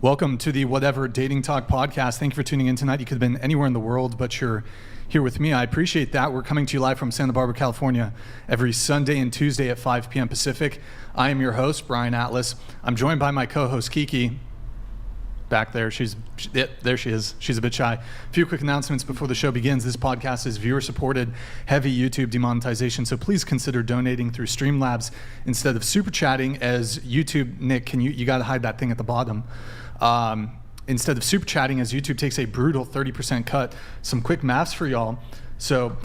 Welcome to the Whatever Dating Talk podcast. Thank you for tuning in tonight. You could have been anywhere in the world, but you're here with me. I appreciate that. We're coming to you live from Santa Barbara, California, every Sunday and Tuesday at 5 p.m. Pacific. I am your host, Brian Atlas. I'm joined by my co-host, Kiki. Back there, there she is. She's a bit shy. A few quick announcements before the show begins. This podcast is viewer-supported, heavy YouTube demonetization, so please consider donating through Streamlabs instead of super chatting. As YouTube, Nick, you got to hide that thing at the bottom. Instead of super chatting, as YouTube takes a brutal 30% cut. Some quick maths for y'all. So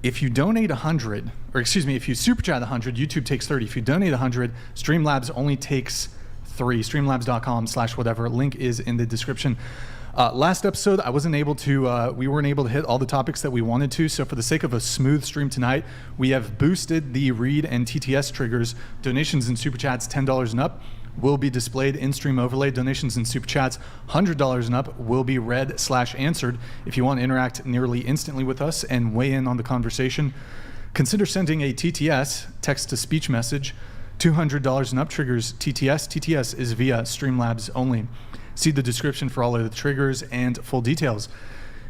if you donate 100, or excuse me, if you super chat 100, YouTube takes 30. If you donate 100, Streamlabs only takes 3. Streamlabs.com/whatever. Link is in the description. Last episode, we weren't able to hit all the topics that we wanted to. So for the sake of a smooth stream tonight, we have boosted the read and TTS triggers. Donations and super chats $10 and up will be displayed in stream overlay. Donations and super chats $100 and up will be read/answered. If you want to interact nearly instantly with us and weigh in on the conversation, consider sending a TTS, text to speech message. $200 and up triggers TTS. TTS is via Streamlabs only. See the description for all of the triggers and full details.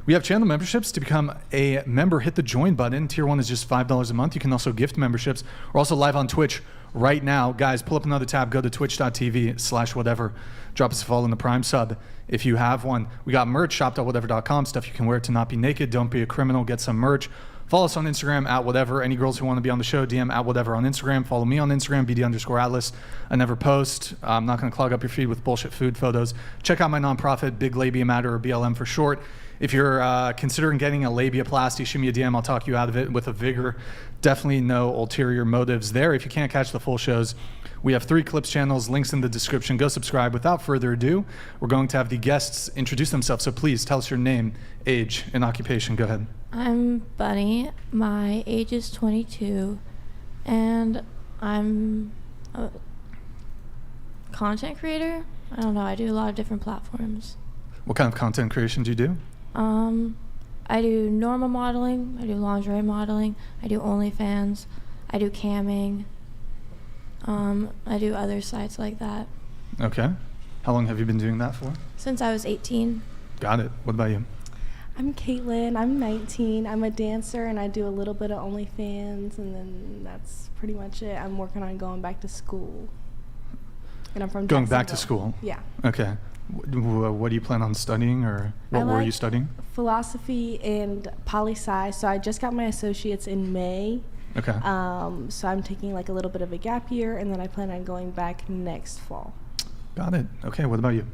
We have channel memberships. To become a member, hit the join button. Tier 1 is just $5 a month. You can also gift memberships. We're also live on Twitch right now. Guys, pull up another tab. Go to twitch.tv/whatever. Drop us a follow in the Prime sub if you have one. We got merch, shop.whatever.com. Stuff you can wear to not be naked. Don't be a criminal. Get some merch. Follow us on Instagram @whatever. Any girls who want to be on the show, DM @whatever on Instagram. Follow me on Instagram, BD_Atlas. I never post. I'm not going to clog up your feed with bullshit food photos. Check out my nonprofit, Big Labia Matter, or BLM for short. If you're considering getting a labiaplasty, shoot me a DM. I'll talk you out of it with a vigor. Definitely no ulterior motives there. If you can't catch the full shows, we have 3 Clips channels, links in the description. Go subscribe. Without further ado, we're going to have the guests introduce themselves. So please tell us your name, age, and occupation. Go ahead. I'm Bunny. My age is 22, and I'm a content creator. I don't know. I do a lot of different platforms. What kind of content creation do you do? I do normal modeling. I do lingerie modeling. I do OnlyFans. I do camming. I do other sites like that. Okay. How long have you been doing that for? Since I was 18. Got it. What about you? I'm Caitlin. I'm 19. I'm a dancer, and I do a little bit of OnlyFans, and then that's pretty much it. I'm working on going back to school. And I'm from Going back to school? Yeah. Okay. What do you plan on studying, or what were you studying? Philosophy and poli-sci. So I just got my associates in May. Okay. So I'm taking like a little bit of a gap year, and then I plan on going back next fall. Got it. Okay. What about you?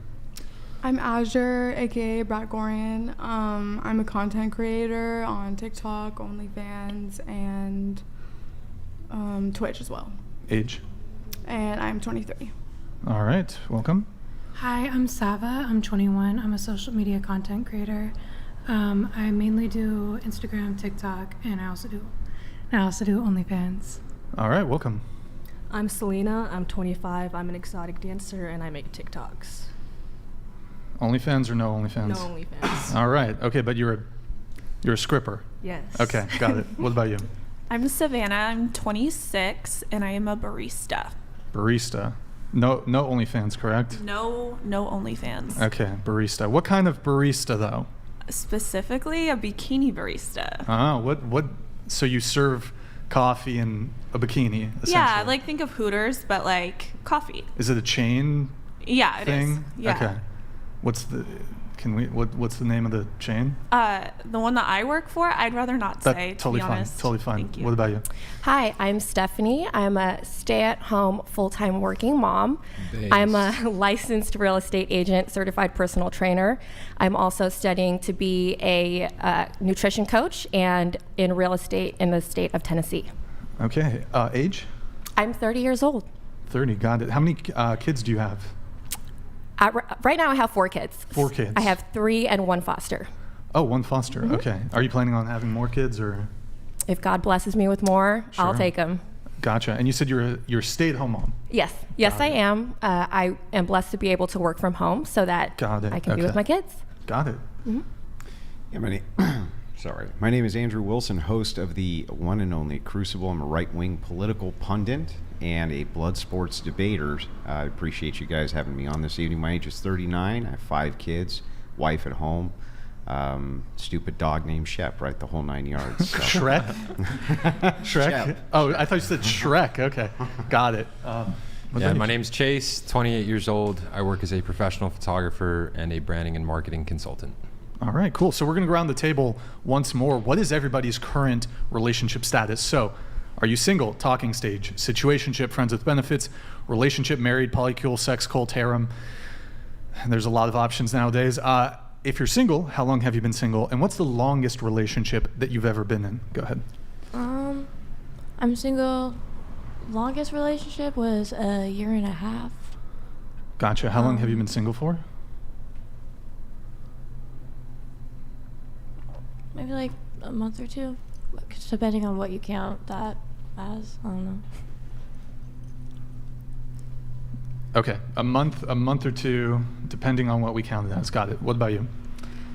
I'm Azure, aka Brat Gorian. I'm a content creator on TikTok, OnlyFans, and Twitch as well. Age? And I'm 23. All right. Welcome. Hi, I'm Sava. I'm 21. I'm a social media content creator. I mainly do Instagram, TikTok, and I also do OnlyFans. All right. Welcome. I'm Selena. I'm 25. I'm an exotic dancer, and I make TikToks. OnlyFans or no OnlyFans? No OnlyFans. All right. Okay, but you're a scripper. Yes. Okay, got it. What about you? I'm Savannah. I'm 26, and I am a barista. Barista. No OnlyFans, correct? No OnlyFans. Okay, barista. What kind of barista, though? Specifically, a bikini barista. What? So you serve coffee in a bikini, essentially? Yeah, like think of Hooters, but like coffee. Is it a chain? Yeah, it is. Yeah. Okay. What's the name of the chain? The one that I work for, I'd rather not say, totally to be fine. honest. Totally fine. Thank you. What about you? Hi, I'm Stephanie. I'm a stay-at-home, full-time working mom. Thanks. I'm a licensed real estate agent, certified personal trainer. I'm also studying to be a nutrition coach and in real estate in the state of Tennessee. Okay. Age? I'm 30 years old. 30. Got it. How many kids do you have? Right now I have 4 kids. 4 kids. I have 3 and 1 foster. Oh, 1 foster. Mm-hmm. Okay. Are you planning on having more kids, or? If God blesses me with more, Sure. I'll take them. Gotcha. And you said you're a stay-at-home mom. Yes, I am. I am blessed to be able to work from home so that I can be with my kids. Got it. Mm-hmm. Yeah, Sorry. My name is Andrew Wilson, host of the one and only Crucible. I'm a right-wing political pundit and a blood sports debater. I appreciate you guys having me on this evening. My age is 39. I have 5 kids, wife at home, stupid dog named Shep, right? The whole 9 yards. So. Shrek? Shrek? Shep. Oh, I thought you said Shrek. Okay, got it. Yeah, my name's Chase, 28 years old. I work as a professional photographer and a branding and marketing consultant. All right, cool. So we're going to go around the table once more. What is everybody's current relationship status? So are you single, talking stage, situationship, friends with benefits, relationship, married, polycule, sex cult, harem? There's a lot of options nowadays. If you're single, how long have you been single? And what's the longest relationship that you've ever been in? Go ahead. I'm single. Longest relationship was a year and a half. Gotcha. How long have you been single for? Maybe like a month or two, depending on what you count that as. I don't know. Okay, a month or two, depending on what we count it as. Got it. What about you?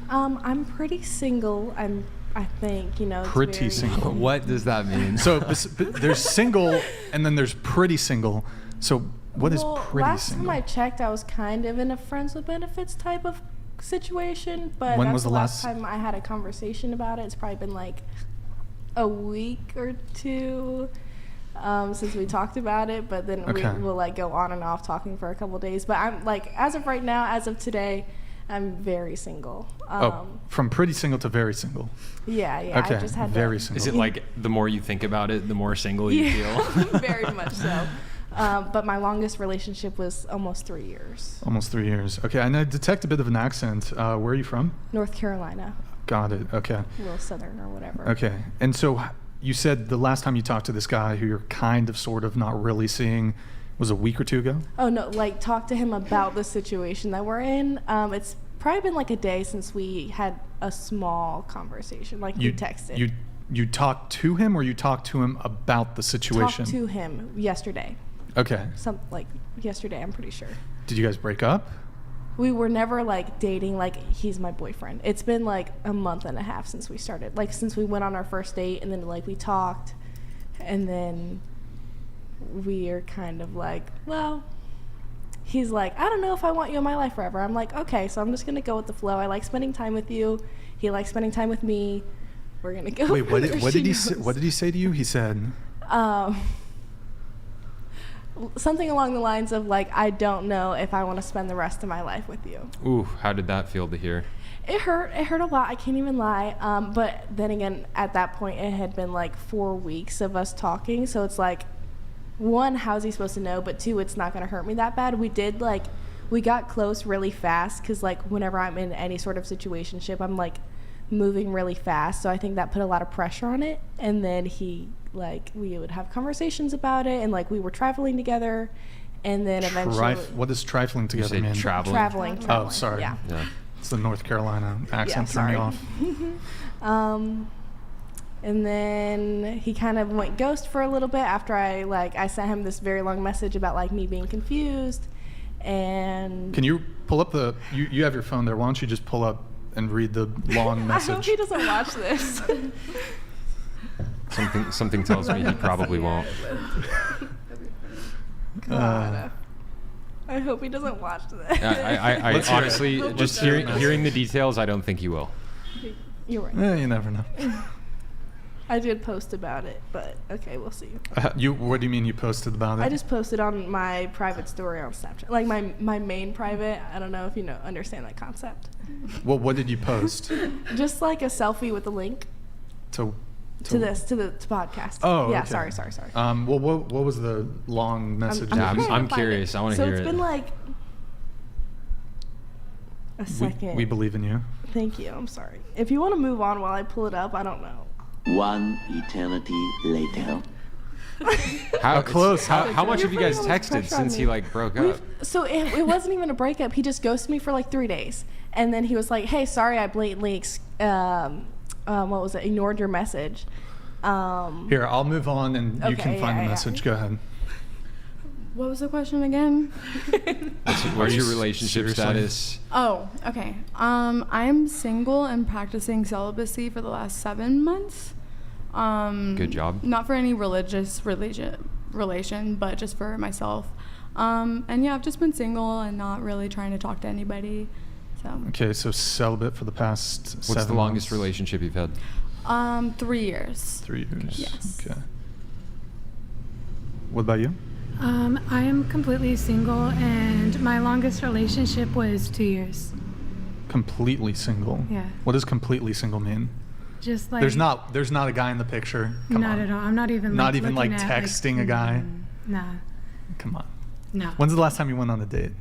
I'm pretty single. I think, you know. It's Pretty very, single. What does that mean? So there's single, and then there's pretty single. So what is pretty last single? time I checked, I was kind of in a friends with benefits type of situation, but When that's was the last time I had a conversation about it. It's probably been like a week or two since we talked about it, but then we will like go on and off talking for a couple days. But I'm like, as of right now, as of today, I'm very single. From pretty single to very single. Yeah. Okay, I just had very to, single. Is it like the more you think about it, the more single you feel? Very much so. But my longest relationship was almost 3 years. Almost 3 years. Okay, and I detect a bit of an accent. Where are you from? North Carolina. Got it. Okay. A little southern or whatever. Okay, and so you said the last time you talked to this guy who you're kind of, sort of, not really seeing was a week or two ago? Oh, no, like talk to him about the situation that we're in. It's probably been like a day since we had a small conversation, like we texted. You talked to him, or you talked to him about the situation? Talked to him yesterday. Okay. Like yesterday, I'm pretty sure. Did you guys break up? We were never like dating, like he's my boyfriend. It's been like a month and a half since we started, like since we went on our first date, and then like we talked, and then we are kind of like, well, he's like, I don't know if I want you in my life forever. I'm like, okay, so I'm just gonna go with the flow. I like spending time with you. He likes spending time with me. We're gonna go. Wait, what did he say? What did he say to you? He said, something along the lines of like, I don't know if I want to spend the rest of my life with you. Ooh, how did that feel to hear? It hurt a lot. I can't even lie. But then again, at that point, it had been like 4 weeks of us talking. So it's like, one, how's he supposed to know? But two, it's not going to hurt me that bad. We got close really fast, because like whenever I'm in any sort of situationship, I'm like moving really fast. So I think that put a lot of pressure on it. And then we would have conversations about it, and like we were traveling together, and then eventually. What does trifling together mean? Traveling. Oh, sorry. Yeah. It's the North Carolina accent threw me off. And then he kind of went ghost for a little bit after I sent him this very long message about like me being confused. And can you pull up you have your phone there? Why don't you just pull up and read the long message? I hope he doesn't watch this. Something tells me he probably won't. God. I hope he doesn't watch this. I honestly, just hearing the details, I don't think he will. You're right. You never know. I did post about it, but okay, we'll see. What do you mean you posted about it? I just posted on my private story on Snapchat, like my main private. I don't know if you understand that concept. Well, what did you post? Just like a selfie with a link to the podcast. Oh, yeah. Okay. Sorry. Well, what was the long message? I'm curious. I want to hear it. So it's been like a second. We believe in you. Thank you. I'm sorry. If you want to move on while I pull it up, I don't know. One eternity later. How close? How much have you guys texted since he like broke up? So it wasn't even a breakup. He just ghosted me for like 3 days, and then he was like, "Hey, sorry, I blatantly ignored your message." Here, I'll move on, and you can find the message. Go ahead. What was the question again? What's your relationship Seriously? status? Oh, okay. I'm single and practicing celibacy for the last 7 months. Good job. Not for any religious relation, but just for myself. And yeah, I've just been single and not really trying to talk to anybody. So. Okay, so celibate for the past 7 months. What's the longest relationship you've had? 3 years. 3 years. Yes. Okay. What about you? I am completely single, and my longest relationship was 2 years. Completely single. Yeah. What does completely single mean? Just like There's not a guy in the picture. Come not on. at all. I'm not even Not like, even like looking at, texting a guy. Nah. Come on. No. When's the last time you went on a date?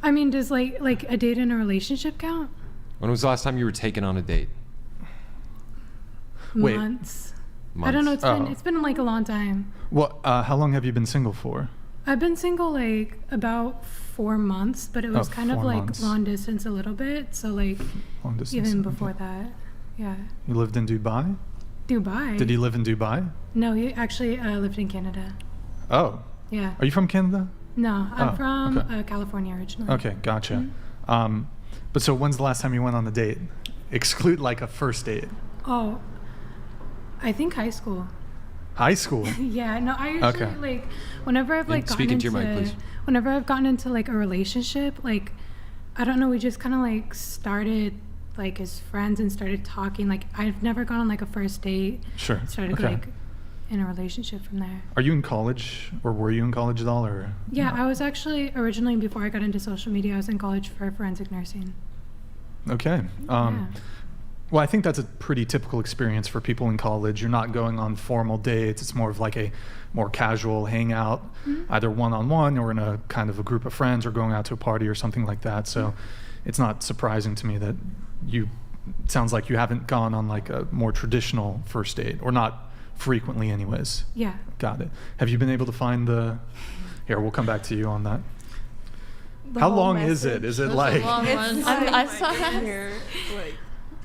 I mean, does like a date in a relationship count? When was the last time you were taken on a date? Wait. Months. I don't know. It's been like a long time. What? How long have you been single for? I've been single like about 4 months, but it was kind of 4 like months. long distance a little bit. So like Long distance. even okay. before that, yeah. You lived in Dubai? Dubai. Did he live in Dubai? No, he actually lived in Canada. Oh. Yeah. Are you from Canada? No, I'm Oh, from okay. California originally. Okay, gotcha. Mm-hmm. But so when's the last time you went on a date? Exclude like a first date. Oh, I think high school. High school? Yeah, no, I usually Okay. like whenever I've like speak gotten into into your mic, please. whenever I've gotten into like a relationship, like I don't know, we just kind of like started like as friends and started talking. Like I've never gone on like a first date. Sure. Started Okay. like in a relationship from there. Are you in college, or were you in college at all, or? Yeah, no? I was actually originally before I got into social media, I was in college for forensic nursing. Okay. Yeah. Well, I think that's a pretty typical experience for people in college. You're not going on formal dates. It's more of like a more casual hangout, either one-on-one or in a kind of a group of friends, or going out to a party or something like that. So it's not surprising to me that it sounds like you haven't gone on like a more traditional first date, or not frequently anyways. Yeah. Got it. Have you been able to find here, we'll come back to you on that. The How whole long is it? message. Is it like? I saw that.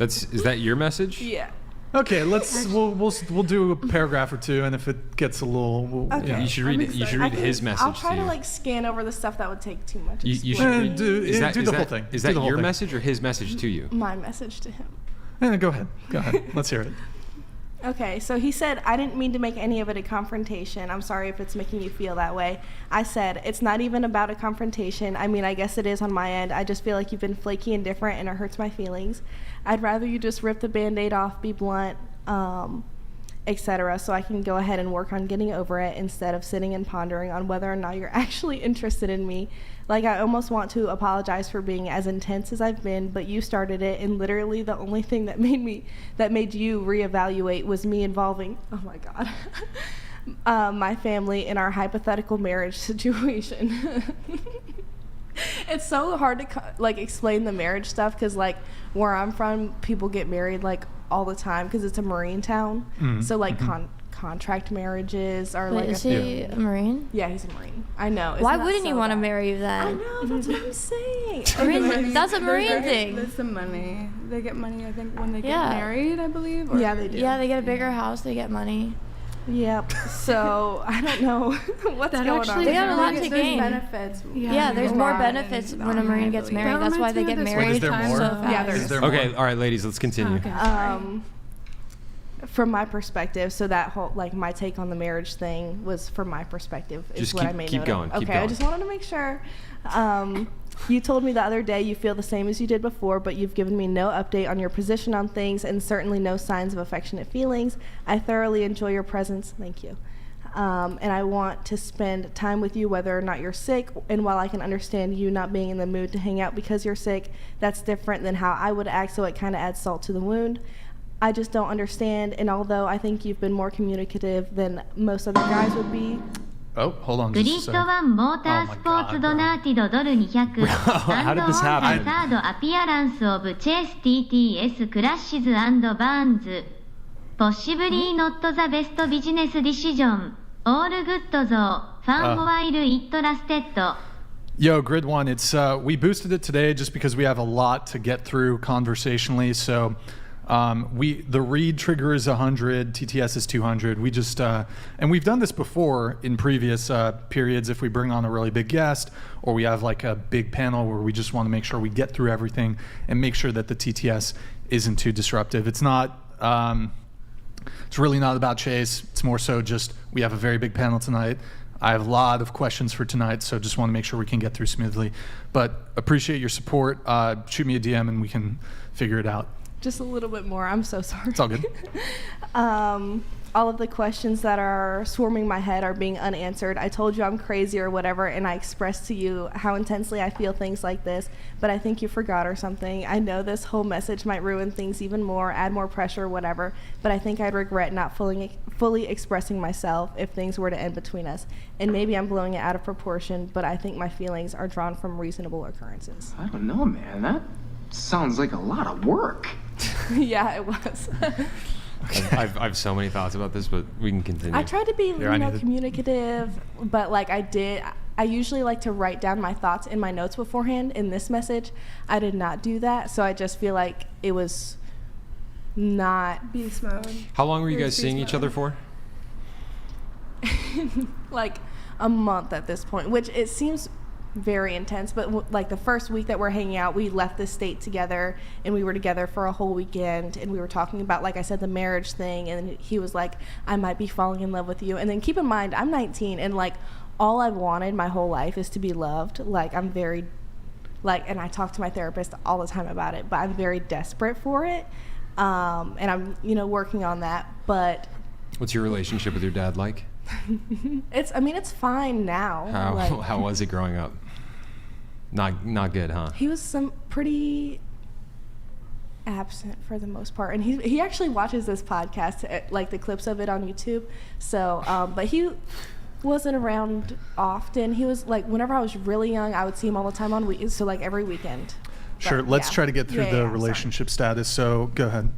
Is that your message? Yeah. Okay, we'll do a paragraph or two, and if it gets a little, Okay. yeah. You should read his message. I'll try to to you. like scan over the stuff that would take too much. You explaining. should read. do is the that- whole thing. Is Do that the whole your thing. message or his message to you? My message to him. Go ahead. Let's hear it. Okay, so he said, I didn't mean to make any of it a confrontation. I'm sorry if it's making you feel that way. I said, it's not even about a confrontation. I mean, I guess it is on my end. I just feel like you've been flaky and different, and it hurts my feelings. I'd rather you just rip the Band-Aid off, be blunt, etc., so I can go ahead and work on getting over it instead of sitting and pondering on whether or not you're actually interested in me. Like, I almost want to apologize for being as intense as I've been, but you started it, and literally the only thing that made you reevaluate was me involving, oh my God, my family in our hypothetical marriage situation. It's so hard to explain the marriage stuff, because like where I'm from, people get married like all the time because it's a Marine town. So like contract marriages are like Wait, is he a Marine? Yeah, he's a Marine. I know. Why Isn't that wouldn't you so want to bad? marry you I then? know, that's what I'm saying. That's a Marine thing. That's the money. They get money, I think, when they get Yeah. married, I believe. Yeah, they do. Yeah, they get a bigger house, they get money. Yep. So I don't know what's That going on. actually- They got a lot to There's gain. benefits. Yeah, there's a more lot benefits in when a Marine gets I married. believe. That's why they get Reminds me of married this so one. fast. Yeah, there's- Is there more? Okay, all right, ladies, let's continue. Okay. From my perspective, so that whole my take on the marriage thing was from my perspective. Is Just what I keep made going, note of. keep Okay, I going. just wanted to make sure. You told me the other day you feel the same as you did before, but you've given me no update on your position on things, and certainly no signs of affectionate feelings. I thoroughly enjoy your presence. Thank you. And I want to spend time with you whether or not you're sick. And while I can understand you not being in the mood to hang out because you're sick, that's different than how I would act, so it kind of adds salt to the wound. I just don't understand, and although I think you've been more communicative than most other guys would be. Oh, hold on グ just リ a ッ second. ドワンモータースポーツドナーティドドル200 How did this サ happen? ードアピアランスオブチェイス TTS クラッシズ&バーンズポッシブリーノットザベストビジネスディシジョンオールグッドゾーファンホワイルイットラステッド Yo, Grid One, we boosted it today just because we have a lot to get through conversationally. So The read trigger is 100, TTS is 200. We just and we've done this before in previous periods. If we bring on a really big guest, or we have like a big panel where we just want to make sure we get through everything and make sure that the TTS isn't too disruptive. It's not. It's really not about Chase. It's more so just we have a very big panel tonight. I have a lot of questions for tonight, so just want to make sure we can get through smoothly. But appreciate your support. Shoot me a DM and we can figure it out. Just a little bit more. I'm so sorry. It's all good. All of the questions that are swarming my head are being unanswered. I told you I'm crazy or whatever, and I expressed to you how intensely I feel things like this, but I think you forgot or something. I know this whole message might ruin things even more, add more pressure, whatever, but I think I'd regret not fully expressing myself if things were to end between us. And maybe I'm blowing it out of proportion, but I think my feelings are drawn from reasonable occurrences. I don't know, man. That sounds like a lot of work. Yeah, it was. I've so many thoughts about this, but we can continue. I tried to be, communicative, but like I usually like to write down my thoughts in my notes beforehand. In this message, I did not do that, so I just feel like it was not beast mode. How long were you guys seeing each other for? Like a month at this point, which it seems very intense, but like the first week that we're hanging out, we left the state together and we were together for a whole weekend, and we were talking about, like I said, the marriage thing, and he was like, I might be falling in love with you. And then keep in mind, I'm 19, and like all I've wanted my whole life is to be loved. Like I'm very and I talk to my therapist all the time about it, but I'm very desperate for it, and I'm working on that. But what's your relationship with your dad like? It's fine now. How was it growing up? Not good, huh? He was pretty absent for the most part, and he actually watches this podcast, like the clips of it on YouTube. So, but he wasn't around often. He was like, whenever I was really young, I would see him all the time on weekends. So like every weekend. Sure. But, let's try to get through the relationship status. So go ahead.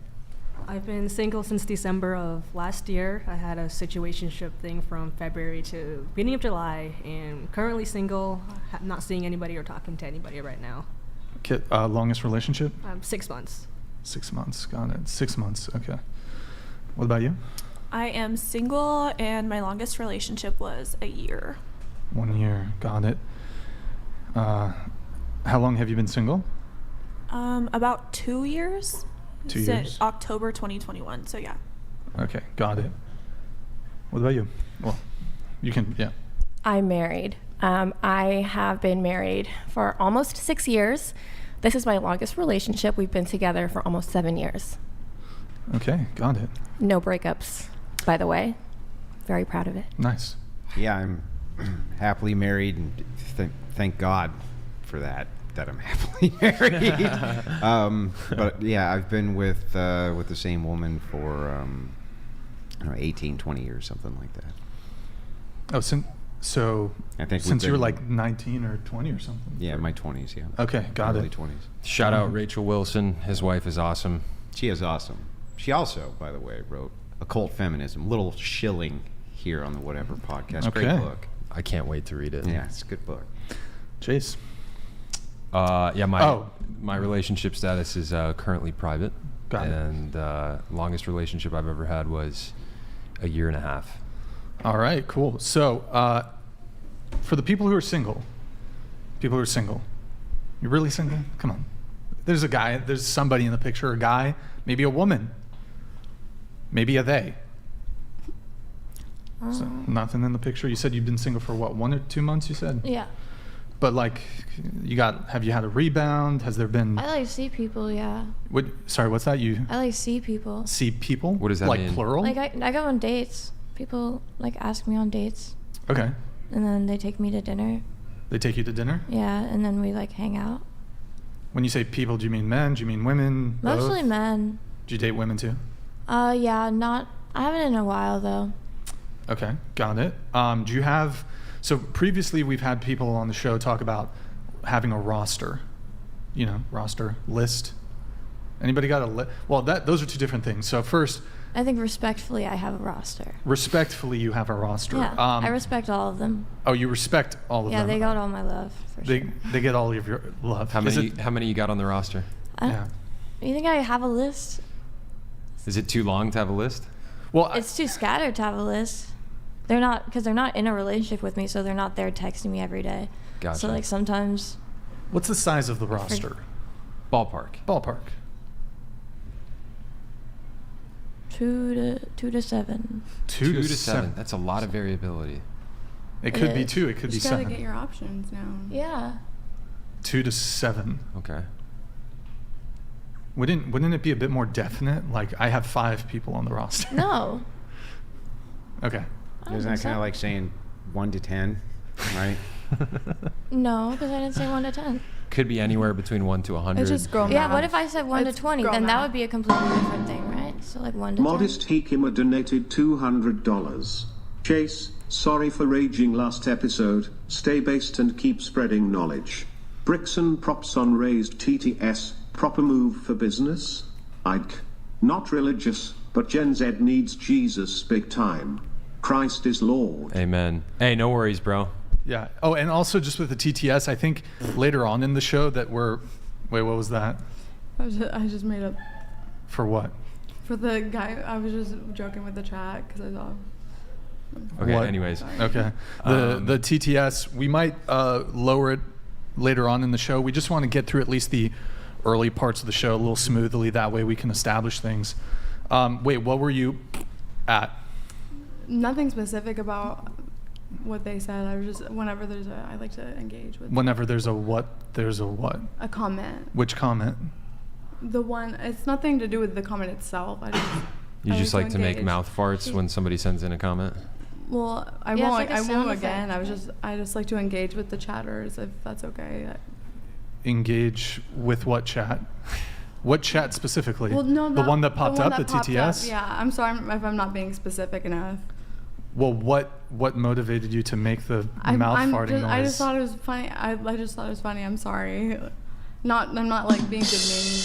I've been single since December of last year. I had a situationship thing from February to beginning of July, and currently single. I'm not seeing anybody or talking to anybody right now. Okay, longest relationship? 6 months. 6 months, got it. 6 months, okay. What about you? I am single, and my longest relationship was a year. 1 year, got it. How long have you been single? About 2 years. 2 years? Since October 2021, so yeah. Okay, got it. What about you? Well, you can, yeah. I'm married. I have been married for almost 6 years. This is my longest relationship. We've been together for almost 7 years. Okay, got it. No breakups, by the way. Very proud of it. Nice. Yeah, I'm happily married, and thank God for that I'm happily married. But yeah, I've been with the same woman for 18, 20 years, something like that. Oh, so I think since you were like 19 or 20 or something? Yeah, my 20s, yeah. Okay, got Early it. 20s. Shout out Rachel Wilson. His wife is awesome. She is awesome. She also, by the way, wrote Occult Feminism. Little shilling here on the Whatever podcast. Okay. Great book. I can't wait to read it. Yeah, it's a good book. Chase? My relationship status is currently private. Got it. And longest relationship I've ever had was a year and a half. All right, cool. So for the people who are single, you're really single? Come on. There's a guy, there's somebody in the picture, a guy, maybe a woman, maybe a they. So nothing in the picture. You said you've been single for what, 1 or 2 months, you said? Yeah. But like, have you had a rebound? Has there been? I like see people, yeah. Sorry, what's that? I like see people. See people? What does that like mean? Plural? Like I go on dates. People like ask me on dates. Okay. And then they take me to dinner. They take you to dinner? Yeah, and then we like hang out. When you say people, do you mean men? Do you mean women? Mostly both? men. Do you date women too? Yeah, I haven't in a while though. Okay, got it. Do you have? So previously we've had people on the show talk about having a roster, roster list. Anybody got a list? Well, those are two different things. So first, I think respectfully, I have a roster. Respectfully, you have a roster. Yeah, I respect all of them. Oh, you respect all of them. Yeah, they got all my love. They get all of your love. How many you got on the roster? You think I have a list? Is it too long to have a list? Well, It's too scattered to have a list. They're not, because they're not in a relationship with me, so they're not there texting me every day. Gotcha. So like sometimes. what's the size of the roster? Ballpark. 2 to 7. 2 to 7. That's a lot of variability. It could be is. 2. It could be You just gotta 7. get your options now. Yeah. 2 to 7. Okay. Wouldn't it be a bit more definite? Like, I have 5 people on the roster. No. Okay. I don't Isn't think that kind so. of like saying 1 to 10, right? No, because I didn't say 1 to 10. Could be anywhere between 1 to 100. It's just girl Yeah, math. what if I said 1 to It's 20? girl Then that math. would be a completely different thing, right? So like 1 to 10. Modest Hikima donated $200. Chase, sorry for raging last episode. Stay based and keep spreading knowledge. Brixan props on raised TTS. Proper move for business. Ike. Not religious, but Gen Z needs Jesus big time. Christ is Lord. Amen. Hey, no worries, bro. Yeah. Oh, and also just with the TTS, I think later on in the show that we're... Wait, what was that? I just made up For what? for the guy. I was just joking with the chat because I saw. Okay, What? anyways. Okay. The TTS, we might lower it later on in the show. We just want to get through at least the early parts of the show a little smoothly. That way we can establish things. Wait, what were you at? Nothing specific about what they said. I was just whenever I like to engage with. Whenever there's a what, there's a what? A comment. Which comment? The one. It's nothing to do with the comment itself. You I just like to make engage. mouth farts when somebody sends in a comment? Well, I Yeah, it's won't. like a I sound won't again. effect. I just like to engage with the chatters if that's okay. Engage with what chat? What chat specifically? Well, no, the one that the popped one up, that the popped TTS? up. Yeah, I'm sorry if I'm not being specific enough. Well, what motivated you to make the mouth farting noise? I just thought it was funny. I just thought it was funny. I'm sorry. I'm not like being demeaning.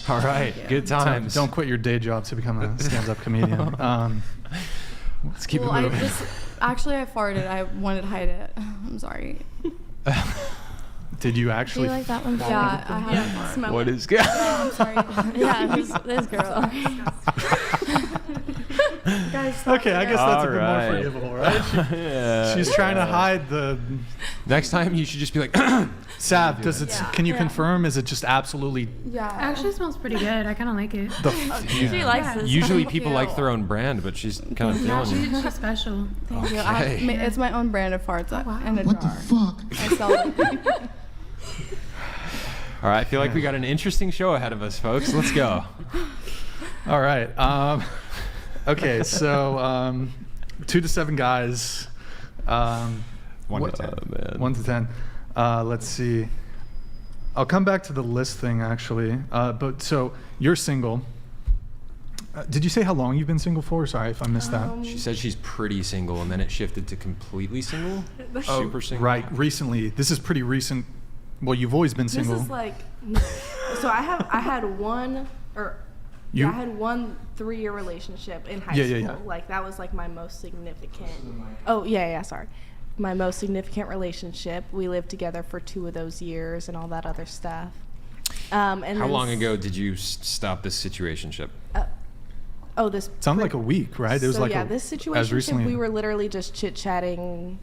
All right, good times. Don't quit your day job to become a stand-up comedian. Let's keep it moving. I farted. I wanted to hide it. I'm sorry. Did you Do actually? you like that one better? Yeah, I have smelled What it. is good? I'm sorry. Yeah, this girl. Guys, stop Okay, I it. guess that's a All bit right. more forgivable, right? Yeah. She's trying to hide the. Next time you should just be like, Sav, does it? Yeah. Can you Yeah. confirm? Is it just absolutely Yeah. Actually, it smells pretty good. I kind of like it. the? She likes this. usually Thank people you. like their own brand, but she's kind of Yeah, feeling you. she's special. Thank you. Okay. It's my own brand of farts in a What the jar. fuck? I sell it. All right, I feel like we got an interesting show ahead of us, folks. Let's go. All right. Okay, so 2 to 7 guys. 1 to 10. Man. 1 to 10. Let's see. I'll come back to the list thing actually. But so you're single. Did you say how long you've been single for? Sorry if I missed that. She said she's pretty single, and then it shifted to completely single. Super single. Right. Recently. This is pretty recent. Well, you've always been single. This is like, so I had one 3-year relationship in high Yeah, school. yeah, yeah. Like that was like my most significant. Oh yeah, sorry. My most significant relationship. We lived together for 2 of those years and all that other stuff. And How long ago did you stop this situationship? This Sounded like a week, right? It was so like yeah, a, this as situation recently. we were literally just chit chatting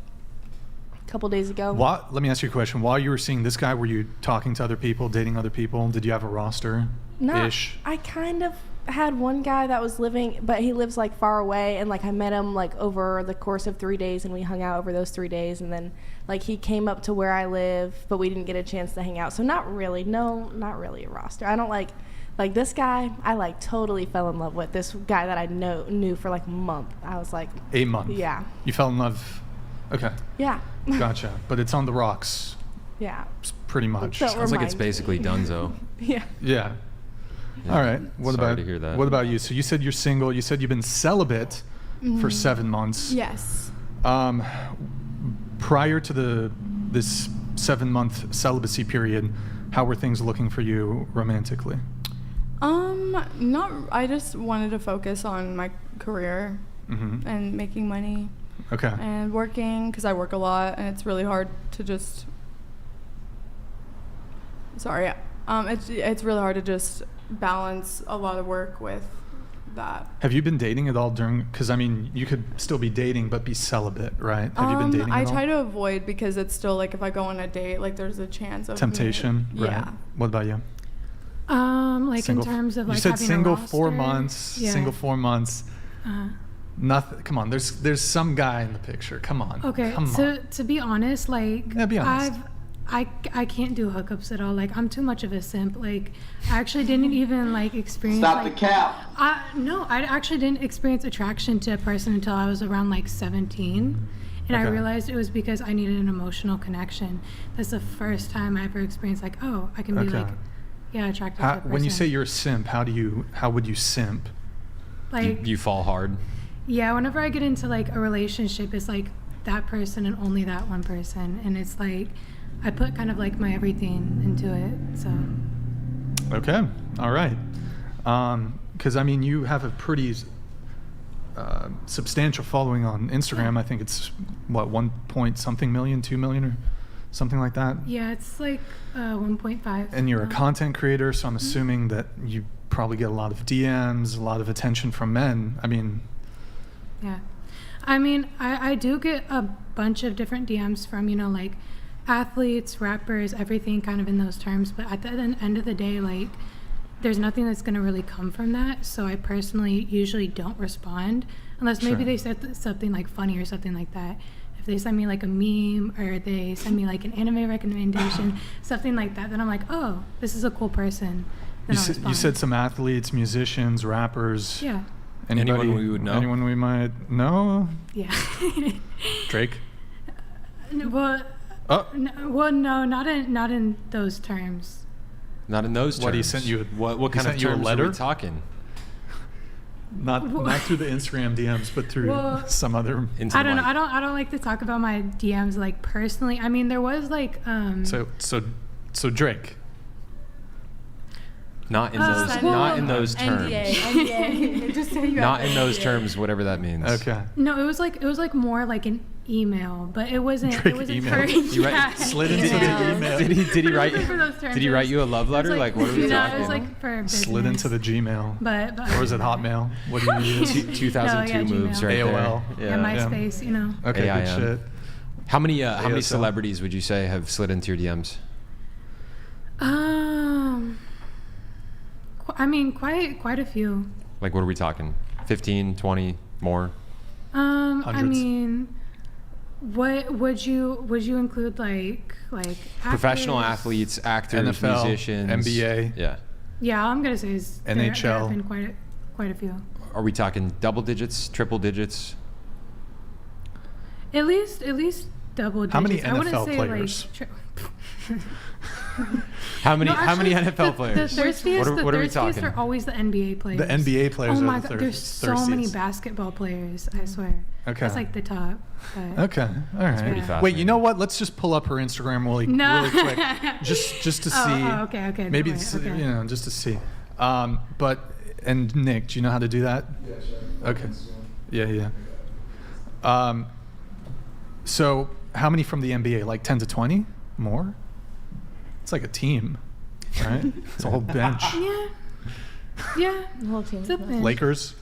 a couple days ago. Let me ask you a question. While you were seeing this guy, were you talking to other people, dating other people? Did you have a roster? Ish. I kind of had one guy that was living, but he lives like far away, and like I met him like over the course of 3 days, and we hung out over those 3 days, and then like he came up to where I live, but we didn't get a chance to hang out. So not really a roster. I don't like this guy. I like totally fell in love with this guy that I knew for like a month. I was like A month. Yeah. You fell in love. Okay. Yeah. Gotcha. But it's on the rocks. Yeah. Pretty much. Don't Sounds like it's remind me. basically donezo. Yeah. Yeah. All right. What Sorry about to hear that. What about you? So you said you're single. You said you've been celibate for 7 months. Yes. Prior to this 7-month celibacy period, how were things looking for you romantically? I just wanted to focus on my career and making money. Okay. And working, because I work a lot, and it's really hard to just. Sorry, it's really hard to just balance a lot of work with that. Have you been dating at all during? Because I mean, you could still be dating but be celibate, right? Have you been dating? I at all? try to avoid because it's still like if I go on a date, like there's a chance of temptation. me, right. Yeah. What about you? Like Single, in terms of like you said having single a roster. 4 months. Yeah. Single 4 months. Nothing. Come on. There's some guy in the picture. Come on. Okay. Come on. To be honest, like Yeah, be honest. I can't do hookups at all. Like I'm too much of a simp. Like I actually didn't even like experience. Stop like, the cap. No, I actually didn't experience attraction to a person until I was around like 17, and I Okay. realized it was because I needed an emotional connection. That's the first time I ever experienced like, oh, I can be Okay. like, yeah, attracted to a person. When you say you're a simp, how would you simp? like You fall hard. yeah, whenever I get into like a relationship, it's like that person and only that one person, and it's like I put kind of like my everything into it. So Okay. All right. Because I mean, you have a pretty substantial following on Instagram. I think it's what 1 point something million, 2 million, or something like that. yeah, it's like 1.5. And you're a now. content creator, so I'm assuming that you probably get a lot of DMs, a lot of attention from men. I mean, Yeah. I mean, I do get a bunch of different DMs from, like athletes, rappers, everything kind of in those terms. But at the end of the day, like, there's nothing that's going to really come from that. So I personally usually don't respond unless maybe Sure. they said something like funny or something like that. If they send me like a meme or they send me like an anime recommendation, something like that, then I'm like, oh, this is a cool person. Then I'll you respond. said some athletes, musicians, rappers. Yeah. Anybody, Anyone we would know? Anyone we might know? Yeah. Drake? Well, Oh. no, not in those terms. Not in those terms. What, he sent you What he kind of sent you a terms letter? are we talking? Not through the Instagram DMs, but through Well, some other. I don't know. I don't like to talk about my DMs like personally. I mean, there was like So Drake. Not in those. well, Not in those terms. NDA. Just say you Not have in those NDA. terms, whatever that means. Okay. No, it was like more like an email, but it wasn't. Drake it wasn't email. for You write- yeah, Slid into email. the email. Did he But it write? wasn't for those terms. Did he It write was- you a love it was letter? Like what are we no, talking? it was like for business. Slid into the Gmail. But Or is it Hotmail? What do you use? 2002 No, yeah, moves Gmail. right AOL. there. Yeah, MySpace. Okay, good AIM. shit. How many ASL. celebrities would you say have slid into your DMs? I mean, quite a few. Like what are we talking? 15, 20, more? I Hundreds. mean, what would you include like Professional actors? athletes, actors, NFL, musicians, NBA. Yeah. Yeah, I'm gonna say is there NHL. have been quite a few. Are we talking double digits, triple digits? At least double digits. How many I wouldn't NFL say players? like. How many? No, how many actually, NFL players? The thirstiest, what are we thirstiest talking? are always the NBA players. The NBA players Oh are my the god, there's so many thirstiest. basketball players. I swear. Okay. That's like the top. But Okay. All right. pretty Yeah. fascinating. Wait, you know what? Let's just pull up her Instagram No. really quick, just to see. Okay. Maybe don't worry, okay. you know, just to see. And Nick, do you know how to do that? Yeah, sure. Okay. Yeah. So how many from the NBA? Like 10 to 20? More? It's like a team, right? It's a whole bench. Yeah. The whole team. It's a thing. Lakers.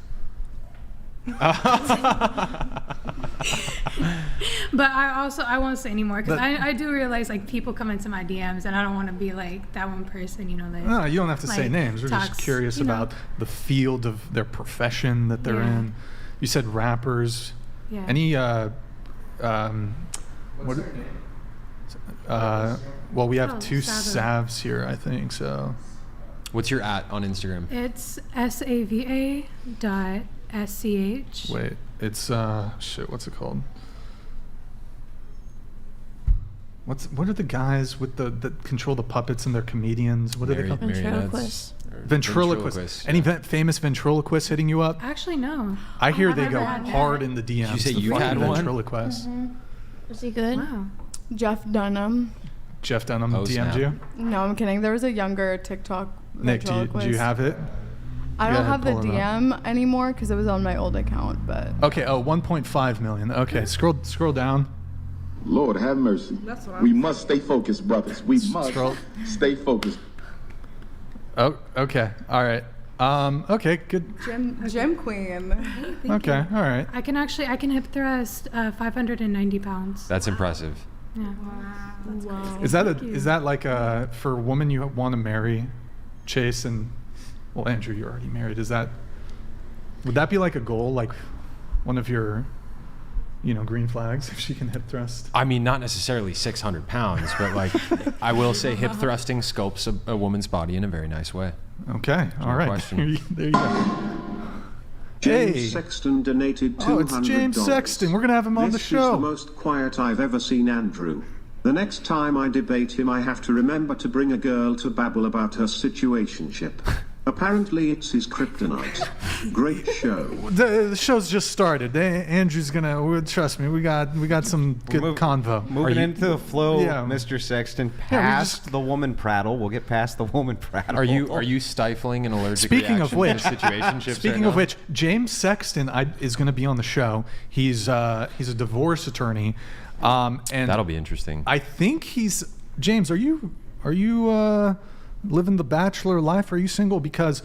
But I won't say anymore because But- I do realize like people come into my DMs and I don't want to be like that one person, that. No, you don't have to say like, names. We're just talks, curious about the field of their profession that they're Yeah. in. You said rappers. Yeah. Any well, we have two Sava. Savs here, I think. So What's your @ on Instagram? It's SAVA.SCH. wait, it's shit. What's it called? What are the guys with that control the puppets and they're comedians? What are they called? Ventriloquist. Ventriloquist. Any famous ventriloquists hitting you up? Actually, no. I hear I've they never go had that. hard in the DMs. Did you say the you fucking had one? ventriloquist. Was he good? Wow. Jeff Dunham. Jeff Dunham Oh, DM'd snap. you? No, I'm kidding. There was a younger TikTok Nick, do you ventriloquist. have it? I Go don't ahead, have the pull it up. DM anymore because it was on my old account, but Okay, 1.5 million. Okay, scroll down. Lord have mercy. We must stay focused, brothers. We must Scroll. stay focused. Oh, okay. All right. Okay, good. Gym queen. Okay, all right. I can hip thrust 590 pounds. That's impressive. Yeah. Wow. Is that like for a woman you want to marry, Chase and well, Andrew, you're already married. Would that be like a goal, like one of your, green flags if she can hip thrust? I mean, not necessarily 600 pounds, but like I will say hip thrusting sculpts a woman's body in a very nice way. Okay, all right. Question. There you go. James Sexton donated $200. Oh, it's James Sexton. We're going to have him on the show. This is the most quiet I've ever seen Andrew. The next time I debate him, I have to remember to bring a girl to babble about her situationship. Apparently, it's his kryptonite. Great show. The show's just started. Andrew's gonna trust me. We got some good convo. Moving into the flow, Yeah. Mr. Sexton. Past the woman prattle. We'll get past the woman prattle. Are you stifling an allergic Speaking of reaction which, to situationships speaking right of now? which, James Sexton is going to be on the show. He's a divorce attorney, and That'll be interesting. I think he's James. Are you living the bachelor life? Are you single? Because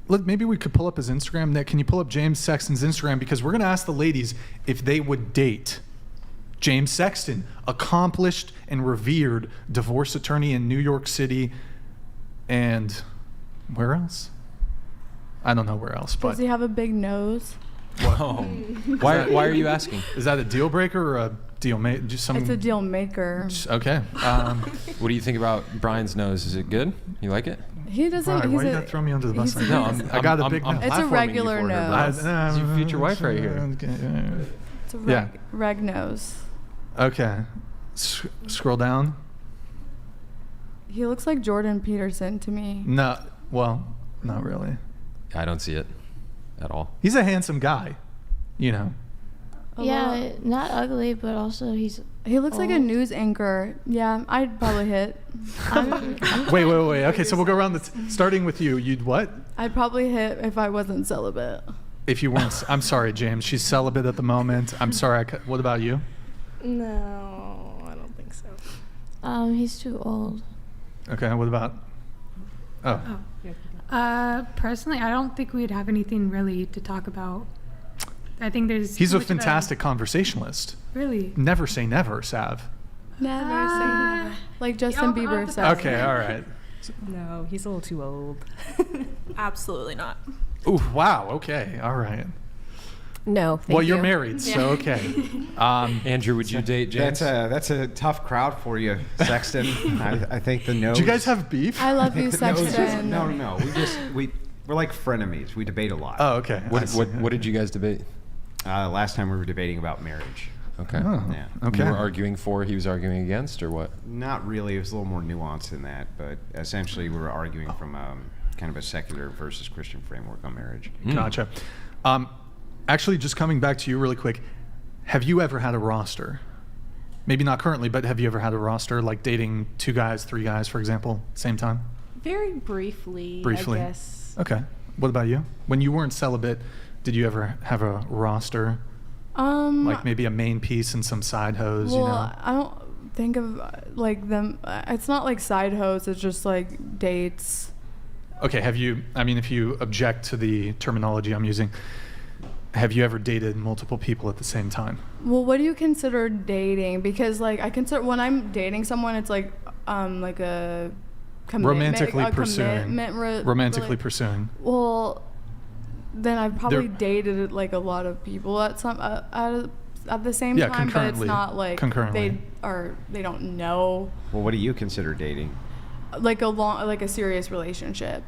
maybe we could pull up his Instagram. Nick, can you pull up James Sexton's Instagram? Because we're going to ask the ladies if they would date James Sexton, accomplished and revered divorce attorney in New York City, and where else? I don't know where else. But Does he have a big nose? Whoa. Why are you asking? Is that a deal breaker or a deal maker? It's a deal maker. Okay. What do you think about Brian's nose? Is it good? You like it? He doesn't. Brian, why you gotta throw me under the bus? Like No, that? I got a big nose. It's a regular nose. It's your future wife right here. It's a reg nose. Okay. Scroll down. He looks like Jordan Peterson to me. No, well, not really. I don't see it at all. He's a handsome guy, Yeah, not ugly, but also He looks like a news anchor. Yeah, I'd probably hit. Wait. Okay, so we'll go around starting with you. You'd what? I'd probably hit if I wasn't celibate. If you weren't. I'm sorry, James. She's celibate at the moment. I'm sorry. What about you? No, I don't think so. He's too old. Okay, what about? Personally, I don't think we'd have anything really to talk about. I think there's. He's a fantastic conversationalist. Really? Never say never, Sav. Never say never. Like Justin Bieber said. Okay, all right. No, he's a little too old. Absolutely not. Ooh, wow. Okay, all right. No, thank well, you. you're married, so okay. Andrew, would you date James? That's a tough crowd for you, Sexton. I think the nose. Do you guys have beef? I love you, Sexton. No. We're like frenemies. We debate a lot. Oh, okay. What did you guys debate? Last time we were debating about marriage. Okay. Oh, yeah. okay. You were arguing for, he was arguing against, or what? Not really. It was a little more nuanced than that, but essentially we were arguing from kind of a secular versus Christian framework on marriage. Gotcha. Actually, just coming back to you really quick, have you ever had a roster? Maybe not currently, but have you ever had a roster, like dating 2 guys, 3 guys, for example, same time? Very briefly, I guess. Okay. What about you? When you weren't celibate, did you ever have a roster? Like maybe a main piece and some side hoes, well, I don't think of like them. It's not like side hoes. It's just like dates. Okay. If you object to the terminology I'm using, have you ever dated multiple people at the same time? Well, what do you consider dating? Because like I consider when I'm dating someone, it's like a romantically pursuing. Romantically pursuing. Well, then I've probably dated like a lot of people at the same time, but it's not like they don't know. Well, what do you consider dating? Like a serious relationship.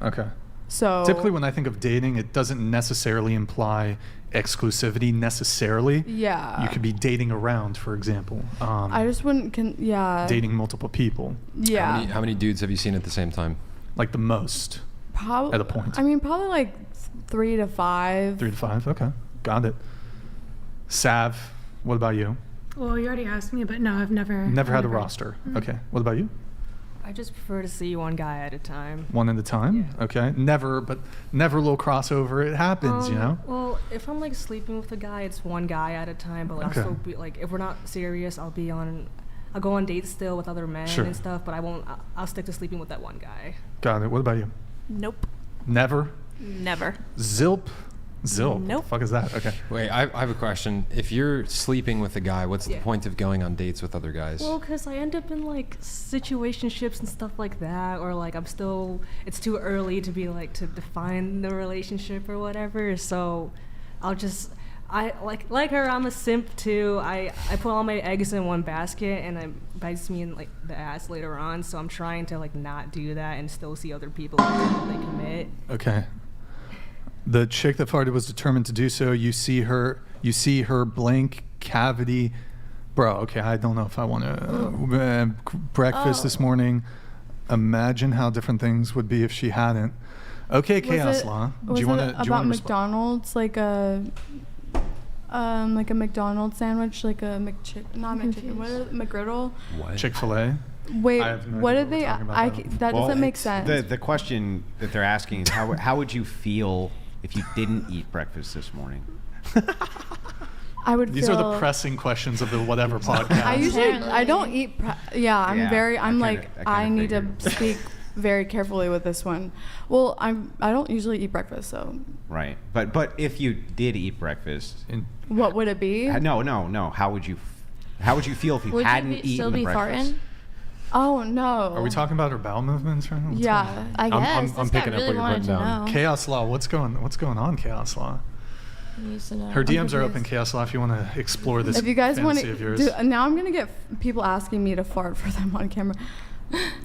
Okay. So typically when I think of dating, it doesn't necessarily imply exclusivity necessarily. Yeah. You could be dating around, for example. I just wouldn't dating multiple people. Yeah. How many dudes have you seen at the same time? Like the most. Probably at a point. I mean, probably like 3 to 5. 3 to 5. Okay. Got it. Sav, what about you? Well, you already asked me, but no, I've never had a roster. Mm-hmm. Okay. What about you? I just prefer to see one guy at a time. One at a time? Yeah. Okay. Never a little crossover. It happens, Well, if I'm like sleeping with a guy, it's one guy at a time. But like, I'll still be like, if we're not serious, I'll go on dates still with other men and stuff. But I'll stick to sleeping with that one guy. Got it. What about you? Nope. Never? Never. Zilp? Zilp? Nope. What the fuck is that? Okay. Wait, I have a question. If you're sleeping with a guy, what's the point of going on dates with other guys? Well, because I end up in like situationships and stuff like that, or like it's too early to be like to define the relationship or whatever. So I like her. I'm a simp too. I put all my eggs in one basket, and it bites me in like the ass later on. So I'm trying to like not do that and still see other people until they commit. Okay. The chick that farted was determined to do so. You see her blank cavity. Bro, okay, I don't know if I want to. Breakfast this morning. Imagine how different things would be if she hadn't. Okay, Chaos Law. Was it about McDonald's, like a McDonald's sandwich, like a McChicken, what is it, McGriddle? What? Chick-fil-A? Wait, I have no what idea did what we're they? talking about That doesn't make sense. The question that they're asking is how would you feel if you didn't eat breakfast this morning? I would These feel, are the pressing questions of the whatever podcast. I don't eat. I need to speak very carefully with this one. Well, I don't usually eat breakfast, so. Right, but if you did eat breakfast, what would it be? No. How would you feel if you hadn't eaten still be breakfast? farting? Oh no. Are we talking about her bowel movements right now? What's Yeah, going on? I guess. I'm picking up what you're putting down. Chaos Law, what's going on, Chaos Law? Her DMs are open, Chaos Law, if you want to explore this if you guys want fantasy of yours. now I'm gonna get people asking me to fart for them on camera.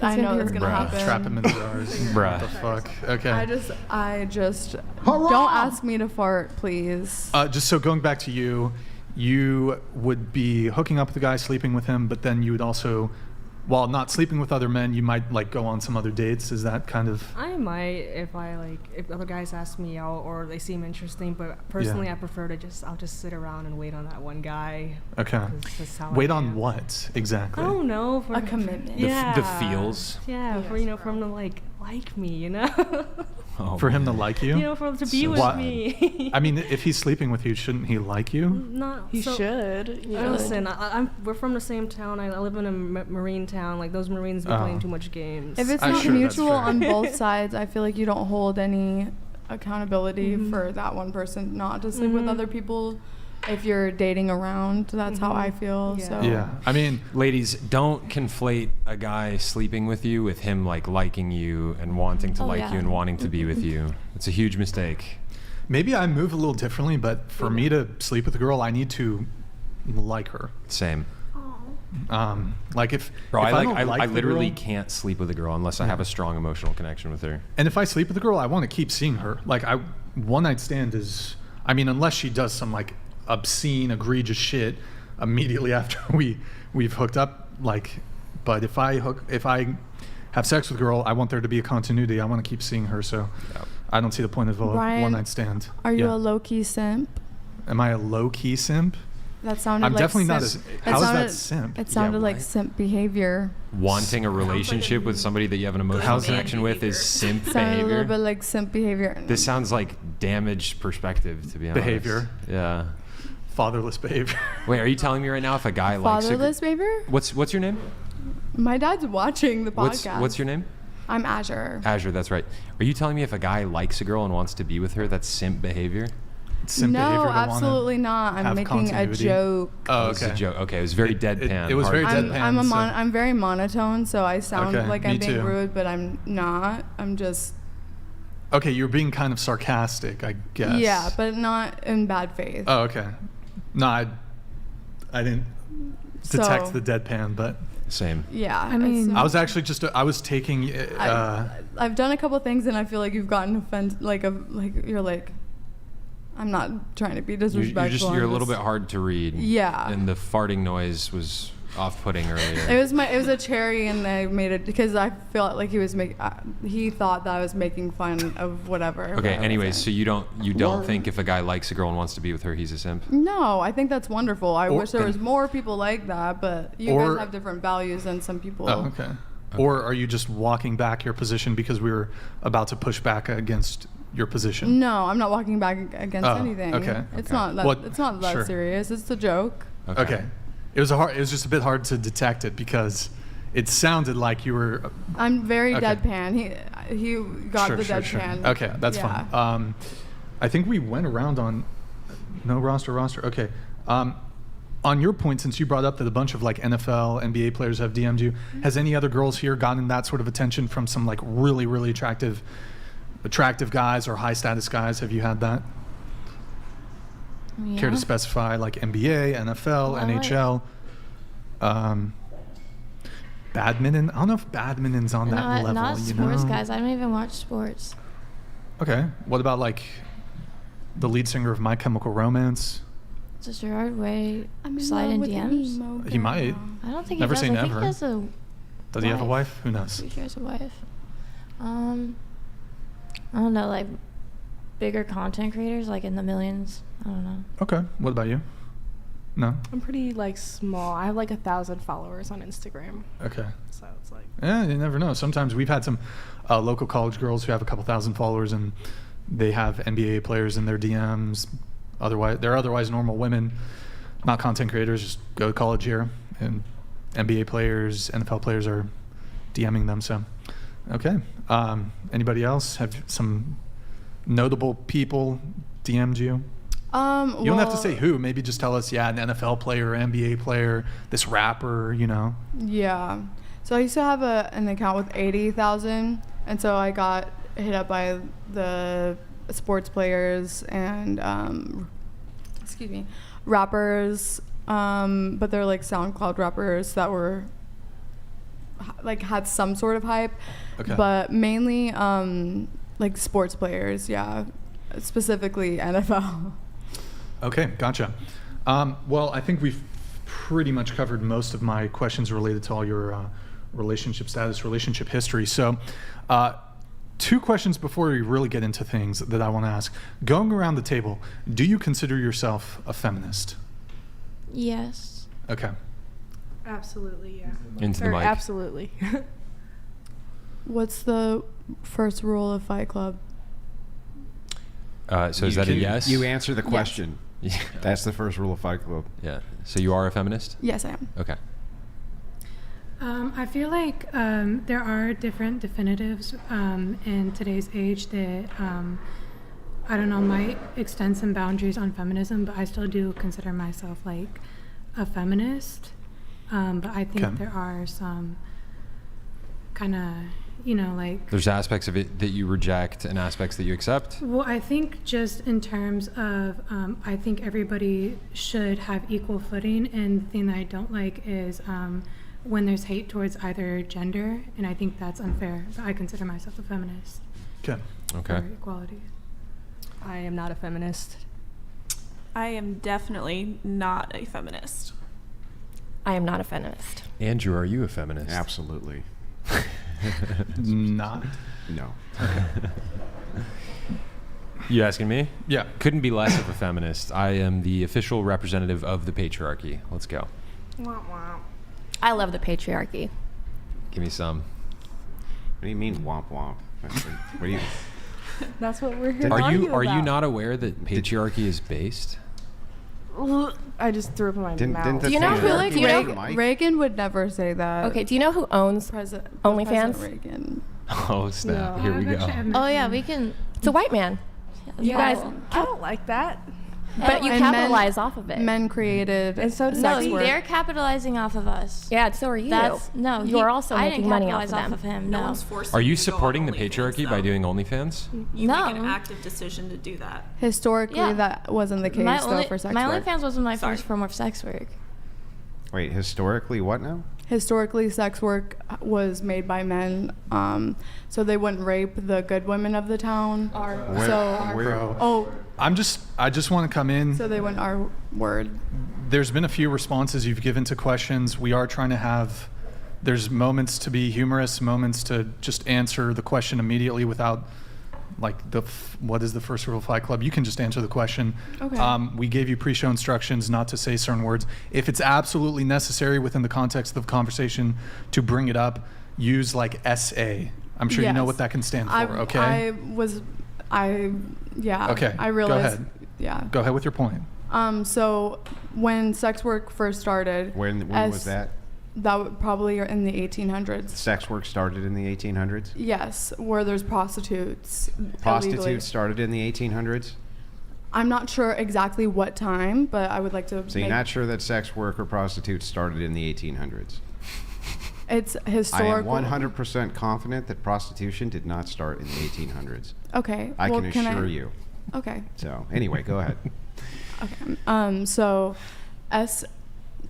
I know that's gonna happen. Trap him in jars. Bruh. What the fuck? Okay. I just don't ask me to fart, please. Just so going back to you would be hooking up with the guy, sleeping with him, but then you would also, while not sleeping with other men, you might like go on some other dates. Is that kind of? I might if other guys ask me out or they seem interesting, but personally I prefer I'll just sit around and wait on that one guy. Okay. Wait on what exactly? I don't know, for a commitment. The feels. Yeah, for him to like me, For him to like you? For him to be with me. I mean, if he's sleeping with you, shouldn't he like you? No, he should. Listen, we're from the same town. I live in a marine town. Like those Marines be playing too much games. If it's not mutual on both sides, I feel like you don't hold any accountability for that one person not to sleep with other people. If you're dating around, that's how I feel. Yeah. So Yeah, I mean, ladies, don't conflate a guy sleeping with you with him like liking you and wanting to you and wanting to be with you. It's a huge mistake. Maybe I move a little differently, but for me to sleep with a girl, I need to like her. Same. Like if I literally can't sleep with a girl unless I have a strong emotional connection with her. And if I sleep with a girl, I want to keep seeing her. Like one night stand is, I mean, unless she does some like obscene, egregious shit immediately after we've hooked up. Like, but if I have sex with a girl, I want there to be a continuity. I want to keep seeing her. So I don't see the point of a one night stand. Are you a low key simp? Am I a low key simp? That sounded I'm like definitely simp. not. How is that simp? It sounded like simp behavior. Wanting a relationship with somebody that you have an emotional connection with is simp behavior. Sounded a little bit like simp behavior. This sounds like damaged perspective, to be honest. Behavior. Yeah. Fatherless behavior. Wait, are you telling me right now if a guy likes fatherless behavior? What's your name? My dad's watching the podcast. What's your name? I'm Azure. Azure, that's right. Are you telling me if a guy likes a girl and wants to be with her, that's simp behavior? Simp behavior no, absolutely not. I'm making a joke. Oh, okay. It was a joke. Okay, it was very deadpan. It was very deadpan. I'm very monotone, so I sound like I'm being too. rude, but I'm not. I'm just. Okay, you're being kind of sarcastic, I guess. Yeah, but not in bad faith. Oh, okay. No, I didn't detect the deadpan, but same. Yeah, I mean, I was actually I was taking. I've done a couple things, and I feel like you've gotten offended. Like you're like, I'm not trying to be disrespectful. You're a little bit hard to read. Yeah. And the farting noise was off-putting earlier. It was a cherry, and I made it because I felt like he thought that I was making fun of whatever. Okay. Anyways, so you don't think if a guy likes a girl and wants to be with her, he's a simp? No, I think that's wonderful. I wish there was more people like that, but you guys have different values than some people. Oh, okay. Or are you just walking back your position because we were about to push back against your position? No, I'm not walking back against anything. Okay. It's not that serious. It's a joke. Okay. It was just a bit hard to detect it because it sounded like you were. I'm very deadpan. he got the deadpan. Okay, that's fine. I think we went around on no roster. Okay. On your point, since you brought up that a bunch of like NFL, NBA players have DM'd you, has any other girls here gotten that sort of attention from some like really, really attractive guys or high status guys? Have you had that? Yeah. Care to specify like NBA, NFL, NHL? Badminton? I don't know if badminton's on that level. Not sports guys. I don't even watch sports. Okay. What about like the lead singer of My Chemical Romance? Does Gerard Way slide in DMs? He might. I don't think never he does. say I think never. he has a Does he have a wife? Who knows? He has a wife. I don't know, like bigger content creators, like in the millions. I don't know. Okay. What about you? No. I'm pretty like small. I have like 1,000 followers on Instagram. Okay. So it's like. Yeah, you never know. Sometimes we've had some local college girls who have a couple thousand followers, and they have NBA players in their DMs. They're otherwise normal women, not content creators. Just go to college here, and NBA players, NFL players are DMing them. So, okay. Anybody else have some notable people DM'd you? You don't have to say who. Maybe just tell us, an NFL player, NBA player, this rapper, Yeah. So I used to have an account with 80,000, and so I got hit up by the sports players and rappers, but they're like SoundCloud rappers that were like had some sort of hype, but mainly like sports players, specifically NFL. Okay, gotcha. Well, I think we've pretty much covered most of my questions related to all your relationship status, relationship history. So 2 questions before we really get into things that I want to ask. Going around the table, do you consider yourself a feminist? Yes. Okay. Absolutely, yeah. Into the mic. Absolutely. What's the first rule of Fight Club? So is that a yes? You answer the question. Yes. That's the first rule of Fight Club. Yeah. So you are a feminist? Yes, I am. Okay. I feel like there are different definitives in today's age that, I don't know, might extend some boundaries on feminism, but I still do consider myself like a feminist. But I think there are some kind of, like... There's aspects of it that you reject and aspects that you accept? Well, I think just in terms of, I think everybody should have equal footing, and the thing that I don't like is when there's hate towards either gender, and I think that's unfair. But I consider myself a feminist. Okay. For equality. I am not a feminist. I am definitely not a feminist. I am not a feminist. Andrew, are you a feminist? Absolutely. Not. No. You asking me? Yeah. Couldn't be less of a feminist. I am the official representative of the patriarchy. Let's go. I love the patriarchy. Give me some. What do you mean womp womp? What do you? That's what we're here to argue about. Are you not aware that patriarchy is based? I just threw up in my mouth. Do you know who Reagan would never say that? Okay, do you know who owns OnlyFans? President Reagan. Oh, snap. No. Here we go. Oh, yeah, we can... It's a white man. You guys... I don't like that. But you capitalize off of it. Men created and so does No, they're capitalizing off of us. Yeah, so are you. You are also making money off of them. Of him. No one's forcing Are you to go supporting the on patriarchy OnlyFans, by though. doing OnlyFans? You No. make an active decision to do that. Historically, that wasn't the case for sex my work. OnlyFans wasn't my first form of sex work. Wait, historically, what now? Historically, sex work was made by men, so they wouldn't rape the good women of the town. I just want to come in. So they went our word. There's been a few responses you've given to questions. We are trying to have, there's moments to be humorous, moments to just answer the question immediately without, like, what is the first rule of Fight Club? You can just answer the question. Okay. We gave you pre-show instructions not to say certain words. If it's absolutely necessary within the context of the conversation to bring it up, use like SA. I'm sure you know what that can stand for, okay? Okay. I realized. Go ahead. Yeah. Go ahead with your point. So when sex work first started. When was that? That would probably are in the 1800s. Sex work started in the 1800s? Yes, where there's prostitutes. Prostitutes illegally. started in the 1800s? I'm not sure exactly what time, but I would like to. So you're not sure that sex work or prostitutes started in the 1800s? It's historical. I am 100% confident that prostitution did not start in the 1800s. Okay. I can assure you. Okay. So anyway, go ahead. Okay. So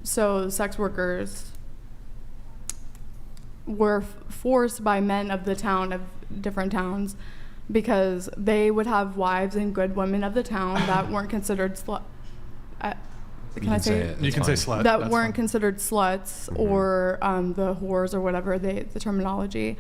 sex workers were forced by men of the town, of different towns, because they would have wives and good women of the town that weren't considered slut. You can say slut. That weren't considered sluts or the whores or whatever the terminology.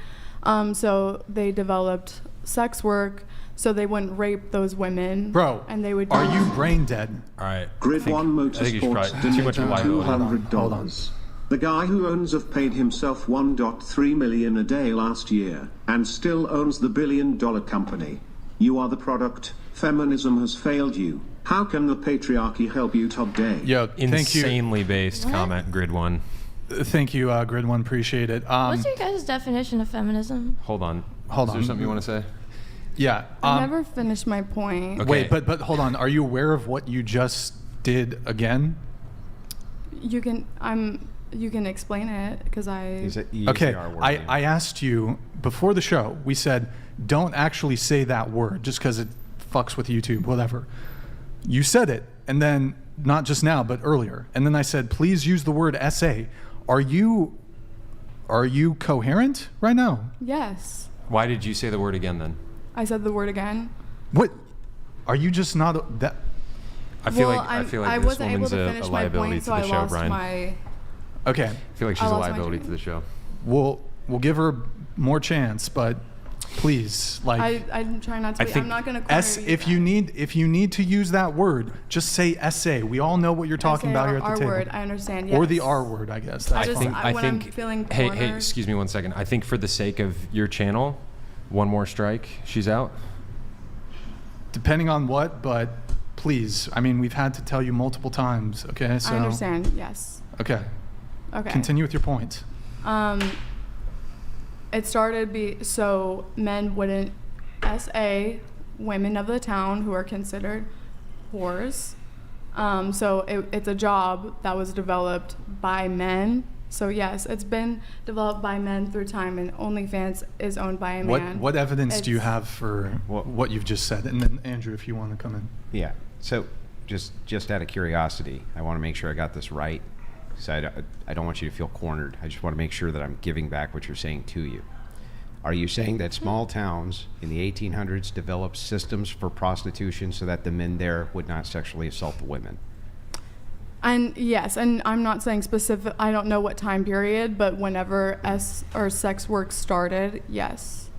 So they developed sex work so they wouldn't rape those women. Bro, and they would. Are you brain dead? All right. Grid 1 Motorsports donated $200. The guy who owns have paid himself $1.3 million a day last year, and still owns the billion-dollar company. You are the product. Feminism has failed you. How can the patriarchy help you today? Yeah, thank you. Insanely based comment, Grid 1. Thank you, Grid 1. Appreciate it. What's your guys' definition of feminism? Hold on. Hold Is on. there something you want to say? Yeah. I never finished my point. Okay. Wait, but hold on. Are you aware of what you just did again? You can explain it because Okay. I asked you before the show. We said don't actually say that word just because it fucks with YouTube, whatever. You said it, and then not just now, but earlier. And then I said, please use the word essay. Are you coherent right now? Yes. Why did you say the word again then? I said the word again. What? Are you just not that? I feel like this woman's a liability to the show, Brian. Okay. I feel like she's a liability to the show. We'll give her more chance, but please, like. I'm trying not to. I'm not going to. If you need to use that word, just say essay. We all know what you're talking about here at the table. R word. I understand. Yes. Or the R word, I guess. I think. I'm feeling hey, excuse me one second. I think for the sake of your channel, one more strike, she's out. Depending on what, but please. I mean, we've had to tell you multiple times. Okay, so. I understand. Yes. Okay. Okay. Continue with your point. It started so men wouldn't SA women of the town who are considered whores. So it's a job that was developed by men. So yes, it's been developed by men through time, and OnlyFans is owned by a man. What evidence do you have for what you've just said? And then Andrew, if you want to come in. Yeah. So just out of curiosity, I want to make sure I got this right. So I don't want you to feel cornered. I just want to make sure that I'm giving back what you're saying to you. Are you saying that small towns in the 1800s developed systems for prostitution so that the men there would not sexually assault the women? And yes, and I'm not saying specific, I don't know what time period, but whenever sex work started, yes.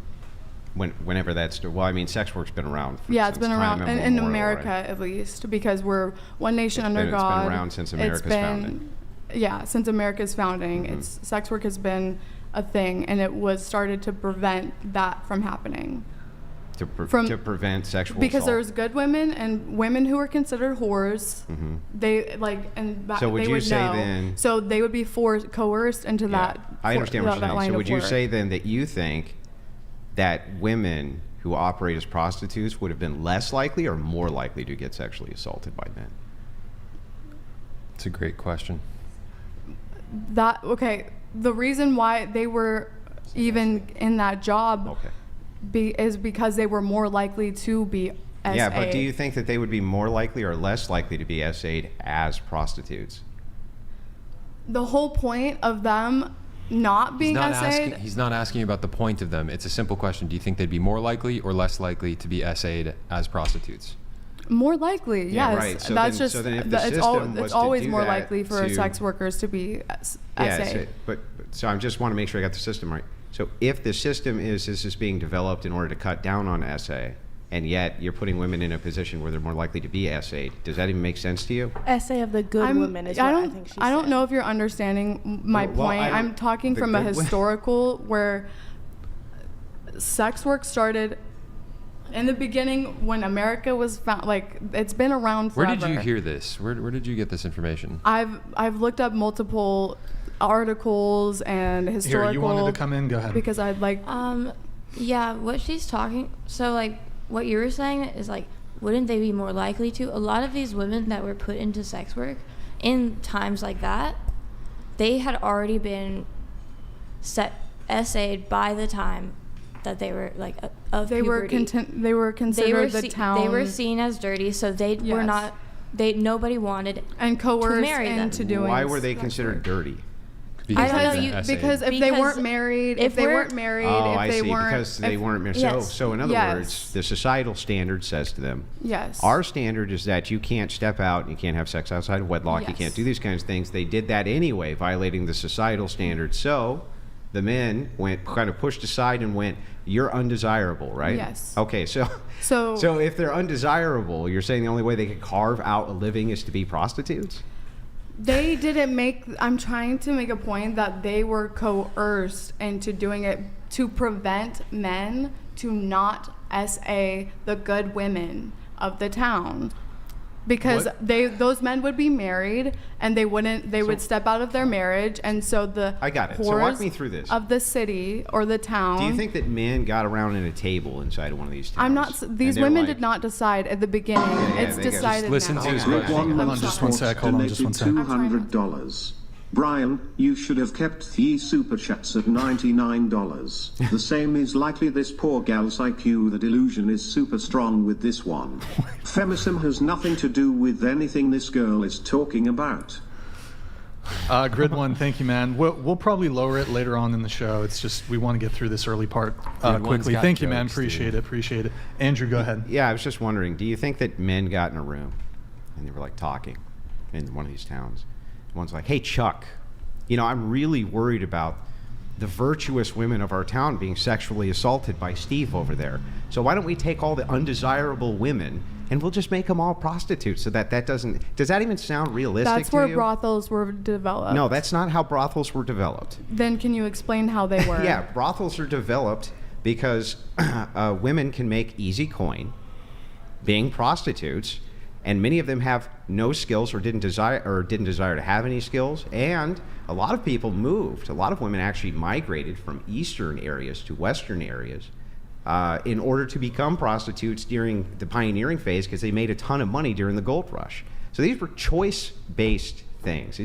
Whenever that's, well, I mean, sex work's been around. It's been around in America, right? At least, because we're one nation under God. It's been around since America's founding. Yeah, since America's founding, sex work has been a thing, and it was started to prevent that from happening. To prevent sexual because assault. there's good women and women who are considered whores. They so would they you would say know. Then? So they would be coerced into that. I understand what you're saying. So would you work. say then that you think that women who operate as prostitutes would have been less likely or more likely to get sexually assaulted by men? It's a great question. The reason why they were even in that job is because they were more likely to be SA. Yeah, but do you think that they would be more likely or less likely to be SA'd as prostitutes? The whole point of them not being SA'd... He's not asking you about the point of them. It's a simple question. Do you think they'd be more likely or less likely to be SA'd as prostitutes? More likely, yes. Right. So that's then, just so then if the system was it's always to do more that likely for sex workers to be SA. So I just want to make sure I got the system right. So if the system is this is being developed in order to cut down on SA, and yet you're putting women in a position where they're more likely to be SA'd, does that even make sense to you? Essay of the good women is what I think she said. I don't know if you're understanding my point. I'm talking from a historical where sex work started. In the beginning, when America was found, like, it's been around forever. Where did you hear this? Where did you get this information? I've looked up multiple articles and historical. Here, you wanted to come in? Go ahead. Because I'd like. Yeah, what she's talking. So like, what you were saying is like, wouldn't they be more likely to? A lot of these women that were put into sex work in times like that, they had already been essayed by the time that they were like of puberty. They were considered the town. They were seen as dirty, so they were not. Nobody wanted and coerced to marry into them. doing. Why were they considered dirty? Because if they weren't married, if they weren't, because they weren't married. Yes. So in other words, the societal standard says to them, yes, our standard is that you can't step out, you can't have sex outside of wedlock, yes, you can't do these kinds of things. They did that anyway, violating the societal standard. So the men went kind of pushed aside and went, you're undesirable, right? Yes. Okay, so if they're undesirable, you're saying the only way they could carve out a living is to be prostitutes? They didn't make. I'm trying to make a point that they were coerced into doing it to prevent men to not SA the good women of the town, because those men would be married and they would step out of their marriage, and so the I got it. So walk me through this. Of the city or the town. Do you think that men got around in a table inside of one of these towns? I'm not. These women did not decide at the beginning. It's decided just listen now. to his question. Hold on just one sec. $200. Brian, you should have kept the Superchats at $99. The same is likely this poor gal's IQ. The delusion is super strong with this one. Feminism has nothing to do with anything this girl is talking about. Grid one, thank you, man. We'll probably lower it later on in the show. It's just we want to get through this early part quickly. Thank you, man. Appreciate it. Andrew, go ahead. Yeah, I was just wondering, do you think that men got in a room and they were like talking in one of these towns? One's like, hey, Chuck, I'm really worried about the virtuous women of our town being sexually assaulted by Steve over there. So why don't we take all the undesirable women and we'll just make them all prostitutes so that doesn't... Does that even sound realistic to you? That's where brothels were developed. No, that's not how brothels were developed. Then can you explain how they were? Yeah, brothels are developed because women can make easy coin being prostitutes, and many of them have no skills or didn't desire to have any skills. And a lot of people moved. A lot of women actually migrated from eastern areas to western areas in order to become prostitutes during the pioneering phase, because they made a ton of money during the gold rush. So these were choice-based things.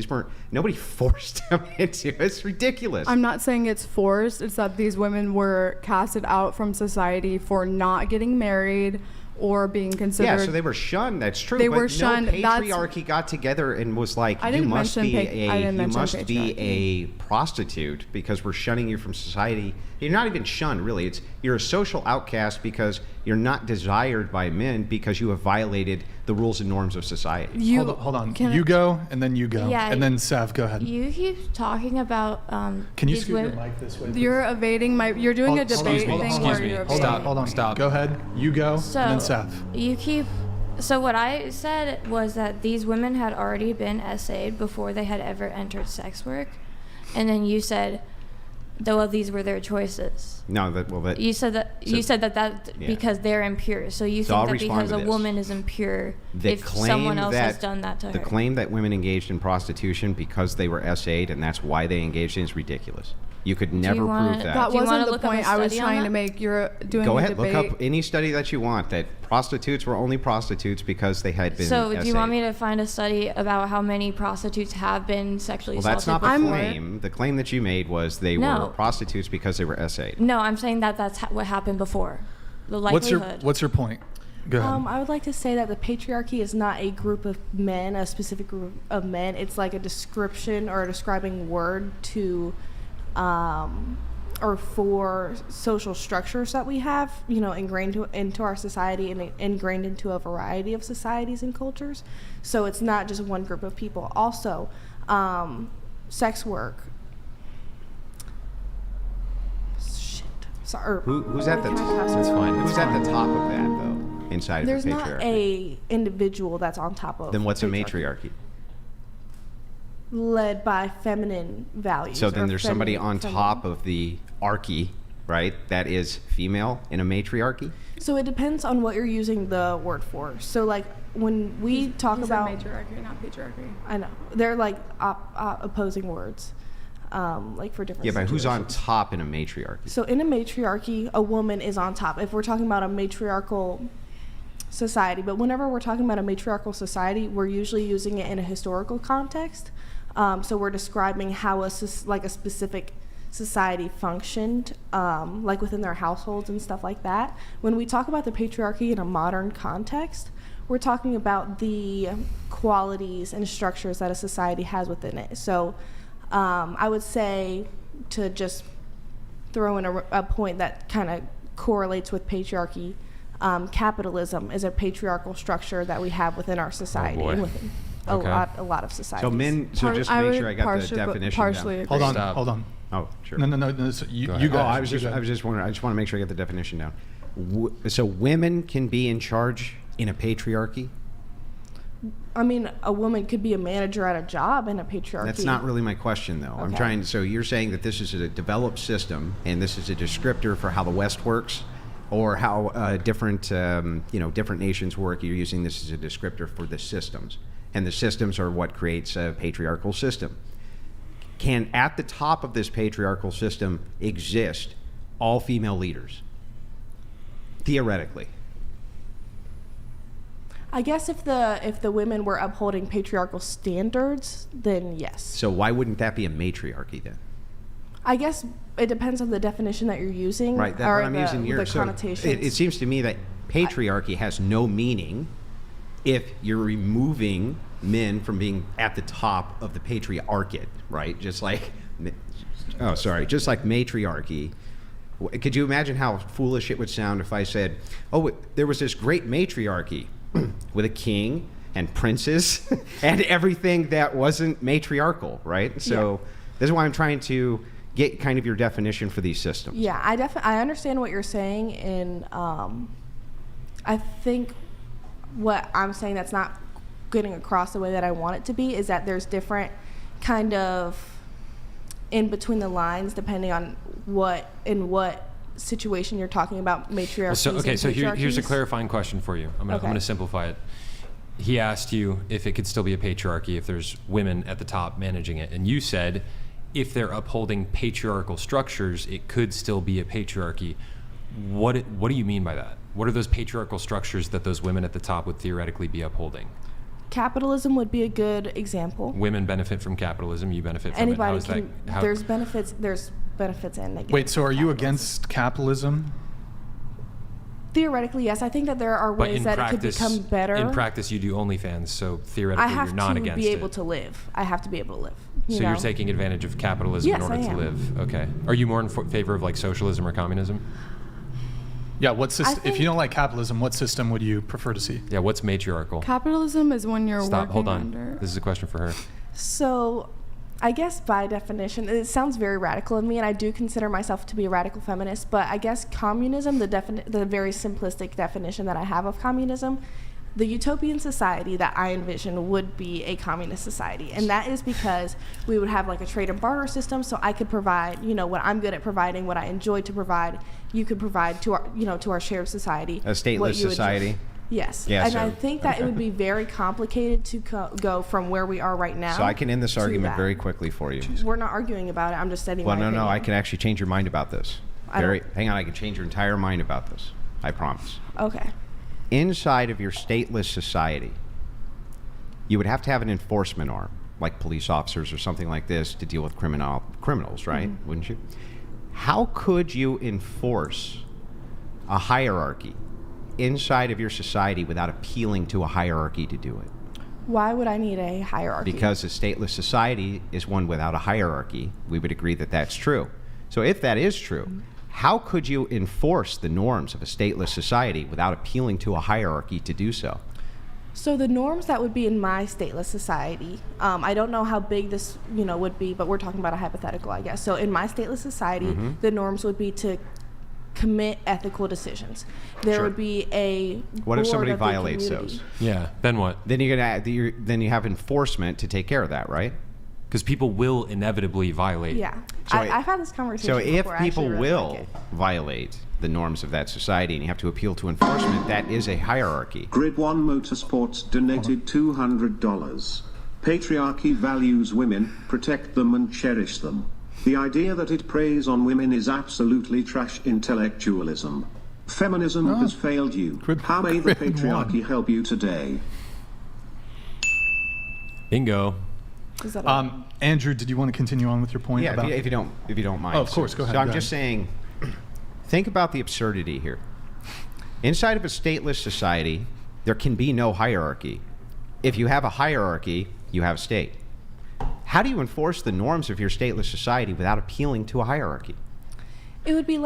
Nobody forced them into it. It's ridiculous. I'm not saying it's forced. It's that these women were casted out from society for not getting married or being considered. Yeah, so they were shunned. That's true. They were shunned. Patriarchy got together and was like, you must be a prostitute because we're shunning you from society. You're not even shunned, really. You're a social outcast because you're not desired by men because you have violated the rules and norms of society. Hold on. You go, and then you go. Yeah, and then Sav, go ahead. You keep talking about Can you scoot your mic this way? You're evading you're doing a debate thing where you're evading. Hold on. Stop. Go ahead. You go, and then Sav. So what I said was that these women had already been essayed before they had ever entered sex work, and then you said, well, these were their choices. No, you said that because they're impure. So you think that because a woman is impure, if someone else has done that to her. The claim that women engaged in prostitution because they were essayed and that's why they engaged in is ridiculous. You could never prove that. That wasn't the point I was trying to make. You're doing Go ahead, a debate. look up any study that you want that prostitutes were only prostitutes because they had been essayed. Do you want me to find a study about how many prostitutes have been sexually assaulted before? Well, that's not before? the claim. The claim that you made was they were prostitutes because they were essayed. No, I'm saying that's what happened before. The likelihood. What's your point? Go ahead. I would like to say that the patriarchy is not a group of men, a specific group of men. It's like a description or a describing word to or for social structures that we have, ingrained into our society and ingrained into a variety of societies and cultures. So it's not just one group of people. Also, sex work. Sorry. Who's at the That's fine. Who's at the top of that though? Inside There's of the patriarchy. There's not a individual that's on top of. Then what's patriarchy. a matriarchy? Led by feminine values. So then there's somebody on top of the archy right, that is female in a matriarchy? So it depends on what you're using the word for. So like when we talk about matriarchy, not patriarchy. I know they're like opposing words, like for different. Yeah, but who's on situations. top in a matriarchy? So in a matriarchy, a woman is on top. If we're talking about a matriarchal society, but whenever we're talking about a matriarchal society, we're usually using it in a historical context. So we're describing how a specific society functioned, like within their households and stuff like that. When we talk about the patriarchy in a modern context, we're talking about the qualities and structures that a society has within it. So I would say, to just throw in a point that kind of correlates with patriarchy, capitalism is a patriarchal structure that we have within our society and within a lot of societies. So men, just to make sure I got the definition down. Hold on. Oh, sure. No. So you go. go. I was just wondering. I just want to make sure I get the definition down. So women can be in charge in a patriarchy? I mean, a woman could be a manager at a job in a patriarchy. That's not really my question, though. Okay. So you're saying that this is a developed system, and this is a descriptor for how the West works, or how different nations work. You're using this as a descriptor for the systems, and the systems are what creates a patriarchal system. Can, at the top of this patriarchal system, exist all female leaders? Theoretically. I guess if the women were upholding patriarchal standards, then yes. So why wouldn't that be a matriarchy then? I guess it depends on the definition that you're using. Right, that's what I'm using here. The connotations. It seems to me that patriarchy has no meaning if you're removing men from being at the top of the patriarchate, right? Just like matriarchy. Could you imagine how foolish it would sound if I said, oh, there was this great matriarchy with a king and princes and everything that wasn't matriarchal, right? So this is why I'm trying to get kind of your definition for these systems. Yeah, I understand what you're saying, and I think what I'm saying that's not getting across the way that I want it to be is that there's different kind of in between the lines depending on what situation you're talking about, matriarchies. So here's a clarifying question for you. I'm going to simplify it. He asked you if it could still be a patriarchy if there's women at the top managing it, and you said if they're upholding patriarchal structures, it could still be a patriarchy. What do you mean by that? What are those patriarchal structures that those women at the top would theoretically be upholding? Capitalism would be a good example. Women benefit from capitalism. You benefit from Anybody it. can. There's benefits. There's benefits and negatives. Wait, so are you against capitalism? Theoretically, yes. I think that there are ways that it could become better. In practice, you do OnlyFans, so theoretically, you're not against it. I have to be able to live. I have to be able to live. So you're taking advantage of capitalism in order to live. Okay. Are you more in favor of like socialism or communism? Yeah, what system? If you don't like capitalism, what system would you prefer to see? Yeah, what's matriarchal? Capitalism is when you're working Hold on. under. This is a question for her. So, I guess by definition, it sounds very radical of me, and I do consider myself to be a radical feminist. But I guess communism, the very simplistic definition that I have of communism, the utopian society that I envision would be a communist society, and that is because we would have like a trade and barter system. So I could provide, what I'm good at providing, what I enjoy to provide. You could provide to our, to our shared society. A stateless society. Yes. Yeah, and I think that it would be very complicated to go from where we are right now. So I can end this argument very quickly for you. We're not arguing about it. I'm just stating my opinion. No, I can actually change your mind about this. Hang on, I can change your entire mind about this. I promise. Okay. Inside of your stateless society, you would have to have an enforcement arm, like police officers or something like this, to deal with criminals, right? Mm-hmm. Wouldn't you? How could you enforce a hierarchy inside of your society without appealing to a hierarchy to do it? Why would I need a hierarchy? Because a stateless society is one without a hierarchy. We would agree that that's true. So if that is true, how could you enforce the norms of a stateless society without appealing to a hierarchy to do so? So the norms that would be in my stateless society, I don't know how big this, would be, but we're talking about a hypothetical, I guess. So in my stateless society, the norms would be to commit ethical decisions. There would be a What if somebody violates those? Yeah. Then what? Then you have enforcement to take care of that, right? Because people will inevitably violate. Yeah. So I've had this conversation So if before. I people actually really will like it. violate the norms of that society and you have to appeal to enforcement, that is a hierarchy. Grid 1 Motorsports donated $200. Patriarchy values women, protect them and cherish them. The idea that it preys on women is absolutely trash intellectualism. Feminism has failed you. How may the patriarchy help you today? Bingo. Is that Andrew, did you want to continue on with your point? Yeah, about if you don't mind. Oh, of course, go ahead. So I'm go just ahead. saying, think about the absurdity here. Inside of a stateless society, there can be no hierarchy. If you have a hierarchy, you have a state. How do you enforce the norms of your stateless society without appealing to a hierarchy? It would be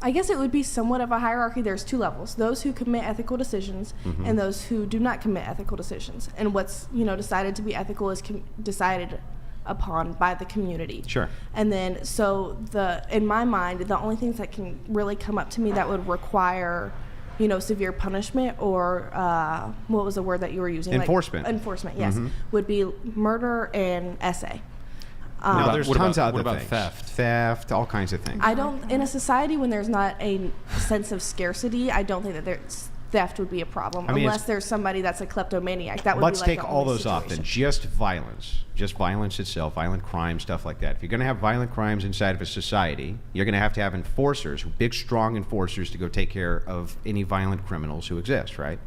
I guess it would be somewhat of a hierarchy. There's two levels: those who commit ethical decisions and those who do not commit ethical decisions. And what's decided to be ethical is decided upon by the community. Sure. And then in my mind, the only things that can really come up to me that would require severe punishment or what was the word that you were using? Enforcement. Enforcement, yes, would be murder and essay. No, there's tons of other what about things. theft? Theft, all kinds of things. I don't, in a society when there's not a sense of scarcity, I don't think that theft would be a problem. I mean, unless there's somebody that's a kleptomaniac. That would Let's be like take the all only those off then. situation. Just violence itself, violent crime, stuff like that. If you're going to have violent crimes inside of a society, you're going to have enforcers, big, strong enforcers to go take care of any violent criminals who exist, right?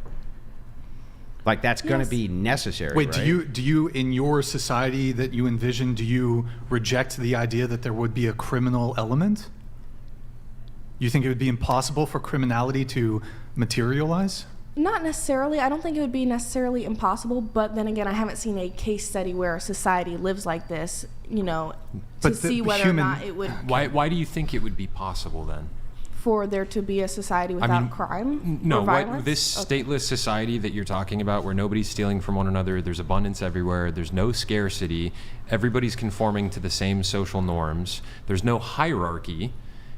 Like that's going to be necessary. Wait, right? do you in your society that you envision, do you reject the idea that there would be a criminal element? You think it would be impossible for criminality to materialize? Not necessarily. I don't think it would be necessarily impossible, but then again, I haven't seen a case study where a society lives like this, to see whether or not it would. Why do you think it would be possible then? For there to be a society without crime or violence? This stateless society that you're talking about where nobody's stealing from one another, there's abundance everywhere, there's no scarcity, everybody's conforming to the same social norms, there's no hierarchy.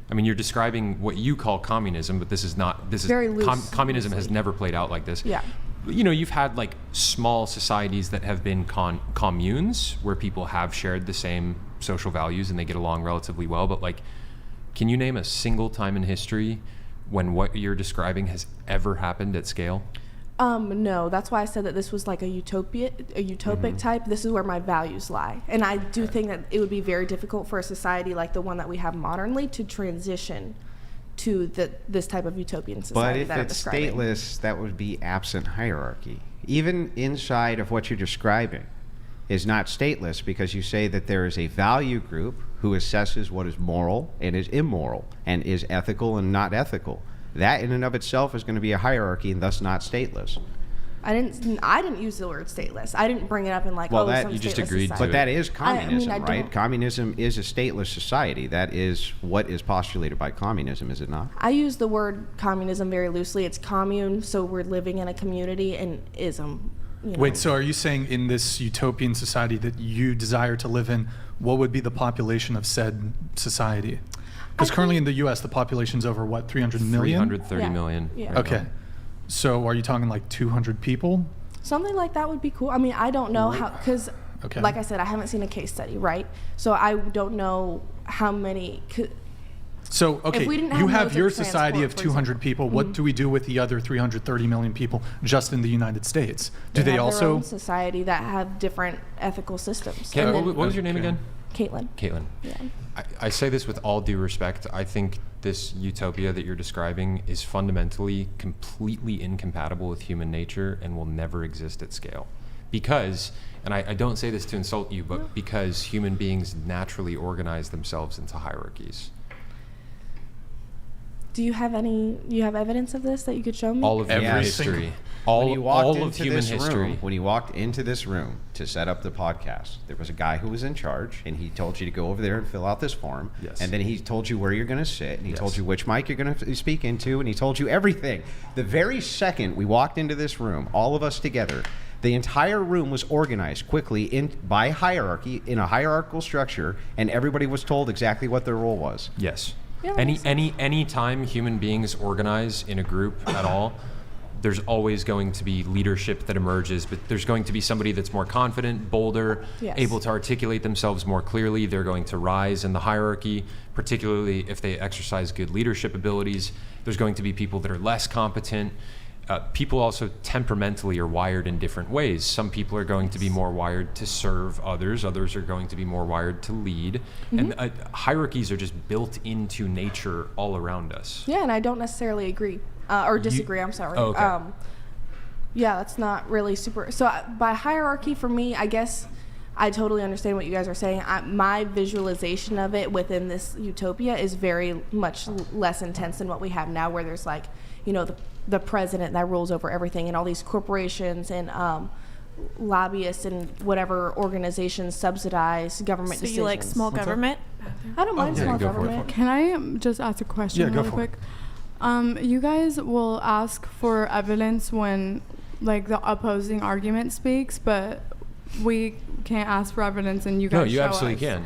I mean, you're describing what you call communism, but this is not. This Very is loose, communism loosely. has never played out like this. Yeah. You've had like small societies that have been communes where people have shared the same social values and they get along relatively well. But like, can you name a single time in history when what you're describing has ever happened at scale? No, that's why I said that this was like a utopic type. This is where my values lie. And I do think that it would be very difficult for a society like the one that we have modernly to transition to this type of utopian But society if that I'm it's describing. stateless, that would be absent hierarchy. Even inside of what you're describing is not stateless because you say that there is a value group who assesses what is moral and is immoral and is ethical and not ethical. That in and of itself is going to be a hierarchy and thus not stateless. I didn't use the word stateless. I didn't bring it up in like, Well, oh, that- some you just stateless agreed to society. But that is communism, I right? don't- Communism is a stateless society. That is what is postulated by communism, is it not? I use the word communism very loosely. It's commune, so we're living in a community, and ism. Wait, so are you saying in this utopian society that you desire to live in, what would be the population of said society? Because currently in the U.S., the population's over, what, 300 million? 330 million. Yeah. right Okay. now. So are you talking like 200 people? Something like that would be cool. I mean, I don't know how, because Okay. like I said, I haven't seen a case study, right? So I don't know how many. So, okay, we didn't have you have modes your of society transport, of for 200 example. people. What do we do with the other 330 million people just in the United States? Do they have their also? own society that have different ethical systems? Okay, And what then- was your name again? Caitlin. Caitlin. Yeah. I say this with all due respect. I think this utopia that you're describing is fundamentally completely incompatible with human nature and will never exist at scale. Because, and I don't say this to insult you, but because human beings naturally organize themselves into hierarchies. Do you have evidence of this that you could show me? All of human Every history. single- When you walked All of into human this history. room, when you walked into this room to set up the podcast, there was a guy who was in charge, and he told you to go over there and fill out this form. Yes. And then he told you where you're going to sit, and he Yes. told you which mic you're going to speak into, and he told you everything. The very second we walked into this room, all of us together, the entire room was organized quickly by hierarchy in a hierarchical structure, and everybody was told exactly what their role was. Yes. Yeah, that makes sense. Any time human beings organize in a group at all, There's always going to be leadership that emerges, but there's going to be somebody that's more confident, bolder, Yes. able to articulate themselves more clearly. They're going to rise in the hierarchy, particularly if they exercise good leadership abilities. There's going to be people that are less competent. People also temperamentally are wired in different ways. Some people are going to be more wired to serve others. Others are going to be more wired to lead. And hierarchies are just built into nature all around us. Yeah, and I don't necessarily agree or disagree. I'm sorry. Oh, okay. Yeah, that's not really super. So by hierarchy, for me, I guess I totally understand what you guys are saying. My visualization of it within this utopia is very much less intense than what we have now, where there's like, you know, the president that rules over everything, and all these corporations and lobbyists and whatever organizations subsidize government decisions. So you like small government? I don't mind small government. Can I just ask a question really quick? You guys will ask for evidence when like the opposing argument speaks, but we can't ask for evidence, and you guys. No, you show absolutely us.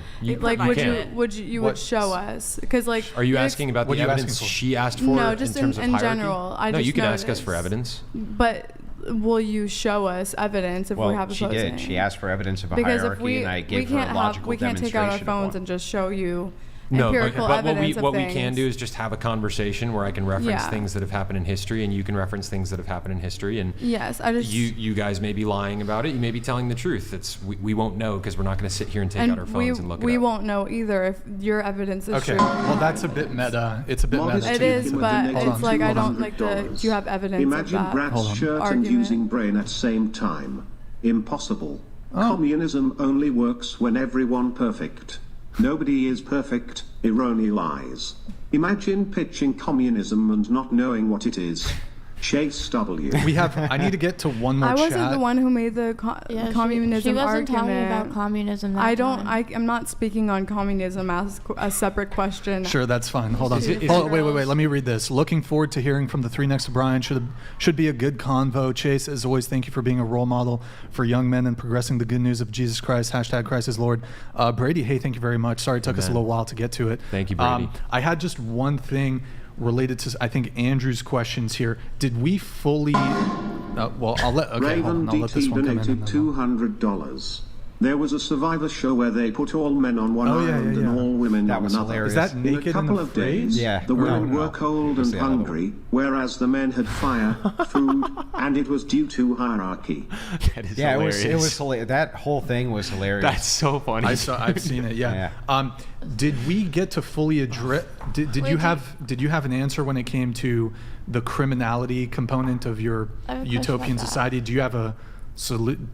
can. Would you show us? Because like. Are you asking about the evidence she asked for? No, just in terms of in hierarchy? general. No, you can ask us for evidence. But will you show us evidence if we have she opposing? did. She asked for evidence of a because hierarchy, if we, and I gave we her a can't logical we can't take out our phones and just show you. No, but evidence what we of can things. do is just have a conversation where I can reference things that have happened in history, and you can reference things that have happened in history, and yes, I just you guys may be lying about it, you may be telling the truth. We won't know because we're not going to sit here and take out our phones and look it up. We won't know either if your evidence is true. Okay, well that's a bit meta. It's a bit meta. It is, but it's like I don't like the. Do you have evidence Imagine of that? Brad's shirt and using brain at same time. Impossible. Communism only works when everyone perfect. Nobody is perfect, irony lies. Imagine pitching communism and not knowing what it is. Chase W. I need to get to one more I wasn't chat. the one who made the communism She wasn't argument. talking about communism that time. I'm not speaking on communism as a separate question. Sure, that's fine. Hold on. Wait. Let me read this. Looking forward to hearing from the three next to Brian. Should be a good convo. Chase, as always, thank you for being a role model for young men and progressing the good news of Jesus Christ. # Christ is Lord. Brady, hey, thank you very much. Sorry it took us a little while to get to it. Thank you, Brady. I had just one thing related to, I think, Andrew's questions here. Did we fully... I'll let this one come in. Donated $200. There was a Survivor show where they put all men on one island and all women on another. Hilarious. Is that Naked In a couple and of days, Afraid? the women were cold and hungry, whereas the men had fire, food, and it was due to hierarchy. That is hilarious. hilarious. It was hilarious. That whole thing was hilarious. That's so funny. I've seen it. Yeah. Did we get to fully address? Did you have an answer when it came to the criminality component of your utopian society? Do you have a solution?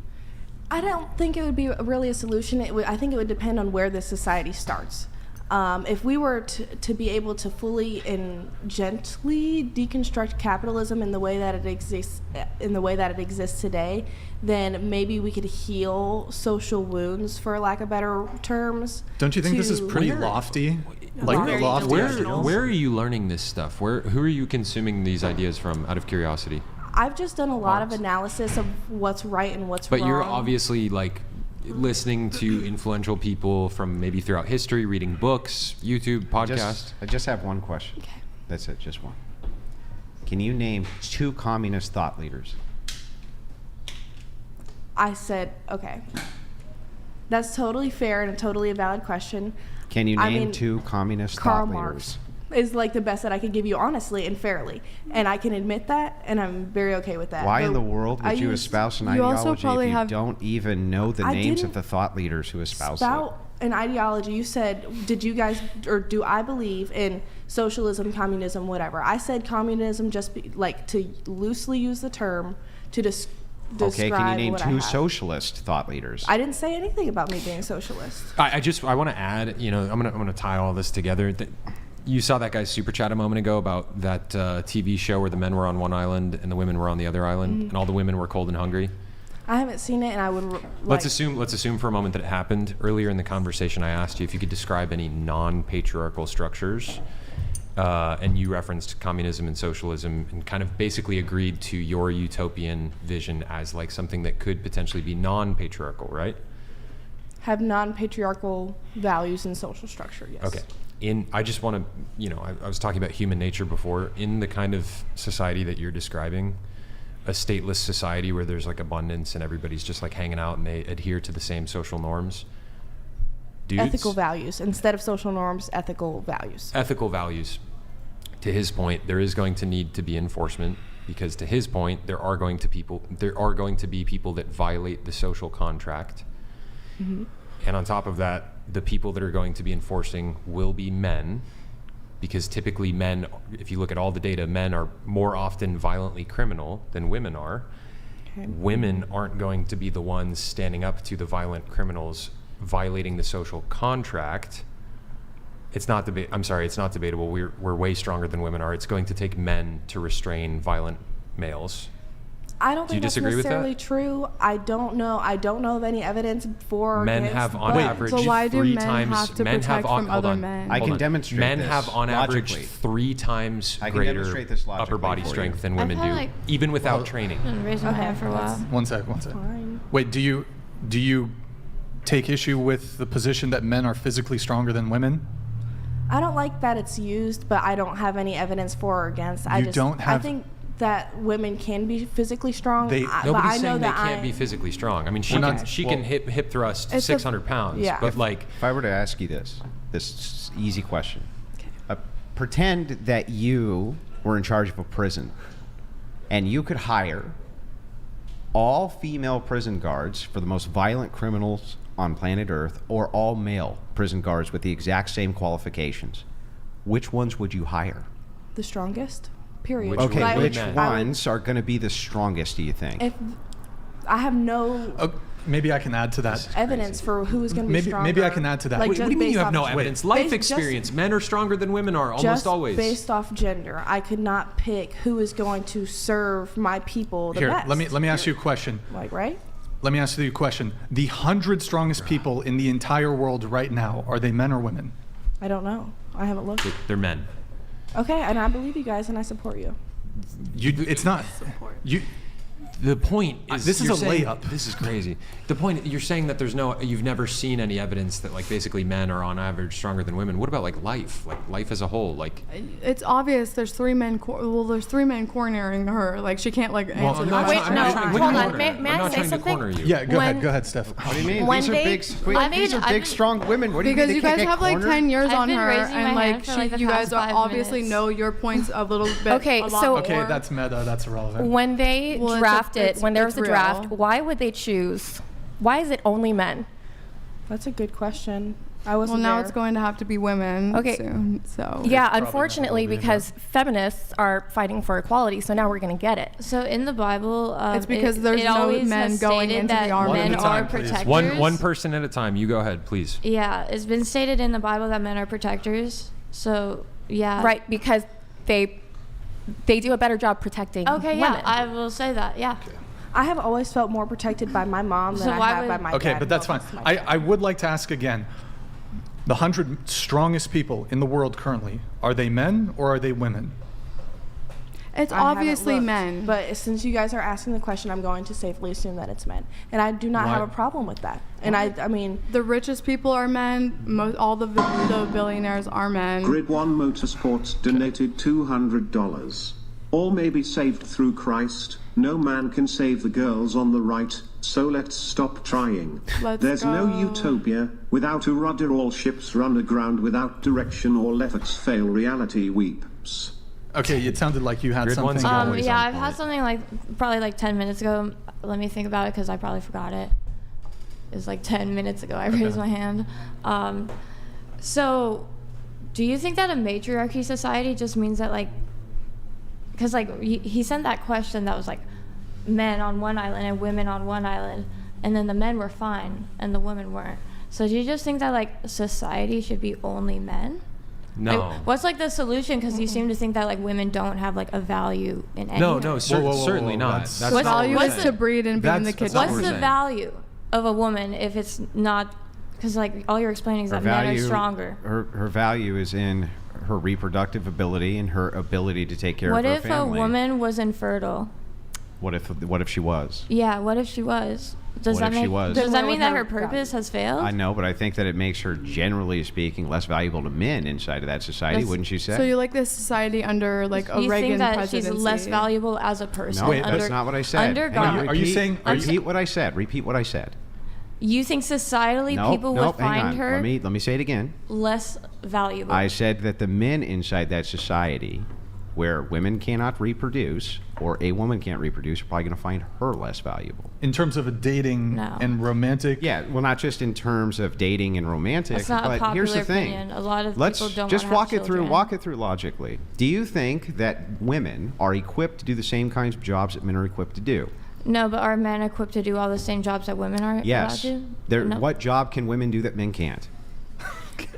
I don't think it would be really a solution. I think it would depend on where the society starts. If we were to be able to fully and gently deconstruct capitalism in the way that it exists today, then maybe we could heal social wounds, for lack of better terms. Don't you think this is pretty lofty? Where are you learning this stuff? Who are you consuming these ideas from, out of curiosity? I've just done a lot of analysis of what's right and what's wrong. But you're obviously like listening to influential people from maybe throughout history, reading books, YouTube, podcasts. I just have one question. Okay. That's it, just one. Can you name 2 communist thought leaders? I said, okay. That's totally fair and a totally valid question. Can you name 2 communist Karl thought Marx leaders? is like the best that I could give you honestly and fairly. And I can admit that, and I'm very okay with that. Why in the world would you espouse an ideology if you don't even know the names of the thought leaders who espouse it? An ideology. You said, did you guys, or do I believe in socialism, communism, whatever? I said communism just to loosely use the term to describe. Okay, can you name 2 socialist thought leaders? I didn't say anything about me being a socialist. I want to add, I'm gonna tie all this together. You saw that guy's super chat a moment ago about that TV show where the men were on one island and the women were on the other island, and all the women were cold and hungry. I haven't seen it, and I would. Let's assume for a moment that it happened. Earlier in the conversation, I asked you if you could describe any non-patriarchal structures, and you referenced communism and socialism, and kind of basically agreed to your utopian vision as like something that could potentially be non-patriarchal, right? Have non-patriarchal values in social structure, yes. Okay. I just want to, I was talking about human nature before. In the kind of society that you're describing, a stateless society where there's like abundance and everybody's just like hanging out and they adhere to the same social norms. Dudes, Ethical values. Instead of social norms, ethical values. ethical values. To his point, there is going to need to be enforcement, because to his point, there are going to be people that violate the social contract. Mm-hmm. And on top of that, the people that are going to be enforcing will be men, because typically men, if you look at all the data, men are more often violently criminal than women are. Okay. Women aren't going to be the ones standing up to the violent criminals violating the social contract. It's not debatable. We're way stronger than women are. It's going to take men to restrain violent males. I don't Do you think that's disagree with necessarily that? true. I don't know of any evidence for or Men against, have on but- average So why do 3 men times. have to men protect have on, from hold other on, men? I hold can on. demonstrate Men this have on average logically. 3 times I can greater demonstrate this upper logically body for you. strength than women I've had, do, like- even without Well- training. I've been raising my hand for a while. One sec. Fine. Wait, do you take issue with the position that men are physically stronger than women? I don't like that it's used, but I don't have any evidence for or against. You don't I have- think that women can be physically strong. They- but Nobody's I know saying they that can't be physically strong. I mean, she We're can not- hip thrust It's a- 600 pounds, Yeah. but like If I were to ask you this easy question. Pretend that you were in charge of a prison and you could hire all female prison guards for the most violent criminals on planet Earth, or all male prison guards with the exact same qualifications. Which ones would you hire? the strongest. Period. Which Okay, would which men? ones are going to be the strongest, do you think? If I have no Maybe I can add to that. evidence for who is going to be stronger. Maybe I can add to that. Like, Wait, what just do you mean you based have no off- evidence? Life Based- just- experience. Men are stronger than women are almost just always. based off gender, I could not pick who is going to serve my people the Here, best. let me ask you a question. Like, right? Let me ask you a question. The 100 strongest people in the entire world right now, are they men or women? I don't know. I haven't looked. They're men. Okay, and I believe you guys, and I support you. It's not. The point is, This is you're a saying- layup. This is crazy. The point, you're saying that you've never seen any evidence that like basically men are on average stronger than women. What about like life as a whole? Like, It's obvious. There's 3 men. There's 3 men cornering her. Like she can't like answer I'm the not, question. I'm not trying to hold on. corner May you. I I'm not say trying something? to corner you. Yeah, go When- ahead, Steph. What do you mean? When These are they- big, these are I've big, been- strong women. What do you mean Because they you can't guys get have like cornered? 10 years I've on been her, raising my and hand like for, like, the you guys past are 5 obviously minutes. know your points a little bit. Okay, a lot so- Okay, more. that's meta. That's irrelevant. When they Well, when there it's was a real. draft, why would they choose? Why is it only men? That's a good question. I wasn't Well, now there. it's going to have to be women Okay. soon. So Yeah, probably unfortunately, not gonna be because feminists are fighting for equality, so now we're going to get it. So in the Bible, It's because there's it no always men has going stated into that the army. One at men a time, are please. protectors. One person at a time. You go ahead, please. Yeah, it's been stated in the Bible that men are protectors. So yeah. Right, because they do a better job protecting Okay. women. Yeah, I will say that. Yeah. I have always felt more protected by my mom than So I why have by would- my Okay, dad. but that's No fine. offense to my dad. I would like to ask again. The 100 strongest people in the world currently, are they men or are they women? it's I haven't obviously looked, men. But since you guys are asking the question, I'm going to safely assume that it's men, and I do not Why? have a problem with that. And I mean, The richest people are men. All the billionaires are men. Grid 1 Motorsports donated $200. All may be saved through Christ. No man can save the girls on the right, so let's stop trying. Let's There's no go. utopia. Without a rudder all ships run aground. Without direction all efforts fail. Reality weeps. Okay, it sounded like you had Grid something. one's always Yeah, on I've had point. something like probably like 10 minutes ago. Let me think about it because I probably forgot it. It was like 10 minutes ago I raised my hand. So, do you think that a matriarchy society just means that like, because like he sent that question that was like men on one island and women on one island, and then the men were fine and the women weren't. So do you just think that like society should be only men? No. Like, what's like the solution? Because you seem to think that like women don't have like a value in any No, way. no, Whoa, certainly not. that's- That's The not what value we're is saying. to breed and be in the That's kitchen. not What's what we're the saying. value of a woman if it's not? Because like all you're explaining is that men are stronger. Her value is in her reproductive ability and her ability to take care What of her if family. a woman was infertile? What if she was? Yeah, what if she was? Does What that if she make, was? Does that Then what mean that would her her purpose has failed? I know, but I think that it makes her, generally speaking, less valuable to men inside of that society, That's- wouldn't you say? So you like this society under like a you Reagan think that presidency? she's less valuable as a person? no, Wait, that's not what I said. Under Hang on, God. Are you saying- are you- Repeat what I said. Repeat what I said. You think societally people would hang find on. her Let me say it again. less valuable? I said that the men inside that society, where women cannot reproduce, or a woman can't reproduce, are probably going to find her less valuable. In terms of a dating No. and romantic. Yeah, well, not just in terms of dating and romantic, That's not a but popular here's the thing. opinion. A lot of Let's people don't just wanna have walk it through. children. Walk it through logically. Do you think that women are equipped to do the same kinds of jobs that men are equipped to do? No, but are men equipped to do all the same jobs that women are Yes. allowed to? No. What job can women do that men can't?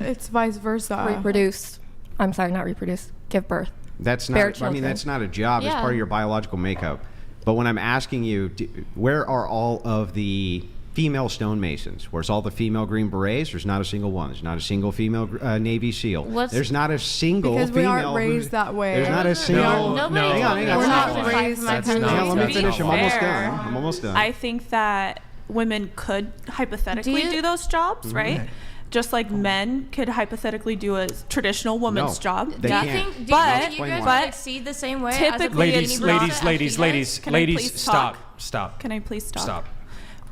It's vice versa. Reproduce. I'm sorry, not reproduce. Give birth. That's Bear not. I mean, children. that's not a job. It's Yeah. part of your biological makeup. But when I'm asking you, where are all of the female stonemasons? Where's all the female Green Berets? There's not a single one. There's not a single female Navy SEAL. There's not a single Because we female. aren't raised that way. There's not a single. Nobody Hang on, hang on. We're Stop. not raised that Hang on, let me To be finish. I'm almost fair, done. I'm almost done. I think that women could hypothetically Do you- do those jobs, right? Right. Just like men could hypothetically do a traditional woman's No, job. they Do you can't. think, do you But- think you guys but would succeed the same way? typically as a it's bikini not- barista as she does? Can I please talk? Stop. Can I please stop? Stop.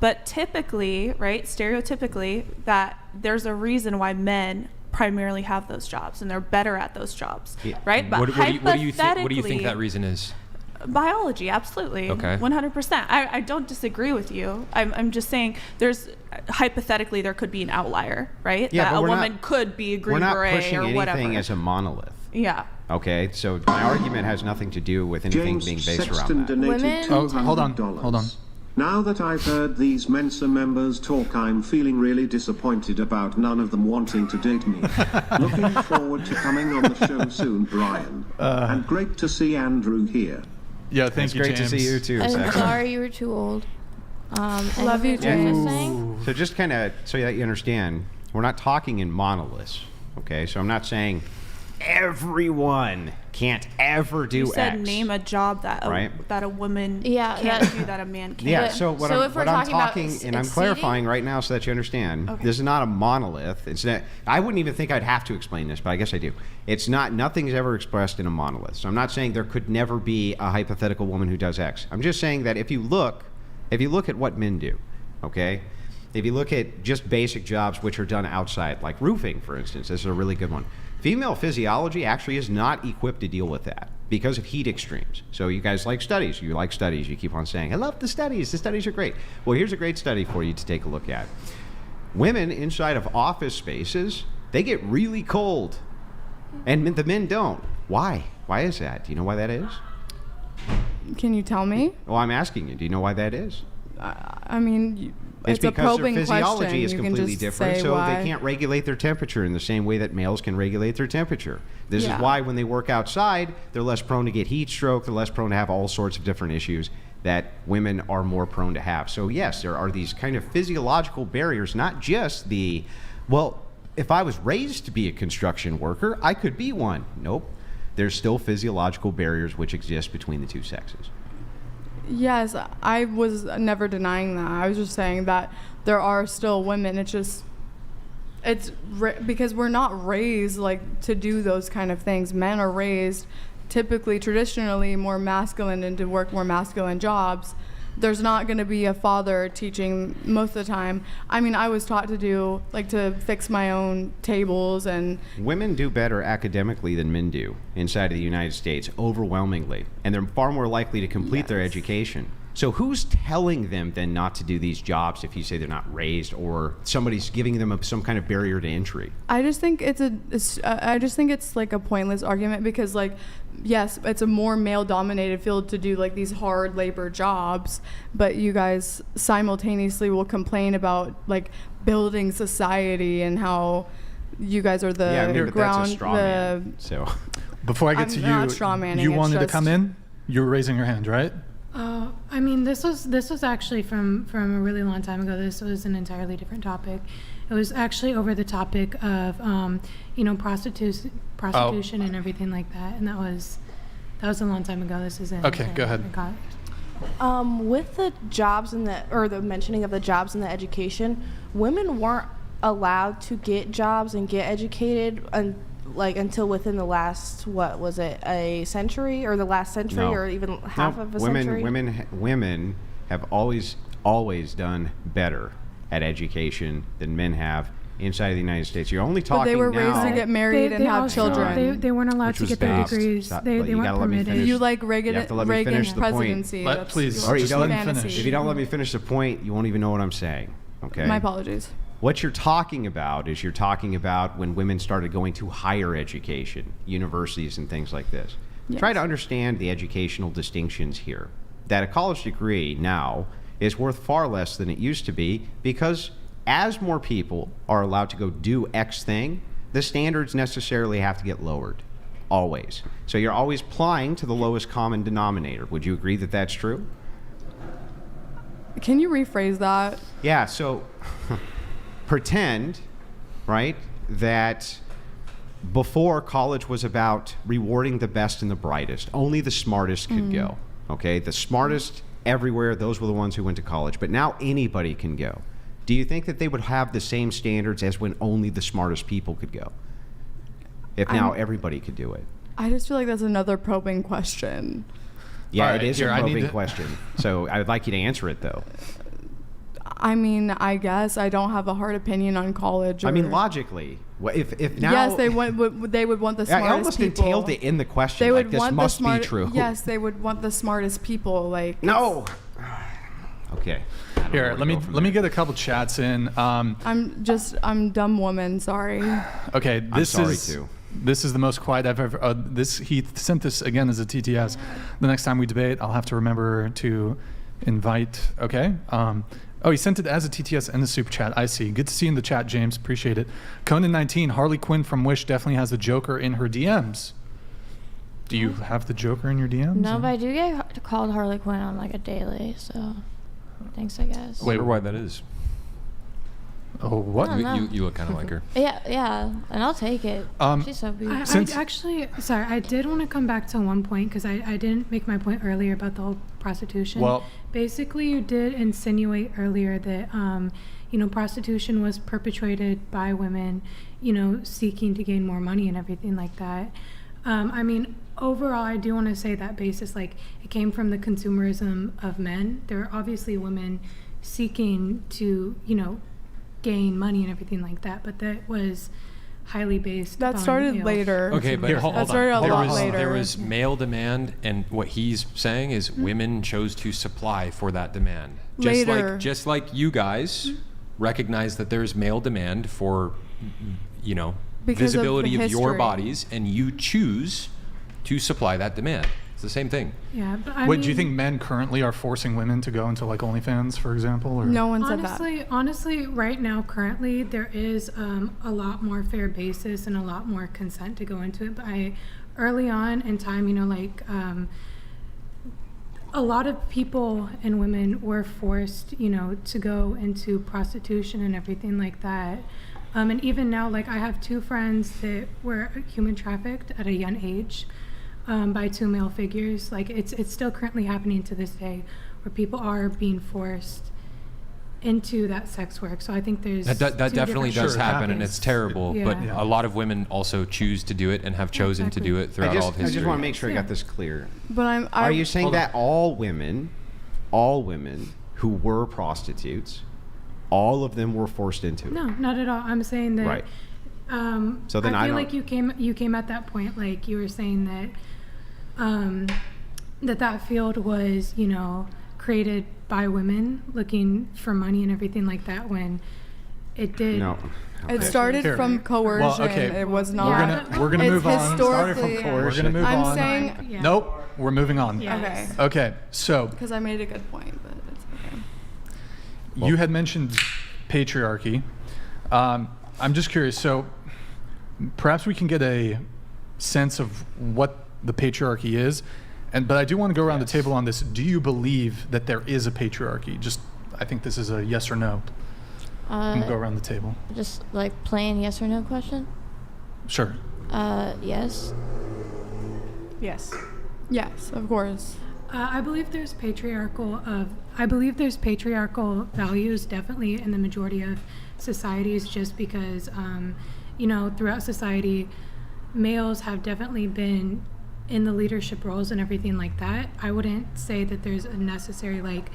But typically, right, stereotypically, that there's a reason why men primarily have those jobs and they're better at those jobs, Yeah. right? But What do you think that reason is? Biology, absolutely. Okay. 100%. I don't disagree with you. I'm just saying there's hypothetically there could be an outlier, right? Yeah, that but a we're woman not- could be a Green We're not Beret pushing or anything whatever. as a monolith. Yeah. Okay, so my argument has nothing to do with anything James being based Sexton around that. donated Women- Oh, $200. hold on. Now that I've heard these Mensa members talk, I'm feeling really disappointed about none of them wanting to date me. Looking forward to coming on the show soon, Brian. And great to see Andrew here. Yeah, thank It's you, great James. to see you too, I'm Sexton. sorry you were too old. Love you, what was I James. saying? So just kind of so that you understand, we're not talking in monoliths, okay? So I'm not saying everyone can't ever do You said X. name a job that a woman Yeah, can't that- do that a man can. Yeah, so what So I'm, if we're what I'm talking about talking, and I'm exceeding- clarifying right now so that you understand, Okay. this is not a monolith. It's not, I wouldn't even think I'd have to explain this, but I guess I do. It's not, nothing's ever expressed in a monolith. So I'm not saying there could never be a hypothetical woman who does X. I'm just saying that if you look at what men do, okay? If you look at just basic jobs which are done outside, like roofing, for instance, this is a really good one. Female physiology actually is not equipped to deal with that because of heat extremes. So you guys like studies. You like studies. You keep on saying, I love the studies. The studies are great. Well, here's a great study for you to take a look at. Women inside of office spaces, they get really cold. And the men don't. Why? Why is that? Do you know why that is? Can you tell me? Well, I'm asking you. Do you know why that is? I mean, It's it's a because their probing physiology question. is You can completely just different, say so why. they can't regulate their temperature in the same way that males can regulate their temperature. This Yeah. is why when they work outside, they're less prone to get heat stroke, they're less prone to have all sorts of different issues that women are more prone to have. So yes, there are these kind of physiological barriers, not just the, well, if I was raised to be a construction worker, I could be one. Nope. There's still physiological barriers which exist between the two sexes. Yes, I was never denying that. I was just saying that there are still women. It's just, because we're not raised like to do those kind of things. Men are raised typically, traditionally, more masculine and to work more masculine jobs. There's not going to be a father teaching most of the time. I mean, I was taught to do, like, to fix my own tables and... Women do better academically than men do inside of the United States, overwhelmingly. And they're far more likely to complete their education. So who's telling them then not to do these jobs if you say they're not raised or somebody's giving them some kind of barrier to entry? I just think I just think it's like a pointless argument because, like, yes, it's a more male-dominated field to do like these hard labor jobs, but you guys simultaneously will complain about like building society and how you guys are the but ground. that's a straw man. So Before I get I'm to not you, strawmanning, you it's wanted to just- come in? You were raising your hand, right? I mean, this was actually from a really long time ago. This was an entirely different topic. It was actually over the topic of prostitution and everything like that, and that was a long time ago. This isn't. Okay, go ahead. With the jobs the mentioning of the jobs in the education, women weren't allowed to get jobs and get educated until within the last, what was it, a century, or the last century, No. or even half of a century? Women have always done better at education than men have inside of the United States. You're only talking But they were now. raised to get married and have children. They weren't allowed Which to was get their based. degrees. Stop, They you weren't gotta let me permitted. finish. You like You have to let me Reagan's finish the point. presidency. Please, All right, just you let don't- him finish. If you don't let me finish the point, you won't even know what I'm saying. Okay. My apologies. What you're talking about is when women started going to higher education, universities and things like this. Yes. Try to understand the educational distinctions here. That a college degree now is worth far less than it used to be, because as more people are allowed to go do X thing, the standards necessarily have to get lowered. Always. So you're always applying to the lowest common denominator. Would you agree that that's true? Can you rephrase that? Yeah, so pretend, right, that before college was about rewarding the best and the brightest. Only the smartest could go, okay? The smartest everywhere, those were the ones who went to college. But now anybody can go. Do you think that they would have the same standards as when only the smartest people could go? If now everybody could do it. I just feel like that's another probing question. Yeah, All right, it is here, a I need probing to- question. So I would like you to answer it, though. I mean, I guess I don't have a hard opinion on college. I mean, or- logically, if now... yes, they would want the I smartest almost people. entailed it in the question. They Like, would this want must the smart, be true. Yes, they would want the smartest people. Like No. Okay. I don't know Here, where to let go from me there. get a couple chats in. I'm dumb woman. Sorry. Okay, I'm sorry too. This is the most quiet I've ever. He sent this again as a TTS. The next time we debate, I'll have to remember to invite. Okay. He sent it as a TTS in the super chat. I see. Good to see you in the chat, James. Appreciate it. Conan19, Harley Quinn from Wish definitely has the Joker in her DMs. Do you have the Joker in your DMs? No, but I do get called Harley Quinn on like a daily, so thanks, I guess. I wonder why that is. Oh, what? I don't know. You look kind of like her. Yeah, and I'll take it. She's so beautiful. I actually, sorry, I did want to come back to one point because I didn't make my point earlier about the whole prostitution. Well, basically, you did insinuate earlier that, prostitution was perpetrated by women, seeking to gain more money and everything like that. I mean, overall, I do want to say that basis, like, it came from the consumerism of men. There are obviously women seeking to, gain money and everything like that, but that was highly based. That upon started males. later. Okay, but hold that started on. a lot later. There was male demand, and what he's saying is women chose to supply for that demand. Later. Just like you guys recognize that there's male demand for, Because visibility of the of your history. bodies, and you choose to supply that demand. It's the same thing. Yeah, but I Wait, mean, do you think men currently are forcing women to go into like OnlyFans, for example? Or? No one said that. Honestly, right now, currently, there is a lot more fair basis and a lot more consent to go into it. But early on in time, a lot of people and women were forced, to go into prostitution and everything like that. And even now, like, I have two friends that were human trafficked at a young age. By two male figures. Like, it's still currently happening to this day, where people are being forced into that sex work. So I think there's That definitely different- does Sure, it happen, and happens. it's terrible. Yeah. But Yeah. a lot of women also choose to do it and have chosen to do it throughout all of I history. just want to make sure I got this clear. But Are you saying that all women who were prostitutes, all of them were forced into it? No, not at all. I'm saying that. Right. So then I feel don't- like you came at that point, like you were saying that that field was, created by women looking for money and everything like that, when it did. No. It Okay. started Here. from coercion. Well, okay. It was not. We're gonna It's move on. historically- Sorry from We're gonna move I'm on. saying. Yeah. Nope. We're moving on. Yes. Okay. So Because I made a good point, but it's okay. you had mentioned patriarchy. I'm just curious. So perhaps we can get a sense of what the patriarchy is, but I do want to go around the table on this. Do you believe that there is a patriarchy? I think this is a yes or no. I'm gonna go around the table. Just like plain yes or no question. Sure. Yes. Yes. Yes, of course. I believe there's patriarchal values definitely in the majority of societies, just because throughout society, males have definitely been in the leadership roles and everything like that. I wouldn't say that there's a necessary like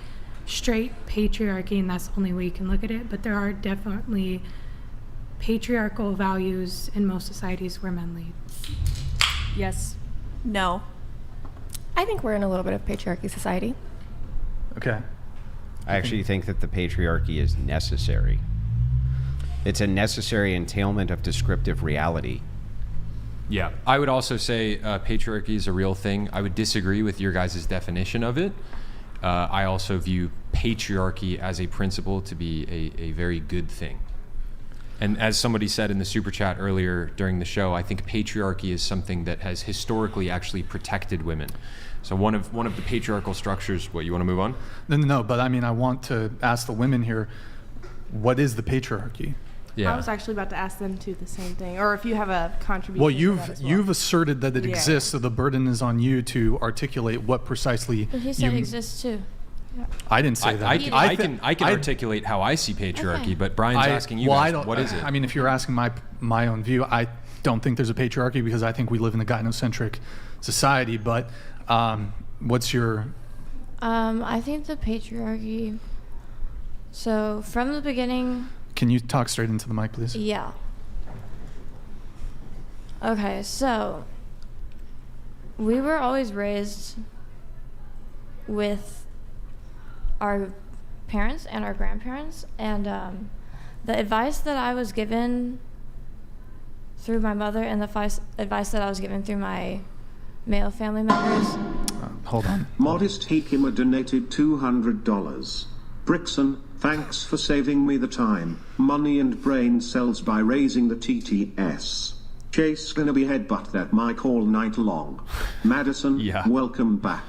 straight patriarchy and that's the only way you can look at it, but there are definitely patriarchal values in most societies where men lead. Yes. No. I think we're in a little bit of patriarchy society. Okay. I actually think that the patriarchy is necessary. It's a necessary entailment of descriptive reality. Yeah, I would also say patriarchy is a real thing. I would disagree with your guys' definition of it. I also view patriarchy as a principle to be a very good thing. And as somebody said in the super chat earlier during the show, I think patriarchy is something that has historically actually protected women. So one of the patriarchal structures. What, you want to move on? No, but I mean, I want to ask the women here, what is the patriarchy? I was actually about to ask them too the same thing, or if you have a contribution. Well, you've asserted that it exists, so the burden is on you to articulate what precisely. But he said it exists too. Yeah. I didn't say that. I can articulate how I see patriarchy, Okay. but Brian's asking you guys, what is it? I mean, if you're asking my own view, I don't think there's a patriarchy because I think we live in a gynocentric society. But what's your? I think the patriarchy. So from the beginning. Can you talk straight into the mic, please? Yeah. Okay, so we were always raised with our parents and our grandparents, and the advice that I was given through my mother and the advice that I was given through my male family members. Hold on. Modest Hikima donated $200. Brixan, thanks for saving me the time, money and brain cells by raising the TTS. Chase gonna be headbutt that mic all night long. Madison, welcome back.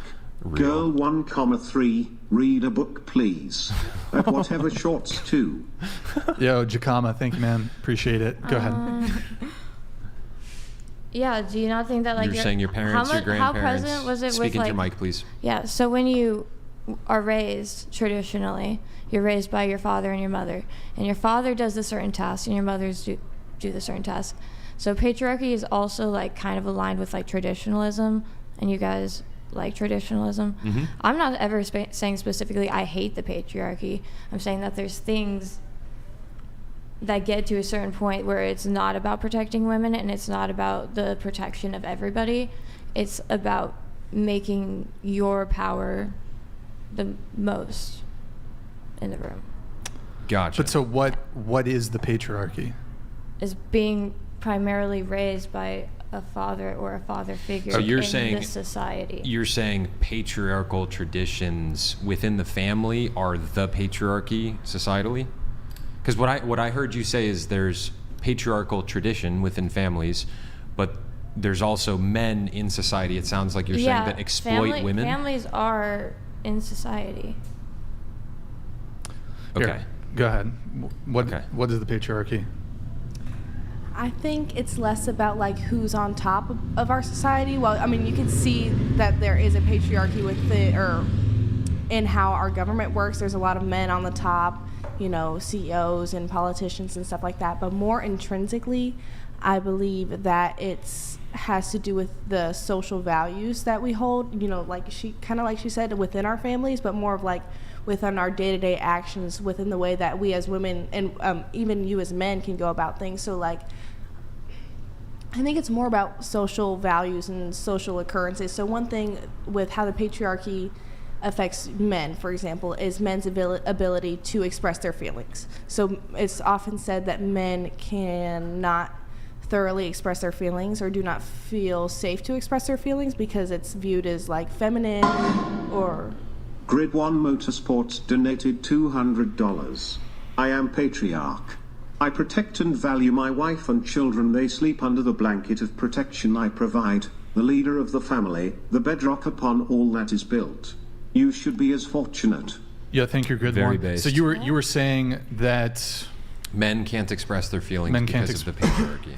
Girl 1,3, read a book please. At whatever shorts too. Yo, Jacama, thank you, man. Appreciate it. Go ahead. Yeah, do you not think that like you're saying your parents, your grandparents? How present was it Speak with into like? your mic, please. Yeah, so when you are raised traditionally, you're raised by your father and your mother, and your father does the certain tasks and your mothers do the certain tasks. So patriarchy is also like kind of aligned with like traditionalism, and you guys like traditionalism. Mm-hmm. I'm not ever saying specifically I hate the patriarchy. I'm saying that there's things that get to a certain point where it's not about protecting women and it's not about the protection of everybody. It's about making your power the most in the room. Gotcha. But so what is the patriarchy? Is being primarily raised by a father or a father figure in this society. You're saying patriarchal traditions within the family are the patriarchy societally? Because what I heard you say is there's patriarchal tradition within families, but there's also men in society. It sounds like you're saying that exploit women. Families are in society. Okay. Here, go ahead. What is the patriarchy? I think it's less about like who's on top of our society. Well, I mean, you can see that there is a patriarchy in how our government works. There's a lot of men on the top, CEOs and politicians and stuff like that. But more intrinsically, I believe that has to do with the social values that we hold. Like she said, within our families, but more of like within our day-to-day actions, within the way that we as women and even you as men can go about things. So like, I think it's more about social values and social occurrences. So one thing with how the patriarchy affects men, for example, is men's ability to express their feelings. So it's often said that men cannot thoroughly express their feelings or do not feel safe to express their feelings because it's viewed as like feminine or... Grid 1 Motorsports donated $200. I am patriarch. I protect and value my wife and children. They sleep under the blanket of protection I provide, the leader of the family, the bedrock upon all that is built. You should be as fortunate. Yeah, thank you, Grid 1. Very based. So you were saying that men can't express their feelings because of the patriarchy.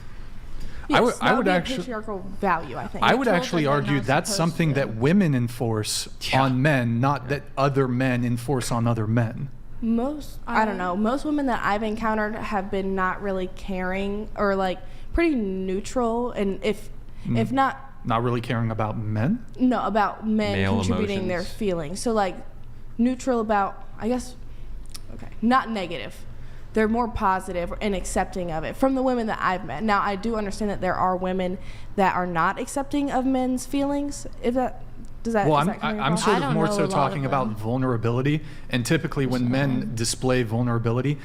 Yes, I would be a actually patriarchal value, I think. I would told actually that they're argue not that's supposed something to. that women enforce on men, not that other men enforce on other men. I don't know. Most women that I've encountered have been not really caring or like pretty neutral, and if not really caring about men. No, about men Male contributing their emotions. feelings. So like neutral about, I guess, okay, not negative. They're more positive and accepting of it from the women that I've met. Now, I do understand that there are women that are not accepting of men's feelings. If that does that? Well, is that coming I'm across? sort I of more don't know so a lot talking of about them. vulnerability, and typically when men display vulnerability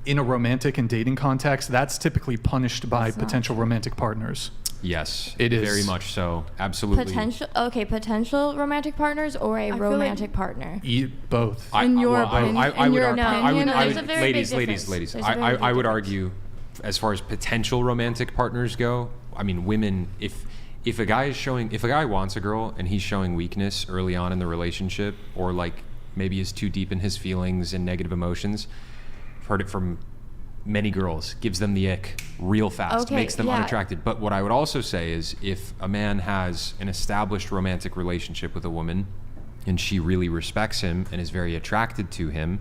in a romantic and dating context, that's typically punished by potential romantic partners. Yes, It is. very much so. Absolutely. Potential romantic partners or a feel romantic partner. Both. In your well, opinion- I in would your argue- opinion, I there's would- a very ladies, big ladies, difference. ladies. There's a very big I would difference. argue, as far as potential romantic partners go, I mean, women. If a guy wants a girl and he's showing weakness early on in the relationship, or like maybe is too deep in his feelings and negative emotions, I've heard it from many girls, gives them the ick real fast, Okay, makes them yeah. unattracted. But what I would also say is, if a man has an established romantic relationship with a woman and she really respects him and is very attracted to him,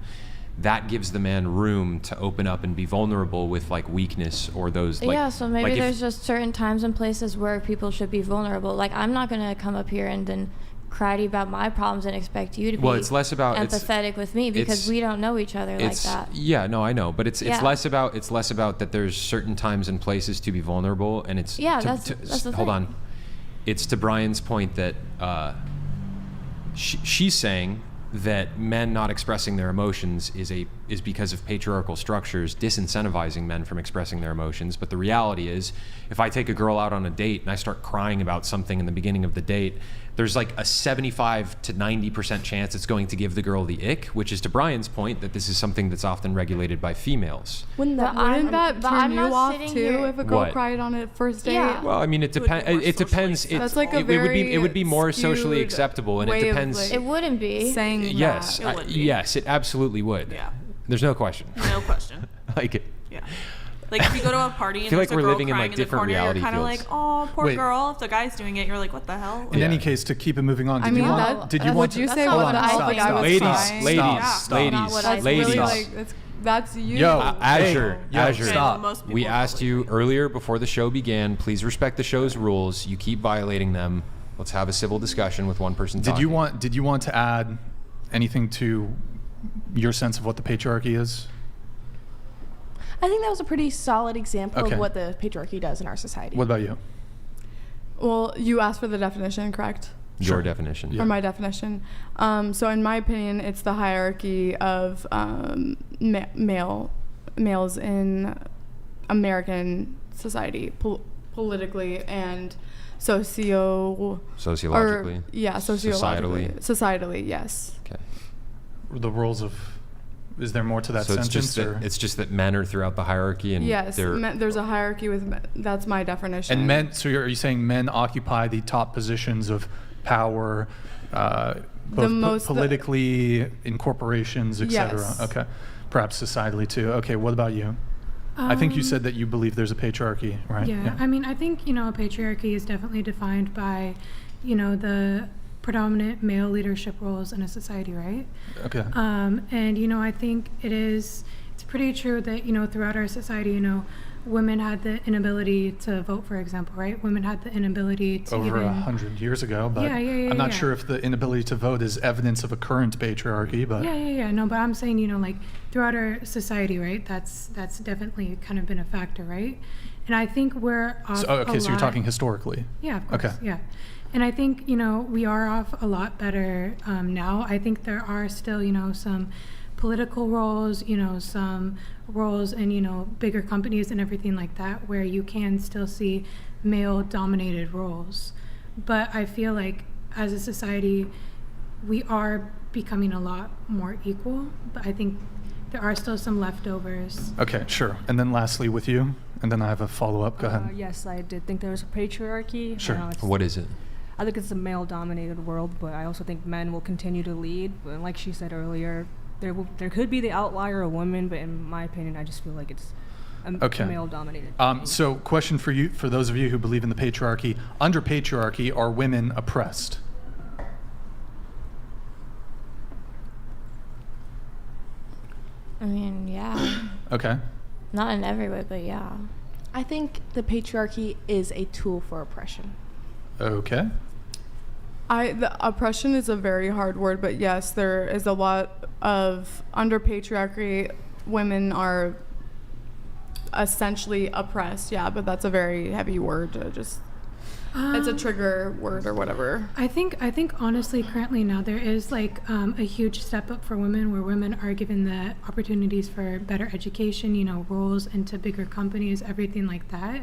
that gives the man room to open up and be vulnerable with like weakness or those like, Yeah, so maybe like if- there's just certain times and places where people should be vulnerable. Like, I'm not going to come up here and then cry to you about my problems and expect you to Well, be it's less about- empathetic with me because we don't know each other like it's that. yeah, no, I know, but it's Yeah. less about that there's certain times and places to be vulnerable, and it's Yeah, that's the hold thing. on, it's to Brian's point that she's saying that men not expressing their emotions is because of patriarchal structures disincentivizing men from expressing their emotions. But the reality is, if I take a girl out on a date and I start crying about something in the beginning of the date, there's like a 75 to 90% chance it's going to give the girl the ick, which is to Brian's point that this is something that's often regulated by females. Wouldn't that turn you off too here- if a girl What? cried on a first date? Yeah. Well, I mean, it depends. It depends. That's like a it would be more very socially skewed acceptable, and it way of, depends. like, It wouldn't be. saying Yes, that. yes, it absolutely would. Yeah. There's no question. No question. Like, Yeah. Like if you go to a party and I feel there's like a we're girl living in, crying like, in the different corner, you're reality kind of like, fields. oh, poor Wait. girl. If the guy's doing it, you're like, what the hell? In any case, to keep it moving on, I did mean, you want? Did you would want? you say not what what the I alpha think. guy was ladies, crying? ladies, Stop. ladies, Not what I That's ladies. really like that's you. Yo, Azure, hey, yo, Azure. stop. Most people We are asked probably- you earlier before the show began. Please respect the show's rules. You keep violating them. Let's have a civil discussion with one person. Did you want to add anything to your sense of what the patriarchy is? I think that was a pretty solid example Okay. of what the patriarchy does in our society. What about you? Well, you asked for the definition, correct? Your definition? Yeah. Or my definition. So in my opinion, it's the hierarchy of males in American society, politically and Sociologically? Societally, yes. Okay. The roles of. Is there more to that So sentence? it's just that men are throughout the hierarchy, and Yes, they're there's a hierarchy with men. That's my definition. And men. So are you saying men occupy the top positions of power, both politically, in corporations, etc.? Yes. Okay. Perhaps societally too. Okay. What about you? I think you said that you believe there's a patriarchy, right? Yeah. I mean, I think, a patriarchy is definitely defined by, the predominant male leadership roles in a society, right? Okay. And, I think it's pretty true that, throughout our society, women had the inability to vote, for example, right? Women had the inability to Over even... 100 years ago, but Yeah, I'm not sure if the inability to vote is evidence of a current patriarchy, but Yeah. No, but I'm saying, like throughout our society, right? That's definitely kind of been a factor, right? And I think we're off so you're lot. talking historically. Yeah, of course. Okay. Yeah. And I think, we are off a lot better now. I think there are still, some political roles, some roles in, bigger companies and everything like that, where you can still see male-dominated roles. But I feel like as a society, we are becoming a lot more equal, but I think there are still some leftovers. Okay, sure. And then lastly with you, and then I have a follow-up. Go ahead. Yes, I did think there was a patriarchy. Sure. What is it? I think it's a male-dominated world, but I also think men will continue to lead. But like she said earlier, there could be the outlier, a woman, but in my opinion, I just feel like it's a male-dominated. So, question for you, for those of you who believe in the patriarchy: under patriarchy, are women oppressed? I mean, yeah. Okay. Not in every way, but yeah. I think the patriarchy is a tool for oppression. Okay. The oppression is a very hard word, but yes, there is a lot of under patriarchy, women are essentially oppressed. Yeah, but that's a very heavy word to just. It's a trigger word or whatever. I think honestly, currently now there is like a huge step up for women, where women are given the opportunities for better education, you know, roles into bigger companies, everything like that.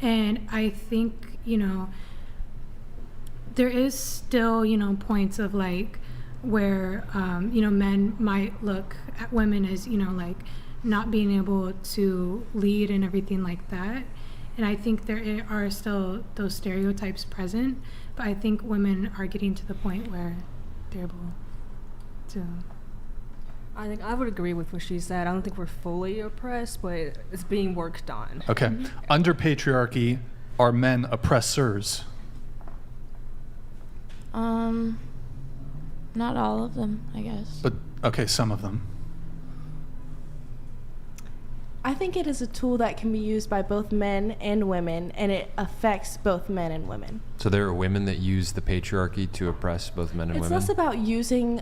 And I think, you know, there is still, you know, points of like where, you know, men might look at women as, you know, like not being able to lead and everything like that. And I think there are still those stereotypes present, but I think women are getting to the point where they're able to. I think I would agree with what she said. I don't think we're fully oppressed, but it's being worked on. Okay. Under patriarchy, are men oppressors? Not all of them, I guess. But okay, some of them. I think it is a tool that can be used by both men and women, and it affects both men and women. So there are women that use the patriarchy to oppress both men and It's women? less about using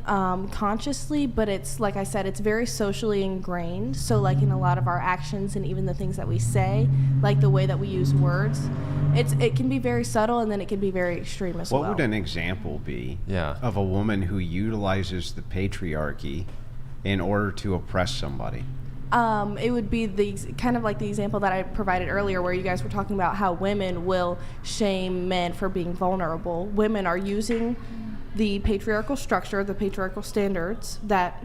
consciously, but it's, like I said, it's very socially ingrained. So like in a lot of our actions and even the things that we say, like the way that we use words, it can be very subtle, and then it can be very extreme as well. What would an example be of a woman who utilizes the patriarchy in order to oppress somebody? It would be kind of like the example that I provided earlier, where you guys were talking about how women will shame men for being vulnerable. Women are using the patriarchal structure, the patriarchal standards that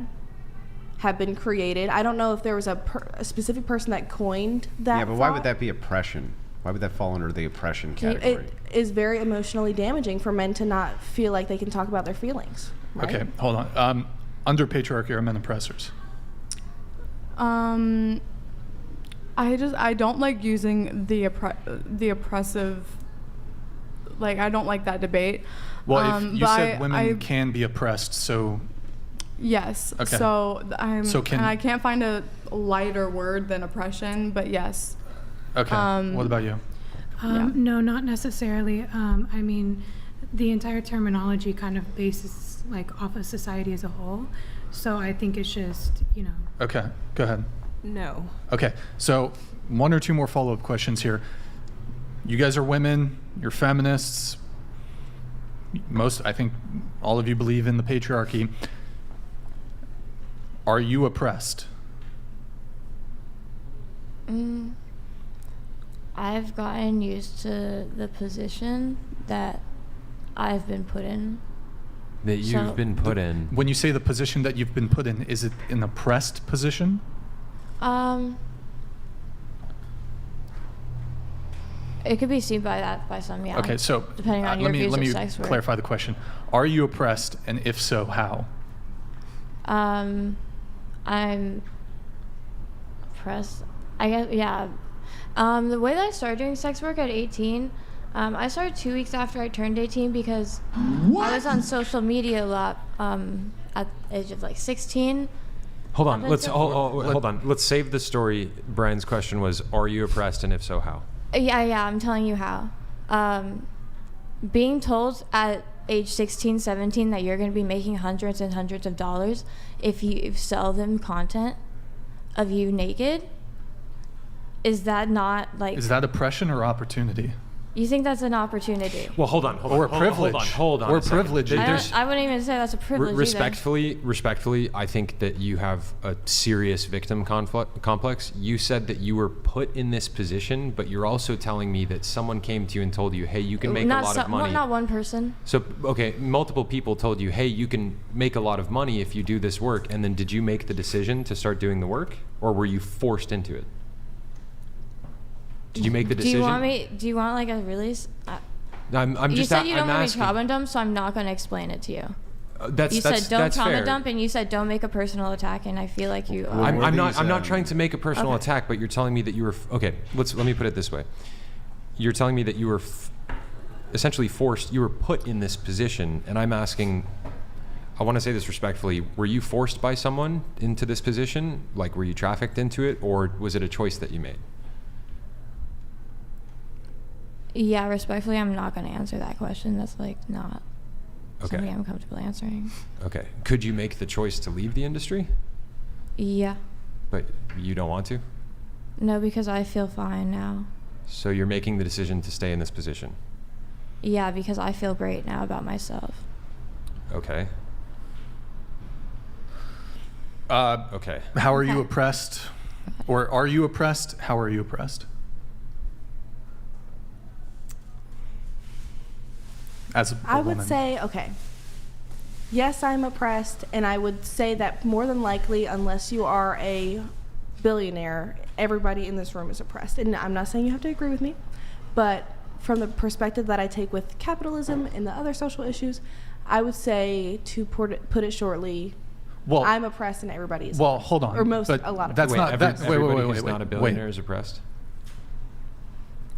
have been created. I don't know if there was a specific person that coined that. Yeah, but why would that be oppression? Why would that fall under the oppression category? It is very emotionally damaging for men to not feel like they can talk about their feelings. Right? Okay, hold on. Under patriarchy, are men oppressors? I don't like using the oppressive, like I don't like that debate. Well, if you said women can be oppressed, so yes. Okay. So and I can't find a lighter word than oppression, but yes. Okay. What about you? No, not necessarily. I mean, the entire terminology kind of bases like off of society as a whole. So I think it's just, you know. Okay, go ahead. No. Okay, so one or two more follow-up questions here. You guys are women, you're feminists. I think all of you believe in the patriarchy. Are you oppressed? I've gotten used to the position that I've been put in. That you've been put in. When you say the position that you've been put in, is it an oppressed position? It could be seen by some, yeah. Okay, so depending on your views of sex work. Let me clarify the question. Are you oppressed, and if so, how? I'm oppressed. I guess, yeah. The way that I started doing sex work at 18. I started 2 weeks after I turned 18 because I was on social media a lot at the age of like 16. Hold on. Hold on. Let's save the story. Brian's question was, are you oppressed, and if so, how? Yeah, I'm telling you how. Being told at age 16, 17 that you're going to be making hundreds and hundreds of dollars if you sell them content of you naked, is that not like... Is that oppression or opportunity? You think that's an opportunity? Well, hold on. Or privilege. Hold on. Or privilege. I wouldn't even say that's a privilege Respectfully, I think that you have a serious victim complex. You said that you were put in this position, but you're also telling me that someone came to you and told you, hey, you can make a lot of money. Not one person. So, okay, multiple people told you, hey, you can make a lot of money if you do this work. And then did you make the decision to start doing the work, or were you forced into it? Did you make the decision? Do you want like a release? I'm you just said you don't want me asking. to comment them, so I'm not going to explain it to you. That's you said don't that's trauma fair. dump, and you said don't make a personal attack, and I feel like you. I'm not trying to make a personal Okay. attack, but you're telling me that you were okay. Let me put it this way. You're telling me that you were essentially forced. You were put in this position, and I'm asking. I want to say this respectfully. Were you forced by someone into this position? Like, were you trafficked into it, or was it a choice that you made? Yeah, respectfully, I'm not going to answer that question. That's like not something I'm comfortable answering. Okay. Could you make the choice to leave the industry? Yeah. But you don't want to? No, because I feel fine now. So you're making the decision to stay in this position? Yeah, because I feel great now about myself. Okay. Okay. How are you oppressed? Or are you oppressed? How are you oppressed? As a I woman. would say, okay, yes, I'm oppressed, and I would say that more than likely, unless you are a billionaire, everybody in this room is oppressed. And I'm not saying you have to agree with me, but from the perspective that I take with capitalism and the other social issues, I would say, to put it shortly, I'm oppressed and everybody is oppressed. Hold on. Or most, but a lot of that's people. not, Everybody wait, who's not a billionaire is oppressed?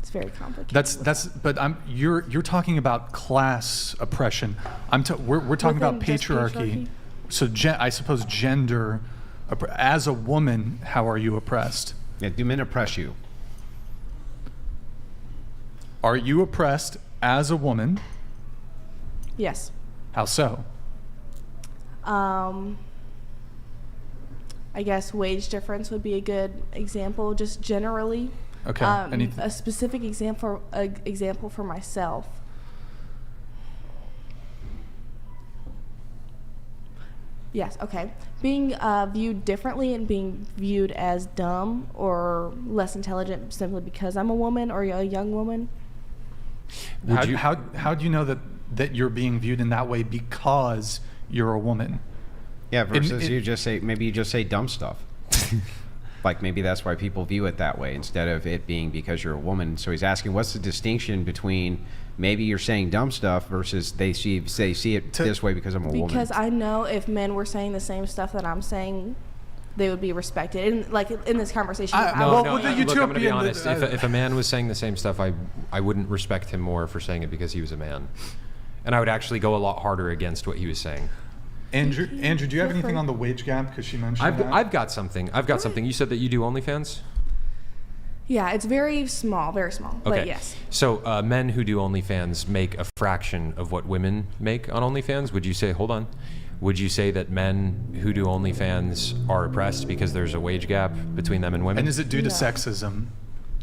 It's very complicated. But you're talking about class oppression. We're talking about Within just patriarchy. So I suppose gender. As a woman, how are you oppressed? Yeah, do men oppress you? Are you oppressed as a woman? Yes. How so? I guess wage difference would be a good example, just generally. Okay. A specific example for myself. Yes, okay. Being viewed differently and being viewed as dumb or less intelligent simply because I'm a woman or a young woman. How do you know that you're being viewed in that way because you're a woman? Yeah, versus you just say dumb stuff. Like maybe that's why people view it that way instead of it being because you're a woman. So he's asking, what's the distinction between maybe you're saying dumb stuff versus they see it this way because I'm a woman? Because I know if men were saying the same stuff that I'm saying, they would be respected. And like in this conversation, Look, I'm going to be honest. If a man was saying the same stuff, I wouldn't respect him more for saying it because he was a man, and I would actually go a lot harder against what he was saying. Andrew, do you have anything on the wage gap? Because she mentioned that. I've got something. You said that you do OnlyFans? Yeah, it's very small, Okay. but yes. So men who do OnlyFans make a fraction of what women make on OnlyFans. Would you say that men who do OnlyFans are oppressed because there's a wage gap between them and women? And is it due to sexism?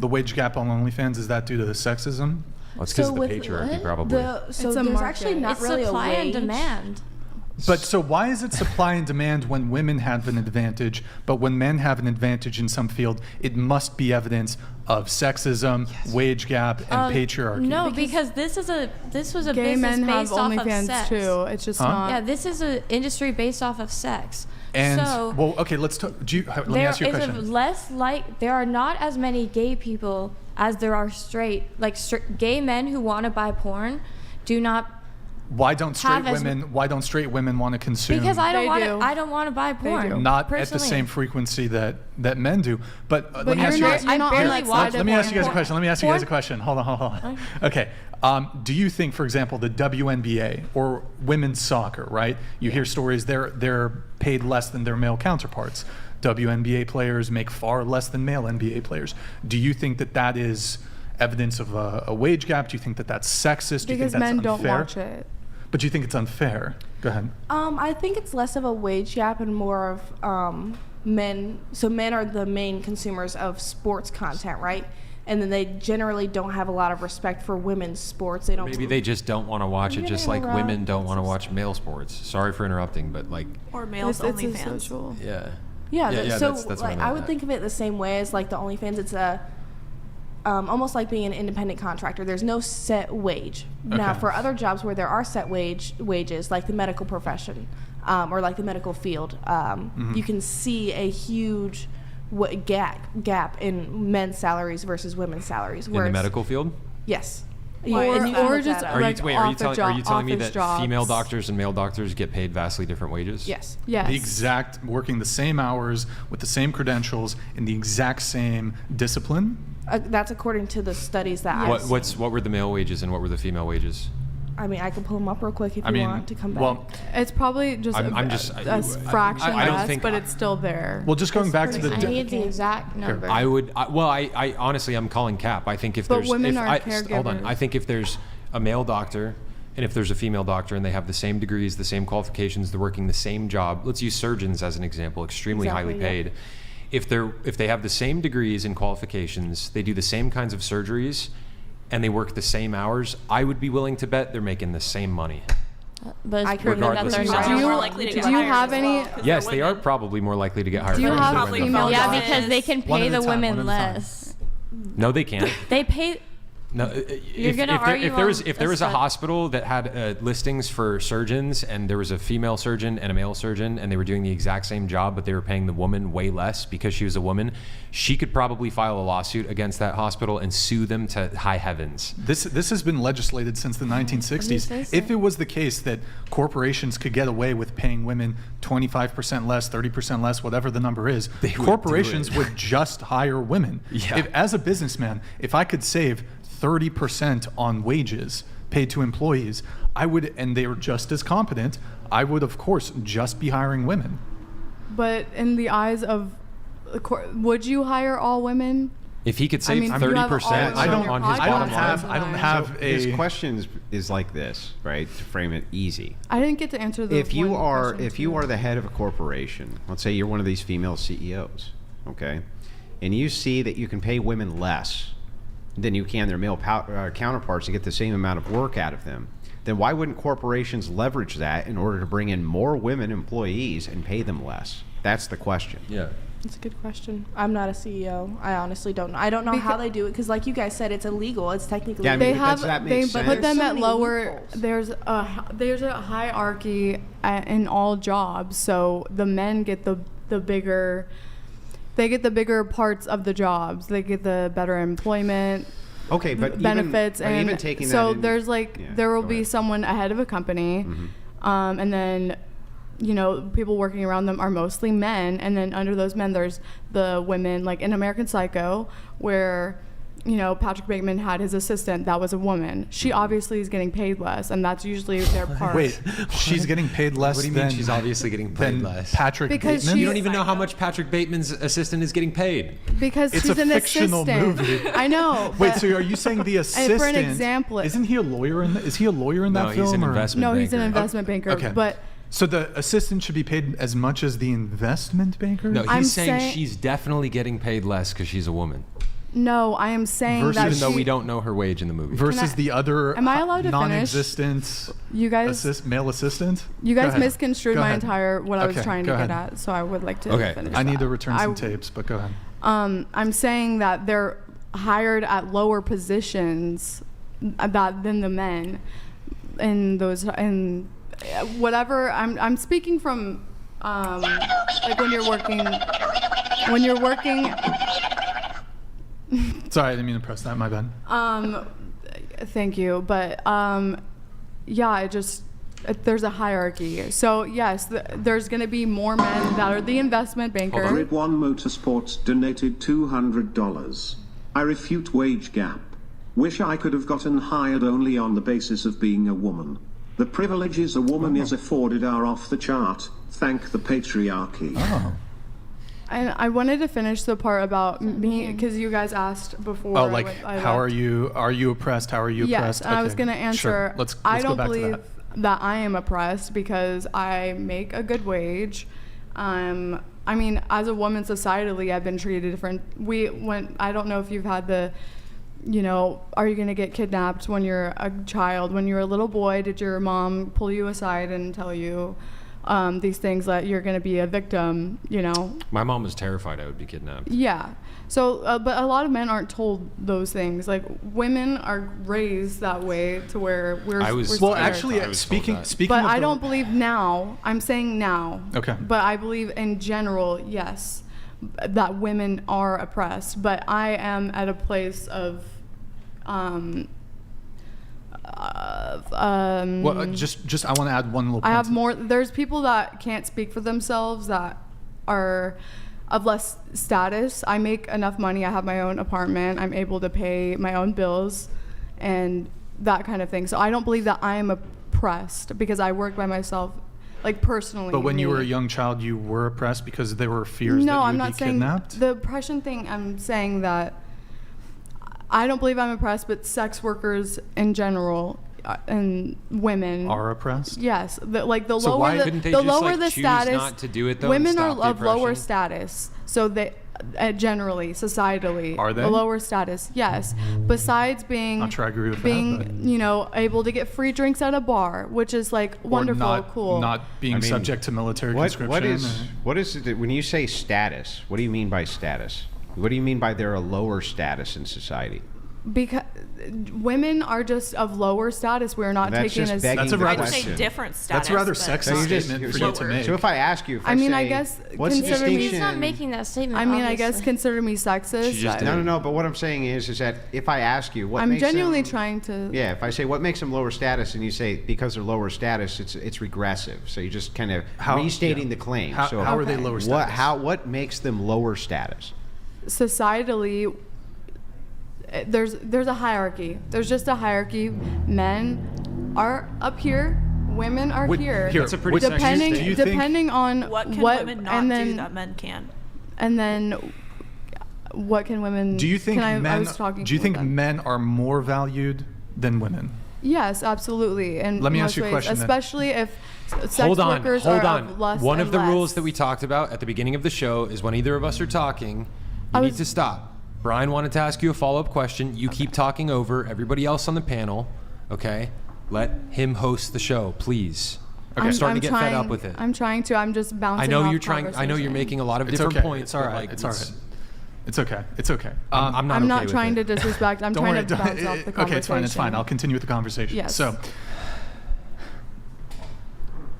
The wage gap on OnlyFans, is that due to the sexism? Well, it's because of the patriarchy, probably. So there's actually not really supply a wage. and demand. But so why is it supply and demand when women have an advantage, but when men have an advantage in some field, it must be evidence of sexism, wage gap, and patriarchy? No, because this was a gay business men have based off of OnlyFans sex. too. It's just not. Yeah, this is an industry based off of sex. And so, let's talk. Let me ask you a question. There are not as many gay people as there are straight. Gay men who want to buy porn do not. Why don't straight women want to consume? Because I don't want to buy porn. Not at the same frequency that men do. But let me ask you guys. Let me ask you guys a question. Hold on. Okay. Do you think, for example, the WNBA or women's soccer, right? You hear stories they're paid less than their male counterparts. WNBA players make far less than male NBA players. Do you think that is evidence of a wage gap? Do you think that's sexist? Do you think that's men unfair? don't watch it. But do you think it's unfair? Go ahead. I think it's less of a wage gap and more of men. So men are the main consumers of sports content, right? And then they generally don't have a lot of respect for women's sports. They don't. Maybe they just don't want to watch it, just like women don't want to watch male sports. Sorry for interrupting, but or males OnlyFans. Yeah. Yeah. So that's I would think of it the same way as like the OnlyFans. It's almost like being an independent contractor. There's no set wage. Okay. Now, for other jobs where there are set wages, like the medical profession or like the medical field, you can see a huge gap in men's salaries versus women's salaries. In the medical field? Yes. Yeah, and you can or look just that up. Are like you telling me that jobs. female doctors and male doctors get paid vastly different wages? Yes. Yes. The exact, working the same hours with the same credentials in the exact same discipline? That's according to the studies that What were the male wages and what were the female wages? I mean, I can pull them up real quick if you want to come back. Well, it's probably just a fraction I don't less, think- but it's still there. well, just going back to the... I need the exact number. I honestly, I'm calling cap. I think if But there's... women if are hold on. caregivers. I think if there's a male doctor and if there's a female doctor and they have the same degrees, the same qualifications, they're working the same job. Let's use surgeons as an example, extremely highly paid. If they have the same degrees and qualifications, they do the same kinds of surgeries, and they work the same hours, I would be willing to bet they're making the same money. But it's I proven that regardless they're of not. sex. more likely to get do you hired have as any? well, 'cause Yes, they're they are women. probably more likely to get hired. Do you because have they're women. female Yeah, jobs? because they can One pay at a the time, women one at a time. less. No, they can't. They pay. No, You're gonna argue if there was on if there a was a stud- hospital that had listings for surgeons and there was a female surgeon and a male surgeon and they were doing the exact same job but they were paying the woman way less because she was a woman, she could probably file a lawsuit against that hospital and sue them to high heavens. This has been legislated since the 1960s. say so? If it was the case that corporations could get away with paying women 25% less, 30% less, whatever the number is, would corporations do it. would just hire women. Yeah. As a businessman, if I could save 30% on wages paid to employees, I would, and they were just as competent, I would, of course, just be hiring women. But in the eyes of, would you hire all women? If he could I save mean, you have all 30% of I don't- on your his I don't bottom have- line, I don't have So a... his question is like this, right? To frame it easy. I didn't get to answer the. If you one are question, the head of a corporation, let's say you're one of these female CEOs, okay, and you see that you can pay women less than you can their male counterparts to get the same amount of work out of them, then why wouldn't corporations leverage that in order to bring in more women employees and pay them less? That's the question. Yeah. It's a good question. I'm not a CEO. I honestly don't know. I don't know how they do it because, like you guys said, it's illegal. It's technically Yeah, I mean, they but have that they makes put sense. them There's so at many lower. loopholes. There's a hierarchy in all jobs, so the men get the bigger. They get the bigger parts of the jobs. They get the better employment. Okay, but benefits even, and even taking so that in, there's like yeah, there will go be ahead. someone ahead of a company, and then people working around them are mostly men, and then under those men there's the women, like in American Psycho, where Patrick Bateman had his assistant that was a woman. She obviously is getting paid less, and that's usually their part. Wait, she's getting paid less What do you than... mean she's obviously getting paid than less? Patrick Because Bateman? You don't even know how much Patrick Bateman's assistant is getting paid. Because It's she's a an fictional assistant. movie. I know. Wait, but- so are you saying the assistant... for an example, Isn't he a lawyer in is he a lawyer in No, that film? he's an or- investment no, he's an banker. investment banker. Okay. But So the assistant should be paid as much as the investment banker? No, he's I'm saying saying- she's definitely getting paid less because she's a woman. no, I am saying Versus- that Even though she- we don't know her wage in the movie. Versus Can I- the other Am I allowed to finish? non-existent You guys, male assistant? you Go guys ahead. misconstrued Go my ahead. entire what I was Okay, trying to go get ahead. at. So I would like to Okay. finish. I need to that. return some tapes, but go ahead. I'm saying that they're hired at lower positions than the men in those and whatever. I'm speaking from like when you're working. Sorry, I didn't mean to press that. My bad. Thank you, but yeah, there's a hierarchy. So yes, there's going to be more men that are the investment banker. Grid One Motorsports donated $200. I refute wage gap. Wish I could have gotten hired only on the basis of being a woman. The privileges a woman is afforded are off the chart. Thank the patriarchy. Oh. And I wanted to finish the part about me because you guys asked before. Oh, like I how left. are you oppressed? How are you Yes, oppressed? and I was Okay, going to answer. Sure. Let's I go don't back believe to that. I am oppressed because I make a good wage. I mean, as a woman, societally, I've been treated different. I don't know if you've had the, are you going to get kidnapped when you're a child? When you're a little boy, did your mom pull you aside and tell you these things that you're going to be a victim, My mom was terrified I would be kidnapped. Yeah. So, but a lot of men aren't told those things. Like women are raised that way to where we're. Well, scared. actually, speaking. But of I the- don't believe now. I'm saying now. Okay. But I believe in general, yes, that women are oppressed. But I am at a place of, Well, just I want to add one little point. I have more. There's people that can't speak for themselves that are of less status. I make enough money. I have my own apartment. I'm able to pay my own bills and that kind of thing. So I don't believe that I am oppressed because I work by myself, like personally. But when you were a young child, you were oppressed because there were fears that you would be kidnapped? The oppression thing, I'm saying that I don't believe I'm oppressed, but sex workers in general and women are oppressed. Yes, So lower why couldn't they the just, lower like, the choose status. not to do it, though, women and are stop the of lower oppression? status, so they generally societally are they a lower status? Yes. Besides being not sure I agree with being that, able to get free drinks at a bar, which is like wonderful, cool. Not being subject to military conscription. What is it when you say status? What do you mean by status? What do you mean by they're a lower status in society? Because women are just of lower status. We're not taken as. That's a rather different status. That's a rather sexist statement for you to make. So if I ask you, I guess consider me. He's not making that statement. I mean, obviously. I guess consider me sexist. No. But what I'm saying is that if I ask you, what I'm makes genuinely them, trying to. Yeah, if I say what makes them lower status, and you say because they're lower status, it's regressive. So you're just kind of restating the claim. How are they lower status? What makes them lower status? Societally, there's a hierarchy. There's just a hierarchy. Men are up here. Women are here. That's a pretty depending on what can what women not and then, do that men can. And then what can women? Do you think men? Men are more valued than women? Yes, absolutely. And let me ask you a question. Especially if sex hold workers on. are of less One and of the less. rules that we talked about at the beginning of the show is when either of us are talking, you need to stop. Brian wanted to ask you a follow-up question. You keep talking over everybody else on the panel, okay? Let him host the show, please. Okay. I'm starting to get fed up with it. I'm trying to. I'm just bouncing. I know off you're trying. I know you're making a lot of different points. It's all right. It's all right. It's okay. It's okay. I'm not. I'm okay not with trying it. to disrespect. I'm trying to bounce off the conversation. Okay, it's fine. It's fine. I'll continue with the conversation. Yes. So,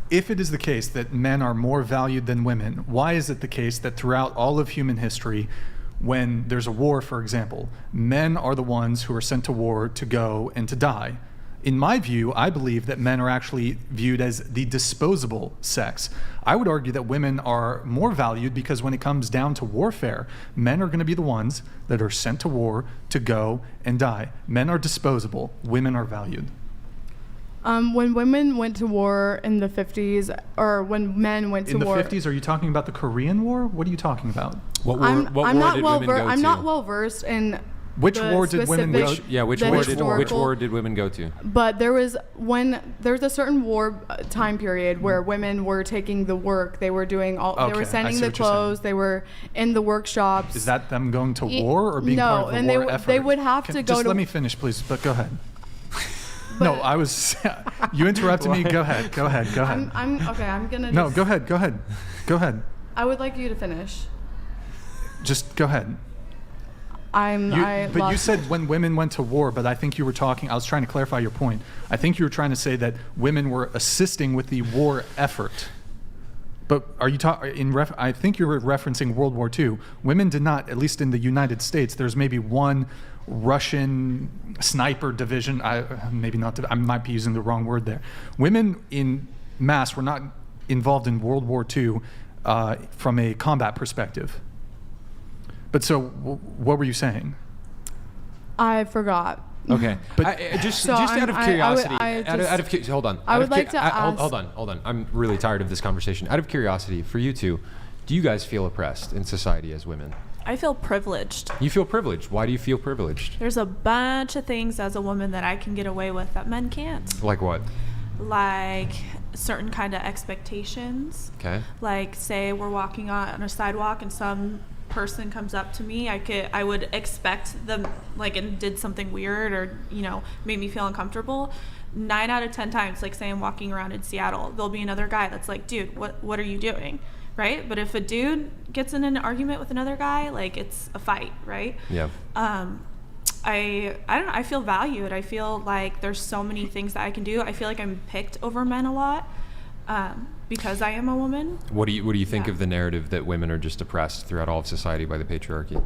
if it is the case that men are more valued than women, why is it the case that throughout all of human history, when there's a war, for example, men are the ones who are sent to war to go and to die? In my view, I believe that men are actually viewed as the disposable sex. I would argue that women are more valued because when it comes down to warfare, men are going to be the ones that are sent to war to go and die. Men are disposable. Women are valued. When women went to war in the 50s, or when men went to war... In the 50s? Are you talking about the Korean War? What are you talking about? What war did women go to? I'm not well versed in which war did women go to? Which war did women go to? But there was a certain war time period where women were taking the work. They were doing all. They were sending the clothes. They were in the workshops. Is that them going to war or being part of the war effort? They would have to go. Just let me finish, please. But go ahead. No, I was. You interrupted me. Go ahead. Go ahead. I'm okay. I'm gonna. No, go ahead. Go ahead. I would like you to finish. Just go ahead. You said when women went to war, but I think you were talking. I was trying to clarify your point. I think you were trying to say that women were assisting with the war effort. But are you talking I think you were referencing World War II. Women did not, at least in the United States. There's maybe one Russian sniper division. I might be using the wrong word there. Women in mass were not involved in World War II from a combat perspective. But so, what were you saying? I forgot. Okay, but just out of curiosity, hold on. I would like to ask. Hold on. I'm really tired of this conversation. Out of curiosity, for you two, do you guys feel oppressed in society as women? I feel privileged. You feel privileged. Why do you feel privileged? There's a bunch of things as a woman that I can get away with that men can't. Like what? Like certain kind of expectations. Okay. Like say we're walking on a sidewalk and some person comes up to me, I would expect them and did something weird or made me feel uncomfortable. 9 out of 10 times, like say I'm walking around in Seattle, there'll be another guy that's like, dude, what are you doing, right? But if a dude gets in an argument with another guy, it's a fight, right? Yeah. I don't know, I feel valued. I feel like there's so many things that I can do. I feel like I'm picked over men a lot. Because I am a woman. What do you think of the narrative that women are just oppressed throughout all of society by the patriarchy?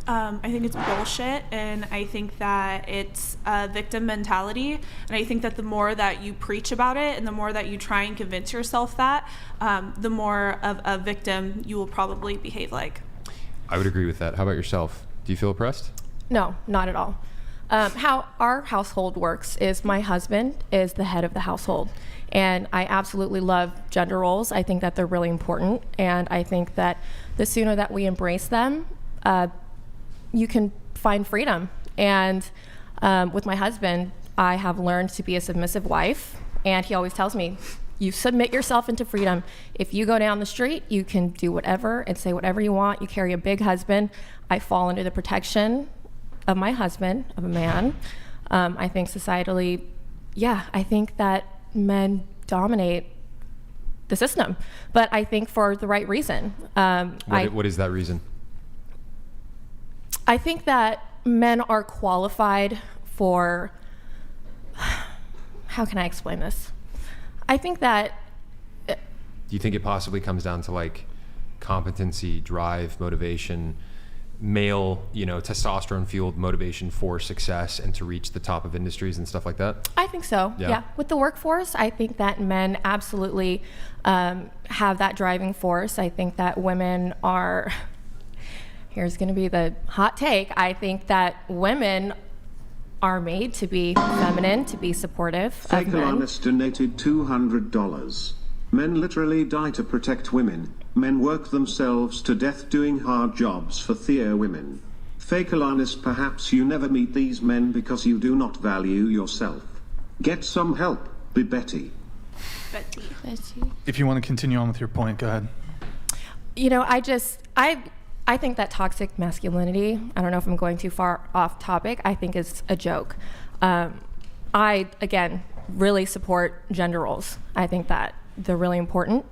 I think it's bullshit, and I think that it's a victim mentality, and I think that the more that you preach about it and the more that you try and convince yourself that, the more of a victim you will probably behave like. I would agree with that. How about yourself? Do you feel oppressed? No, not at all. How our household works is my husband is the head of the household. And I absolutely love gender roles. I think that they're really important. And I think that the sooner that we embrace them, you can find freedom. And with my husband, I have learned to be a submissive wife. And he always tells me, you submit yourself into freedom. If you go down the street, you can do whatever and say whatever you want. You carry a big husband. I fall under the protection of my husband, of a man. I think societally, I think that men dominate the system, but I think for the right reason. What is that reason? I think that men are qualified for, how can I explain this? I think that... Do you think it possibly comes down to like competency, drive, motivation, male, testosterone fueled motivation for success and to reach the top of industries and stuff like that? I think so. Yeah. With the workforce, I think that men absolutely have that driving force. I think that women are, here's going to be the hot take. I think that women are made to be feminine, to be supportive of men. Fakelanus donated $200. Men literally die to protect women. Men work themselves to death doing hard jobs for Thea women. Fakelanus, perhaps you never meet these men because you do not value yourself. Get some help, be Betty. Betty. If you want to continue on with your point, go ahead. I think that toxic masculinity, I don't know if I'm going too far off topic, I think is a joke. I, again, really support gender roles. I think that they're really important.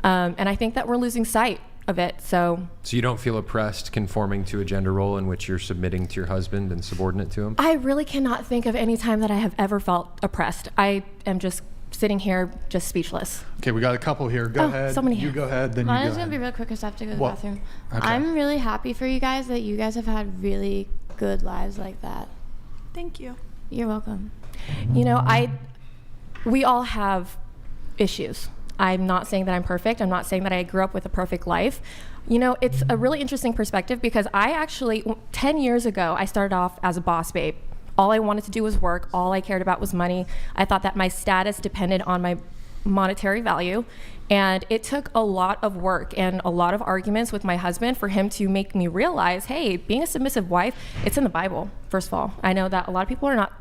And I think that we're losing sight of it. So you don't feel oppressed conforming to a gender role in which you're submitting to your husband and subordinate to him? I really cannot think of any time that I have ever felt oppressed. I am just sitting here just speechless. Okay, we got a couple here. Go ahead. You go ahead, then Mine you is go going to ahead. be real quick because I have to go to the Well, bathroom. okay. I'm really happy for you guys that you guys have had really good lives like that. Thank you. You're welcome. We all have issues. I'm not saying that I'm perfect. I'm not saying that I grew up with a perfect life. It's a really interesting perspective because I actually, 10 years ago, I started off as a boss babe. All I wanted to do was work. All I cared about was money. I thought that my status depended on my monetary value. And it took a lot of work and a lot of arguments with my husband for him to make me realize, hey, being a submissive wife, it's in the Bible, first of all. I know that a lot of people are not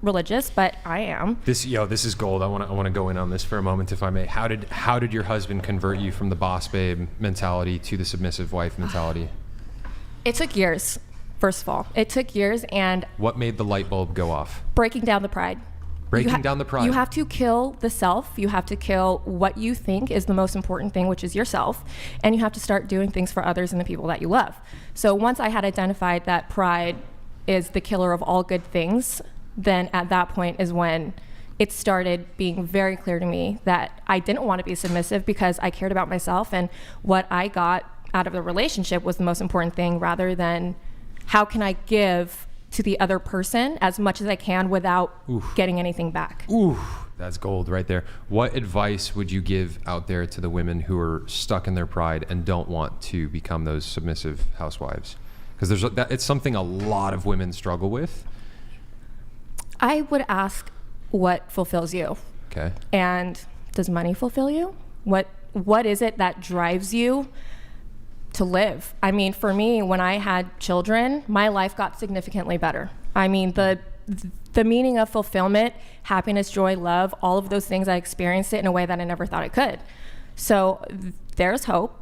religious, but I am. This is gold. I want to go in on this for a moment, if I may. How did your husband convert you from the boss babe mentality to the submissive wife mentality? It took years, first of all. It took years, and what made the light bulb go off? Breaking down the pride. Breaking down the pride. You have to kill the self. You have to kill what you think is the most important thing, which is yourself, and you have to start doing things for others and the people that you love. So once I had identified that pride is the killer of all good things, then at that point is when it started being very clear to me that I didn't want to be submissive because I cared about myself, and what I got out of the relationship was the most important thing, rather than how can I give to the other person as much as I can without getting anything back. Ooh, that's gold right there. What advice would you give out there to the women who are stuck in their pride and don't want to become those submissive housewives? Because it's something a lot of women struggle with. I would ask what fulfills you. Okay. And does money fulfill you? What is it that drives you to live? I mean, for me, when I had children, my life got significantly better. I mean, the meaning of fulfillment, happiness, joy, love, all of those things, I experienced it in a way that I never thought I could. So there's hope.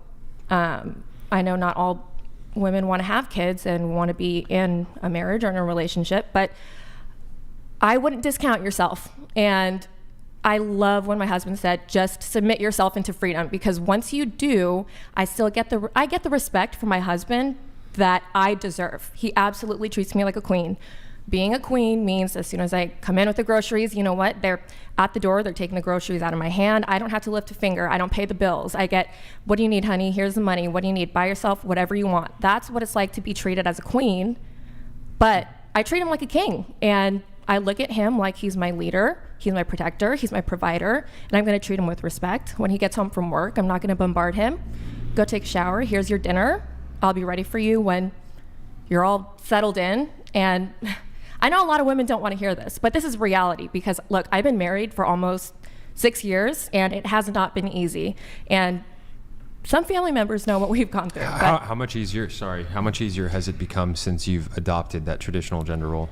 I know not all women want to have kids and want to be in a marriage or in a relationship, but I wouldn't discount yourself. And I love when my husband said, just submit yourself into freedom, because once you do, I get the respect from my husband that I deserve. He absolutely treats me like a queen. Being a queen means as soon as I come in with the groceries, you know what? They're at the door, they're taking the groceries out of my hand. I don't have to lift a finger. I don't pay the bills. I get, what do you need, honey? Here's the money. What do you need? Buy yourself whatever you want. That's what it's like to be treated as a queen. But I treat him like a king. And I look at him like he's my leader, he's my protector, he's my provider, and I'm gonna treat him with respect. When he gets home from work, I'm not gonna bombard him. Go take a shower, here's your dinner. I'll be ready for you when you're all settled in. And I know a lot of women don't want to hear this, but this is reality because, look, I've been married for almost 6 years, and it has not been easy. And some family members know what we've gone through. How much easier has it become since you've adopted that traditional gender role?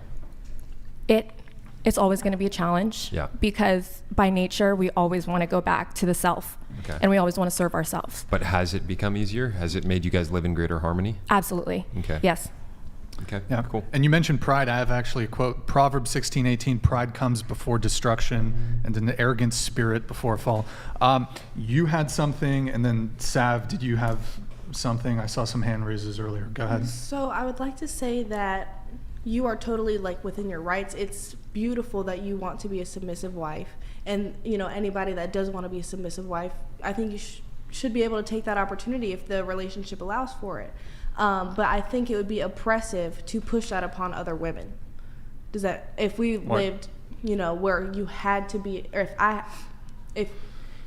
It's always going to be a challenge because by nature, we always want to go back to the self. Okay. And we always want to serve ourselves. But has it become easier? Has it made you guys live in greater harmony? Absolutely. Okay. Yes. Okay. Yeah, cool. And you mentioned pride. I have actually a quote, Proverbs 16:18, pride comes before destruction and an arrogant spirit before a fall. You had something, and then Sav, did you have something? I saw some hand raises earlier. Go ahead. So I would like to say that you are totally like within your rights. It's beautiful that you want to be a submissive wife. And, you know, anybody that does want to be a submissive wife, I think you should be able to take that opportunity if the relationship allows for it. But I think it would be oppressive to push that upon other women. Does that, if we lived, you know, where you had to be, or if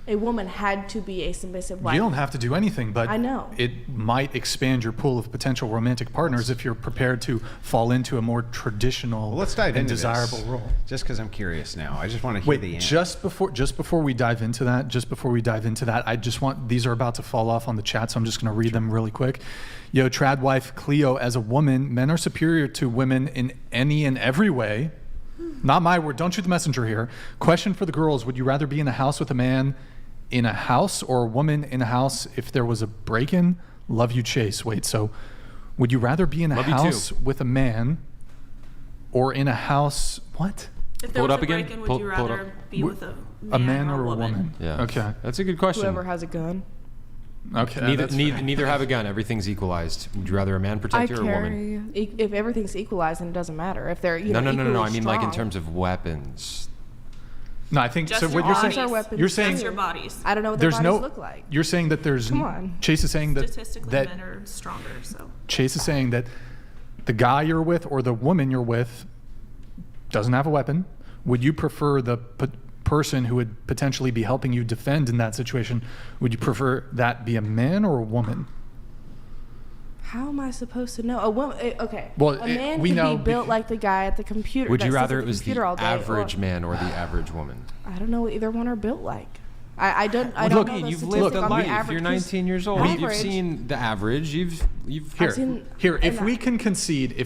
a woman had to be a submissive wife. You don't have to do anything, but I know it might expand your pool of potential romantic partners if you're prepared to fall into a more traditional let's dive and into desirable this, role. Just because I'm curious now, I just want to hear the answer. Just before we dive into that, I just want, these are about to fall off on the chat, so I'm just going to read them really quick. Yo, trad wife Cleo, as a woman, men are superior to women in any and every way. Not my word. Don't shoot the messenger here. Question for the girls: would you rather be in a house with a man in a house or a woman in a house if there was a break-in? Love you, Chase. Wait, so would you rather be in a house with a man or in a house? What? If there was a break-in, would you rather be with a man or a woman? Yeah. Okay. That's a good question. Whoever has a gun. Okay. Neither have a gun. Everything's equalized. Would you rather a man protect you or a woman? If everything's equalized, then it doesn't matter. If they're No. I mean, like in strong. terms of weapons. No, I think Just so. What you're saying? Weapons. You're saying Just your bodies. I don't know what their bodies look like. You're saying that there's. Come on. Chase is saying that Statistically, that men are stronger. So Chase is saying that the guy you're with or the woman you're with doesn't have a weapon. Would you prefer the person who would potentially be helping you defend in that situation? Would you prefer that be a man or a woman? How am I supposed to know? A woman, okay. Well, a man we can know be built like the guy at the computer. Would you that sits rather at it was the computer all day, average man or the average woman? I don't know what either one are built like. I don't know. You've the lived a statistic on the life. average. You're 19 years old. You've seen the average. You've Here. If we can concede,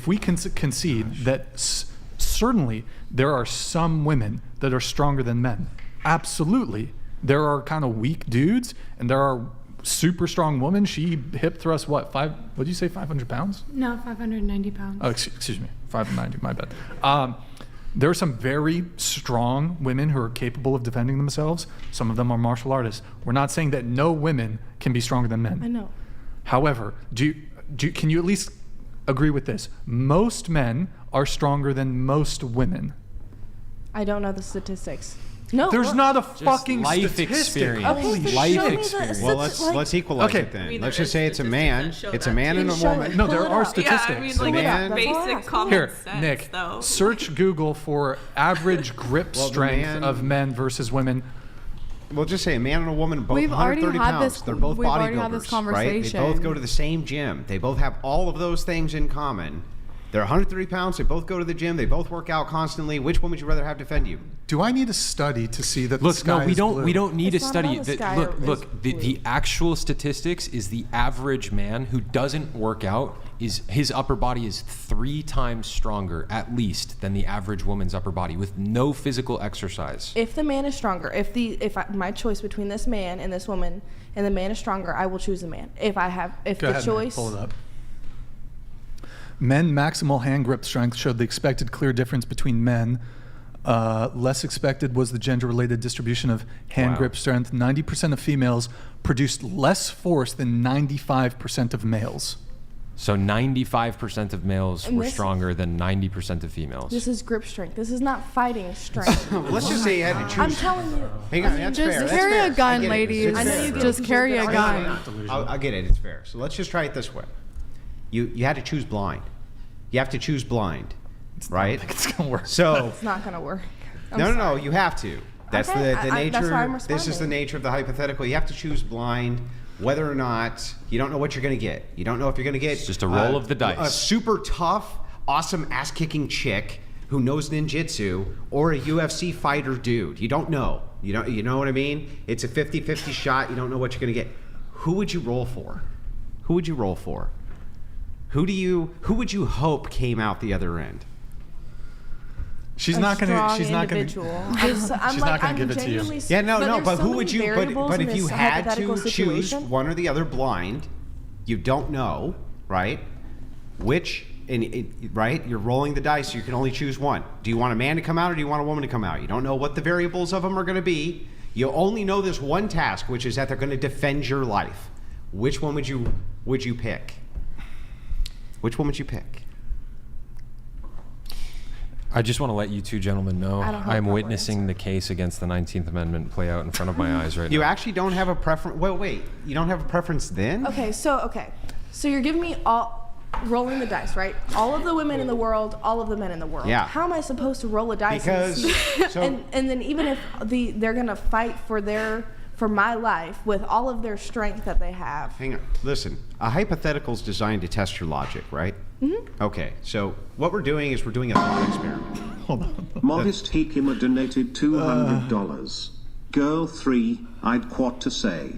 that certainly there are some women that are stronger than men. Absolutely, there are kind of weak dudes, and there are super strong women. She hip thrusts what? What did you say? 500 pounds? No, 590 pounds. Oh, excuse me, 590. My bad. There are some very strong women who are capable of defending themselves. Some of them are martial artists. We're not saying that no women can be stronger than men. I know. However, can you at least agree with this? Most men are stronger than most women. I don't know the statistics. No, there's not a fucking life statistic. experience. Holy Life shit. experience. Well, let's equalize it then. Let's just say it's a man. It's a man and a woman. No, there are statistics. Yeah, I mean, like man. basic common Here, sense, Nick, though. search Google for average grip strength of men versus women. We'll just say a man and a woman, both We've already 130 had pounds. this- They're both we've already had this bodybuilders, right? They both conversation. go to the same gym. They both have all of those things in common. They're 130 pounds. They both go to the gym. They both work out constantly. Which one would you rather have defend you? Do I need a study to see that the Look, sky no, we is don't. blue? We don't need It's a not study. about the sky Look. is The actual statistics is the average man who doesn't work out is his upper body is 3 times stronger at least than the average woman's upper body with no physical exercise. If the man is stronger, my choice between this man and this woman, and the man is stronger, I will choose the man. If Go the ahead, choice. Nick, pull it up. Men maximal hand grip strength showed the expected clear difference between men. Less expected was the gender-related distribution of hand grip strength. 90% of females produced less force than 95% of males. So 95% of males were stronger than 90% of females. This is grip strength. This is not fighting strength. Let's just say you had to choose. I'm telling you. Hang on, that's fair. Just carry a gun, ladies. I know you get Just carry a gun. I'll get it. It's fair. So let's just try it this way. You had to choose blind. You have to choose blind, right? It's gonna work. So It's not gonna work. no. You have to. That's Okay, the nature. that's why I'm This is the nature of the hypothetical. You have to choose blind, whether or not you don't know what you're going to get. You don't know if you're going to get. It's just a roll of the dice. A super tough, awesome ass-kicking chick who knows ninjutsu, or a UFC fighter dude. You don't know. You know what I mean? It's a 50-50 shot. You don't know what you're going to get. Who would you roll for? Who would you roll for? Who would you hope came out the other end? She's not gonna. She's not gonna. She's not gonna give it to you. Yeah, no. But who would you? But if you had to choose one or the other blind, you don't know, right? Which, right? You're rolling the dice. You can only choose one. Do you want a man to come out or do you want a woman to come out? You don't know what the variables of them are going to be. You only know this one task, which is that they're going to defend your life. Which one would you pick? Which one would you pick? I just want to let you two gentlemen know I'm witnessing the case against the 19th Amendment play out in front of my eyes right now. You actually don't have a preference. Wait. You don't have a preference then? Okay. So you're giving me rolling the dice, right? All of the women in the world, all of the men in the world. Yeah. How am I supposed to roll a dice? Because and then even if they're gonna fight for my life with all of their strength that they have. Hang on. Listen, a hypothetical is designed to test your logic, right? Mm-hmm. Okay, so what we're doing is we're doing a thought experiment. Hold on. Modest Hikima donated $200. Girl 3, I'd quat to say.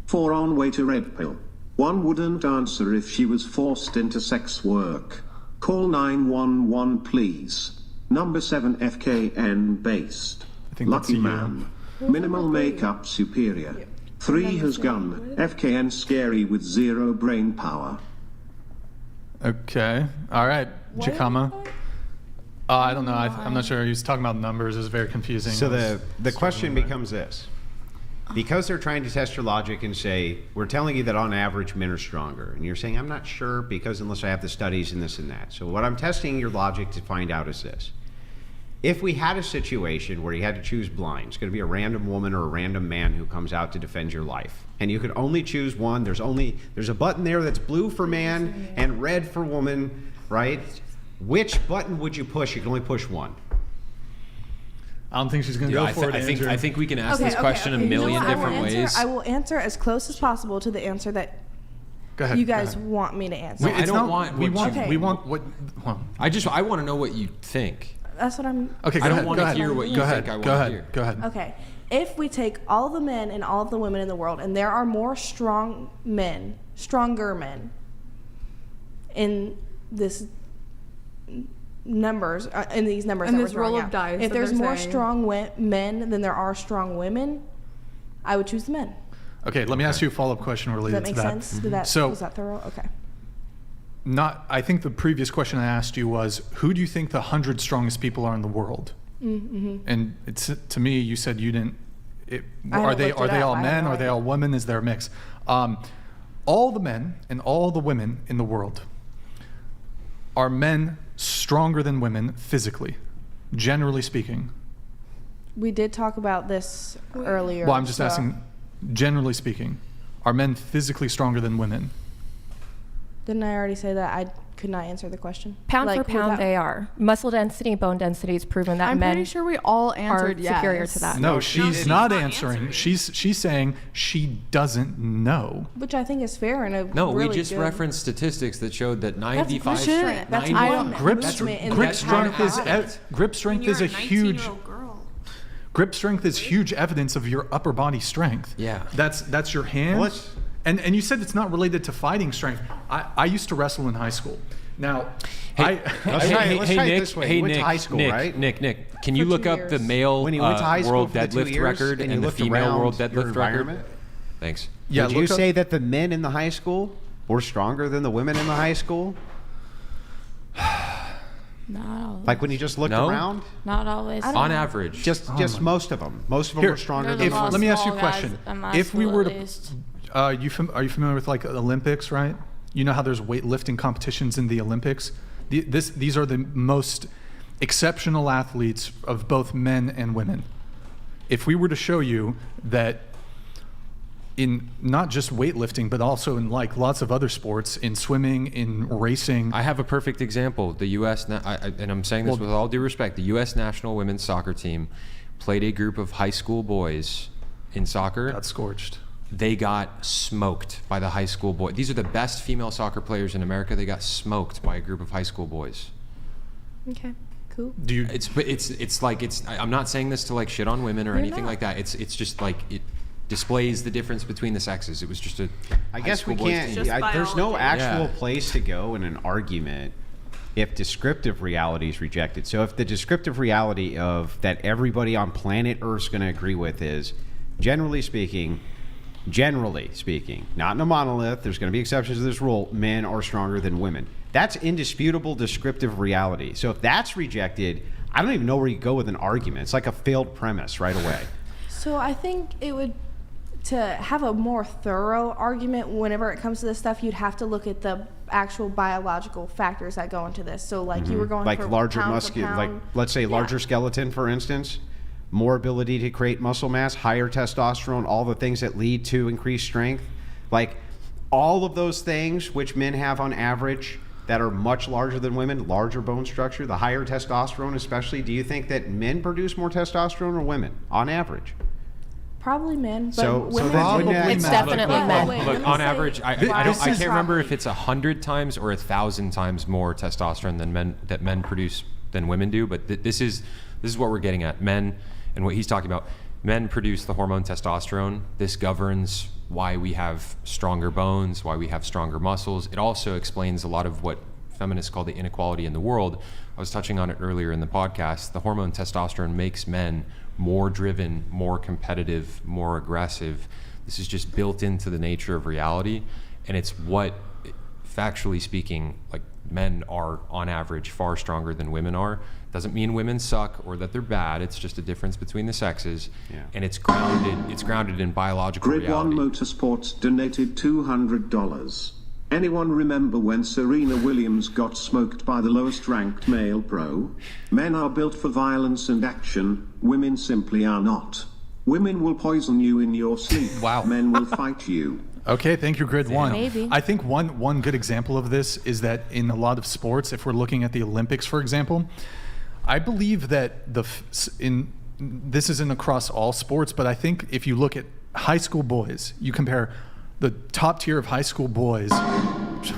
4 on way to red pill. 1 wouldn't answer if she was forced into sex work. Call 911 please. Number 7 FKN based. I think Lucky that's man. Minimal makeup superior. 3 has gun. FKN scary with 0 brain power. Okay. All right. Jacama. I don't know. I'm not sure. He was talking about numbers. It was very confusing. So the question becomes this. Because they're trying to test your logic and say, we're telling you that on average men are stronger. And you're saying, I'm not sure because unless I have the studies and this and that. So what I'm testing your logic to find out is this. If we had a situation where you had to choose blind, it's going to be a random woman or a random man who comes out to defend your life. And you could only choose one. There's a button there that's blue for man and red for woman, right? Which button would you push? You can only push one. I don't think she's going to go for it, Andrew. I think we can ask this question a million different ways. I will answer as close as possible to the answer that you guys want me to answer. I don't want. We want what? Well, I want to know what you think. That's what I'm. Okay, I don't want to hear what you think. I want to hear. Go ahead. Okay, if we take all of the men and all of the women in the world, and there are more stronger men, in this numbers, in these numbers, and that this we're roll throwing of out. dice. If there's more strong men than there are strong women, I would choose the men. Okay, let me ask you a follow-up question related to that. Does that make sense? So, was that thorough? Okay. I think the previous question I asked you was, who do you think the 100 strongest people are in the world? Mm-hmm. And to me, you said you didn't. Are they all men? Are they all women? Is there a mix? All the men and all the women in the world, are men stronger than women physically, generally speaking? We did talk about this earlier. Well, I'm just asking, generally speaking, are men physically stronger than women? Didn't I already say that? I could not answer the question. Pound for pound, they are. Muscle density, bone density is proven that men. I'm pretty sure we all answered are superior to that. No, she's not answering. She's saying she doesn't know. Which I think is fair and a we really just good. referenced statistics that showed that 95. That's grip strength is a huge. Grip strength is huge evidence of your upper body strength. Yeah. That's your hand. And you said it's not related to fighting strength. I used to wrestle in high school. Now, let's try it this way. You went to high school, right? Nick, can you look up the male world deadlift record and the female world deadlift record? Thanks. Yeah, Would you say that the men in the high school were stronger than the women in the high school? Not always. Like when you just looked around? Not always. On average. Just most of them. Most of them were stronger than Let me ask you a question. If we were to... are you familiar with like Olympics, right? You know how there's weightlifting competitions in the Olympics? These are the most exceptional athletes of both men and women. If we were to show you that in not just weightlifting, but also in like lots of other sports, in swimming, in racing. I have a perfect example. The U.S., and I'm saying this with all due respect, the U.S. national women's soccer team played a group of high school boys in soccer. Got scorched. They got smoked by the high school boys. These are the best female soccer players in America. They got smoked by a group of high school boys. Okay, cool. I'm not saying this to like shit on women or anything like that. It's just like it displays the difference between the sexes. It was just a. I guess we can't. There's no actual place to go in an argument if descriptive reality is rejected. So if the descriptive reality of that everybody on planet Earth's going to agree with is, generally speaking, not in a monolith, there's going to be exceptions to this rule, men are stronger than women. That's indisputable descriptive reality. So if that's rejected, I don't even know where you go with an argument. It's like a failed premise right away. So I think it would, to have a more thorough argument whenever it comes to this stuff, you'd have to look at the actual biological factors that go into this. So like you were going like for larger pound muscle, for pound. like let's say larger skeleton, for instance, more ability to create muscle mass, higher testosterone, all the things that lead to increased strength. Like all of those things which men have on average that are much larger than women, larger bone structure, the higher testosterone especially. Do you think that men produce more testosterone or women on average? Probably men, but so women probably it's definitely men. Look, on average, I can't remember if it's 100 times or 1,000 times more testosterone that men produce than women do. But this is what we're getting at. Men, and what he's talking about, men produce the hormone testosterone. This governs why we have stronger bones, why we have stronger muscles. It also explains a lot of what feminists call the inequality in the world. I was touching on it earlier in the podcast. The hormone testosterone makes men more driven, more competitive, more aggressive. This is just built into the nature of reality, and it's what, factually speaking, like men are on average far stronger than women are. Doesn't mean women suck or that they're bad. It's just a difference between the sexes, and it's grounded in biological Grid reality. One Motorsports donated $200. Anyone remember when Serena Williams got smoked by the lowest ranked male pro? Men are built for violence and action, women simply are not. Women will poison you in your sleep. Wow. Men will fight you. Okay, thank you, Grid One. Maybe. I think one good example of this is that in a lot of sports, if we're looking at the Olympics, for example, I believe that this isn't across all sports, but I think if you look at high school boys, you compare the top tier of high school boys.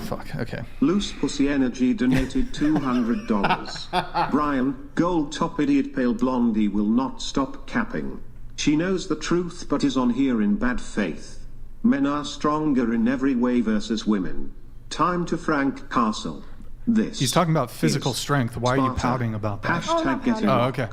Fuck, okay. Loose Pussy Energy donated $200. Brian, gold top idiot pale blondie will not stop capping. She knows the truth but is on here in bad faith. Men are stronger in every way versus women. Time to Frank Castle. He's talking about physical strength. Why are you pouting about that? Hashtag getting okay.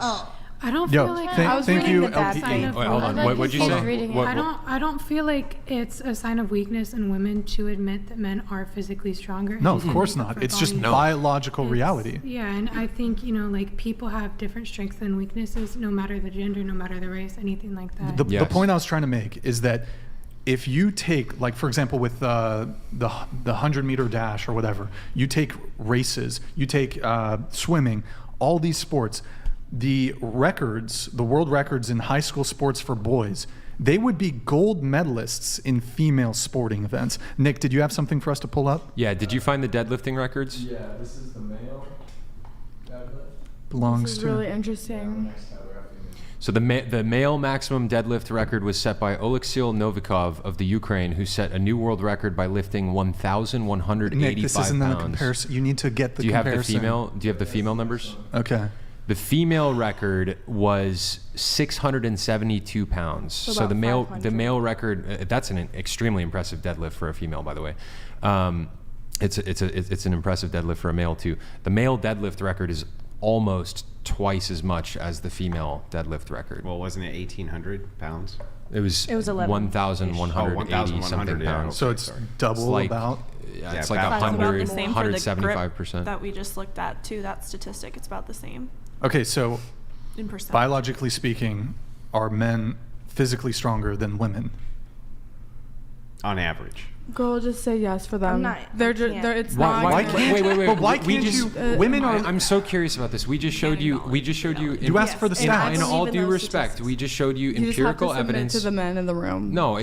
I don't feel like thank you, LPE. Wait, hold on. What'd you say? I don't feel like it's a sign of weakness in women to admit that men are physically stronger. No, of course not. It's just biological reality. Yeah, and I think, like people have different strengths and weaknesses, no matter the gender, no matter the race, anything like that. The point I was trying to make is that if you take, like, for example, with the 100-meter dash or whatever, you take races, you take swimming, all these sports, the world records in high school sports for boys, they would be gold medalists in female sporting events. Nick, did you have something for us to pull up? Yeah, did you find the deadlifting records? Yeah, this is the male deadlift. Belongs this is to. really interesting. So the male maximum deadlift record was set by Oleksiy Novikov of the Ukraine, who set a new world record by lifting 1,185 Nick, this isn't pounds. a comparison. You need to get the comparison. Do you have the female numbers? Okay. The female record was 672 pounds. So the male record, that's an extremely impressive deadlift for a female, by the way. It's an impressive deadlift for a male too. The male deadlift record is almost twice as much as the female deadlift record. Well, wasn't it 1,800 pounds? It was 1,180 something pounds. So it's double about. Yeah, it's like 100, 175%. That we just looked at too. That statistic, it's about the same. Okay, so in percent. Biologically speaking, are men physically stronger than women? On average. Girl, just say yes for them. I'm not. They're just. It's not. Why can't wait. But why can't just, you? Women are. I'm so curious about this. We just showed you. You asked for the stats. In all due respect, we just showed you empirical evidence to the men in the room. No,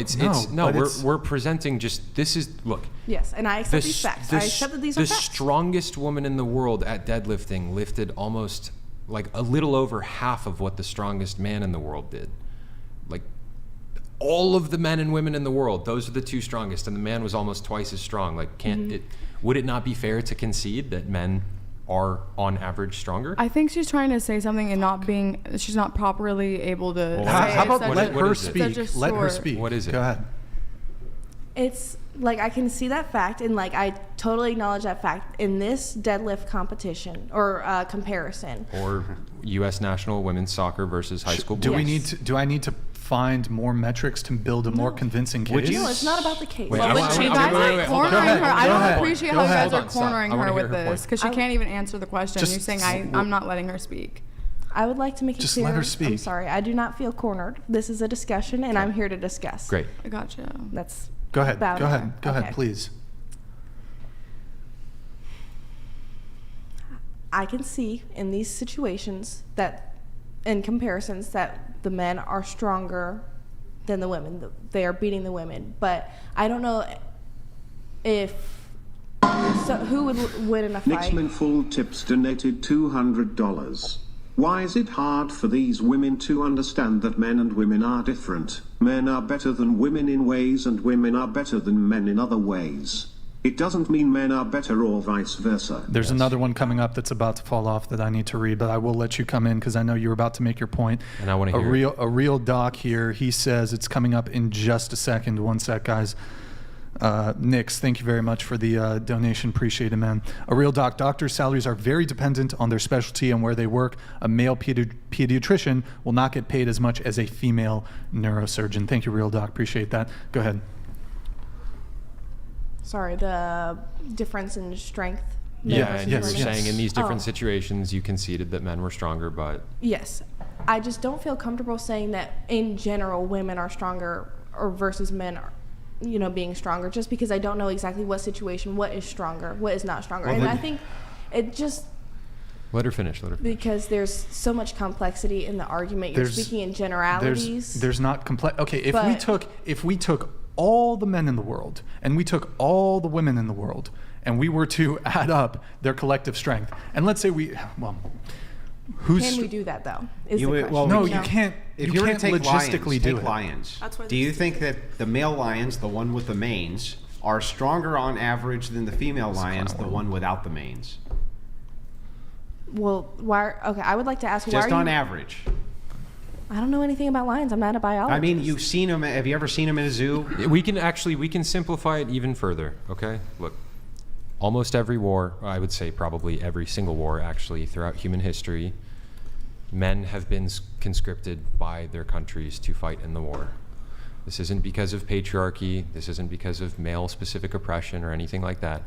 we're presenting just. This is look. Yes, and I accept these facts. I accept that these are facts. The strongest woman in the world at deadlifting lifted almost like a little over half of what the strongest man in the world did. Like all of the men and women in the world, those are the two strongest, and the man was almost twice as strong. Like, would it not be fair to concede that men are on average stronger? I think she's trying to say something and she's not properly able to. How about let her speak? Let her speak. What is it? Go ahead. It's like I can see that fact, and like I totally acknowledge that fact in this deadlift competition or comparison. Or U.S. national women's soccer versus high school boys. Do I need to find more metrics to build a more convincing case? No, it's not about the case. You guys are cornering her. I don't appreciate how you guys are cornering her with this because she can't even answer the question. You're saying I'm not letting her speak. I would like to make it just clear. Let her speak. I'm sorry. I do not feel cornered. This is a discussion, and I'm here to discuss. Great. I gotcha. That's. Go ahead. Go ahead, please. I can see in these situations that, in comparisons, that the men are stronger than the women. They are beating the women, but I don't know who would win in a fight. Nixman Full Tips donated $200. Why is it hard for these women to understand that men and women are different? Men are better than women in ways and women are better than men in other ways. It doesn't mean men are better or vice versa. There's another one coming up that's about to fall off that I need to read, but I will let you come in because I know you're about to make your point. And I want to hear a real doc here. He says it's coming up in just a second. One sec, guys. Nix, thank you very much for the donation. Appreciate it, man. A real doc. Doctors' salaries are very dependent on their specialty and where they work. A male pediatrician will not get paid as much as a female neurosurgeon. Thank you, real doc. Appreciate that. Go ahead. Sorry, the difference in strength. You're saying in these different situations you conceded that men were stronger, but... Yes. I just don't feel comfortable saying that in general women are stronger or versus men are, being stronger, just because I don't know exactly what situation, what is stronger, what is not stronger. Well, and I think it just... Let her finish. Because there's so much complexity in the argument. You're speaking in generalities. There's not complex... Okay, if we took all the men in the world and we took all the women in the world and we were to add up their collective strength, and let's say can we do that though? You can't. If you were to take logistically take lions, do you think that the male lions, the one with the manes, are stronger on average than the female lions, the one without the manes? Well, why? Okay, I would like to ask. Just on average. I don't know anything about lions. I'm not a biologist. I mean, you've seen them. Have you ever seen them in a zoo? We can simplify it even further. Okay, look. Almost every war, I would say probably every single war actually throughout human history, men have been conscripted by their countries to fight in the war. This isn't because of patriarchy. This isn't because of male-specific oppression or anything like that.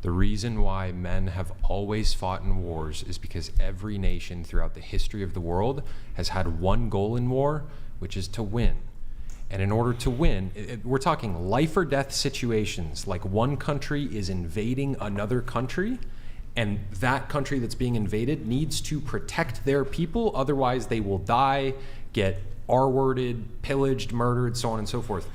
The reason why men have always fought in wars is because every nation throughout the history of the world has had one goal in war, which is to win. And in order to win, we're talking life or death situations, like one country is invading another country, and that country that's being invaded needs to protect their people, otherwise they will die, get R-worded, pillaged, murdered, so on and so forth.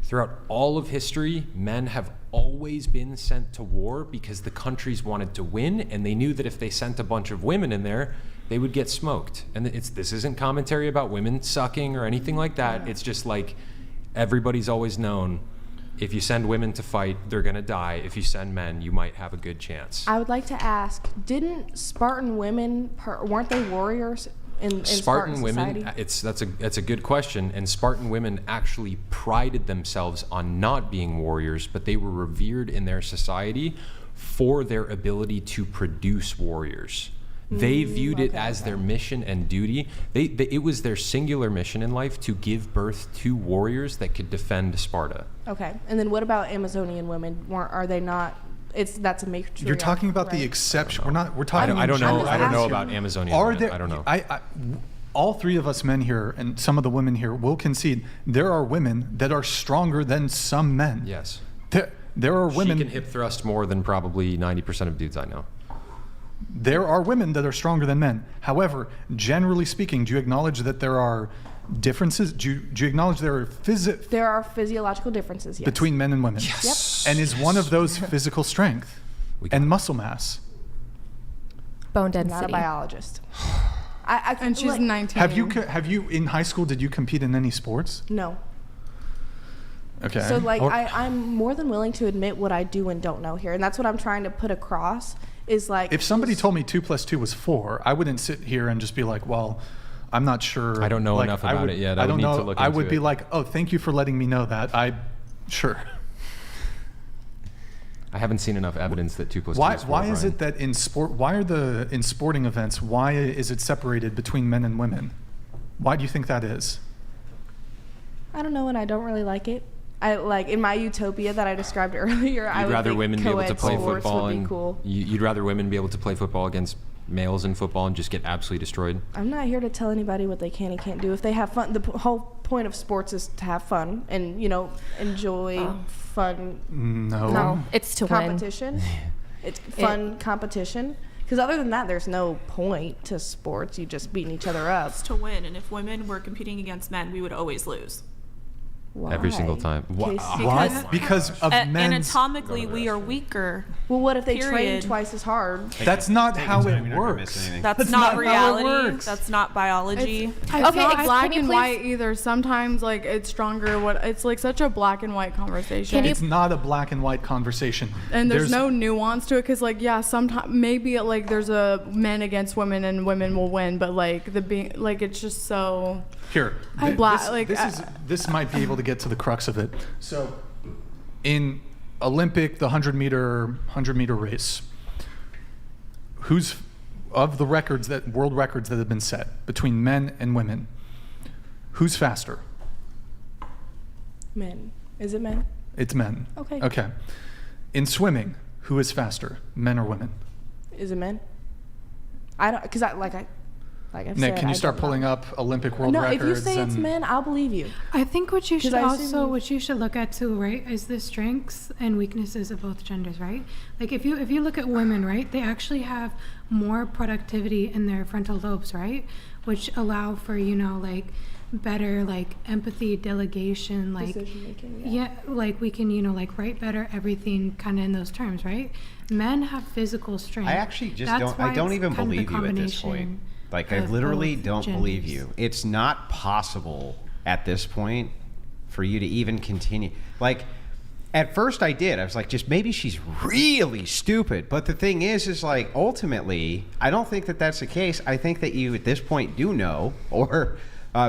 Throughout all of history, men have always been sent to war because the countries wanted to win, and they knew that if they sent a bunch of women in there, they would get smoked. And this isn't commentary about women sucking or anything like that. Yeah. It's just like everybody's always known, if you send women to fight, they're going to die. If you send men, you might have a good chance. I would like to ask, didn't Spartan women, weren't they warriors in Spartan women, society? that's a good question. And Spartan women actually prided themselves on not being warriors, but they were revered in their society for their ability to produce warriors. They viewed it as their mission and duty. It was their singular mission in life to give birth to warriors that could defend Sparta. Okay, and then what about Amazonian women? Are they not? That's a matriarch. You're talking about the exception. We're talking. I don't know about Amazonian women. I don't know. All three of us men here and some of the women here will concede there are women that are stronger than some men. Yes. There are women. She can hip thrust more than probably 90% of dudes I know. There are women that are stronger than men. However, generally speaking, do you acknowledge that there are differences? Do you acknowledge there are there are physiological differences, yes. between men and women? Yes. Yep. And is one of those physical strength and muscle mass? Bone density. Not a biologist. And she's 19. Have you in high school? Did you compete in any sports? No. Okay. So I'm more than willing to admit what I do and don't know here, and that's what I'm trying to put across. Is like if somebody told me 2 + 2 was 4, I wouldn't sit here and just be like, well, I'm not sure. I don't know enough about it yet. I don't need know. To look I into would be it. like, oh, thank you for letting me know that. Sure. I haven't seen enough evidence that 2 + 2 is 4. Why is Brian. it that in sport? Why are in sporting events? Why is it separated between men and women? Why do you think that is? I don't know, and I don't really like it. I like in my utopia that I described earlier. I would rather think women be able to co-ed play sports football would be and cool. you'd rather women be able to play football against males in football and just get absolutely destroyed. I'm not here to tell anybody what they can and can't do. If they have fun, the whole point of sports is to have fun and enjoy fun. No, it's to competition. win. It's fun competition. Because other than that, there's no point to sports. You just beating each other up. It's to win, and if women were competing against men, we would always lose. Why? Every single time. Why? Because of men's. Anatomically, we are weaker. Well, what if they train Period. twice as hard? That's not how it works. That's not how it reality. works. That's not biology. It's not black and white either. Sometimes like it's stronger. It's like such a black and white conversation. It's not a black and white conversation. And there's no nuance to it because like sometimes maybe like there's a men against women and women will win, but like it's just so. Here, this might be able to get to the crux of it. So, in Olympic, the 100 meter race, who's of the world records that have been set between men and women, who's faster? Men. Is it men? It's men. Okay. Okay. In swimming, who is faster, men or women? Is it men? I don't, because like I've Nick, said, can you I start don't pulling know. up Olympic world No, records? if you say it's men, I'll believe you. I think what you should 'Cause I assume what you should look at too, right, is the strengths and weaknesses of both genders, right? Like if you look at women, right, they actually have more productivity in their frontal lobes, right, which allow for like better like empathy, delegation, like decision making. yeah, like we can like write better everything kind of in those terms, right? Men have physical strength. I actually just That's don't. why I don't it's even kind of the believe you at this point. combination Like I of literally both don't believe genders. you. It's not possible at this point for you to even continue. Like at first I did. I was like, just maybe she's really stupid. But the thing is like ultimately, I don't think that that's the case. I think that you at this point do know, or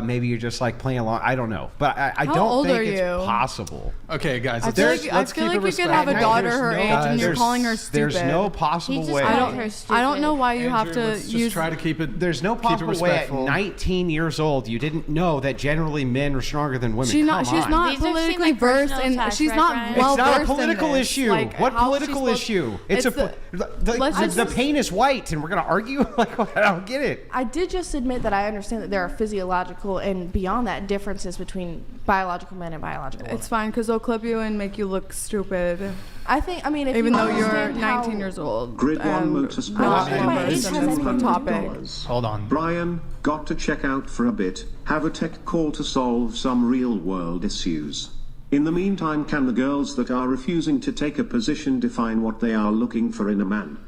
maybe you're just like playing along. I don't know, but I How don't old think are it's you? possible. Okay, guys, I feel like you could have a daughter her age and you're calling her stupid. There's no possible way. I don't know why you have to let's use. just try to keep it. There's no keep it possible way at respectful. 19 years old you didn't know that generally men are stronger than women. She's Come not on. These are politically seem like versed, personal and attacks, she's right, not Brian? well It's not a versed in political this. issue. Like, What how is she political supposed- issue? It's the paint is white, and we're gonna argue. Like I don't get it. I did just admit that I understand that there are physiological and beyond that differences between biological men and biological women. It's fine because they'll clip you and make you look stupid. I mean, if even you though you're understand 19 how- years old. Grid 1 and Motorsports not think my age versed has in this anything to do topic. with Hold on. Brian, got to check out for a bit. Have a tech call to solve some real-world issues. In the meantime, can the girls that are refusing to take a position define what they are looking for in a man?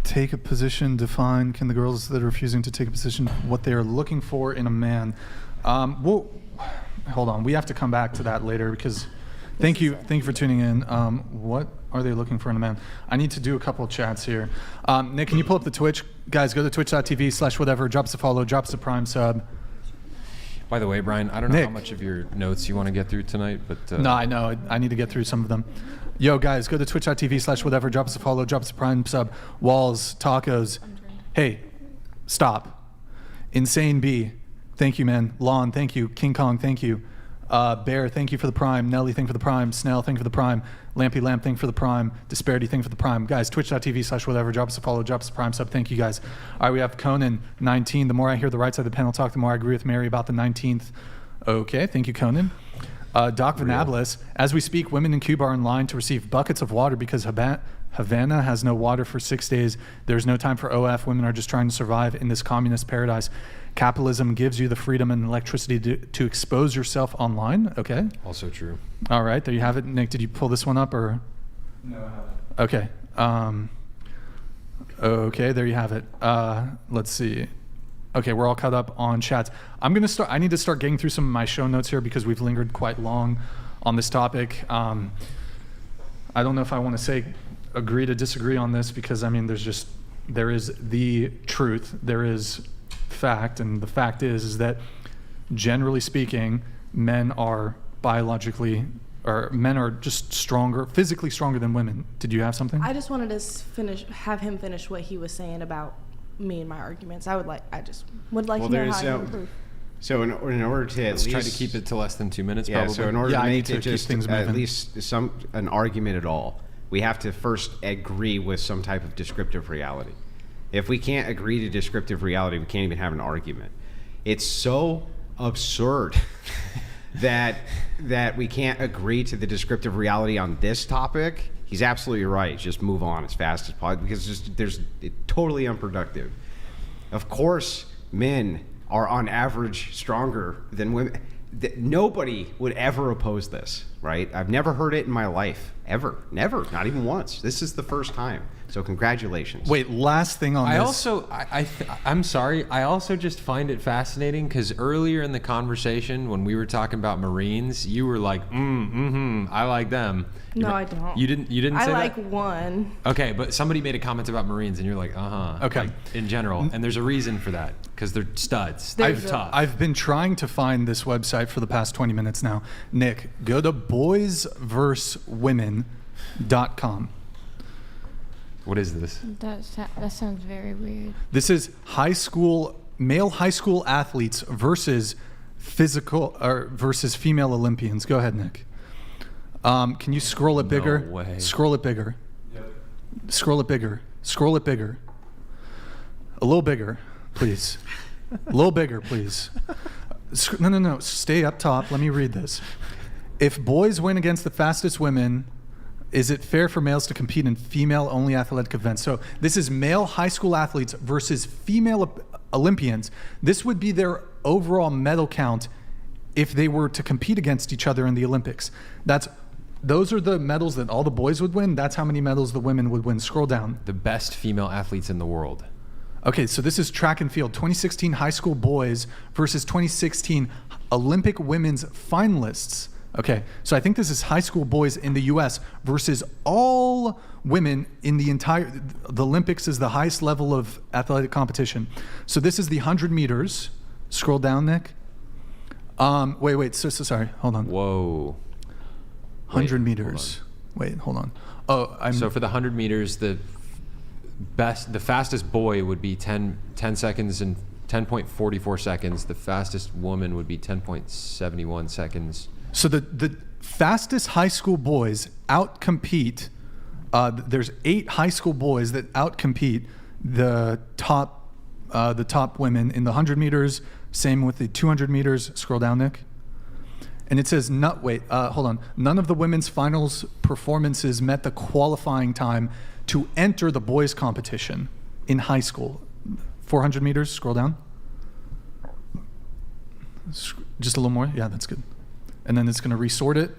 Take a position, define. Can the girls that are refusing to take a position what they are looking for in a man? Well, hold on. We have to come back to that later because thank you for tuning in. What are they looking for in a man? I need to do a couple of chats here. Nick, can you pull up the Twitch? Guys, go to twitch.tv/whatever. Drop us a follow. Drop us a Prime sub. By the way, Brian, I don't know Nick. how much of your notes you want to get through tonight, but No, I know. I need to get through some of them. Yo, guys, go to twitch.tv/whatever. Drop us a follow. Drop us a Prime sub. Walls, tacos. Hey, stop. Insane B, thank you, man. Lon, thank you. King Kong, thank you. Bear, thank you for the Prime. Nelly, thank you for the Prime. Snell, thank you for the Prime. Lampy Lamp, thank you for the Prime. Disparity, thank you for the Prime. Guys, twitch.tv/whatever. Drop us a follow. Drop us a Prime sub. Thank you, guys. All right, we have Conan, 19. The more I hear the right side of the panel talk, the more I agree with Mary about the 19th. Okay, thank you, Conan. Doc Venablis, as we speak, women in Cuba are in line to receive buckets of water because Havana has no water for 6 days. There's no time for OF. Women are just trying to survive in this communist paradise. Capitalism gives you the freedom and electricity to expose yourself online. Okay. Also true. All right, there you have it. Nick, did you pull this one up or? No, I haven't. Okay. Okay, there you have it. Let's see. Okay, we're all caught up on chats. I need to start getting through some of my show notes here because we've lingered quite long on this topic. I don't know if I want to say agree to disagree on this because I mean there is the truth, there is fact, and the fact is that generally speaking, men are just stronger, physically stronger than women. Did you have something? I just wanted to have him finish what he was saying about me and my arguments. I just would like to know how I can improve. So in order to Let's try to keep it to less than 2 minutes, probably. So in order to make it just things at moving. least an argument at all, we have to first agree with some type of descriptive reality. If we can't agree to descriptive reality, we can't even have an argument. It's so absurd that we can't agree to the descriptive reality on this topic. He's absolutely right. Just move on as fast as possible because it's totally unproductive. Of course, men are on average stronger than women. Nobody would ever oppose this, right? I've never heard it in my life, ever. Never, not even once. This is the first time. So congratulations. Wait, last thing on this. I'm sorry. I also just find it fascinating because earlier in the conversation when we were talking about Marines, you were like, I like them. No, I don't. You didn't say that? I like one. Okay, but somebody made a comment about Marines and you're like, Okay. Like, in general. And there's a reason for that because they're studs. They're tough. I've been trying to find this website for the past 20 minutes now. Nick, go to boysversuswomen.com. What is this? That sounds very weird. This is male high school athletes versus female Olympians. Go ahead, Nick. Can you scroll it bigger? No way. Scroll it bigger. Yep. Scroll it bigger. Scroll it bigger. A little bigger, please. A little bigger, please. No. Stay up top. Let me read this. If boys win against the fastest women, is it fair for males to compete in female-only athletic events? So this is male high school athletes versus female Olympians. This would be their overall medal count if they were to compete against each other in the Olympics. Those are the medals that all the boys would win. That's how many medals the women would win. Scroll down. The best female athletes in the world. Okay, so this is track and field. 2016 high school boys versus 2016 Olympic women's finalists. Okay, so I think this is high school boys in the U.S. versus all women in the Olympics is the highest level of athletic competition. So this is the 100 meters. Scroll down, Nick. Wait. So sorry. Hold on. Whoa. 100 meters. Wait, hold on. So for the 100 meters, the fastest boy would be 10 seconds and 10.44 seconds. The fastest woman would be 10.71 seconds. So the fastest high school boys outcompete. There's 8 high school boys that outcompete the top women in the 100 meters. Same with the 200 meters. Scroll down, Nick. And it says, hold on. None of the women's finals performances met the qualifying time to enter the boys' competition in high school. 400 meters. Scroll down. Just a little more. Yeah, that's good. And then it's going to resort it.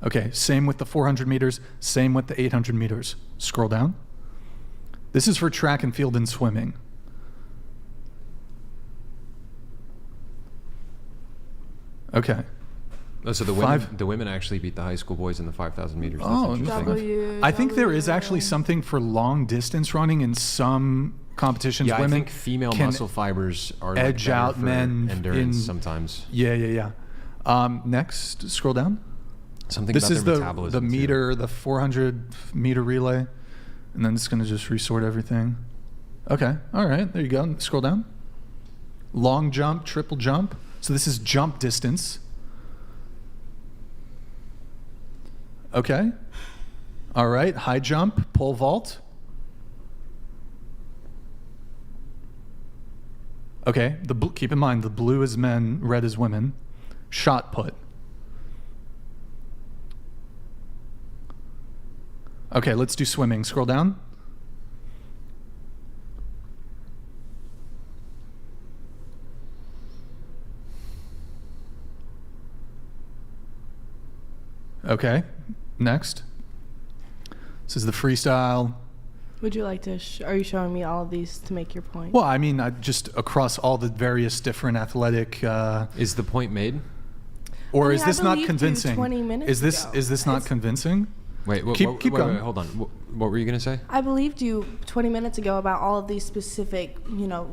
Okay, same with the 400 meters, same with the 800 meters. Scroll down. This is for track and field and swimming. Okay. Oh, so the women actually beat the high school boys in the 5,000 meters. That's interesting. I think there is actually something for long distance running in some competitions. Yeah, women I think female muscle fibers are edge out men endurance sometimes. Yeah. Next, scroll down. Something this about is their metabolism. The meter, the 400 meter relay, and then it's going to just resort everything. Okay, all right, there you go. Scroll down. Long jump, triple jump. So this is jump distance. Okay. All right, high jump, pole vault. Okay, keep in mind the blue is men, red is women. Shot put. Okay, let's do swimming. Scroll down. Okay, next. This is the freestyle. Would you like to, are you showing me all of these to make your point? Well, I mean, just across all the various different athletic. Is the point made? Or I mean, is this not convincing? 20 minutes ago. Is this not convincing? Wait, keep going. Wait, hold on. What were you gonna say? I believed you 20 minutes ago about all of these specific,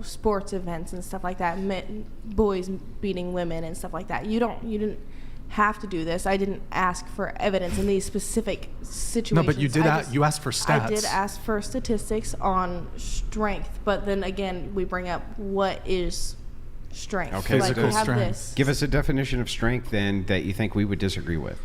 sports events and stuff like that. Boys beating women and stuff like that. You didn't have to do this. I didn't ask for evidence in these specific situations. No, but you did. You asked for stats. I did ask for statistics on strength, but then again, we bring up what is strength. Okay, like physical we have strength. this. Give us a definition of strength then that you think we would disagree with.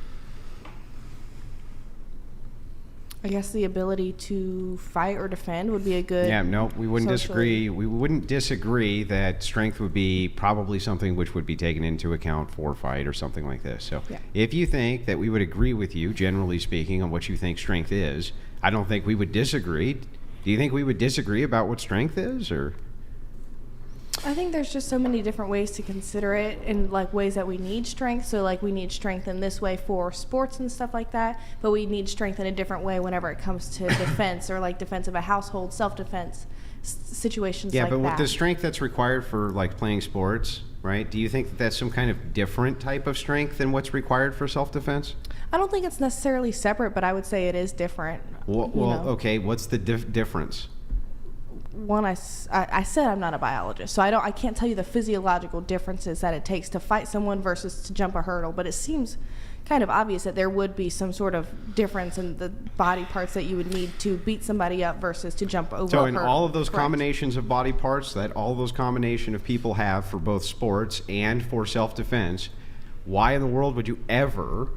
I guess the ability to fight or defend would be a good. Yeah, no, we wouldn't socially. disagree. We wouldn't disagree that strength would be probably something which would be taken into account for fight or something like this. So Yeah. if you think that we would agree with you, generally speaking, on what you think strength is, I don't think we would disagree. Do you think we would disagree about what strength is, or? I think there's just so many different ways to consider it, and like ways that we need strength. So like we need strength in this way for sports and stuff like that, but we need strength in a different way whenever it comes to defense or like defense of a household, self-defense situations Yeah, like but that. with the strength that's required for like playing sports, right? Do you think that that's some kind of different type of strength than what's required for self-defense? I don't think it's necessarily separate, but I would say it is different. Well, okay. What's the difference? One, I said I'm not a biologist, so I can't tell you the physiological differences that it takes to fight someone versus to jump a hurdle, but it seems kind of obvious that there would be some sort of difference in the body parts that you would need to beat somebody up versus to jump over a So in hurdle. all of those Correct. combinations of body parts that all those combination of people have for both sports and for self-defense, why in the world would you ever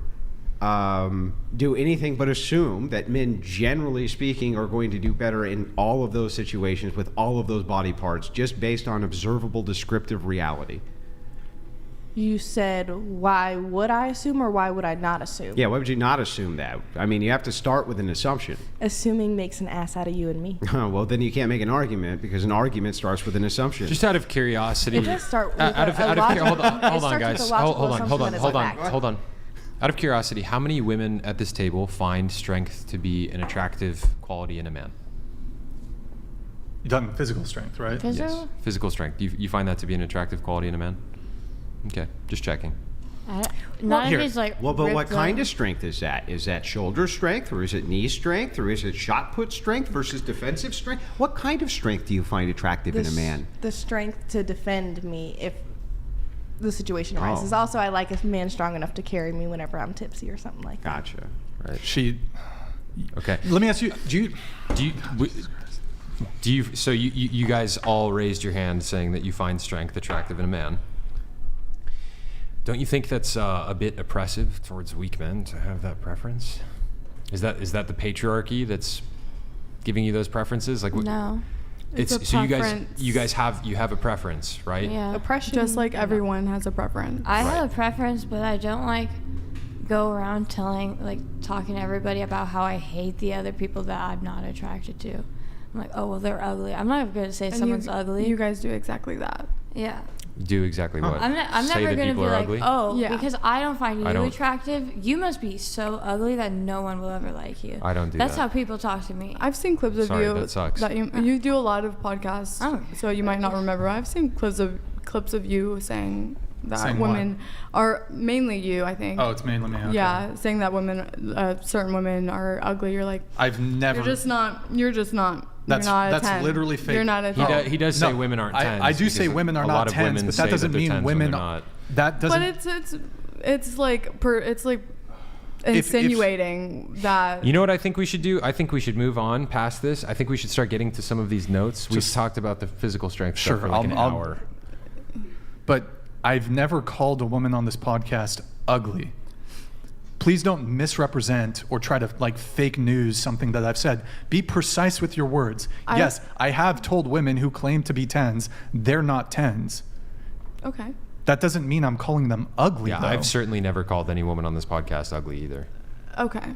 do anything but assume that men, generally speaking, are going to do better in all of those situations with all of those body parts just based on observable descriptive reality? You said, why would I assume or why would I not assume? Yeah, why would you not assume that? I mean, you have to start with an assumption. Assuming makes an ass out of you and me. Well, then you can't make an argument because an argument starts with an assumption. Just out of curiosity. It does start with hold on, guys. Hold on. Out of curiosity, how many women at this table find strength to be an attractive quality in a man? You're talking physical strength, right? Yes, physical strength. You find that to be an attractive quality in a man? Okay, just checking. None of these like. Well, but what ripped kind up. of strength is that? Is that shoulder strength, or is it knee strength, or is it shot put strength versus defensive strength? What kind of strength do you find attractive in a man? The strength to defend me if the situation arises. Also, I like a man strong enough to carry me whenever I'm tipsy or something like that. Gotcha. Right. Okay. Let me ask you. Do you? So you guys all raised your hand saying that you find strength attractive in a man. Don't you think that's a bit oppressive towards weak men to have that preference? Is that the patriarchy that's giving you those preferences? Like no. It's a so preference. you guys have a preference, right? Yeah. Oppression. Just like everyone has a preference. I have a preference, but I don't like go around talking to everybody about how I hate the other people that I'm not attracted to. I'm like, oh well, they're ugly. I'm not going to say someone's ugly. You guys do exactly that. Yeah. Do exactly what? I'm never going to be like, ugly? oh, Yeah. because I don't find you I don't. attractive. You must be so ugly that no one will ever like you. I don't do That's that. how people talk to me. I've seen clips of Sorry, you that sucks. you do a lot of podcasts, so you might not remember. I've seen clips of you saying that Saying women are mainly you. I think. Oh, it's mainly me. Okay. Yeah, saying that women, certain women are ugly. You're like, I've never. You're just not. That's you're not a 10. literally fake. You're not a 10. He does say women aren't tens. I do say women are not tens, but that doesn't mean women. That doesn't. But it's like insinuating that. You know what I think we should do? I think we should move on past this. I think we should start getting to some of these notes. We've talked about the physical strength stuff for like an hour. But I've never called a woman on this podcast ugly. Please don't misrepresent or try to fake news something that I've said. Be precise with your words. Yes, I have told women who claim to be 10s, they're not 10s. Okay. That doesn't mean I'm calling them ugly, though. I've certainly never called any woman on this podcast ugly either. Okay.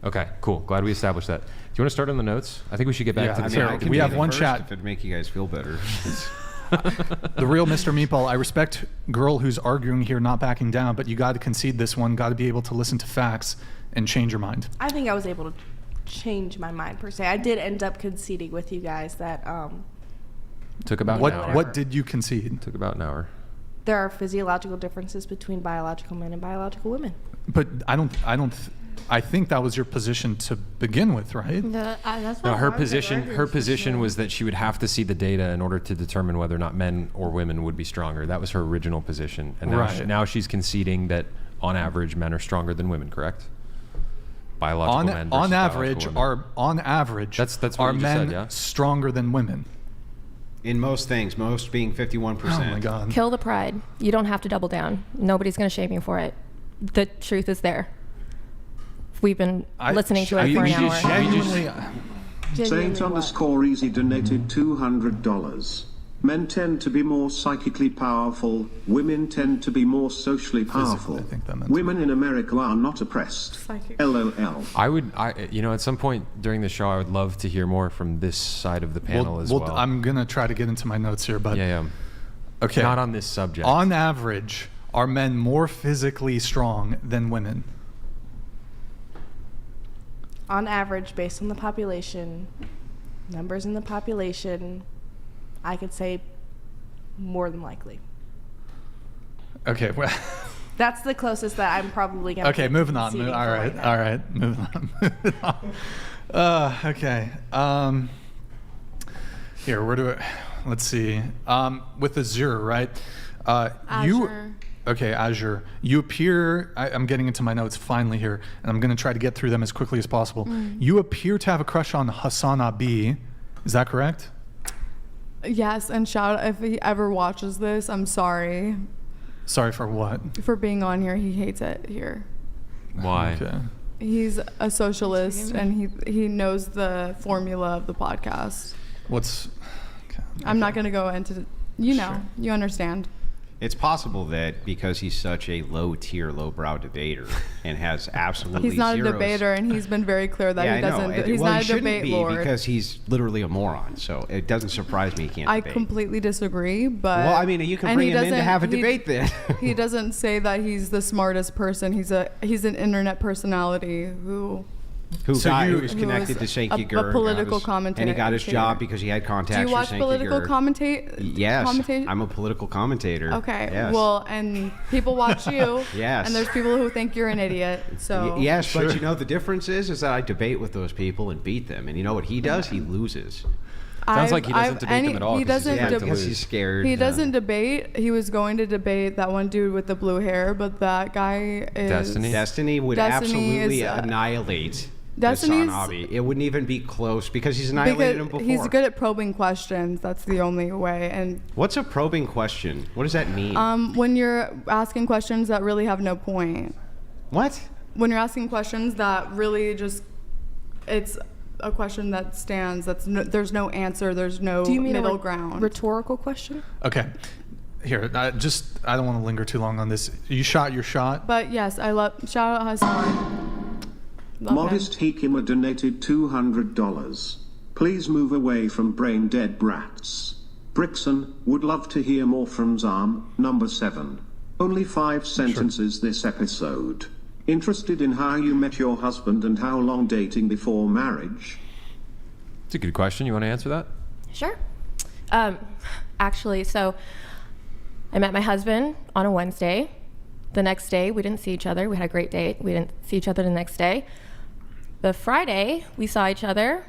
Okay, cool. Glad we established that. Do you want to start on the notes? I think we should get back to the I we have one chat. If it'd make you guys feel better. The real Mr. Meatball, I respect girl who's arguing here, not backing down, but you got to concede this one, got to be able to listen to facts and change your mind. I think I was able to change my mind, per se. I did end up conceding with you guys that took about an hour. What did you concede? Took about an hour. There are physiological differences between biological men and biological women. But I think that was your position to begin with, right? That's No, her position was that she would have to see the data in order to determine whether or not men or women would be stronger. That was her original position. And now she's conceding that on average men are stronger than women, correct? Biological men versus on average that's what are you just men said, yeah? stronger than women? In most things, most being 51%. Oh my God. Kill the pride. You don't have to double down. Nobody's going to shame you for it. The truth is there. We've been listening to it for an hour. Saint_easy donated $200. Men tend to be more psychically powerful. Women tend to be more socially powerful. Women in America are not oppressed. LOL. At some point during the show, I would love to hear more from this side of the panel as well. I'm going to try to get into my notes here, but... Yeah. Okay. Not on this subject. On average, are men more physically strong than women? On average, based on the population, numbers in the population, I could say more than likely. Okay, well... That's the closest that I'm probably going to... Okay, moving on. All right, moving on. Okay. Here, where do I... Let's see. With Azure, right? Azure. Okay, Azure. You appear... I'm getting into my notes finally here, and I'm going to try to get through them as quickly as possible. You appear to have a crush on Hasan Abi. Is that correct? Yes, and shout out if he ever watches this, I'm sorry. Sorry for what? For being on here. He hates it here. Why? Okay. He's a socialist, and he knows the formula of the podcast. What's... Okay. I'm not going to go into... You understand. It's possible that because he's such a low-tier, low-brow debater and has absolutely he's not zeros, a debater, and he's been very clear that he doesn't. He's not a debate lord because he's literally a moron. So it doesn't surprise me he can't debate. I completely disagree, but well, I mean, you can bring him in to have a debate then. He doesn't say that he's the smartest person. He's an internet personality who was connected to Shaky Gur. A political commentator. And he got his job because he had contacts. Do you watch political commentate? Yes, I'm a political commentator. Okay, yes. Well, and people watch you. Yes. And there's people who think you're an idiot. So yes, but you know the difference is that I debate with those people and beat them. And you know what he does? He loses. Sounds like he doesn't debate them at all. Because he's scared. He doesn't debate. He was going to debate that one dude with the blue hair, but that guy is... Destiny would absolutely annihilate Hasan Abi. It wouldn't even be close because he's annihilated him before. He's good at probing questions. That's the only way. And what's a probing question? What does that mean? When you're asking questions that really have no point. What? When you're asking questions that really just... It's a question that stands. There's no answer. There's no middle ground. Rhetorical question? Okay. Here, I don't want to linger too long on this. You shot your shot. But yes, shout out Hasan. Modest Hikima donated $200. Please move away from brain dead brats. Brixan, would love to hear more from Zam, number 7. Only 5 sentences this episode. Interested in how you met your husband and how long dating before marriage? It's a good question. You want to answer that? Sure. Actually, so I met my husband on a Wednesday. The next day, we didn't see each other. We had a great date. We didn't see each other the next day. The Friday, we saw each other.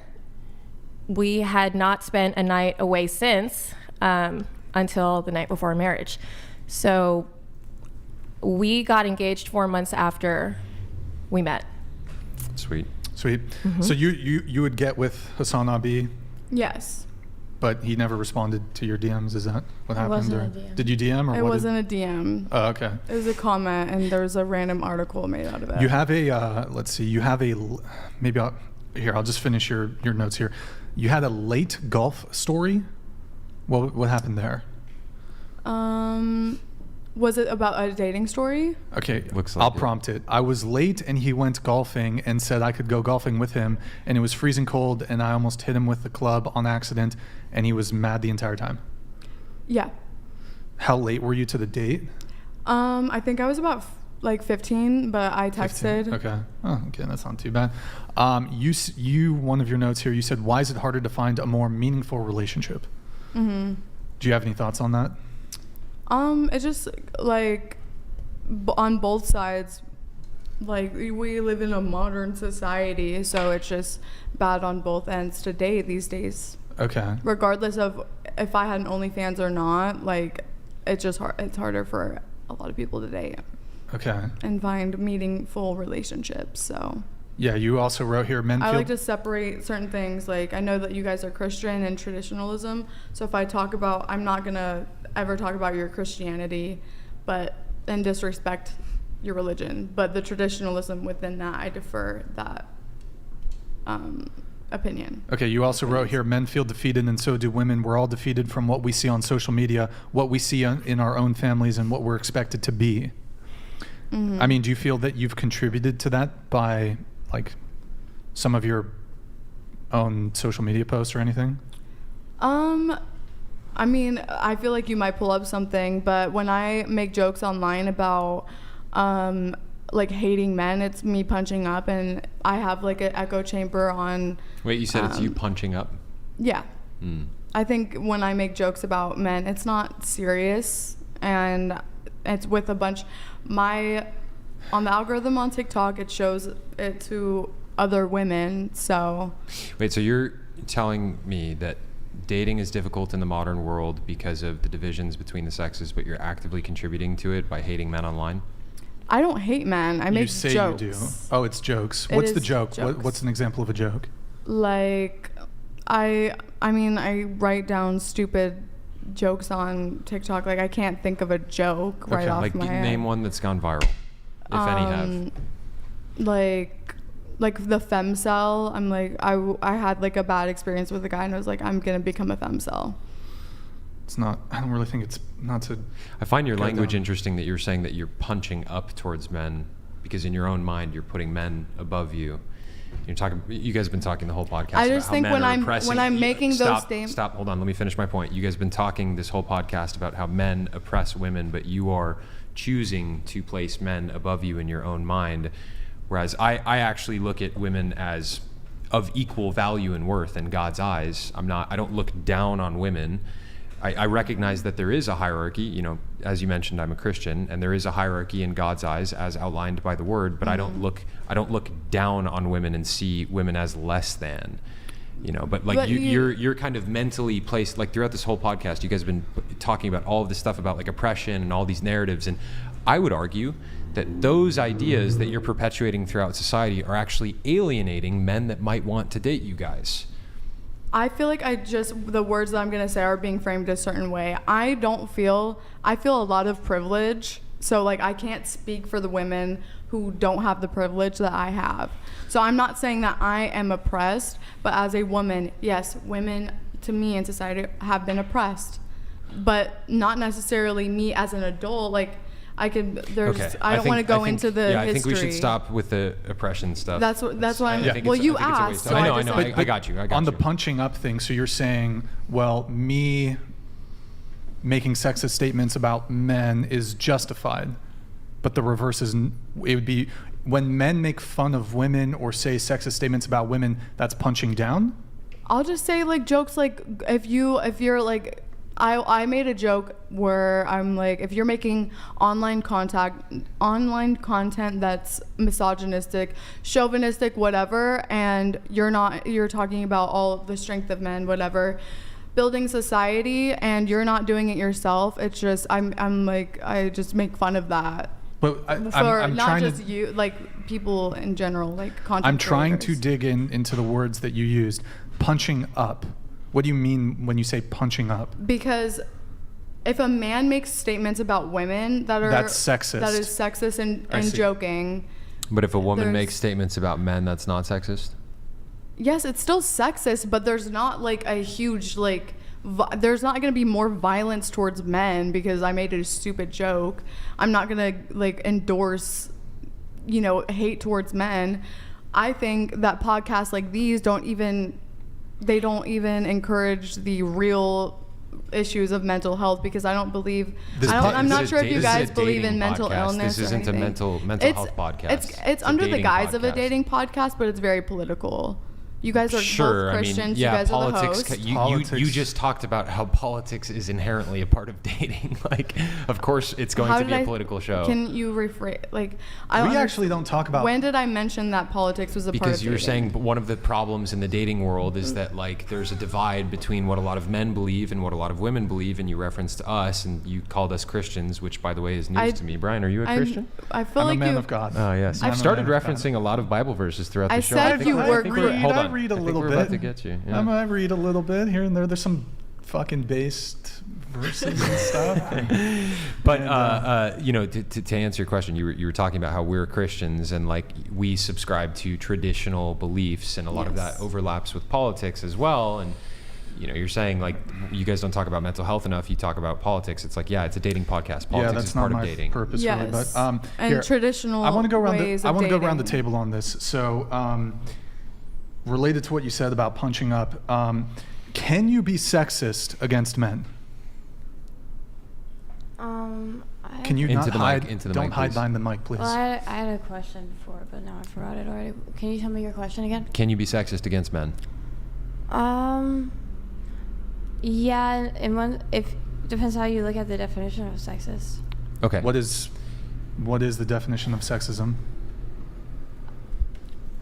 We had not spent a night away since until the night before marriage. So we got engaged 4 months after we met. Sweet. Mm-hmm. So you would get with Hasan Abi? Yes. But he never responded to your DMs. Is that what happened? Wasn't a DM. Did you DM or it what? It wasn't a DM. Oh, okay. It was a comment, and there was a random article made out of it. You have a let's see. You have a maybe I'll just finish your notes here. You had a late golf story. What happened there? Was it about a dating story? Okay, Looks like I'll prompt it. I was late and he went golfing and said I could go golfing with him, and it was freezing cold and I almost hit him with the club on accident, and he was mad the entire time. Yeah. How late were you to the date? I think I was about 15, but I texted. 15. Okay. Oh, okay, that's not too bad. You one of your notes here, you said, why is it harder to find a more meaningful relationship? Mm-hmm. Do you have any thoughts on that? It's just like on both sides, like we live in a modern society, so it's just bad on both ends to date these days. Okay. Regardless of if I had an OnlyFans or not, like it's just hard. It's harder for a lot of people to date. Okay. And find meaningful relationships. So. Yeah, you also wrote here, men feel... I like to separate certain things. Like, I know that you guys are Christian and traditionalism, so if I talk about, I'm not going to ever talk about your Christianity and disrespect your religion. But the traditionalism within that, I defer that opinion. Okay, you also wrote here, men feel defeated and so do women. We're all defeated from what we see on social media, what we see in our own families, and what we're expected to be. Mm-hmm. I mean, do you feel that you've contributed to that by... like some of your own social media posts or anything? I mean, I feel like you might pull up something, but when I make jokes online about like hating men, it's me punching up, and I have like an echo chamber on. Wait, you said it's you punching up? Yeah. I think when I make jokes about men, it's not serious, and it's with a bunch. On the algorithm on TikTok, it shows it to other women, so... Wait, so you're telling me that dating is difficult in the modern world because of the divisions between the sexes, but you're actively contributing to it by hating men online? I don't hate men. I make jokes. You say you do. Oh, it's jokes. What's the joke? What's an example of a joke? Like, I mean, I write down stupid jokes on TikTok. Like, I can't think of a joke right off my head. Name one that's gone viral. If any have. Like the femcel, I'm like, I had like a bad experience with a guy, and I was like, I'm gonna become a femcel. It's not, I don't really think it's not to... I find your language interesting, that you're saying that you're punching up towards men, because in your own mind, you're putting men above you. You're talking, you guys have been talking the whole podcast I just think when I'm making those statements... Stop, hold on, let me finish my point. You guys have been talking this whole podcast about how men oppress women, but you are choosing to place men above you in your own mind, whereas I actually look at women as of equal value and worth in God's eyes. I don't look down on women. I recognize that there is a hierarchy, you know, as you mentioned, I'm a Christian, and there is a hierarchy in God's eyes as outlined by the word, but I don't look down on women and see women as less than. You know, but like you're kind of mentally placed, like throughout this whole podcast, you guys have been talking about all of this stuff about like oppression and all these narratives. And I would argue that those ideas that you're perpetuating throughout society are actually alienating men that might want to date you guys. I feel like the words that I'm going to say are being framed a certain way. I feel a lot of privilege. So like I can't speak for the women who don't have the privilege that I have. So I'm not saying that I am oppressed, but as a woman, yes, women to me in society have been oppressed, but not necessarily me as an adult. Like I don't want to go into the history. I think we should stop with the oppression stuff. That's what I'm. Well, you asked. So I know. I got you. On the punching up thing, so you're saying, well, me making sexist statements about men is justified, but the reverse is, it would be when men make fun of women or say sexist statements about women, that's punching down? I'll just say like jokes like if you're like, I made a joke where I'm like, if you're making online content that's misogynistic, chauvinistic, whatever, and you're talking about all the strength of men, whatever, building society, and you're not doing it yourself, it's just I'm like, I just make fun of that. But I'm not just you, like people in general, like content I'm trying creators. to dig into the words that you used. Punching up. What do you mean when you say punching up? Because if a man makes statements about women that's sexist. That is sexist and joking. But if a woman makes statements about men, that's not sexist? Yes, it's still sexist, but there's not like a huge like there's not going to be more violence towards men because I made a stupid joke. I'm not going to like endorse, hate towards men. I think that podcasts like these don't even encourage the real issues of mental health, because I don't believe I'm not sure if you guys believe in mental illness. This isn't a mental health podcast. It's under the guise of a dating podcast, but it's very political. You guys are both Christians. Yeah, you guys politics. Are the hosts. You just talked about how politics is inherently a part of dating. Like, of course, it's going to be a political show. Can you rephrase? Like, we actually don't talk about. When did I mention that politics was a part of dating? Because you're saying one of the problems in the dating world is that like there's a divide between what a lot of men believe and what a lot of women believe, and you referenced us and you called us Christians, which by the way is news to me. Brian, are you a Christian? I feel I'm like a man of God. Oh yes, I've started referencing a lot of Bible verses throughout the show. I said you were. Hold on. I read a little bit. About to get you. Yeah. I read a little bit here and there. There's some fucking based verses and stuff. But to answer your question, you were talking about how we're Christians and like we subscribe to traditional beliefs, and a lot of that overlaps with politics as well. And you're saying like you guys don't talk about mental health enough. You talk about politics. It's like it's a dating podcast. Politics is part of dating. Purpose, really. But and traditional. I want to go around ways I want to go around the dating. table on this. So, related to what you said about punching up, can you be sexist against men? Can you into not the hide? Mic, into the don't mic, hide please. behind the mic, please. Well, I had a question before, but now I forgot it already. Can you tell me your question again? Can you be sexist against men? Yeah, if depends how you look at the definition of sexist. Okay. What is the definition of sexism?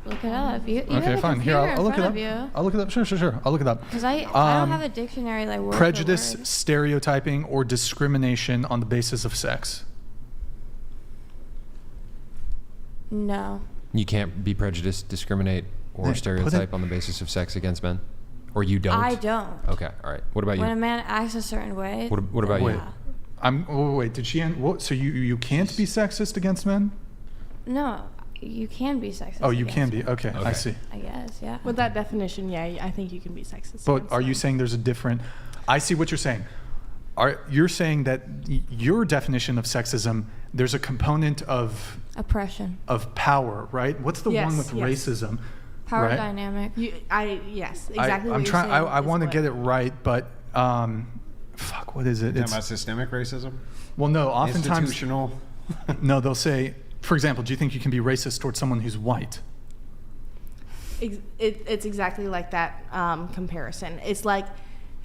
Look it up. You Okay, have a fine. Here, computer I'll look it up. in front of you. I'll look it up. Sure. I'll look it up. Because I don't have a dictionary like word Prejudice, for word. stereotyping, or discrimination on the basis of sex. No. You can't be prejudiced, discriminate, or stereotype on the basis of sex against men? Or you don't? I don't. Okay, all right. What about you? When a man acts a certain way. What about you? Wait, did she end? So you can't be sexist against men? No, you can be sexist. Oh, you can be. against Okay, I see. I guess, yeah. With that definition, I think you can be sexist. But are you saying there's a different? I see what you're saying. You're saying that your definition of sexism, there's a component of oppression, of power, right? What's the one with racism? Power right? dynamic. Yes, exactly. I'm trying. I want to get it right, but fuck, what is it? It's about systemic racism. Well, no. Oftentimes, institutional. No, they'll say, for example, do you think you can be racist towards someone who's white? It's exactly like that comparison. It's like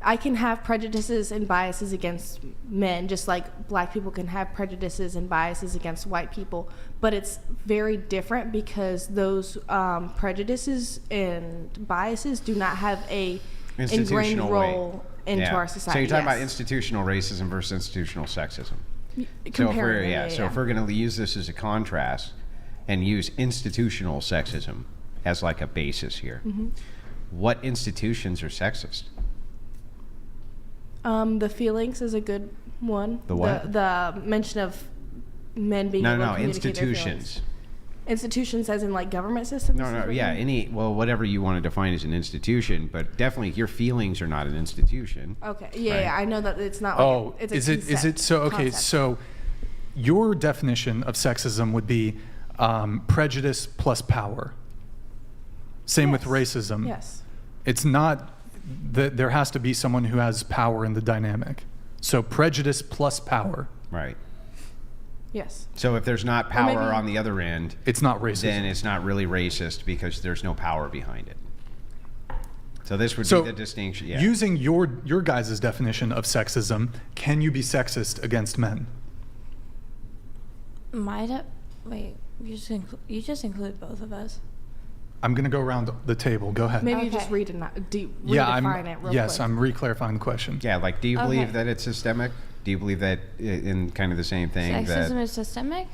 I can have prejudices and biases against men, just like black people can have prejudices and biases against white people. But it's very different because those prejudices and biases do not have a ingrained role into our society. So you're talking about institutional racism versus institutional sexism. So if we're going to use this as a contrast and use institutional sexism as like a basis here, what institutions are sexist? The feelings is a good one. The what? The mention of men being able to communicate institutions. Their feelings. Institutions as in like government systems? Whatever you want to define as an institution, but definitely your feelings are not an institution. Okay, right? I know that it's not. Is it so? Okay, so your definition of sexism would be prejudice plus power. Same with racism. Yes. It's not that there has to be someone who has power in the dynamic. So prejudice plus power. Right. Yes. So if there's not power on the other end, it's not racist. Then it's not really racist because there's no power behind it. So this would be the distinction. Yeah. Using your guys' definition of sexism, can you be sexist against men? Wait, you just include both of us. I'm going to go around the table. Go ahead. Maybe you just redefine it real quick. I'm re-clarifying the question. Yeah, like do you believe that it's systemic? Do you believe that in kind of the same thing? Sexism is systemic?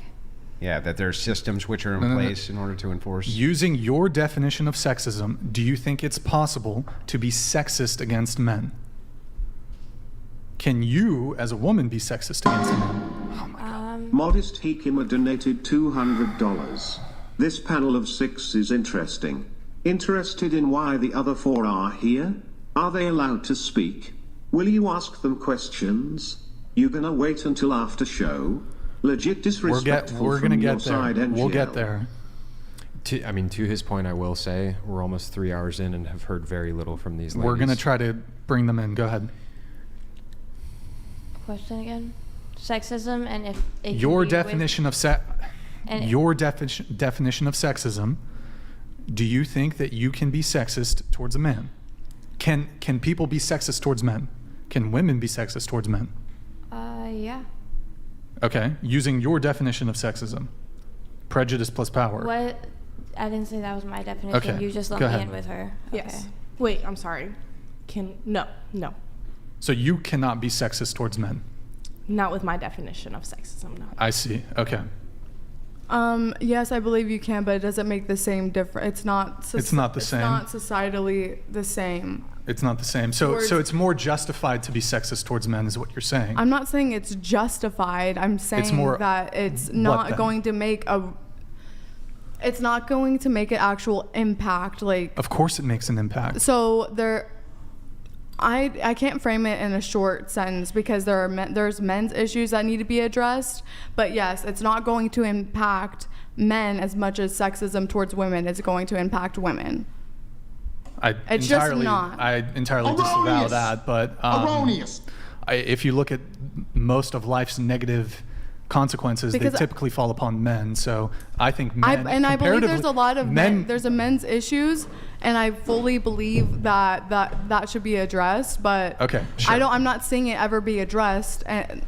Yeah, that there are systems which are in place in order to enforce. Using your definition of sexism, do you think it's possible to be sexist against men? Can you, as a woman, be sexist against men? Oh my God. Modest Hikima donated $200. This panel of 6 is interesting. Interested in why the other 4 are here? Are they allowed to speak? Will you ask them questions? You gonna wait until after show? Legit disrespectful we're gonna from your get there. side, NGL. We'll get there. To his point, I will say we're almost 3 hours in and have heard very little from these ladies. We're gonna try to bring them in. Go ahead. Question again? Sexism and if it Your definition of definition of sexism. Do you think that you can be sexist towards a man? Can people be sexist towards men? Can women be sexist towards men? Yeah. Okay, using your definition of sexism. Prejudice plus power. What? I didn't say that was my definition. Okay, You just let go me ahead. in with her. Yes. Okay. Wait, I'm sorry. No. So you cannot be sexist towards men? Not with my definition of sexism, no. I see. Okay. Yes, I believe you can, but it doesn't make the same difference. It's not the same. It's not societally the same. It's not the same. So it's more justified to be sexist towards men is what you're saying. I'm not saying it's justified. I'm saying that it's not going to make an actual impact. Like, of course it makes an impact. So I can't frame it in a short sentence because there's men's issues that need to be addressed. But yes, it's not going to impact men as much as sexism towards women is going to impact women. It's just not. I entirely disavow that. But if you look at most of life's negative consequences, they typically fall upon men. So I think men. I believe there's a lot of men. There's a men's issues, and I fully believe that should be addressed. But okay, sure. I'm not seeing it ever be addressed, and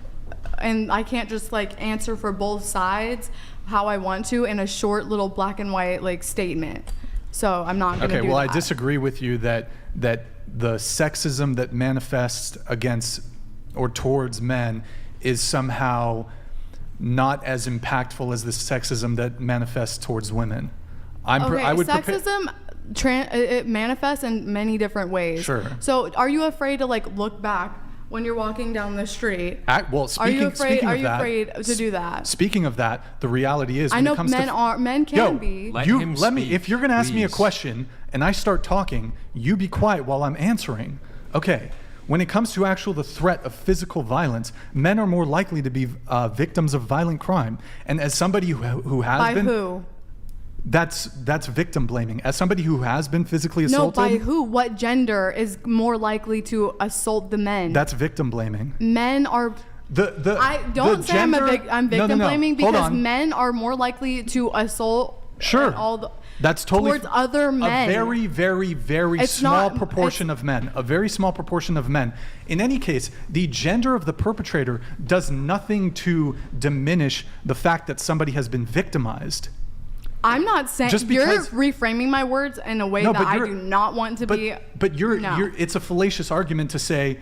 I can't just like answer for both sides how I want to in a short little black and white like statement. So I'm not going to do that. Okay, well, I disagree with you that the sexism that manifests against or towards men is somehow not as impactful as the sexism that manifests towards women. Sexism it manifests in many different ways. Sure. So are you afraid to like look back when you're walking down the street? Are you afraid to do that? Speaking of that, the reality is, I know men can be. If you're going to ask me a question and I start talking, you be quiet while I'm answering. Okay. When it comes to the threat of physical violence, men are more likely to be victims of violent crime. And as somebody who has been... By who? That's victim blaming. As somebody who has been physically assaulted... No, by who? What gender is more likely to assault the men? That's victim blaming. Men are... I'm victim blaming because men are more likely to assault... Sure. That's totally towards other men. A very, very, very small proportion of men. A very small proportion of men. In any case, the gender of the perpetrator does nothing to diminish the fact that somebody has been victimized. I'm not saying you're reframing my words in a way that I do not want to be. But it's a fallacious argument to say.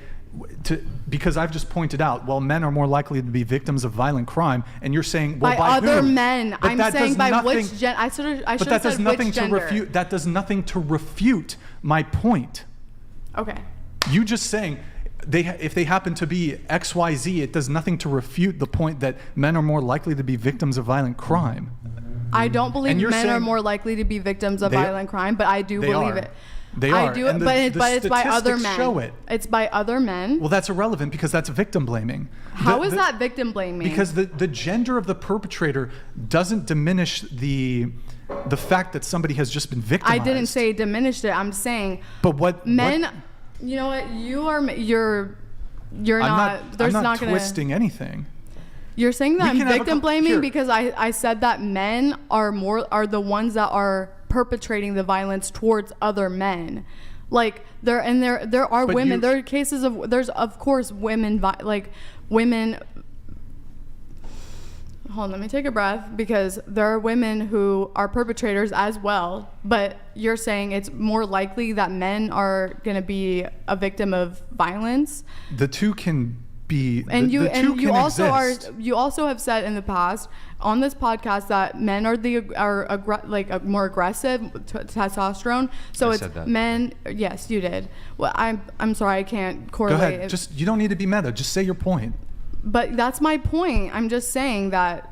Because I've just pointed out, men are more likely to be victims of violent crime, and you're saying, by other who? men. But I'm saying by which gender. I should have said which gender. That does nothing to refute my point. Okay. You just saying if they happen to be XYZ, it does nothing to refute the point that men are more likely to be victims of violent crime. I don't believe men are more likely to be victims of violent crime, but I do believe it. They are. I do, but it's by other men. Show it. It's by other men. Well, that's irrelevant because that's victim blaming. How is that victim blaming? Because the gender of the perpetrator doesn't diminish the fact that somebody has just been victimized. I didn't say diminished it. I'm saying. But what men? You know what? You're not. There's I'm not gonna twisting anything. You're saying that I'm victim blaming because I said that men are the ones that are perpetrating the violence towards other men. Like there are women. There are cases of of course women women. Hold on, let me take a breath because there are women who are perpetrators as well. But you're saying it's more likely that men are going to be a victim of violence. The two can be. And you also have said in the past on this podcast that men are more aggressive testosterone. So it's men. Yes, you did. Well, I'm sorry, I can't correlate. Go ahead. You don't need to be meta. Just say your point. But that's my point. I'm just saying that.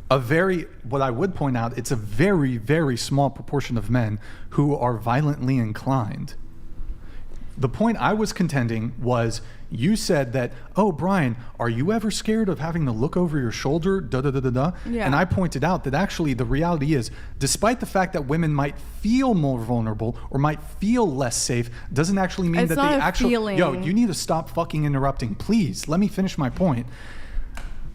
What I would point out, it's a very, very small proportion of men who are violently inclined. The point I was contending was you said that, oh, Brian, are you ever scared of having to look over your shoulder? Yeah. And I pointed out that actually the reality is, despite the fact that women might feel more vulnerable or might feel less safe, doesn't actually mean It's that not they a actually. feeling. Yo, you need to stop fucking interrupting, please. Let me finish my point.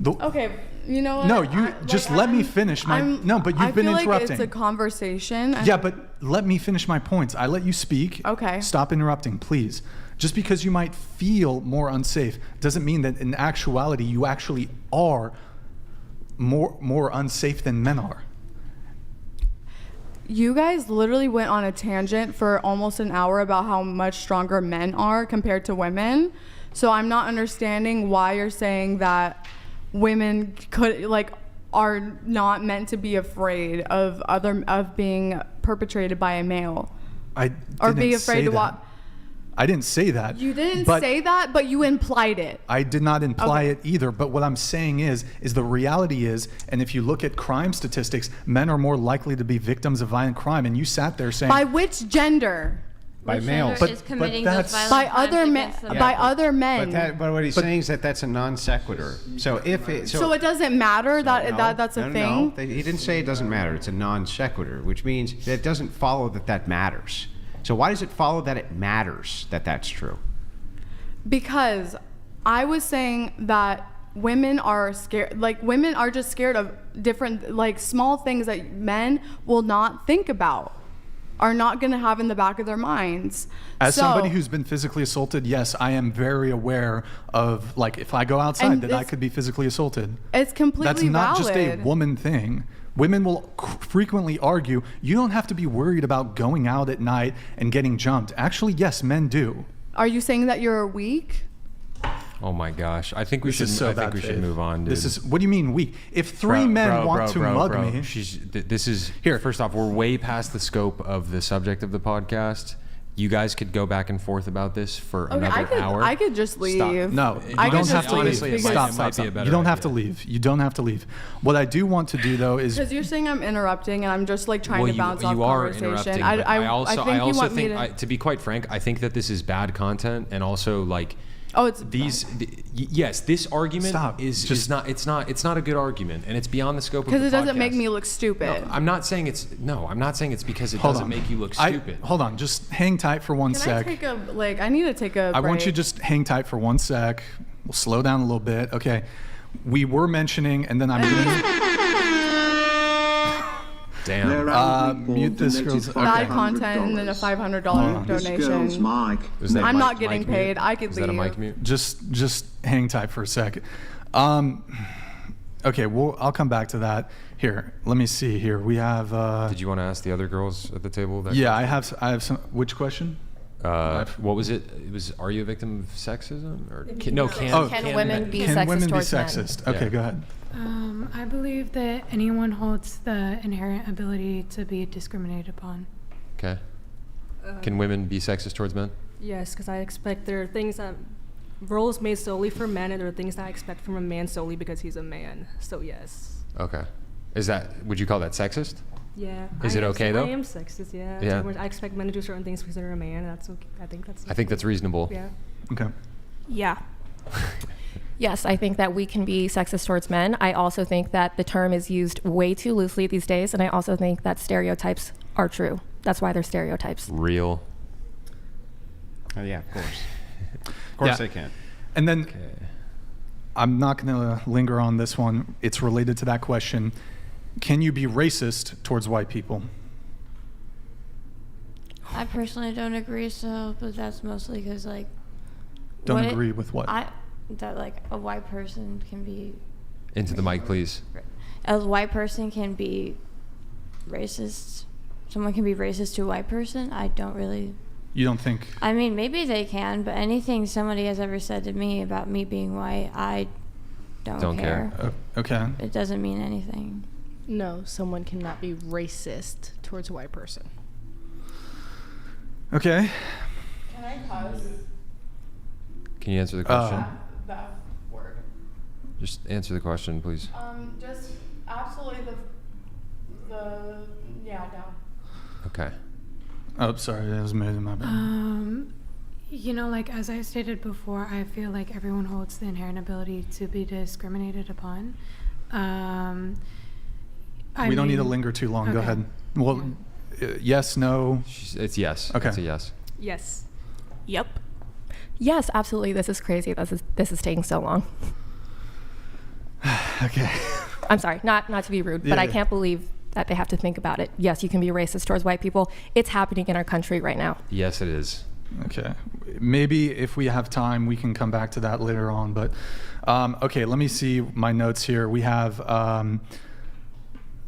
Okay, you know what? No, you just let me finish my. No, but you've been I feel interrupting. like it's a conversation. Yeah, but let me finish my points. I let you speak. Okay. Stop interrupting, please. Just because you might feel more unsafe doesn't mean that in actuality you actually are more unsafe than men are. You guys literally went on a tangent for almost an hour about how much stronger men are compared to women. So I'm not understanding why you're saying that women are not meant to be afraid of being perpetrated by a male. I or didn't be afraid say to that. watch. I didn't say that. You didn't but say that, but you implied it. I did not imply it either. But what I'm saying is the reality is, and if you look at crime statistics, men are more likely to be victims of violent crime. And you sat there saying, By which gender? By males. Is committing those violent by crimes other men. against them. By other men. But what he's saying is that's a non sequitur. So if it, So it doesn't matter that's a thing? No, he didn't say it doesn't matter. It's a non sequitur, which means that it doesn't follow that matters. So why does it follow that it matters that that's true? Because I was saying that women are scared, women are just scared of different, small things that men will not think about, are not going to have in the back of their minds. As somebody who's been physically assaulted, yes, I am very aware of, if I go outside, that I could be physically assaulted. It's completely That's not valid. just a woman thing. Women will frequently argue, you don't have to be worried about going out at night and getting jumped. Actually, yes, men do. Are you saying that you're weak? Oh my gosh! I think we should move on, dude. This is. What do you mean weak? If three men want to mug me, this is here. First off, we're way past the scope of the subject of the podcast. You guys could go back and forth about this for another hour. I could just leave. Stop. No, you don't have to leave. Stop. You don't have to leave. You don't have to leave. What I do want to do though is because you're saying I'm interrupting and I'm just trying to bounce off you are conversation. Interrupting, I also think to be quite frank, I think that this is bad content and also yes, this argument is not a good argument and it's beyond the scope of the podcast. Because it doesn't make me look stupid. No, I'm not saying it's because it doesn't make you look stupid. Hold on, just hang tight for one sec. I need to take a break. I want you to just hang tight for 1 sec. We'll slow down a little bit. Okay. We were mentioning, and then I'm doing Damn. Mute this girl's bad content and then a $500 donation. I'm not getting paid. I could leave. Is that a mic mute? Just hang tight for a sec. Okay, I'll come back to that. Here, let me see. Here we have. Did you want to ask the other girls at the table? Yeah, I have some. Which question? What was it? It was, are you a victim of sexism? Or can women be can sexist women be towards sexist? men? Okay, Yeah. go ahead. I believe that anyone holds the inherent ability to be discriminated upon. Okay. Can women be sexist towards men? Yes, because I expect there are things that roles made solely for men, and there are things that I expect from a man solely because he's a man. So yes. Okay. Would you call that sexist? Yeah. Is it okay though? I am sexist. Yeah. Yeah. I expect men to do certain things because they're a man. And that's okay. I think that's reasonable. Yeah. Okay. Yeah. Yes, I think that we can be sexist towards men. I also think that the term is used way too loosely these days, and I also think that stereotypes are true. That's why they're stereotypes. Real. Oh yeah, of course. Of course they can. And then I'm not going to linger on this one. It's related to that question. Can you be racist towards white people? I personally don't agree, but that's mostly because Don't agree with what? That a white person can be into the mic, please. A white person can be racist. Someone can be racist to a white person. I don't really. You don't think? I mean, maybe they can, but anything somebody has ever said to me about me being white, I don't care. Okay. It doesn't mean anything. No, someone cannot be racist towards a white person. Okay. Can I pause? Can you answer the question? That word. Just answer the question, please. Just absolutely down. Okay. Oh, sorry, that was made in my bad. You know, like as I stated before, I feel like everyone holds the inherent ability to be discriminated upon. We don't need to linger too long. Okay. Go ahead. Well, yes, no. It's yes. Okay. It's a yes. Yes. Yep. Yes, absolutely. This is crazy. This is taking so long. Okay. I'm sorry, not to be rude, but I can't believe that they have to think about it. Yes, you can be racist towards white people. It's happening in our country right now. Yes, it is. Okay. Maybe if we have time, we can come back to that later on. But okay, let me see my notes here. We have,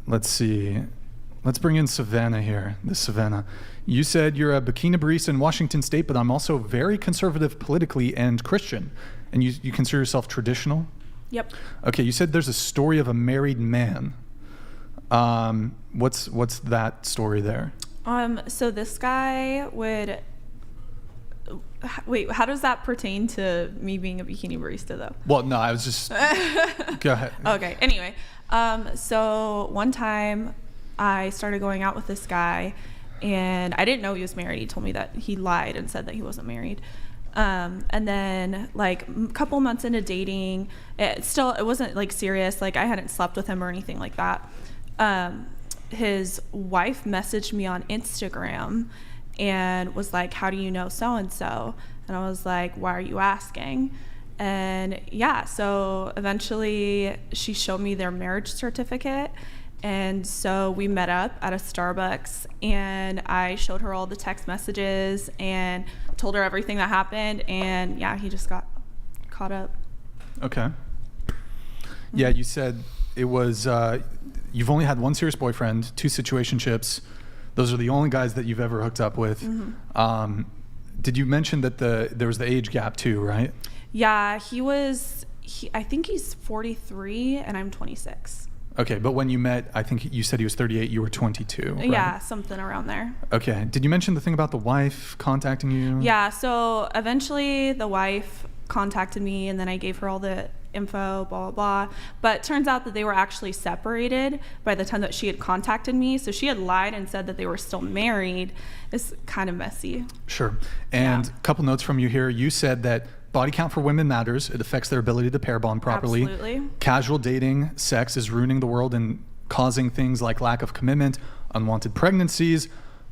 let's see. Let's bring in Savannah here. This Savannah. You said you're a bikini barista in Washington State, but I'm also very conservative politically and Christian. And you consider yourself traditional? Yep. Okay, you said there's a story of a married man. What's that story there? So this guy would... Wait, how does that pertain to me being a bikini barista, though? Well, no, I was just... Go ahead. Okay, anyway. So one time I started going out with this guy, and I didn't know he was married. He told me that he lied and said that he wasn't married. And then like a couple months into dating, it wasn't like serious. Like I hadn't slept with him or anything like that. His wife messaged me on Instagram and was like, how do you know so-and-so? And I was like, why are you asking? And yeah, so eventually she showed me their marriage certificate. And so we met up at a Starbucks, and I showed her all the text messages and told her everything that happened. And yeah, he just got caught up. Okay. Yeah, you said it was, you've only had one serious boyfriend, 2 situationships. Those are the only guys that you've ever hooked up with. Mm-hmm. Did you mention that there was the age gap too, right? Yeah, I think he's 43 and I'm 26. Okay, but when you met, I think you said he was 38, you were 22, right? Yeah, something around there. Okay. Did you mention the thing about the wife contacting you? Yeah, so eventually the wife contacted me, and then I gave her all the info, blah, blah, blah. But turns out that they were actually separated by the time that she had contacted me. So she had lied and said that they were still married. It's kind of messy. Sure. And a couple notes from you here. You said that body count for women matters. It affects their ability to pair bond properly. Absolutely. Casual dating, sex is ruining the world and causing things like lack of commitment, unwanted pregnancies,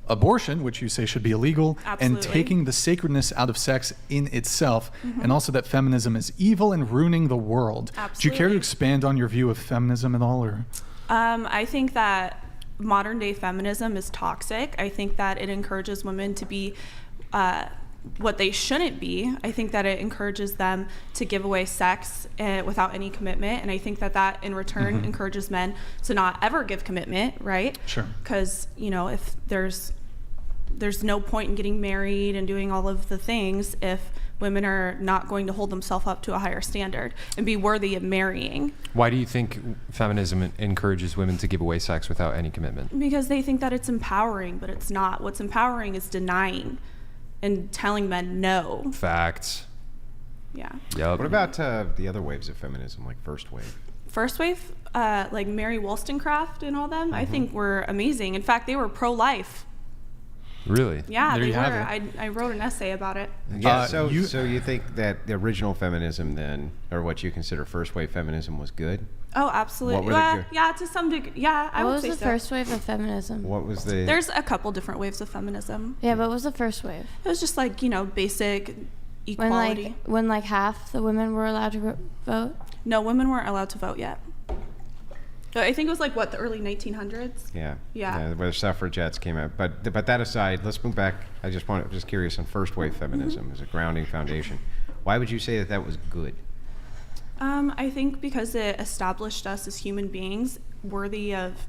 abortion, which you say should be illegal, Absolutely. and taking the sacredness out of sex in itself, and also that feminism is evil and ruining the world. Absolutely. Do you care to expand on your view of feminism at all? Or? I think that modern day feminism is toxic. I think that it encourages women to be what they shouldn't be. I think that it encourages them to give away sex without any commitment, and I think that in return encourages men to not ever give commitment, right? Sure. Because if there's no point in getting married and doing all of the things if women are not going to hold themselves up to a higher standard and be worthy of marrying. Why do you think feminism encourages women to give away sex without any commitment? Because they think that it's empowering, but it's not. What's empowering is denying and telling men no. Facts. Yeah. Yep. What about the other waves of feminism, like first wave? First wave, like Mary Wollstonecraft and all them, I think were amazing. In fact, they were pro-life. Really? Yeah, There they you were. have it. I wrote an essay about it. Yeah. So you think that the original feminism then, or what you consider first wave feminism, was good? Oh, absolutely. What were the Yeah, to some degree. Yeah, I What would was say the so. first wave of feminism? What was the? There's a couple different waves of feminism. Yeah, but what was the first wave? It was just like, basic equality. When half the women were allowed to vote? No, women weren't allowed to vote yet. I think it was like the early 1900s. Yeah. Where suffragettes came out. But that aside, let's move back. I'm just curious on first wave feminism as a grounding foundation. Why would you say that was good? I think because it established us as human beings worthy of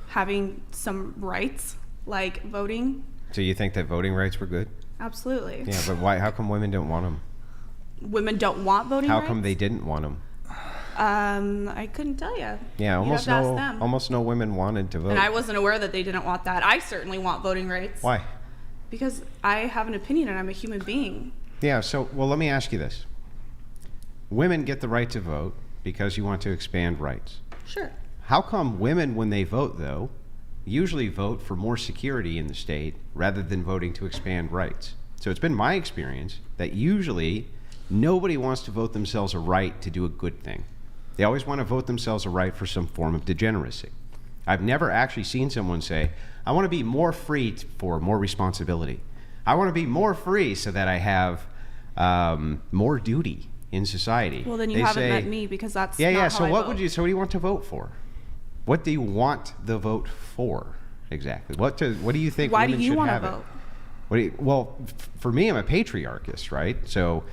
having some rights, like voting. So you think that voting rights were good? Absolutely. Yeah, but why? How come women don't want them? Women don't want voting rights? How come they didn't want them? I couldn't tell you. Yeah, almost no women wanted to vote. And I wasn't aware that they didn't want that. I certainly want voting rights. Why? Because I have an opinion and I'm a human being. Yeah, let me ask you this. Women get the right to vote because you want to expand rights. Sure. How come women, when they vote, though, usually vote for more security in the state rather than voting to expand rights? So it's been my experience that usually nobody wants to vote themselves a right to do a good thing. They always want to vote themselves a right for some form of degeneracy. I've never actually seen someone say, I want to be more free for more responsibility. I want to be more free so that I have more duty in society. Well, then you haven't met me, because that's yeah, not yeah. how So I what vote. so what do you want to vote for? What do you want the vote for exactly? What do you think Why do women you should want to have vote? Well, for me, I'm a patriarchist, right? So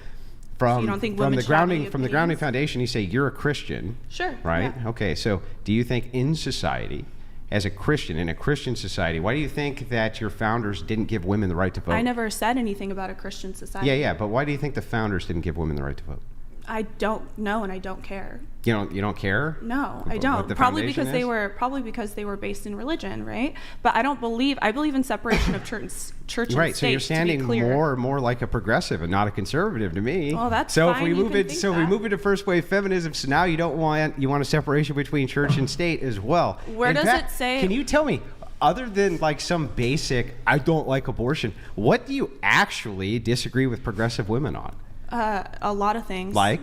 from you don't think from women the should have grounding any from the opinions? grounding foundation, you say you're a Christian, Sure. right? Yeah. Okay. So do you think in society, as a Christian in a Christian society, why do you think that your founders didn't give women the right to vote? I never said anything about a Christian society. Yeah, but why do you think the founders didn't give women the right to vote? I don't know, and I don't care. You don't care? No, I What don't. the Probably foundation because they were based in religion, right? But I believe in separation of church and state. Right, so you're to be standing clear. more like a progressive and not a conservative to me. Well, that's so fine, if we you move can it, think so that. we move into first wave feminism. So now you want a separation between church and state as well. Where In does fact, it say? Can you tell me, other than like some basic, I don't like abortion, what do you actually disagree with progressive women on? A lot of things. Like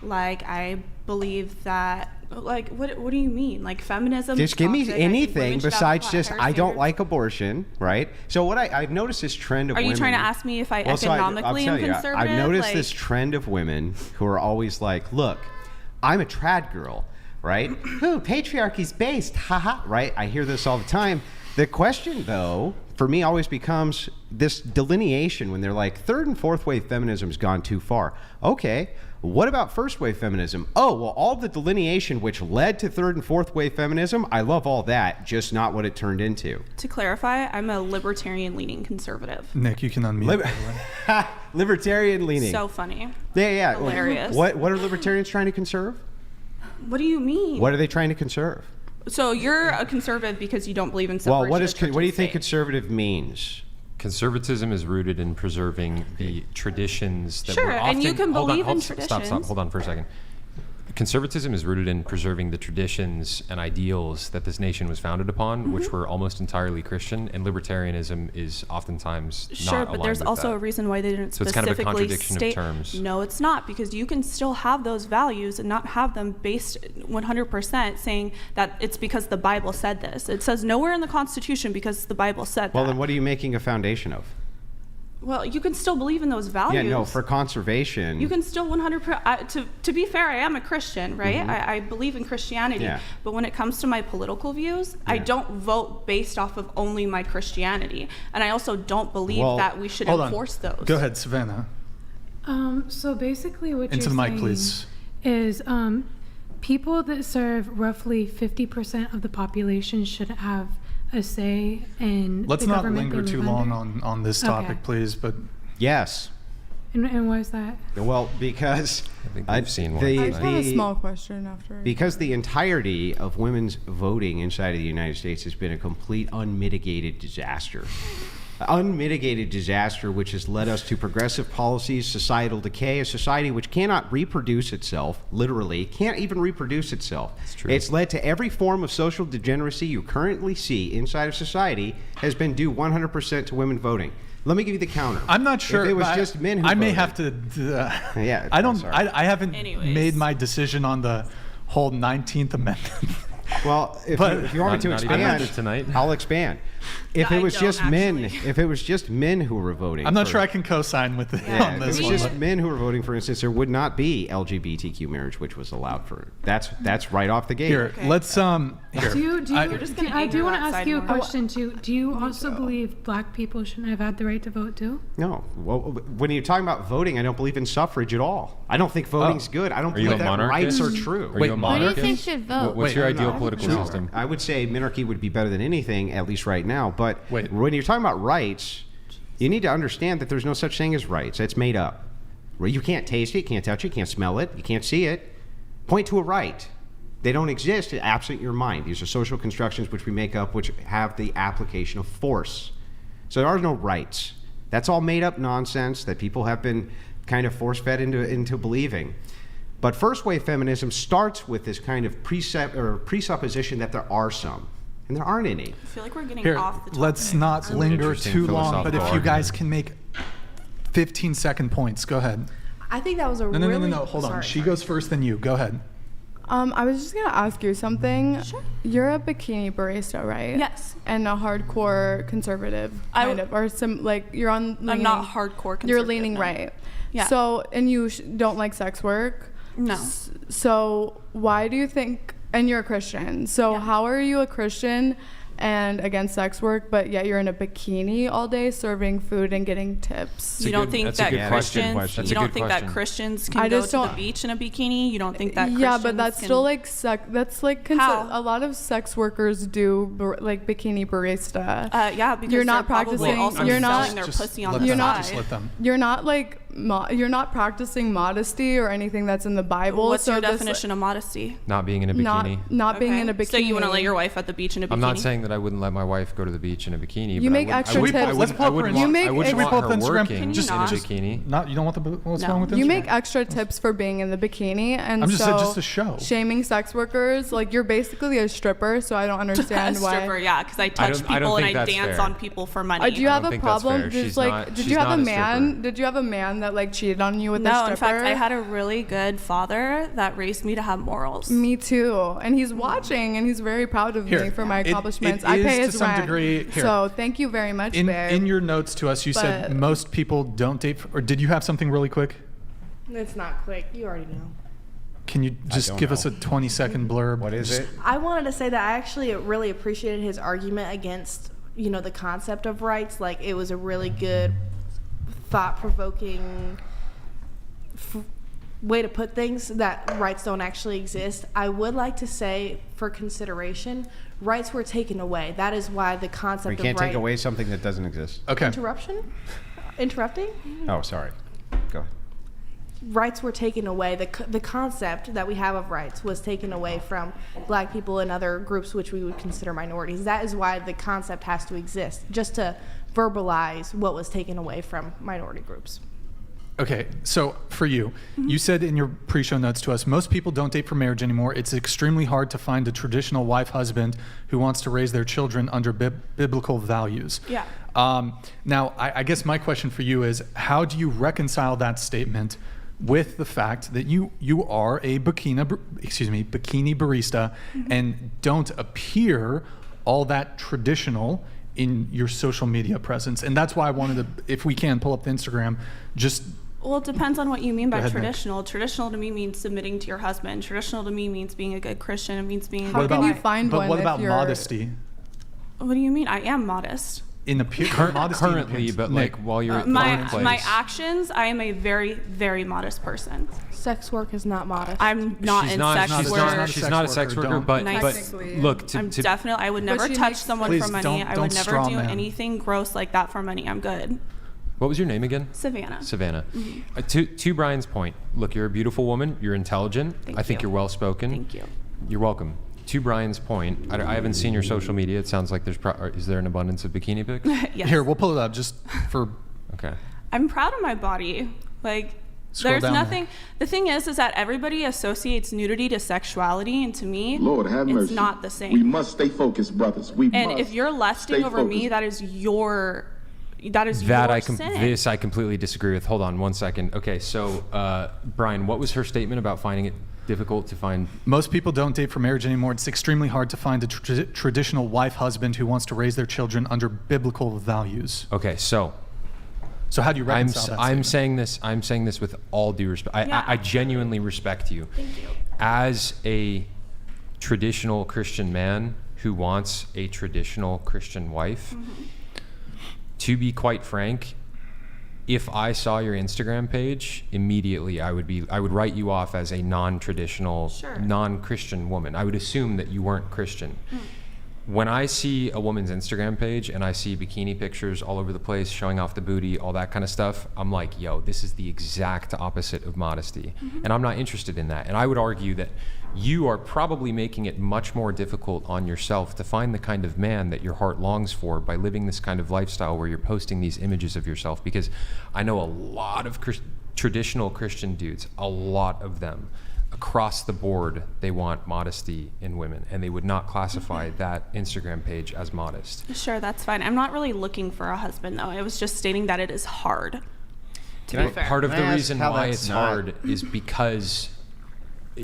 I believe that. Like what do you mean? Like feminism? Just give me toxic, I think anything women should have besides just higher I don't standards. like abortion, right? So what I've noticed this trend of Are women. you trying to ask me if I Well, so economically I'll am tell you, conservative? I've noticed Like, this trend of women who are always like, look, I'm a trad girl, right? Ooh, patriarchy's based, haha, right? I hear this all the time. The question, though, for me always becomes this delineation when they're like, third and fourth wave feminism's gone too far. Okay, what about first wave feminism? Oh, well, all the delineation which led to third and fourth wave feminism, I love all that, just not what it turned into. to clarify, I'm a libertarian-leaning conservative. Nick, you can unmute. Libertarian leaning. So funny. Yeah. Hilarious. What are libertarians trying to conserve? What do you mean? What are they trying to conserve? So you're a conservative because you don't believe in separation. Well, what of church do you and think state. conservative means? Conservatism is rooted in preserving the traditions that Sure, were often... and you can believe in Stop, traditions. hold on for a second. Conservatism is rooted in preserving the traditions and ideals that this nation was founded upon, which were almost entirely Christian, and libertarianism is oftentimes not Sure, but aligned there's with also that. a reason why they didn't So it's kind of a specifically contradiction of state. terms. No, it's not, because you can still have those values and not have them based 100% saying that it's because the Bible said this. It says nowhere in the Constitution because the Bible said Well, that. then what are you making a foundation of? Well, you can still believe in those values. Yeah, no, for conservation. You can still 100%. To be fair, I am a Christian, right? I believe in Christianity. Yeah. But when it comes to my political views, I don't vote based off of only my Christianity. And I also don't believe that we should enforce those. Go ahead, Savannah. So basically what Into you're the mic, saying please. is people that serve roughly 50% of the population should have a say in Let's the not government linger they too live long under. on this Okay. topic, please. But yes. And why is that? Well, because I think we've seen one. I just have a small question after. Because the entirety of women's voting inside of the United States has been a complete unmitigated disaster. Unmitigated disaster which has led us to progressive policies, societal decay, a society which cannot reproduce itself, literally, can't even reproduce itself. It's true. It's led to every form of social degeneracy you currently see inside of society has been due 100% to women voting. Let me give you the counter. I'm not sure. If it was but just men who I may voted- have to. Yeah, I don't. sorry. I haven't Anyways. made my decision on the whole 19th Amendment. Well, if you want me to Not even expand, after tonight. I'll expand. If I it was don't just men, actually. if it was just men who were voting, I'm not for- sure I can co-sign with it Yeah, on if it this was one. just but- men who were voting, for instance, there would not be LGBTQ marriage, which was allowed for. That's right off the gate. Here, Okay. let's here. Do you, You're just gonna I do anger want to that ask side you a more. question too. Do you also believe black people shouldn't have had the right to vote too? No, well, when you're talking about voting, I don't believe in suffrage at all. I don't think voting's good. I don't Are you believe a that monarchist? rights are true. Are you a Wait, Who do you monarchist? think should vote? What's your Wait, ideal No, political no. system? I would say monarchy would be better than anything, at least right now. But Wait. when you're talking about rights, you need to understand that there's no such thing as rights. It's made up. You can't taste it, you can't touch it, you can't smell it, you can't see it. Point to a right. They don't exist absent your mind. These are social constructions which we make up, which have the application of force. So there are no rights. That's all made up nonsense that people have been kind of force-fed into believing. But first wave feminism starts with this kind of presupposition that there are some, and there aren't any. I feel like we're getting Here, off the topic. let's not linger Interesting too long. But if philosophical you guys argument. can make 15-second points. Go ahead. I think that was a No. Hold on. She goes first, then you. Go ahead. I was just gonna ask you something. Sure. You're a bikini barista, right? Yes. And a hardcore conservative, kind of, or some like you're on. I'm not hardcore conservative. You're leaning right. Yeah. So, and you don't like sex work. No. So why do you think? And you're a Christian. So how are you a Christian and against sex work, but yet you're in a bikini all day serving food and getting tips? You don't think that Christians can go to the beach in a bikini? You don't think that Christians but that's still like that's like a lot of sex workers do like bikini barista. Because you're not practicing. You're not selling their pussy on the side. You're not like you're not practicing modesty or anything that's in the Bible. What's your definition of modesty? Not being in a bikini. Not being in a bikini. So you wouldn't let your wife at the beach in a bikini? I'm not saying that I wouldn't let my wife go to the beach in a bikini. You make extra tips. I wouldn't want her working just in a bikini. You don't want what's wrong with Instagram? You make extra tips for being in the bikini, and I'm just a show. Shaming sex workers, like you're basically a stripper, so I don't understand why. Stripper, yeah, because I touch people and I dance on people for money. Do you have a problem? Did you have a man that like cheated on you with a stripper? No, in fact, I had a really good father that raised me to have morals. Me too, and he's watching, and he's very proud of me for my accomplishments. I pay his rent. So thank you very much, babe. In your notes to us, you said most people don't date. Or did you have something really quick? It's not quick. You already know. Can you just give us a 20-second blurb? What is it? I wanted to say that I actually really appreciated his argument against, the concept of rights. Like, it was a really good, thought-provoking way to put things, that rights don't actually exist. I would like to say, for consideration, rights were taken away. That is why the concept of You can't take away something that doesn't exist. Okay. Interrupting? Oh, sorry. Go ahead. Rights were taken away. The concept that we have of rights was taken away from Black people and other groups which we would consider minorities. That is why the concept has to exist, just to verbalize what was taken away from minority groups. Okay, so for you, you said in your pre-show notes to us, most people don't date for marriage anymore. It's extremely hard to find a traditional wife-husband who wants to raise their children under biblical values. Yeah. Now, I guess my question for you is, how do you reconcile that statement with the fact that you are a bikini barista and don't appear all that traditional in your social media presence? And that's why I wanted to, if we can, pull up the Instagram, just... Well, it depends on what you mean by traditional. Traditional to me means submitting to your husband. Traditional to me means being a good Christian. It means being... How can you find one? But what about modesty? What do you mean? I am modest. In the currently, but like while you're my actions, I am a very, very modest person. Sex work is not modest. I'm not in sex work. She's not a sex worker, but look, I would never touch someone for money. I would never do anything gross like that for money. I'm good. What was your name again? Savannah. Mm-hmm. To Brian's point, look, you're a beautiful woman. You're intelligent. I think you're well-spoken. Thank you. You're welcome. To Brian's point, I haven't seen your social media. It sounds like is there an abundance of bikini pics? Yes. Here, we'll pull it up just for... Okay. I'm proud of my body. Like, Scroll there's nothing... The thing is that everybody associates nudity to sexuality, and to me, Lord have mercy. It's not the same. We must stay focused, brothers. And if you're lusting over me, that is your sin. This I completely disagree with. Hold on 1 second. Okay, so Brian, what was her statement about finding it difficult to find? Most people don't date for marriage anymore. It's extremely hard to find a traditional wife-husband who wants to raise their children under biblical values. Okay, so how do you reconcile that statement? I'm saying this with all due respect. I genuinely respect you. Thank you. As a traditional Christian man who wants a traditional Christian wife, to be quite frank, if I saw your Instagram page, immediately I would write you off as a non-traditional, non-Christian woman. I would assume that you weren't Christian. When I see a woman's Instagram page and I see bikini pictures all over the place, showing off the booty, all that kind of stuff, I'm like, yo, this is the exact opposite of modesty. And I'm not interested in that. And I would argue that you are probably making it much more difficult on yourself to find the kind of man that your heart longs for by living this kind of lifestyle where you're posting these images of yourself. Because I know a lot of traditional Christian dudes, a lot of them, across the board, they want modesty in women, and they would not classify that Instagram page as modest. Sure, that's fine. I'm not really looking for a husband, though. I was just stating that it is hard. To be fair, part of Can the I ask reason how why that's it's not- hard is because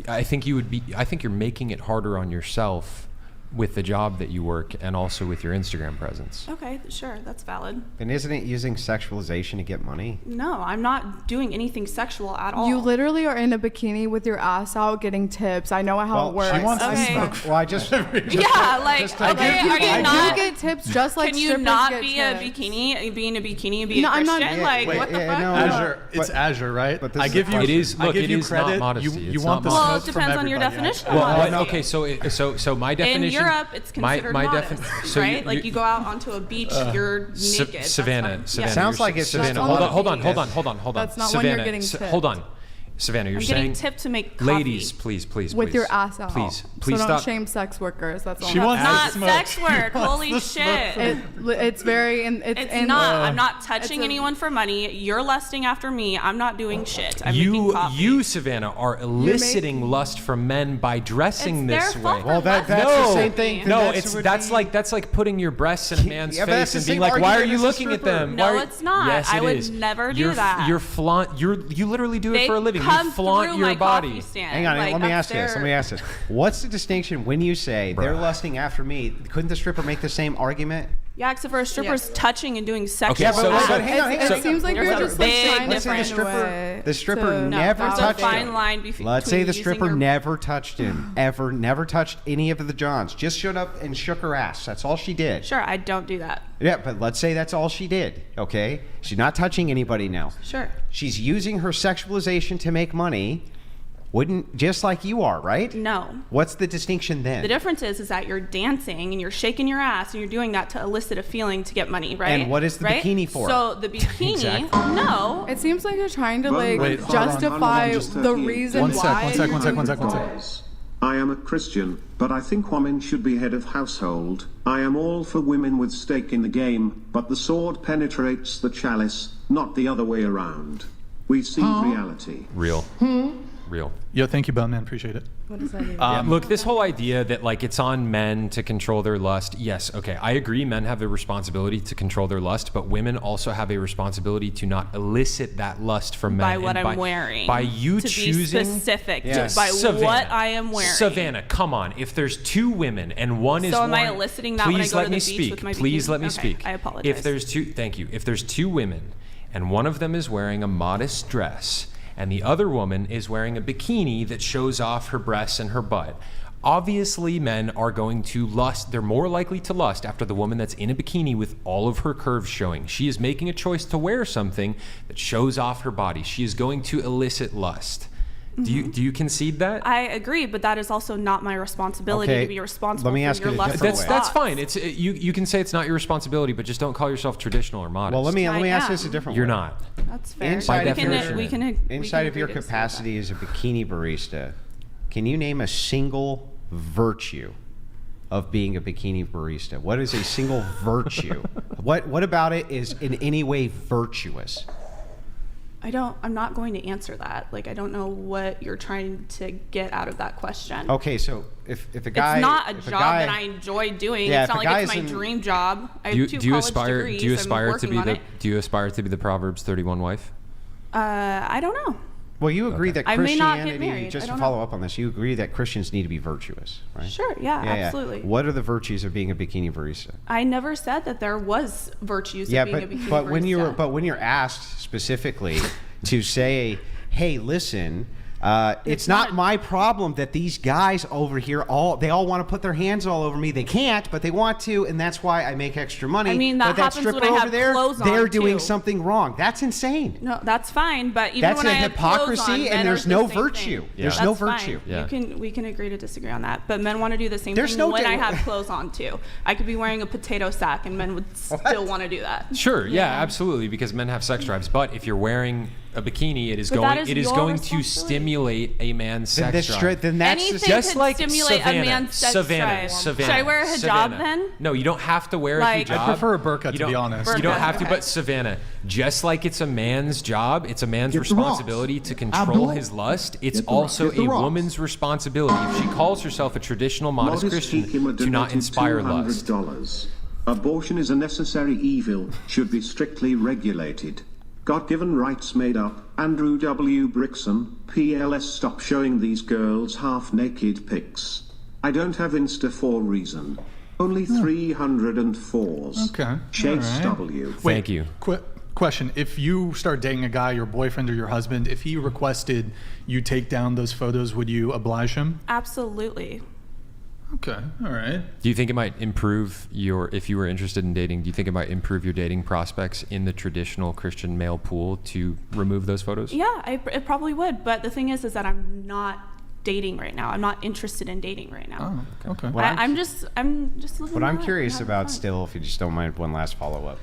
I think you're making it harder on yourself with the job that you work and also with your Instagram presence. Okay, sure, that's valid. And isn't it using sexualization to get money? No, I'm not doing anything sexual at all. You literally are in a bikini with your ass out getting tips. I know how it works. She wants to Okay. smoke. Well, I just yeah, like, okay, are you I not? do get tips just like Can you strippers not get be tips. a bikini, be in a bikini and be No, a I'm Christian? not- Like, Wait, what the yeah, fuck? no, Azure, but- it's Azure, right? but this I is give a you. It is. I Look, give it you is not credit. modesty. You It's want not the Well, it smoke from depends on your everybody. definition. Well, Modesty. okay, so my definition. In Europe, it's considered my modest, definition. So right? Like you go out onto a beach, you're naked. that's Savannah, fine. Savannah. Yeah. Sounds you're- like it's Savannah. just a Hold lot on, hold of on, hold on, hold on, hold on. That's not when you're Savannah, getting tipped. hold on. Savannah, you're I'm saying. getting tipped to make coffee. Ladies, please. with your ass out. Please so don't stop. shame sex workers. That's all. She wants Not the smoke. sex work. She wants Holy the shit. smoke. It's very. It's not. I'm not touching it's a- anyone for money. You're lusting after me. I'm not doing shit. I'm making coffee. You, Savannah, are eliciting lust from men by dressing It's this their way. fault for Well, that's the No. same thing. then No, would be- that's like putting your breasts in a man's Yeah, but that's face the and being same like, "Why are argument you as a looking at stripper." them?" No, Why are- it's not. Yes, I it would is. never do You're that. You literally do it They for a living. come You flaunt through your my body. coffee stand. Hang on, Like, let me ask that's this. Let their- me ask this. What's the distinction when you say they're lusting after me? Couldn't the stripper make the same argument? Yeah, except for a stripper's touching and doing sexual Okay, so- acts. so- hang on. It seems like There's you're a just big like trying to Let's say the difference. find a stripper, way the stripper to- never There's touched a fine him. line Let's say the using stripper your- never touched him, ever, never touched any of the Johns. Just showed up and shook her ass. That's all she did. Sure, I don't do that. Yeah, but let's say that's all she did. Okay, she's not touching anybody now. Sure. She's using her sexualization to make money. Wouldn't just like you are, right? No. What's the distinction then? The difference is that you're dancing and you're shaking your ass and you're doing that to elicit a feeling to get money, right? And what is the right? bikini for? So the bikini, Exactly. no. It seems like you're trying to Wait, like hold on, justify just the 38. reason One sec, why. one sec. I am a Christian, but I think women should be head of household. I am all for women with stake in the game, but the sword penetrates the chalice, not the other way around. We see reality. Real. Yo, thank you, Bum, man. Appreciate it. What does that mean? Look, this whole idea that like it's on men to control their lust. Yes, okay, I agree. Men have a responsibility to control their lust, but women also have a responsibility to not elicit that lust from men By what and I'm wearing. By you to choosing. be specific. Yes. By Savannah, what I am wearing. Savannah, come on. If there's two women and one is So am I wearing- eliciting that when I Please go let to me the beach speak. with my Please bikini? let me Okay, speak. I apologize. If there's two, thank you. If there's two women and one of them is wearing a modest dress and the other woman is wearing a bikini that shows off her breasts and her butt, obviously men are going to lust. They're more likely to lust after the woman that's in a bikini with all of her curves showing. She is making a choice to wear something that shows off her body. She is going to elicit lust. Do you concede that? I agree, but that is also not my responsibility Okay, to be responsible let me for ask your it a lust. different way. That's fine. It's you can say it's not your responsibility, but just don't call yourself traditional or modest. Well, let me I ask am. this a different You're way. not. That's fair. Inside By of your, definition. we can inside of your agree to disagree with capacity as a bikini barista, can you name a single virtue of being a bikini barista? What is a single virtue? What about it is in any way virtuous? I'm not going to answer that. Like, I don't know what you're trying to get out of that question. Okay, so if a guy, It's not a if job that I enjoy doing. Yeah, it's not if a like it's guy my is in- dream job. I have two Do you college aspire? degrees. Do you I'm aspire to working be on the? it. Do you aspire to be the Proverbs 31 wife? I don't know. Well, you agree that I may not get Christianity, married. just I to don't follow know. up on this, you agree that Christians need to be virtuous, right? Sure, yeah, absolutely. What are the virtues of being a bikini barista? I never said that there was virtues Yeah, of being a bikini but when barista. when you're asked specifically to say, hey, listen, it's not my problem that these guys over here they all want to put their hands all over me. They can't, but they want to, and that's why I make extra money. I mean, that but that happens when stripper I over have there, clothes on, they're doing too. something wrong. That's insane. No, that's fine. But even That's when a I have clothes hypocrisy, on, and men there's are no the same virtue. thing. There's That's no fine. virtue. Yeah. We can agree to disagree on that. But men want to do the same There's thing no when di- I have clothes on too. I could be wearing a potato sack, and men would still want to do that. Sure, yeah, absolutely, because men have sex drives. But if you're wearing a bikini, it is But that going is it is your going to responsibility. stimulate a man's Then sex drive. that's Anything just could like stimulate Savannah, a man's sex drive. Savannah. Should I wear a hijab Savannah. then? No, you don't have to wear Like- a hijab. I prefer a burqa, You to don't- be honest. You don't Burqa, have to, okay. but Savannah, just like it's a man's job, it's a man's Get the rocks. responsibility to control Abdul. his lust. It's Get the rocks. also Get the a rocks. woman's responsibility, if she calls herself a traditional modest Modest Christian, Hikima to not donated inspire lust. $200. Abortion is a necessary evil, should be strictly regulated. God-given rights made up. Andrew W. Brixan, PLS. Stop showing these girls half-naked pics. I don't have Insta for reason. Only 304s. Okay. Chase All right. W. Thank you. Question. If you start dating a guy, your boyfriend or your husband, if he requested you take down those photos, would you oblige him? Absolutely. Okay. All right. Do you think it might improve if you were interested in dating, do you think it might improve your dating prospects in the traditional Christian male pool to remove those photos? Yeah, it probably would. But the thing is that I'm not dating right now. I'm not interested in dating right now. Oh, okay. I'm just living What my I'm life, curious having about fun. still, if you just don't mind, one last follow-up.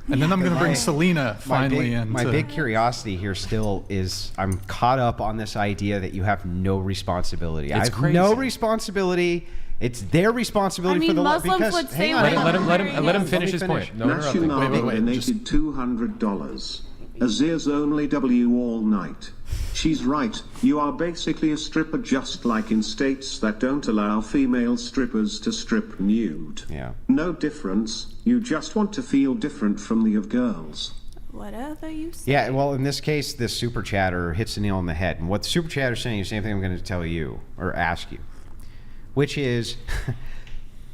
And then I'm going to bring Selena finally in. My big curiosity here still is I'm caught up on this idea that you have no responsibility. I have crazy. no responsibility. It's their responsibility for the Muslims because would say hang on. Let him finish his point. No interrupting. National donated $200. Azir's only W all night. She's right. You are basically a stripper, just like in states that don't allow female strippers to strip nude. Yeah. No difference. You just want to feel different from the of girls. Whatever you say. Yeah, well, in this case, this super chatter hits the nail on the head. And what the super chatter is saying is the same thing I'm going to tell you or ask you, which is,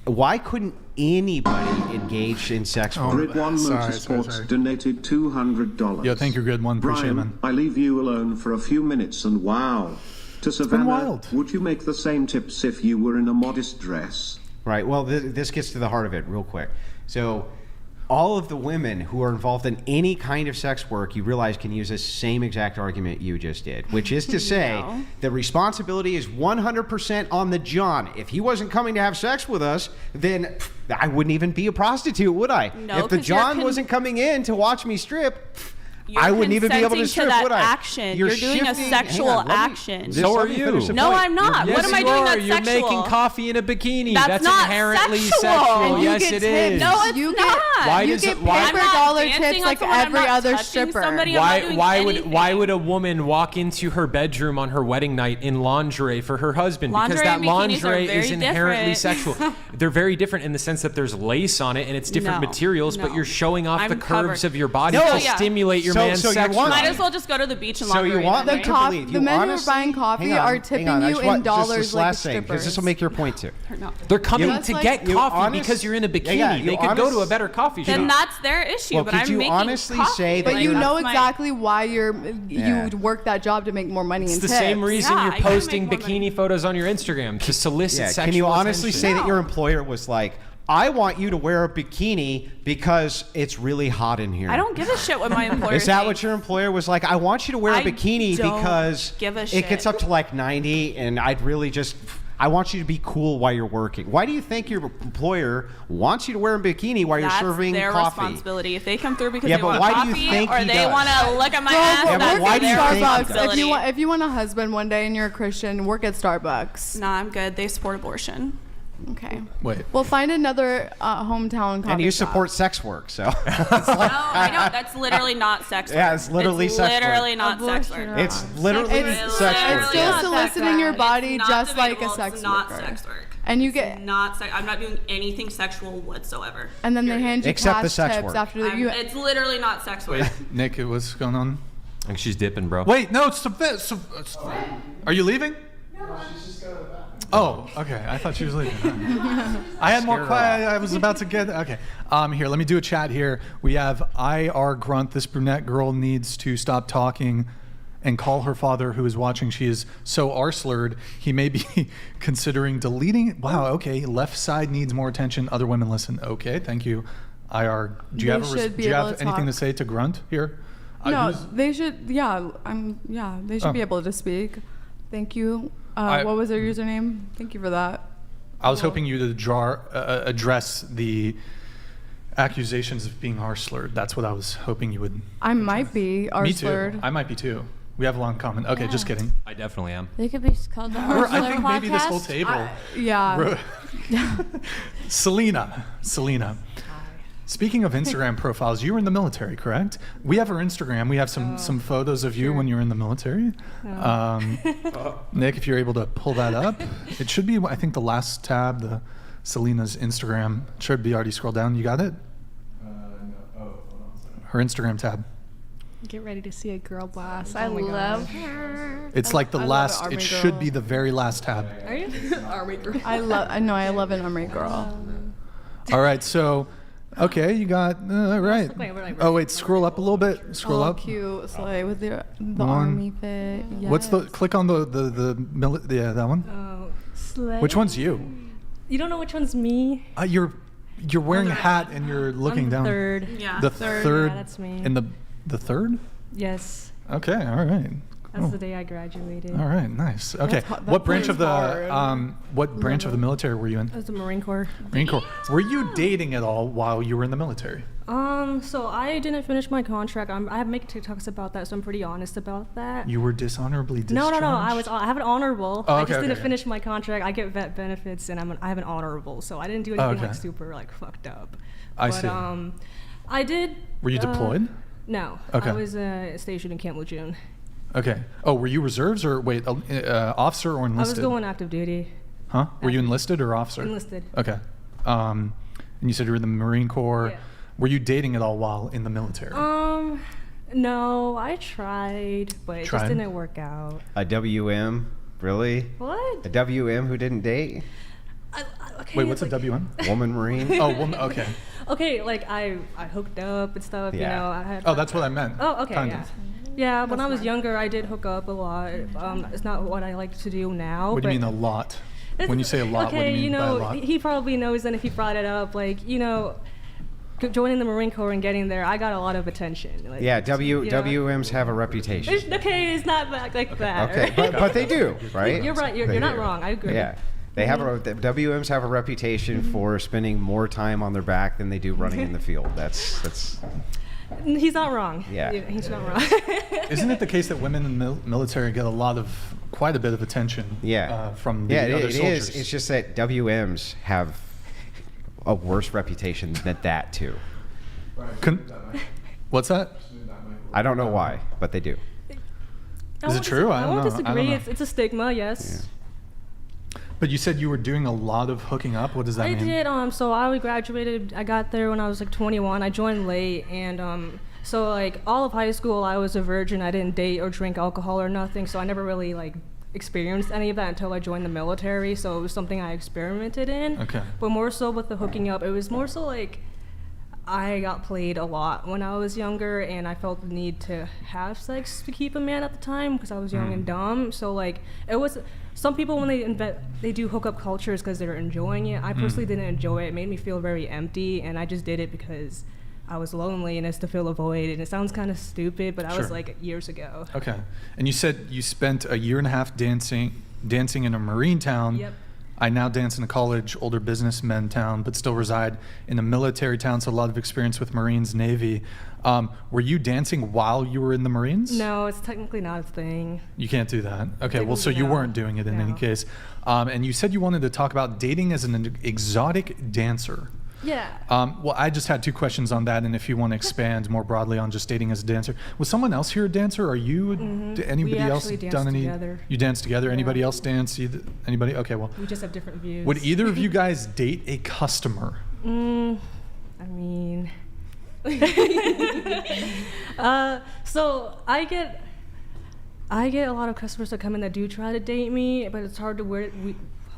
why couldn't anybody engage in sex work? Grid One Motorsports donated $200. Yeah, thank you, Grid One. Appreciate it, man. I leave you alone for a few minutes, and wow. To Savannah, wild. would you make the same tips if you were in a modest dress? Right. Well, this gets to the heart of it real quick. So all of the women who are involved in any kind of sex work, you realize, can use the same exact argument you just did, which is to say the responsibility is 100% on the John. If he wasn't coming to have sex with us, then I wouldn't even be a prostitute, would I? No, if the 'cause you're John wasn't coming in to watch me strip, You're I wouldn't even be able to consenting strip, that would I? action. You're doing a sexual action. So are you. No, I'm not. Yes, What am I you doing are. that's You're sexual? making coffee in a bikini. That's not inherently sexual. sexual. And you Yes, get it tips. is. No, it's not. Why You does get it? Why? paper I'm not dollar dancing tips on like someone. I'm every not other touching stripper. somebody. I'm not doing Why would a woman walk into her bedroom on her wedding night in lingerie for her husband? Because Lingerie that and bikinis are lingerie very is inherently different. sexual. They're very different in the sense that there's lace on it and it's different No, materials, but no. you're showing off I'm the curves covered. of your body No, to yeah. stimulate your man's sex drive. Might as well just go to the beach and So lingerie. you want then, them right? to believe? The men who are buying coffee are tipping you in dollars this like last thing, because this will make your point too. They're coming You- to you get you coffee honest- because you're in a bikini. Yeah, you they could go honest- to a better coffee shop. Then that's their issue. Well, but could I'm you making honestly coffee. say that But Like, you that's know my- exactly why you Yeah. work that job to make more money It's and the tips. same reason Yeah, you're I gotta posting make more bikini photos on your Instagram to solicit Yeah, sexual can you honestly attention. say that your employer was like, I want you to wear a bikini because it's really hot in here? I don't give a shit what my employer Is that thinks. what your employer was like? I want you to wear a I bikini don't because give a it shit. gets up to like 90 and I'd really just... I want you to be cool while you're working. Why do you think your employer wants you to wear a bikini while That's you're serving their coffee? responsibility. If they come through because Yeah, they but want why do you coffee think or he they does? want to look at my Girl, ass, but that's work at their Starbucks. responsibility. If you want a husband one day and you're a Christian, work at Starbucks. Nah, I'm good. They support abortion. Okay. Wait. We'll find another hometown coffee And you shop. support sex work, so... No, I know. That's literally not sex work. Yeah, it's literally sex work. literally not sex work. It's literally It's sex work. It's still soliciting your body It's not just like a debatable. sex It's not worker. sex work. And you It's get... not sex. I'm not doing anything sexual whatsoever. And then they hand you Except the cash sex tips work. after the... It's literally not sex work. Wait, Nick, what's going on? I think she's dipping, bro. Wait, no, it's are you leaving? Oh, okay. I thought she was leaving. I had more questions. I was about to get. Okay. Here, let me do a chat here. We have IR Grunt. This brunette girl needs to stop talking and call her father, who is watching. She is so R-slurred, he may be considering deleting. Wow. Okay. Left side needs more attention. Other women listen. Okay. Thank you. IR. Do you They have should be do you able have to anything talk. to say to Grunt here? No, who's- they should. Yeah, they should Oh. be able to speak. Thank you. I- What was their username? Thank you for that. I was hoping you to address the accusations of being R-slurred. That's what I was hoping you would. I might be Me R-slurred. too. I might be too. We have a long comment. Okay, just kidding. I definitely am. They could be called the Or Ursula I think maybe this whole podcast. table. Yeah. Selena. Speaking of Instagram profiles, you were in the military, correct? We have our Instagram. We have some photos of you when you were in the military. Nick, if you're able to pull that up, it should be, I think, the last tab, the Selena's Instagram. Should be already scrolled down. You got it? No. Oh, hold on a second. Her Instagram tab. Get ready to see a girl boss. I love her. It's like the last. It should be the very last tab. Are you? Army girl. I love an army girl. All right, so. Okay, you got right. Oh wait, scroll up a little bit. Scroll up. Cute slay with the army fit. Yes. What's the? Click on the that one. Oh, slay. Which one's you? You don't know which one's me? You're wearing a hat and you're looking down. Third. Yeah. The third. Yeah, that's me. In the third? Yes. Okay. All right. That's the day I graduated. All right. Nice. Okay. What branch of the military were you in? I was the Marine Corps. Marine Corps. Were you dating at all while you were in the military? So I didn't finish my contract. I have make TikToks about that, so I'm pretty honest about that. You were dishonorably discharged? No. I have an honorable. Oh, I just didn't finish my contract. I get vet benefits, and I have an honorable, so I didn't do anything like super like fucked up. I see. I did. Were you deployed? No. Okay. I was stationed in Camp Lejeune. Okay. Oh, were you reserves or officer or enlisted? I was going active duty. Huh? Were you enlisted or officer? Enlisted. Okay. And you said you were in the Marine Corps. Yeah. Were you dating at all while in the military? No, I tried, but it just didn't work out. A WM? Really? What? A WM who didn't date? Okay, wait, what's a WM? Woman Marine? Oh, woman. Okay. Okay, like I hooked up and stuff. Yeah. You know, I had. Oh, that's what I meant. Oh, okay, kind yeah. of. Yeah, when I was younger, I did hook up a lot. It's not what I like to do now. What do you mean a lot? When you say a lot, what do you mean by a lot? He probably knows, and if he brought it up, like, you know, joining the Marine Corps and getting there, I got a lot of attention. Like, yeah, WMs have a reputation. It's not like that. Okay, but they do, right? You're right. You're not wrong. I agree. Yeah. They have the WMs have a reputation for spending more time on their back than they do running in the field. That's. He's not wrong. Yeah. He's not wrong. Isn't it the case that women in the military get quite a bit of attention? From the other soldiers? It is. It's just that WMs have a worse reputation than that too. What's that? I don't know why, but they do. Is it true? I won't disagree. It's a stigma, yes. Yeah. But you said you were doing a lot of hooking up. What does that mean? I did. So I graduated. I got there when I was like 21. I joined late, and so like all of high school, I was a virgin. I didn't date or drink alcohol or nothing. So I never really like experienced any of that until I joined the military. So it was something I experimented in. Okay. But more so with the hooking up, it was more so like I got played a lot when I was younger, and I felt the need to have sex to keep a man at the time because I was young and dumb. So like it was. Some people when they do hookup cultures because they're enjoying it. I personally didn't enjoy it. It made me feel very empty, and I just did it because I was lonely and it's to fill a void. And it sounds kind of stupid, but I was like years ago. Okay. And you said you spent a year and a half dancing in a Marine town. Yep. I now dance in a college, older businessmen town, but still reside in a military town, so a lot of experience with Marines, Navy. Were you dancing while you were in the Marines? No, it's technically not a thing. You can't do that. Okay, well, so you weren't doing it in any case. And you said you wanted to talk about dating as an exotic dancer. Yeah. Well, I just had two questions on that, and if you want to expand more broadly on just dating as a dancer. Was someone else here a dancer? Are you? Anybody else done any? Together. You danced together. Yeah. Anybody else dance? Anybody? Okay, well. We just have different views. Would either of you guys date a customer? I mean, so I get a lot of customers that come in that do try to date me, but it's hard to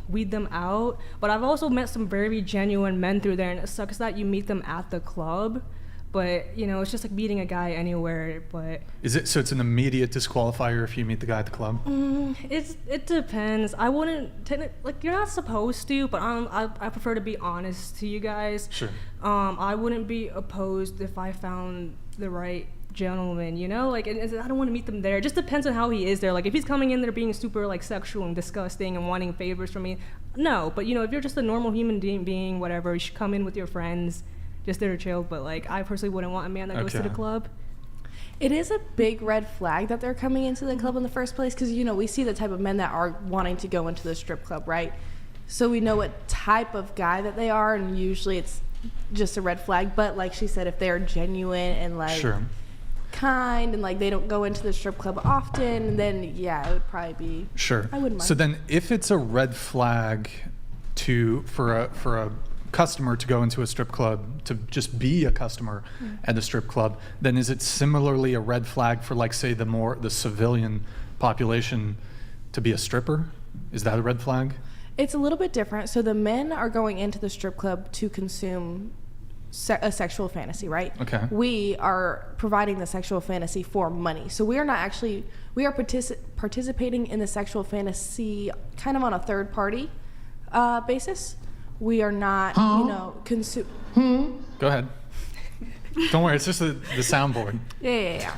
weed them out. But I've also met some very genuine men through there, and it sucks that you meet them at the club, but you know, it's just like meeting a guy anywhere. But is it so? It's an immediate disqualifier if you meet the guy at the club. It depends. I wouldn't like you're not supposed to, but I prefer to be honest to you guys. Sure. I wouldn't be opposed if I found the right gentleman, you know, like, and I don't want to meet them there. It just depends on how he is there. Like, if he's coming in there being super like sexual and disgusting and wanting favors from me, no. But you know, if you're just a normal human being, whatever, you should come in with your friends, just there to chill. But like, I personally wouldn't want a man that goes to the club. It is a big red flag that they're coming into the club in the first place, because you know, we see the type of men that are wanting to go into the strip club, right? So we know what type of guy that they are, and usually it's just a red flag. But like she said, if they're genuine and like kind and like they don't go into the strip club often, then yeah, it would probably be I wouldn't mind. So then if it's a red flag for a customer to go into a strip club, to just be a customer at a strip club, then is it similarly a red flag for, like, say, the civilian population to be a stripper? Is that a red flag? It's a little bit different. So the men are going into the strip club to consume a sexual fantasy, right? Okay. We are providing the sexual fantasy for money. So we are not actually, we are participating in the sexual fantasy kind of on a third party basis. We are not, Go ahead. Don't worry, it's just the soundboard. Yeah.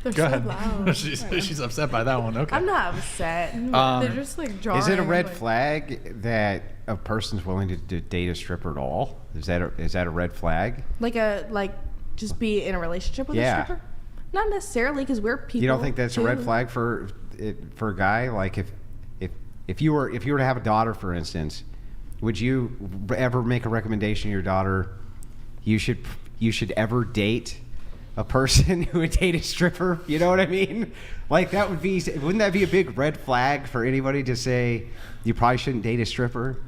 Go ahead. She's upset by that one. Okay. I'm not upset. They're just like drawing. Is it a red flag that a person's willing to date a stripper at all? Is that a red flag? Like just be in a relationship with a stripper? Not necessarily, because we're people. You don't think that's a red flag for a guy? Like if you were to have a daughter, for instance, would you ever make a recommendation to your daughter? You should ever date a person who would date a stripper? You know what I mean? Like wouldn't that be a big red flag for anybody to say you probably shouldn't date a stripper?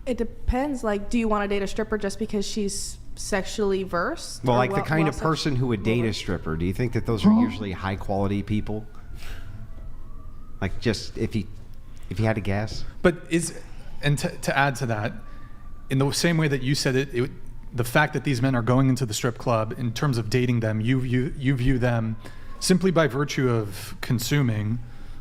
It depends. Like, do you want to date a stripper just because she's sexually versed? Well, like the kind of person who would date a stripper. Do you think that those are usually high quality people? Like, just if you had to guess. But to add to that, in the same way that you said it, the fact that these men are going into the strip club, in terms of dating them, you view them simply by virtue of consuming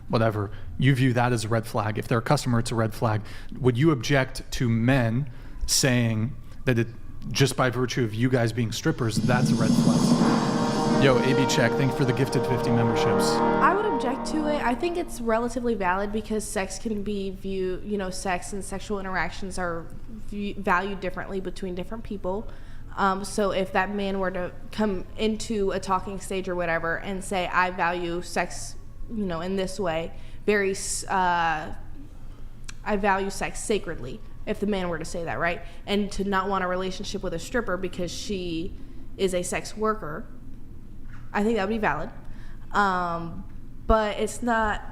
whatever, you view that as a red flag. If they're a customer, it's a red flag. Would you object to men saying that just by virtue of you guys being strippers, that's a red flag? Yo, AB Check, thank you for the gifted 50 memberships. I would object to it. I think it's relatively valid because sex can be viewed, sex and sexual interactions are valued differently between different people. So if that man were to come into a talking stage or whatever and say, I value sex, in this way, I value sex sacredly, if the man were to say that, right? And to not want a relationship with a stripper because she is a sex worker, I think that would be valid. But it's not,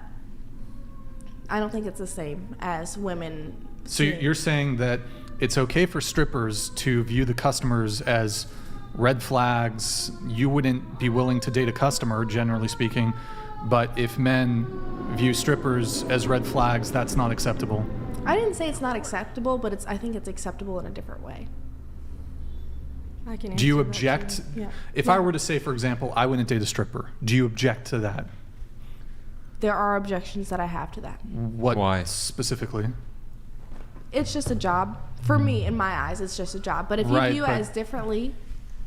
I don't think it's the same as women. So you're saying that it's okay for strippers to view the customers as red flags. You wouldn't be willing to date a customer, generally speaking, but if men view strippers as red flags, that's not acceptable. I didn't say it's not acceptable, but I think it's acceptable in a different way. Do you object? Yeah. If I were to say, for example, I wouldn't date a stripper, do you object to that? There are objections that I have to that. Why specifically? It's just a job. For me, in my eyes, it's just a job. But if you view it as differently,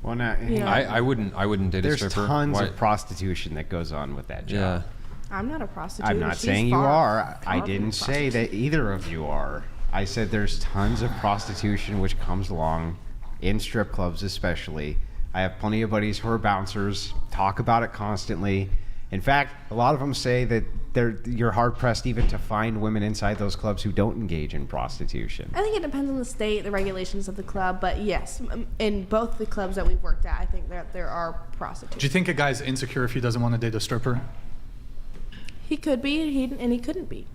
well, now, I wouldn't date a stripper. There's tons of prostitution that goes on with that job. Yeah. I'm not a prostitute. I'm not saying you are. I didn't say that either of you are. I said there's tons of prostitution which comes along in strip clubs, especially. I have plenty of buddies who are bouncers, talk about it constantly. In fact, a lot of them say that you're hard-pressed even to find women inside those clubs who don't engage in prostitution. I think it depends on the state, the regulations of the club, but yes, in both the clubs that we've worked at, I think that there are prostitutes. Do you think a guy's insecure if he doesn't want to date a stripper? He could be, and he couldn't be.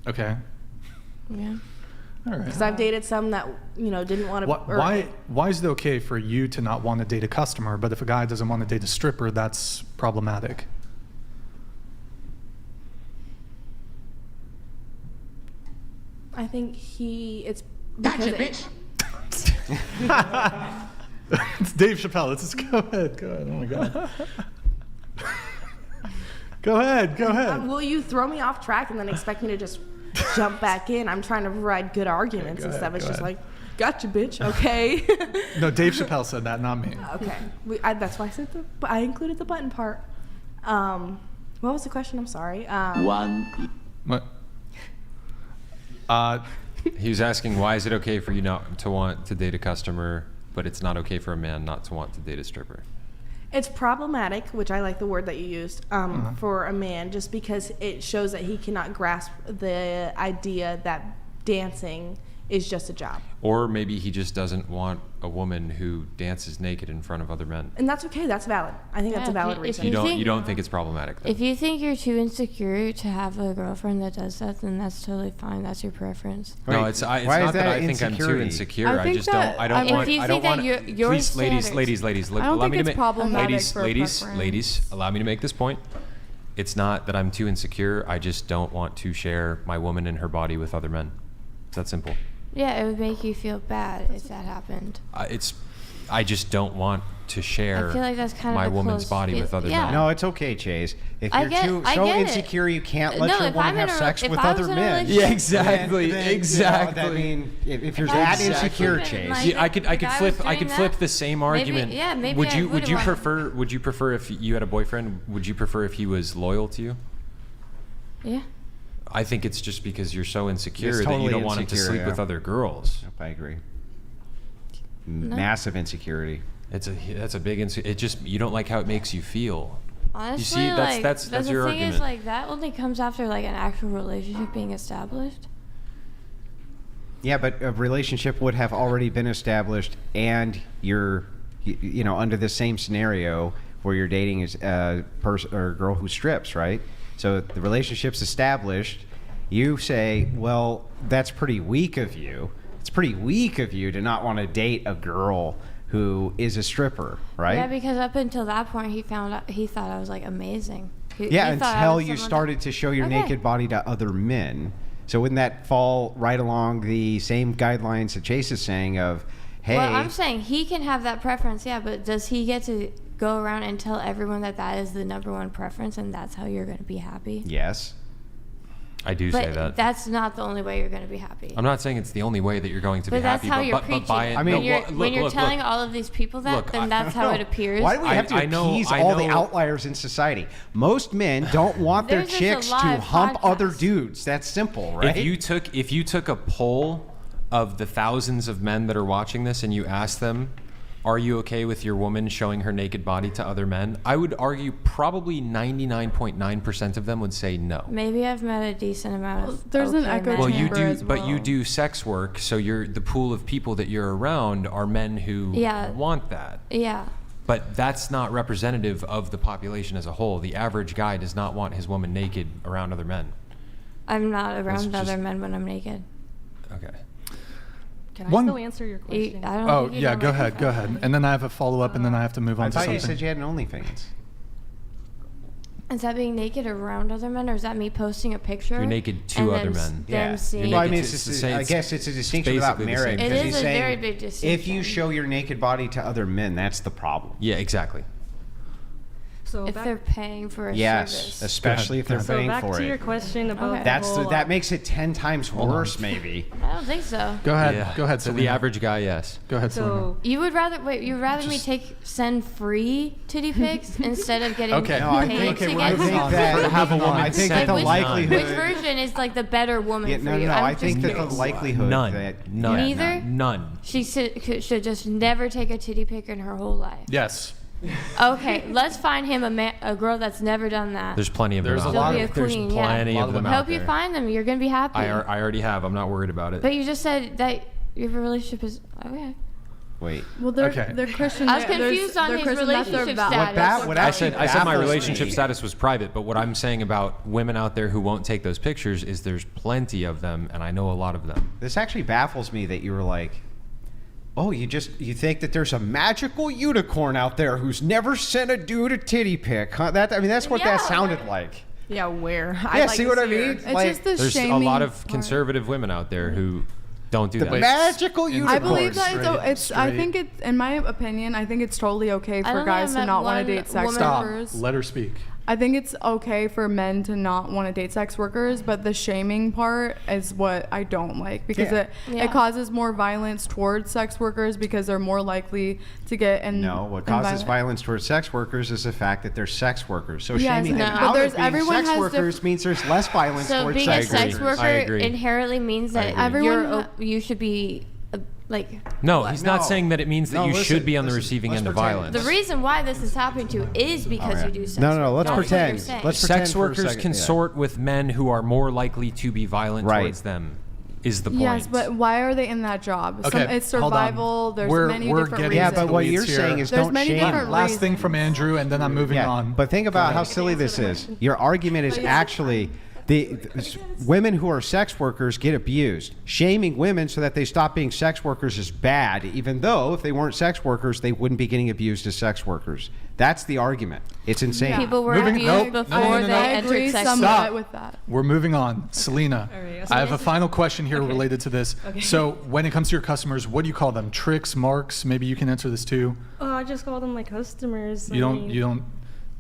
Okay. Yeah. All right. Because I've dated some that, didn't want to... Why is it okay for you to not want to date a customer, but if a guy doesn't want to date a stripper, that's problematic? I think it's Gotcha, bitch. It's Dave Chappelle. Let's just go ahead. Oh my God. Go ahead. Will you throw me off track and then expect me to just jump back in? I'm trying to provide good arguments and stuff. It's just like, gotcha, bitch. Okay. No, Dave Chappelle said that, not me. Okay. That's why I said I included the button part. What was the question? I'm sorry. What? He was asking, why is it okay for you not to want to date a customer, but it's not okay for a man not to want to date a stripper? It's problematic, which I like the word that you used, for a man, just because it shows that he cannot grasp the idea that dancing is just a job. Or maybe he just doesn't want a woman who dances naked in front of other men. And that's okay. That's valid. I think that's a valid reason. You don't think it's problematic then? If you think you're too insecure to have a girlfriend that does that, then that's totally fine. That's your preference. No, it's not that I think I'm too insecure. I just don't. I don't want. Please, ladies. Allow me to make. Ladies, allow me to make this point. It's not that I'm too insecure. I just don't want to share my woman and her body with other men. It's that simple. Yeah, it would make you feel bad if that happened. I just don't want to share I feel like that's kind my of woman's body with other men. No, it's okay, Chase. If you're so insecure you can't let your woman have sex with other men. Yeah, exactly. Exactly. I mean, if you're that insecure, Chase. Yeah, I could flip the same argument. Maybe would you prefer if you had a boyfriend, would you prefer if he was loyal to you? Yeah. I think it's just because you're so insecure that you don't want him to sleep with other girls. Yep, I agree. Massive insecurity. That's a big insecurity. You don't like how it makes you feel. Honestly, you see, that's your argument. The thing is, like, that only comes after like an actual relationship being established. Yeah, but a relationship would have already been established, and you're, under the same scenario where you're dating a person or a girl who strips, right? So the relationship's established. You say, well, that's pretty weak of you. It's pretty weak of you to not want to date a girl who is a stripper, right? Yeah, because up until that point, he thought I was like amazing. Until you started to show your naked body to other men. So wouldn't that fall right along the same guidelines that Chase is saying of, hey... Well, I'm saying he can have that preference, yeah, but does he get to go around and tell everyone that is the number one preference and that's how you're going to be happy? Yes. I do say that. But that's not the only way you're going to be happy. I'm not saying it's the only way that you're going to be happy. But that's how you're preaching. When you're telling all of these people that, then that's how it appears. Why do we have to appease all the outliers in society? Most men don't want their chicks to hump other dudes. That's simple, right? If you took a poll of the thousands of men that are watching this and you asked them, are you okay with your woman showing her naked body to other men? I would argue probably 99.9% of them would say no. Maybe I've met a decent amount of. There's an echo chamber as well. But you do sex work, so the pool of people that you're around are men who want that. Yeah. But that's not representative of the population as a whole. The average guy does not want his woman naked around other men. I'm not around other men when I'm naked. Okay. Can I still answer your question? Go ahead. And then I have a follow-up, and then I have to move on to something. I thought you said you had an OnlyFans. Is that being naked around other men, or is that me posting a picture? You're naked to other men. Yeah. Seeing I guess it's a distinction without merit. It is a very big distinction. If you show your naked body to other men, that's the problem. Yeah, exactly. So if they're paying for a service. Especially if they're paying for it. So back to your question about that makes it 10 times worse, maybe. I don't think so. Go ahead. Go ahead. So the average guy, yes. Go ahead. So you would rather me send free titty pics instead of getting paid to get I think that the likelihood. Which version is like the better woman for you? I think that the likelihood None. She should just never take a titty pic in her whole life. Yes. Okay, let's find him a girl that's never done that. There's plenty of them. There's plenty of them. Help you find them. You're gonna be happy. I already have. I'm not worried about it. But you just said that your relationship is okay. Wait. Well, they're Christian. I was confused on his relationship status. I said my relationship status was private, but what I'm saying about women out there who won't take those pictures is there's plenty of them, and I know a lot of them. This actually baffles me that you were like, oh, you think that there's a magical unicorn out there who's never sent a dude a titty pic, huh? That's what that sounded like. Yeah, where? See what I mean? It's just the there's a lot of conservative women out there who don't do that. The magical unicorn. I believe that I think it's, in my opinion, I think it's totally okay for guys to not want to date sex workers. Stop. Let her speak. I think it's okay for men to not want to date sex workers, but the shaming part is what I don't like, because it causes more violence towards sex workers because they're more likely to get in. No, what causes violence towards sex workers is the fact that they're sex workers. So shaming them out of being sex workers means there's less violence towards sex workers. So being a sex worker inherently means that you should be No, he's not saying that it means that you should be on the receiving end of violence. The reason why this is happening to you is because you do sex work. No, let's pretend. Sex workers consort with men who are more likely to be violent towards them. is the point. Yes, but why are they in that job? Okay, It's hold on. survival. There's many different reasons. Yeah, but what you're here. saying is There's don't many shame. different Last thing from Andrew, and then I'm moving on. But think about how silly this is. Your argument is actually the women who are sex workers get abused. Shaming women so that they stop being sex workers is bad, even though if they weren't sex workers, they wouldn't be getting abused as sex workers. That's the argument. It's insane. People were Moving- abused nope, before no. they I entered agree sex somewhat work. with that. We're moving on. Selena, All right, I have a final question here related to this. Okay. So when it comes to your customers, what do you call them? Tricks, marks? Maybe you can answer this too. Oh, I just call them my customers. You don't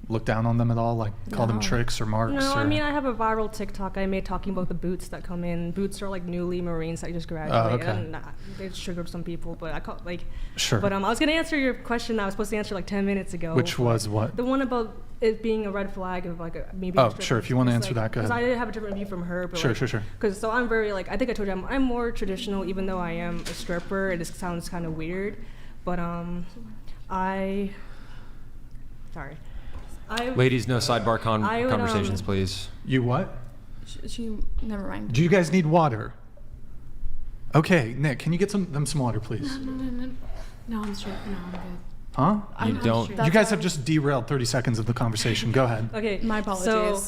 look down on them at all? Like call them tricks or marks? No, or? I mean, I have a viral TikTok I made talking about the boots that come in. Boots are like newly Marines that just graduated. okay. And they triggered some people, but I call like. Sure. But I was gonna answer your question that I was supposed to answer like 10 minutes ago. Which was what? The one about it being a red flag of like maybe. Oh, sure. If you want to answer that, go Because ahead. I did have a different view from her. But Sure. Because so I'm very like I think I told you I'm more traditional, even though I am a stripper. It just sounds kind of weird, but sorry. Ladies, no sidebar I would, conversations, please. You what? She never mind. Do you guys need water? Okay, Nick, can you get them some water, please? No, I'm straight. No, I'm good. Huh? You don't. You guys have just derailed 30 seconds of the conversation. Go ahead. Okay. My apologies. So,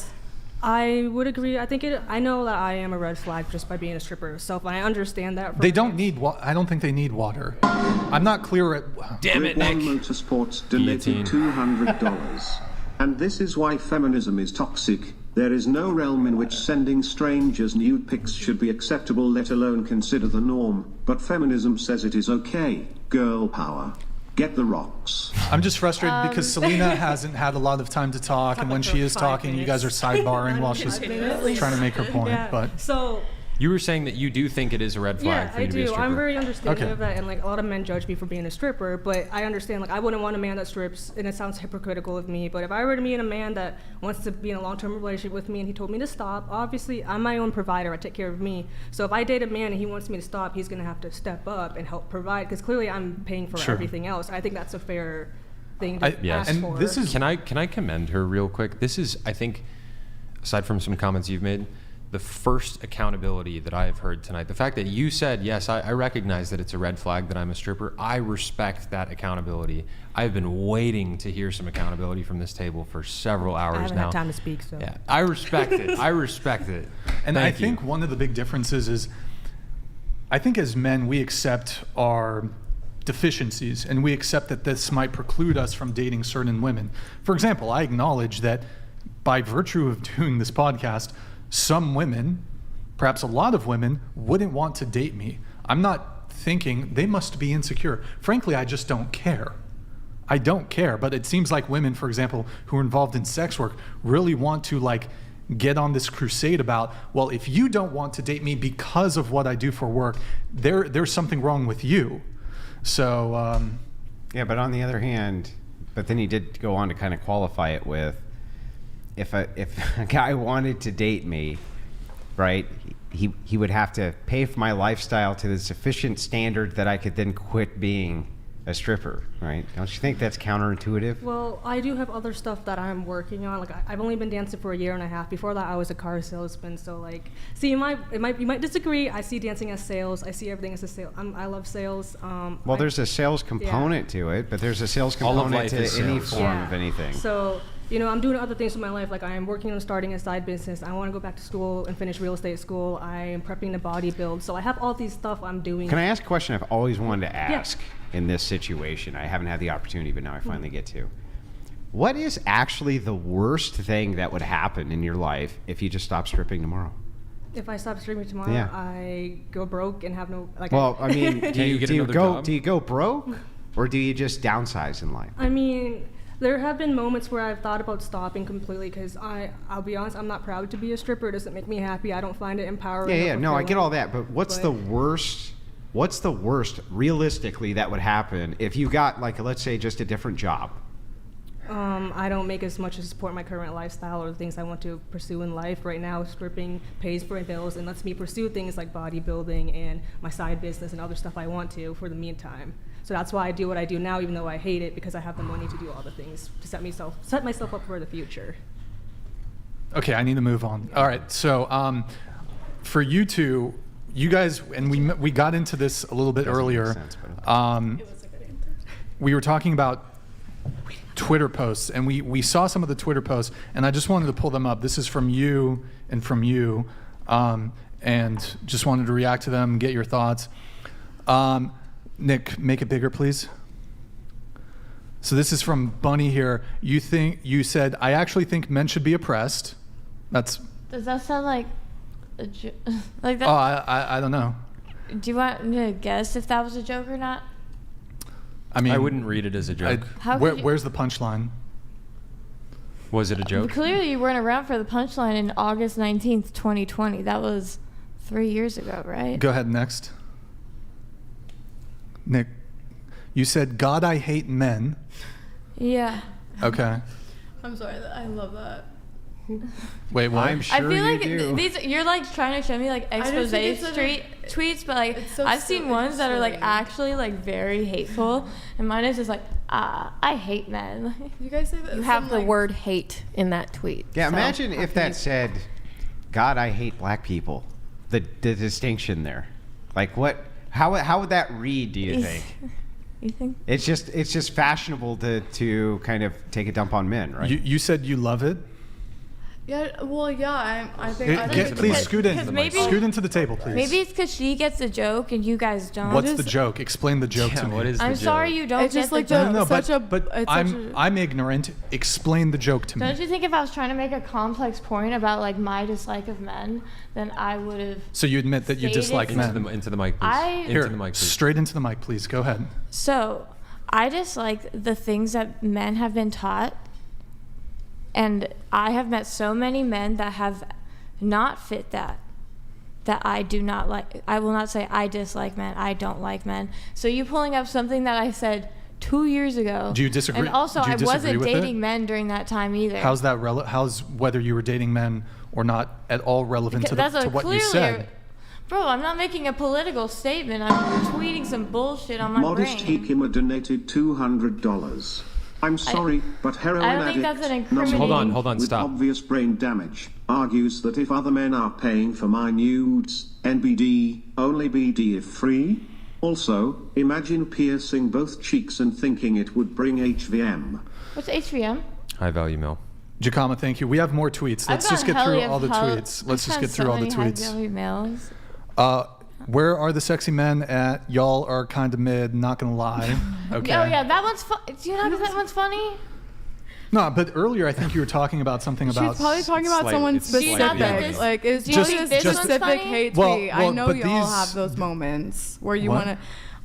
I would agree. I know that I am a red flag just by being a stripper. So I understand that. They don't need I don't think they need water. I'm not clear at. Damn it, Grip Nick. One Motorsports donated $200. And this is why feminism is toxic. There is no realm in which sending strangers nude pics should be acceptable, let alone consider the norm. But feminism says it is okay. Girl power. Get the rocks. I'm just frustrated because Selena hasn't had a lot of time to talk, and when she is talking, you guys are sidebarring while she's trying to make her point. Yeah. But So. You were saying that you do think it is a red flag Yeah, for you I to be a do. stripper. I'm very understanding Okay. of that, and like a lot of men judge me for being a stripper, but I understand. Like I wouldn't want a man that strips, and it sounds hypocritical of me. But if I were to meet a man that wants to be in a long-term relationship with me, and he told me to stop, obviously I'm my own provider. I take care of me. So if I date a man and he wants me to stop, he's gonna have to step up and help provide, because clearly I'm paying for Sure. everything else. I think that's a fair thing to Yes. ask and for. this is Can I commend her real quick? This is, I think, aside from some comments you've made, the first accountability that I have heard tonight. The fact that you said, yes, I recognize that it's a red flag that I'm a stripper. I respect that accountability. I've been waiting to hear some accountability from this table for several hours I haven't now. had time to speak, so. Yeah, I respect it. I respect it. And Thank I think you. one of the big differences is, I think as men, we accept our deficiencies and we accept that this might preclude us from dating certain women. For example, I acknowledge that by virtue of doing this podcast, some women, perhaps a lot of women, wouldn't want to date me. I'm not thinking they must be insecure. Frankly, I just don't care. I don't care, but it seems like women, for example, who are involved in sex work really want to like get on this crusade about, well, if you don't want to date me because of what I do for work, there's something wrong with you. So Yeah, but on the other hand, but then he did go on to kind of qualify it with, if a guy wanted to date me, right, he would have to pay for my lifestyle to the sufficient standard that I could then quit being a stripper, right? Don't you think that's counterintuitive? Well, I do have other stuff that I'm working on. Like I've only been dancing for a year and a half. Before that, I was a car salesman. So like, see, you might disagree. I see dancing as sales. I see everything as a sale. I love sales. Well, there's a sales component to it, but there's a sales All of component life to is any sales. form of anything. So, you know, I'm doing other things with my life. Like I am working on starting a side business. I want to go back to school and finish real estate school. I am prepping to bodybuild. So I have all these stuff I'm doing. Can I ask a question I've always wanted to ask in this situation? I haven't had the opportunity, but now I finally get to. What is actually the worst thing that would happen in your life if you just stop stripping tomorrow? If I stop streaming tomorrow, Yeah. I go broke and have no like. Well, I mean, Can you get another job? do you go broke, or do you just downsize in life? I mean, there have been moments where I've thought about stopping completely because I'll be honest, I'm not proud to be a stripper. It doesn't make me happy. I don't find it empowering. Yeah, or no, I get fulfilling. all that, but what's the worst? What's the worst realistically that would happen if you got, like, let's say, just a different job? I don't make as much to support my current lifestyle or the things I want to pursue in life. Right now, stripping pays for my bills and lets me pursue things like bodybuilding and my side business and other stuff I want to for the meantime. So that's why I do what I do now, even though I hate it, because I have the money to do all the things to set myself up for the future. okay, I need to move on. All right, so for you two, you guys, and we got into this a little bit earlier. We were talking about Twitter posts, and we saw some of the Twitter posts, and I just wanted to pull them up. This is from you and from you, and just wanted to react to them, get your thoughts. Nick, make it bigger, please. So this is from Bunny here. You said, I actually think men should be oppressed. Does that sound like a like that? Oh, I don't know. Do you want me to guess if that was a joke or not? I mean, I wouldn't read it as a joke. Where's the punchline? Was it a joke? Clearly, you weren't around for the punchline in August 19th, 2020. That was 3 years ago, right? Go ahead, next. Nick, you said, God, I hate men. Yeah. Okay. I'm sorry, I love that. Wait, what? I'm sure I feel like do. you're like trying to show me like expose tweets, but like I've seen ones that are like actually like very hateful, and mine is just like, I hate men. You guys say that you have the word hate in that tweet. Yeah, so imagine if that said, God, I hate black people. The distinction there. Like what? How would that read, do you think? You think? It's just fashionable to kind of take a dump on men, right? You said you love it? Yeah, well, yeah, I think... Please scoot into the table, please. Maybe it's because she gets the joke and you guys don't. What's the joke? Explain the joke to me. What is the joke? I'm sorry you don't get the joke. No, but I'm ignorant. Explain the joke to me. Don't you think if I was trying to make a complex point about like my dislike of men, then I would have... So you admit that you dislike men? Into the mic, please. Straight into the mic, please. Go ahead. So I dislike the things that men have been taught. And I have met so many men that have not fit that I do not like. I will not say I dislike men. I don't like men. So you pulling up something that I said 2 years ago. Do you disagree? And also, I wasn't dating men during that time either. How's that how's whether you were dating men or not at all relevant to what you said? Bro, I'm not making a political statement. I'm tweeting some bullshit on my Modest brain. Hikima donated $200. I'm sorry, but heroin I don't think that's an incriminating... Hold on, with stop. obvious brain damage argues that if other men are paying for my nudes, NBD, only BD if free. Also, imagine piercing both cheeks and thinking it would bring HVM. What's HVM? High value male. Jacama, thank you. We have more tweets. Let's just get through all the tweets. Where are the sexy men at? Y'all are kind of mid, not gonna lie. Okay. Oh yeah, that one's fun. Do you know that one's funny? No, but earlier I think you were talking about something about... She's probably talking about someone specific. Like, it's just a specific hate tweet. I know you all have those moments where you want to...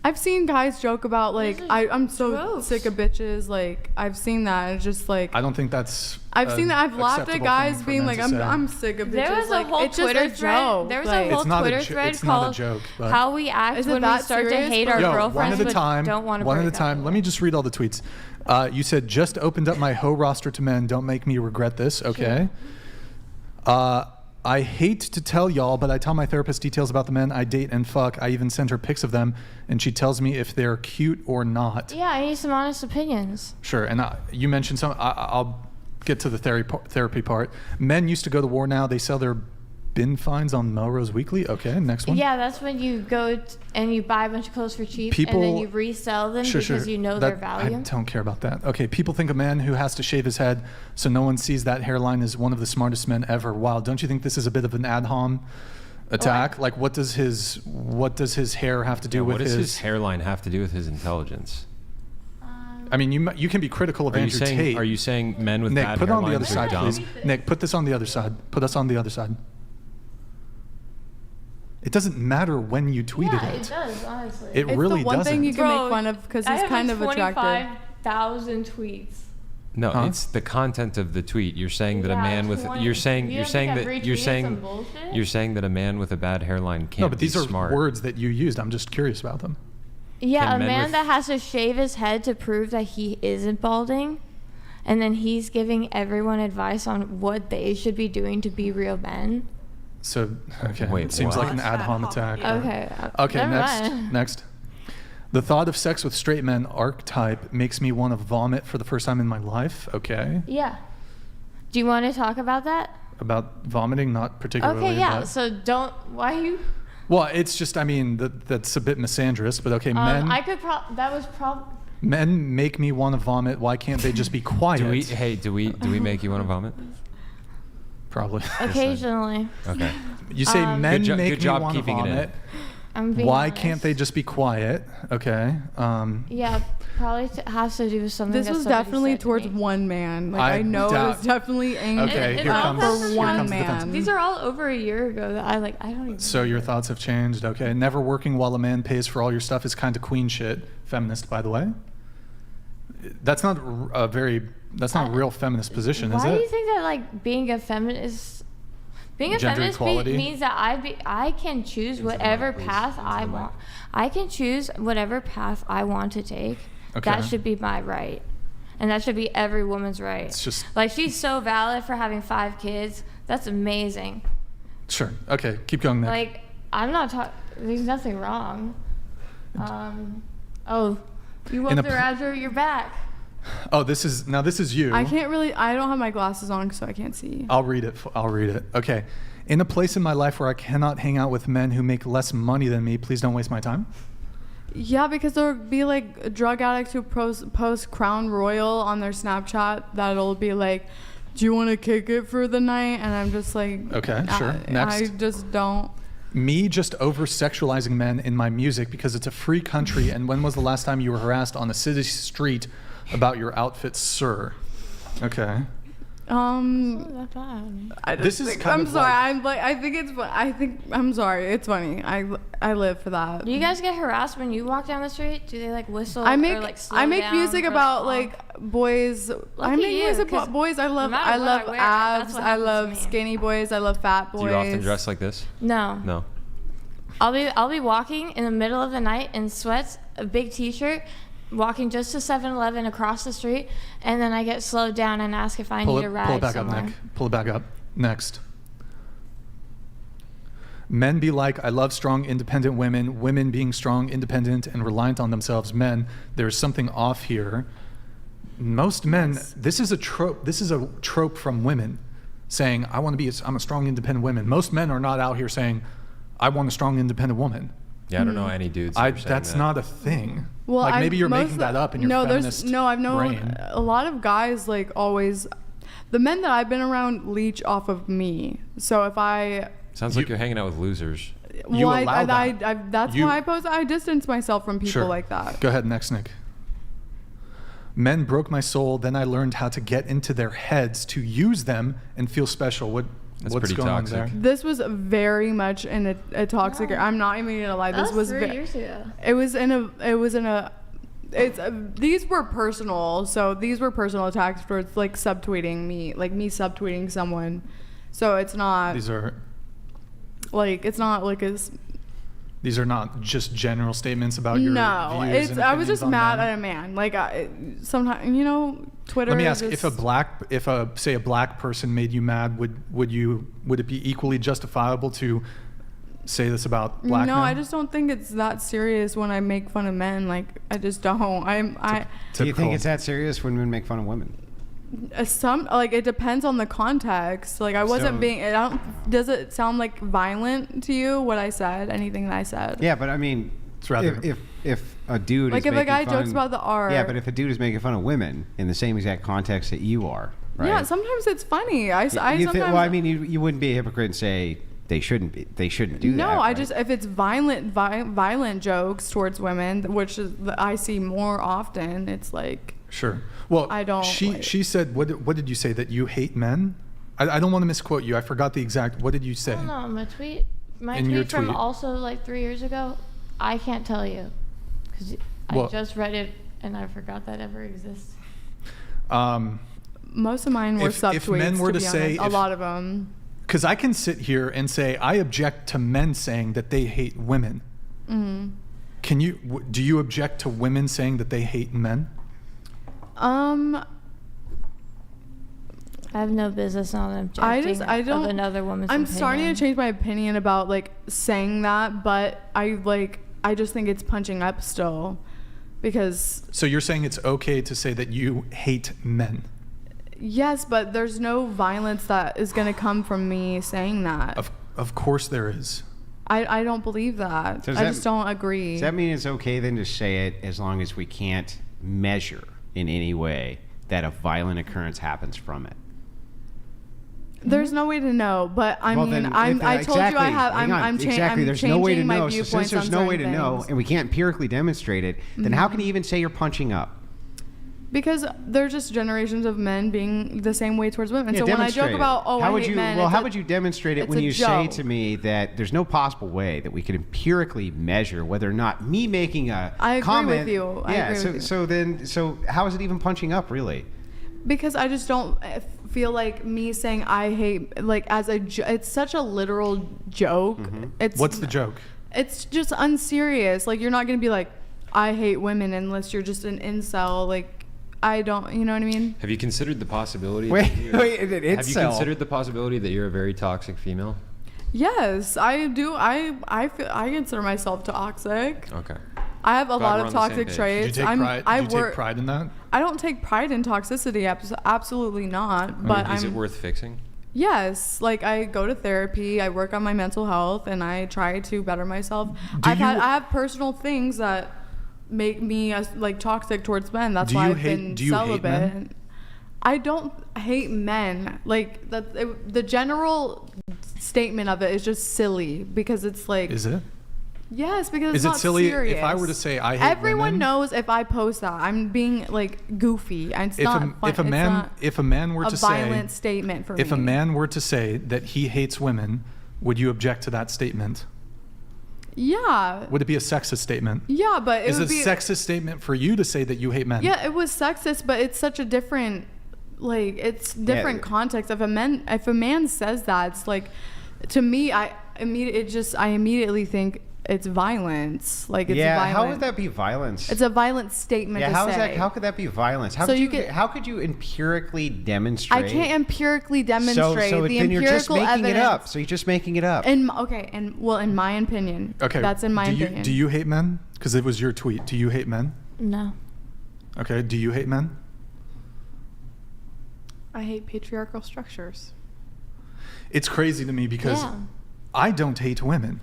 I've seen guys joke about, like, I'm so sick of bitches. Like, I've seen that. It's just, like... I don't think that's... I've seen that. I've laughed at guys being like, I'm sick of bitches. There was a whole Twitter thread. There was a whole Twitter thread called "How We Act When We Start to Hate Our Girlfriends But Don't Want to Break Up." One at a time. Let me just read all the tweets. You said, just opened up my hoe roster to men. Don't make me regret this. Okay. Sure. I hate to tell y'all, but I tell my therapist details about the men I date and fuck. I even send her pics of them, and she tells me if they're cute or not. Yeah, I need some honest opinions. Sure. And you mentioned some. I'll get to the therapy part. Men used to go to war. Now they sell their bin finds on Melrose Weekly. Okay, next one. Yeah, that's when you go and you buy a bunch of clothes for cheap and then you resell them because you know their value. I don't care about that. Okay, people think a man who has to shave his head so no one sees that hairline is one of the smartest men ever. Wow, don't you think this is a bit of an ad hom attack? Like, what does his hair have to do with his... What does his hairline have to do with his intelligence? I mean, you can be critical of Andrew Tate. Are you saying men with Nick, bad put it on the other hairlines are side, dumb? please. Nick, put this on the other side. Put us on the other side. It doesn't matter when you tweeted it. It does, honestly. It really doesn't. It's the one thing you can make fun of because he's kind of attractive. 25,000 tweets. No, it's the content of the tweet. You're saying that a man with you're saying that a man with a bad hairline can't be smart. No, but these are words that you used. I'm just curious about them. Yeah, a man that has to shave his head to prove that he isn't balding, and then he's giving everyone advice on what they should be doing to be real men. So, okay. Wait, seems like an ad hom attack. Okay, next. The thought of sex with straight men archetype makes me want to vomit for the first time in my life. Okay. Yeah. Do you want to talk about that? About vomiting, not particularly. Okay, yeah. So why you... Well, it's just, I mean, that's a bit misandrous, but okay, men. Men make me want to vomit. Why can't they just be quiet? Do we make you want to vomit? Probably. Occasionally. Okay. You say men make good job me want to keeping vomit. it in. I'm being Why honest. can't they just be quiet? Okay. Yeah, probably has to do with something. This was definitely towards one man. Like I know it was definitely aimed for one man. These are all over a year ago that I don't even. So your thoughts have changed. Okay. Never working while a man pays for all your stuff is kind of queen shit. Feminist, by the way. That's not a real feminist position, is it? Why do you think that being a feminist? Being a feminist means that I can choose whatever path I want. I can choose whatever path I want to take. Okay. That should be my right. And that should be every woman's right. It's just she's so valid for having 5 kids. That's amazing. Sure. Okay, keep going, Nick. I'm not talking, there's nothing wrong. You whooped her after your back. Oh, this is you. I don't have my glasses on, so I can't see. I'll read it. Okay. In a place in my life where I cannot hang out with men who make less money than me, please don't waste my time. Yeah, because there would be drug addicts who post Crown Royal on their Snapchat that'll be like, do you want to kick it for the night? And I'm just like, okay, sure. Next. I just don't. Me just over-sexualizing men in my music because it's a free country, and when was the last time you were harassed on a city street about your outfit, sir? Okay. Not bad. This is kind I'm sorry. I'm sorry. It's funny. I live for that. Do you guys get harassed when you walk down the street? Do they whistle? I make or music about boys. I make music about boys. I love abs. I love skinny boys. I love fat boys. Do you often dress like this? No. I'll be walking in the middle of the night in sweats, a big t-shirt, walking just to 7-Eleven across the street, and then I get slowed down and ask if I need a ride. Pull it back up, Nick. Pull it back up. Next. Men be like, I love strong, independent women. Women being strong, independent, and reliant on themselves. Men, there's something off here. Most men, this is a trope. This is a trope from women saying, I'm a strong, independent woman. Most men are not out here saying, I want a strong, independent woman. Yeah, I don't know any dudes. That's not a thing. Well, maybe you're making that up in your feminist brain. I've known a lot of guys always. The men that I've been around leech off of me. So if I sounds like you're hanging out with losers. You allow that. That's why I distance myself from people like that. Go ahead, next, Nick. Men broke my soul. Then I learned how to get into their heads to use them and feel special. What's going on there? This was very much in a toxic. I'm not even gonna lie. This was 3 years ago. These were personal. So these were personal attacks towards subtweeting me, me subtweeting someone. So it's not. These are. It's not as. These are not just general statements about your views and I was just mad men. at a man. Sometimes Twitter. Let me ask: if a black person made you mad, would it be equally justifiable to say this about black men? No, I just don't think it's that serious when I make fun of men. I just don't. Do you think it's that serious when men make fun of women? It depends on the context. I wasn't being. Does it sound violent to you? What I said? Anything that I said? Yeah, but I mean, it's rather if a dude is if a guy jokes about the R. Yeah, but if a dude is making fun of women in the same exact context that you are, right? Yeah, sometimes it's funny. You wouldn't be a hypocrite and say they shouldn't do that. No, right? if it's violent jokes towards women, which I see more often, it's Sure. Well, I don't. She said, what did you say, that you hate men? I don't want to misquote you. I forgot the exact. What did you say? I don't know. My tweet from also 3 years ago. I can't tell you because I just read it and I forgot that ever exists. Most of mine were subtweets. If men were to say, a lot of them. Because I can sit here and say I object to men saying that they hate women. Mm-hmm. Do you object to women saying that they hate men? I have no business on objecting of another woman's opinion. Starting to change my opinion about saying that, but I just think it's punching up still, because. So you're saying it's okay to say that you hate men? Yes, but there's no violence that is going to come from me saying that. Of course there is. I don't believe that. So I just don't agree. Does that mean it's okay then to say it as long as we can't measure in any way that a violent occurrence happens from it? There's no way to know, but I Well, mean, then, I told you I have. hang on, I'm exactly. There's no way to changing my know. So viewpoints since there's on no way to certain know, things. and we can't empirically demonstrate it, then how can you even say you're punching up? Because there's just generations of men being the same way towards women. Yeah, So when I joke demonstrate it. about, oh, how I would hate you, men, well, it's how a- would you demonstrate it it's when a you say joke. to me that there's no possible way that we could empirically measure whether or not me making a I agree comment? with you. I Yeah. agree with you. So how is it even punching up, really? Because I just don't feel like me saying I hate, like, as a it's such a literal joke. It's What's the joke? It's just unserious. Like, you're not gonna be like, I hate women unless you're just an incel. Like, I don't, you know what I mean? Have you considered the possibility? Wait, that you're- an Have you incel? considered the possibility that you're a very toxic female? Yes, I do. I feel I consider myself toxic. Okay. I have a Glad lot we're of on the same toxic page. traits. Do you take pride? I Do you work. take pride in that? I don't take pride in toxicity. Absolutely not. But Is it worth fixing? Yes, like I go to therapy, I work on my mental health, and I try to better myself. I have personal things that make me like toxic towards men. That's why I've been celibate. Men? I don't hate men. Like the general statement of it is just silly because it's like. Is it? Yes, because Is it's it not silly serious. if I were to say I hate Everyone women? knows if I post that I'm being like goofy. And it's not fun. If a man were a to say violent statement for me. If a man were to say that he hates women, would you object to that statement? Yeah. Would it be a sexist statement? Yeah, but Is it a sexist statement for you to say that you hate men? Yeah, it was sexist, but it's such a different, like, it's different context. If a man says that, it's like, to me, I immediately think it's violence. Like, it's violent. How would that be violence? It's a violent statement to say. How could that be violence? How could you empirically demonstrate? I can't empirically demonstrate so the then you're just empirical making evidence. it up. So you're just making it up. In my opinion. Okay. That's in my opinion. Do you hate men? Because it was your tweet. Do you hate men? No. Okay. Do you hate men? I hate patriarchal structures. It's crazy to me because Yeah. I don't hate women.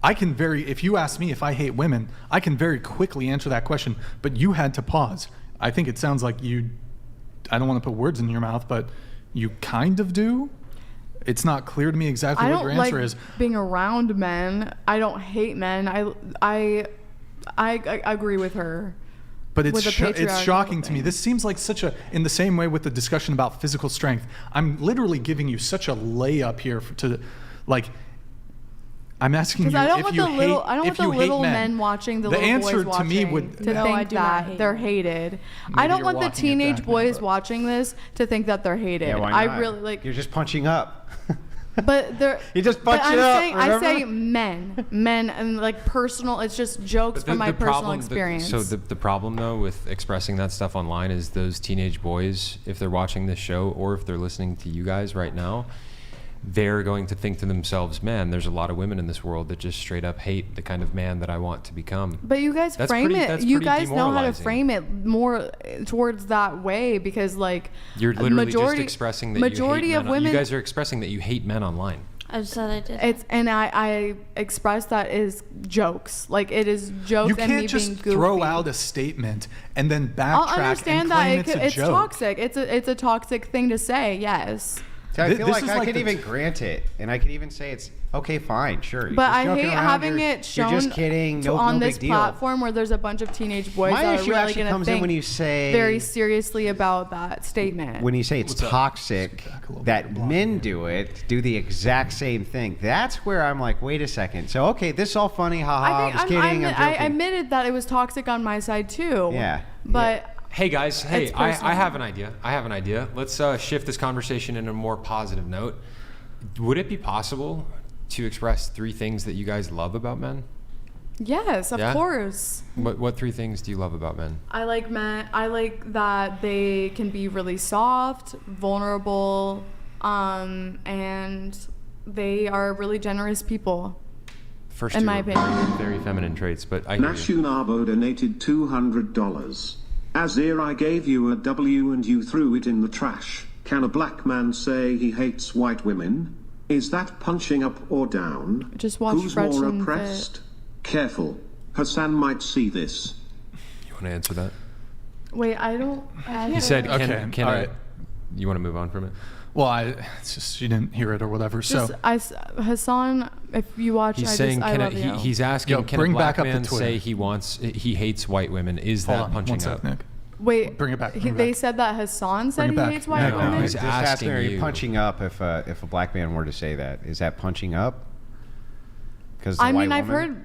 If you ask me if I hate women, I can very quickly answer that question, but you had to pause. I think it sounds like I don't want to put words in your mouth, but you kind of do. It's not clear to me exactly what your answer is. Being around men. I don't hate men. I agree with her. But it's patriarchal shocking to me. thing. This seems like in the same way with the discussion about physical strength. I'm literally giving you such a layup here I'm asking you Because I don't if want you the hate little, I don't want if the you hate little men. men watching the little answer boys to me watching would to No, I think do not that hate they're men. hated. Maybe I don't you're want the walking it teenage back now, boys but- watching this to think that they're hated. Yeah, why I not? really like. You're just punching up. But they're. You just but punch it up, I say remember? men, and like personal. It's just jokes from my personal experience. So the problem though with expressing that stuff online is those teenage boys, if they're watching this show or if they're listening to you guys right now, they're going to think to themselves, man, there's a lot of women in this world that just straight up hate the kind of man that I want to become. But you guys That's frame pretty- it. that's You pretty guys know how to demoralizing. frame it more towards that way because, like, You're literally majority, just expressing that majority you hate of men. women. You guys are expressing that you hate men online. I said I did. It's and I express that as jokes. Like, it is jokes You and me can't just being goofy. throw out a statement and then I'll backtrack understand and that claim it's a it's joke. toxic. It's a toxic thing to say. Yes. So I feel This like is I like could the- even grant it, and I could even say it's okay, fine, sure. You're But just I joking hate around, having you're- it shown You're just kidding. No, on no this big deal. platform where there's a bunch of teenage boys My that are issue really actually going to comes in think when you say very seriously about that statement. When you say it's What's up? toxic Sit back a little that bit. men do the exact same thing. That's where I'm like, wait a second. So okay, this is all funny, haha. I'm just kidding. I'm I joking. admitted that it was toxic on my side too. Yeah. But Hey guys, It's I personal. have an idea. Let's shift this conversation in a more positive note. Would it be possible to express 3 things that you guys love about men? yes, of Yeah? course. What 3 things do you love about men? I like men. I like that they can be really soft, vulnerable, and they are really generous people. First In 2 my are opinion. very feminine traits, but I hear you. Nashunabo donated $200. Azir, I gave you a W and you threw it in the trash. Can a black man say he hates white women? Is that punching up or down? Just watch Who's more Brixan oppressed? fit. Careful. Hasan might see this. You want to answer that? Wait, I don't. You said, Okay, can all I? right. You want to move on from it? Well, it's just you didn't hear it or whatever. Just, So Hasan, if you watch, He's I saying, just, I love you. he's asking, Yo, can bring a black back up the man Twitter. say he hates white women? Is hold that on, punching one sec, up? Nick. Wait, Bring it back. Bring it they back. said that Hasan said Bring it he back. hates white No, women. he's Just asking are you you. punching up if a black man were to say that? Is that punching up? Because I mean, I've heard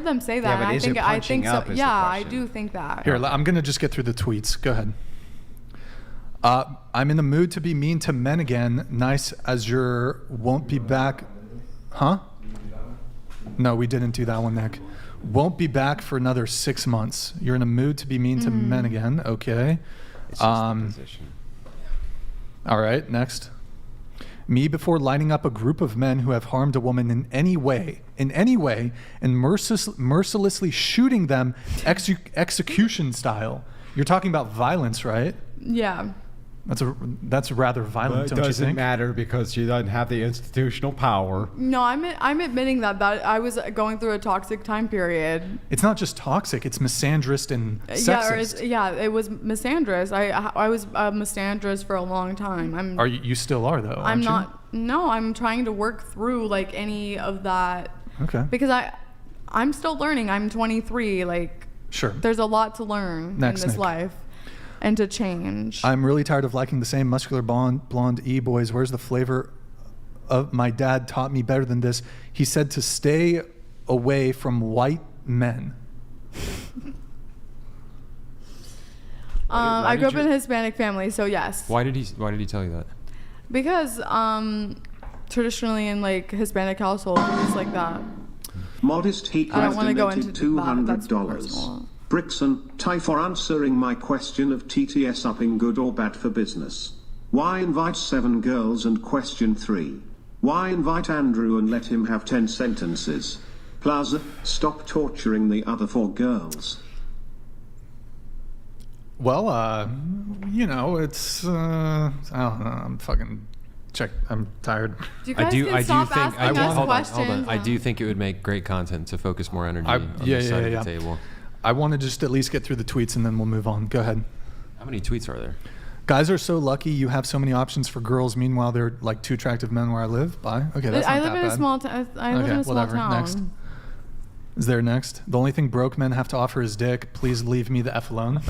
them say that. Yeah, but and is it I think punching so. up is the Yeah, I question. do think that. Here, I'm going to just get through the tweets. Go ahead. I'm in the mood to be mean to men again. Nice as your won't be back. Huh? No, we didn't do that one, Nick. Won't be back for another 6 months. You're in a mood to be mean to men again. Okay. It's just the position. All right, next. Me before lining up a group of men who have harmed a woman in any way, and mercilessly shooting them execution style. You're talking about violence, right? Yeah. That's rather violent, don't you think? It doesn't matter because she doesn't have the institutional power. No, I'm admitting that I was going through a toxic time period. It's not just toxic; it's misandrist and sexist. It was misandrist. I was a misandrist for a long time. You still are though? I'm aren't not. You? No, I'm trying to work through like any of that. Okay. Because I'm still learning. I'm 23. Like. Sure. There's a lot to learn in this Nick. life. And to change. I'm really tired of liking the same muscular blonde e-boys. Where's the flavor of my dad taught me better than this? He said to stay away from white men. I grew up in a Hispanic family, so yes. Why did he tell you that? Because traditionally in like Hispanic households, it's like that. Modest Heat I don't want to go into $200. Brixan, Ty for answering my question of TTS upping good or bad for business. Why invite 7 girls and question 3? Why invite Andrew and let him have 10 sentences? Plaza, stop torturing the other 4 girls. Well, it's I don't know. I'm fucking I'm tired. I do think I do think it would make great content to focus more energy on this side of the table. I want to just at least get through the tweets and then we'll move on. Go ahead. How many tweets are there? Guys are so lucky you have so many options for girls. Meanwhile, they're like 2 attractive men where I live. Bye. Okay, that's not I that live in bad. a small town. I live in a small town. Next. Is there next? The only thing broke men have to offer is dick. Please leave me the F alone.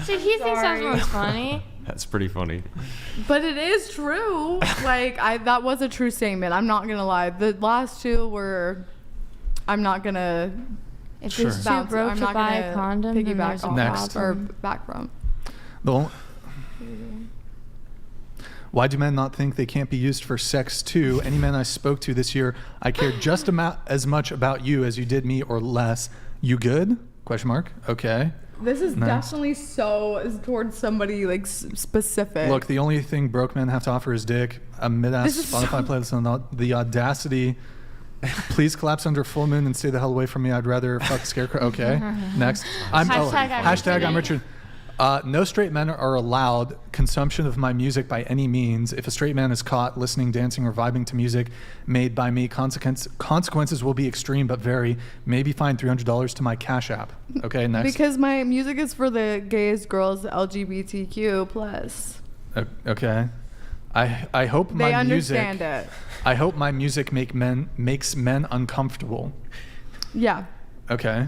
See, he thinks that was funny. That's pretty funny. But it is true. Like that was a true statement. I'm not gonna lie. The last 2 were. I'm not gonna. If it's too broke to buy a condom, then there's a next or back from. Why do men not think they can't be used for sex too? Any men I spoke to this year, I cared just as much about you as you did me or less. You good? ? Okay. This is definitely so towards somebody like specific. Look, the only thing broke men have to offer is dick. A mid-ass Spotify playlist on the audacity. Please collapse under full moon and stay the hell away from me. I'd rather fuck scarecrow. Okay. Next. Hashtag I'm Richard. No straight men are allowed consumption of my music by any means. If a straight man is caught listening, dancing, or vibing to music made by me, consequences will be extreme but vary. Maybe fine $300 to my Cash App. Okay, next. Because my music is for the gays, girls, LGBTQ plus. Okay. I hope they my understand music. It. I hope my music makes men uncomfortable. Yeah. Okay.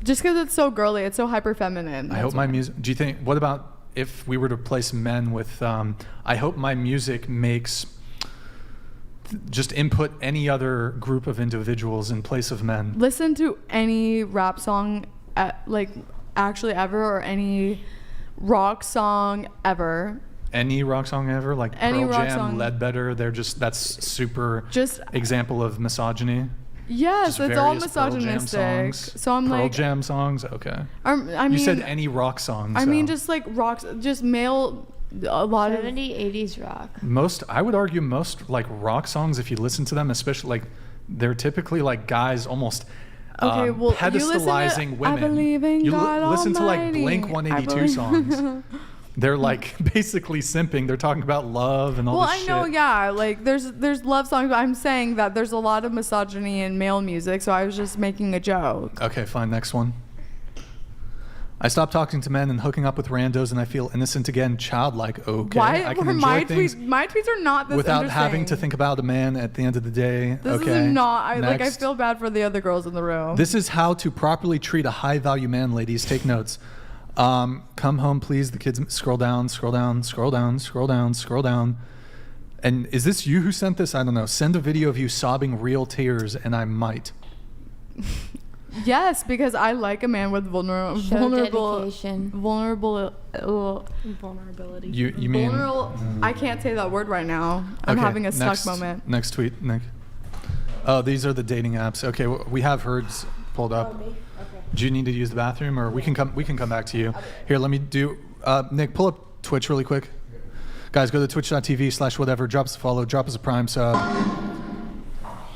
Just because it's so girly, it's so hyper feminine. I hope my music. Do you think? What about if we were to replace men with? I hope my music makes. Just input any other group of individuals in place of men. Listen to any rap song, actually ever, or any rock song ever. Any rock song ever, like any Pearl Jam, song. Ledbetter. That's super. Example of misogyny. Yes, just it's all misogynistic. So I'm Pearl like Jam songs. Okay. I mean, you said any rock songs. I mean, just like rocks, just male. A lot 70s, 80s rock. I would argue most like rock songs, if you listen to them, especially like they're typically like guys almost pedestalizing women. I believe in God listen to like Almighty. Blink 182 songs. They're like basically simping. They're talking about love and all this shit. Well, I know, yeah. Like, there's love songs, but I'm saying that there's a lot of misogyny in male music, so I was just making a joke. Okay, fine. Next one. I stopped talking to men and hooking up with randos, and I feel innocent again, childlike. Okay, Why I can were enjoy my things tweets? My tweets are not this without interesting. having to think about a man at the end of the day. This okay, is not. I next. feel bad for the other girls in the room. This is how to properly treat a high-value man, ladies. Take notes. Come home, please. The kids, scroll down, scroll down, scroll down, scroll down, scroll down. And is this you who sent this? I don't know. Send a video of you sobbing real tears, and I might. Yes, because I like a man with vulnerability. You mean? I can't say that word right now. I'm having a stuck moment. Next tweet, Nick. Oh, these are the dating apps. Okay, we have hers pulled up. Oh, me? Okay. Do you need to use the bathroom, or we can come back to you? Here, let me do. Nick, pull up Twitch really quick. Guys, go to twitch.tv/whatever. Drop us a follow. Drop us a Prime sub.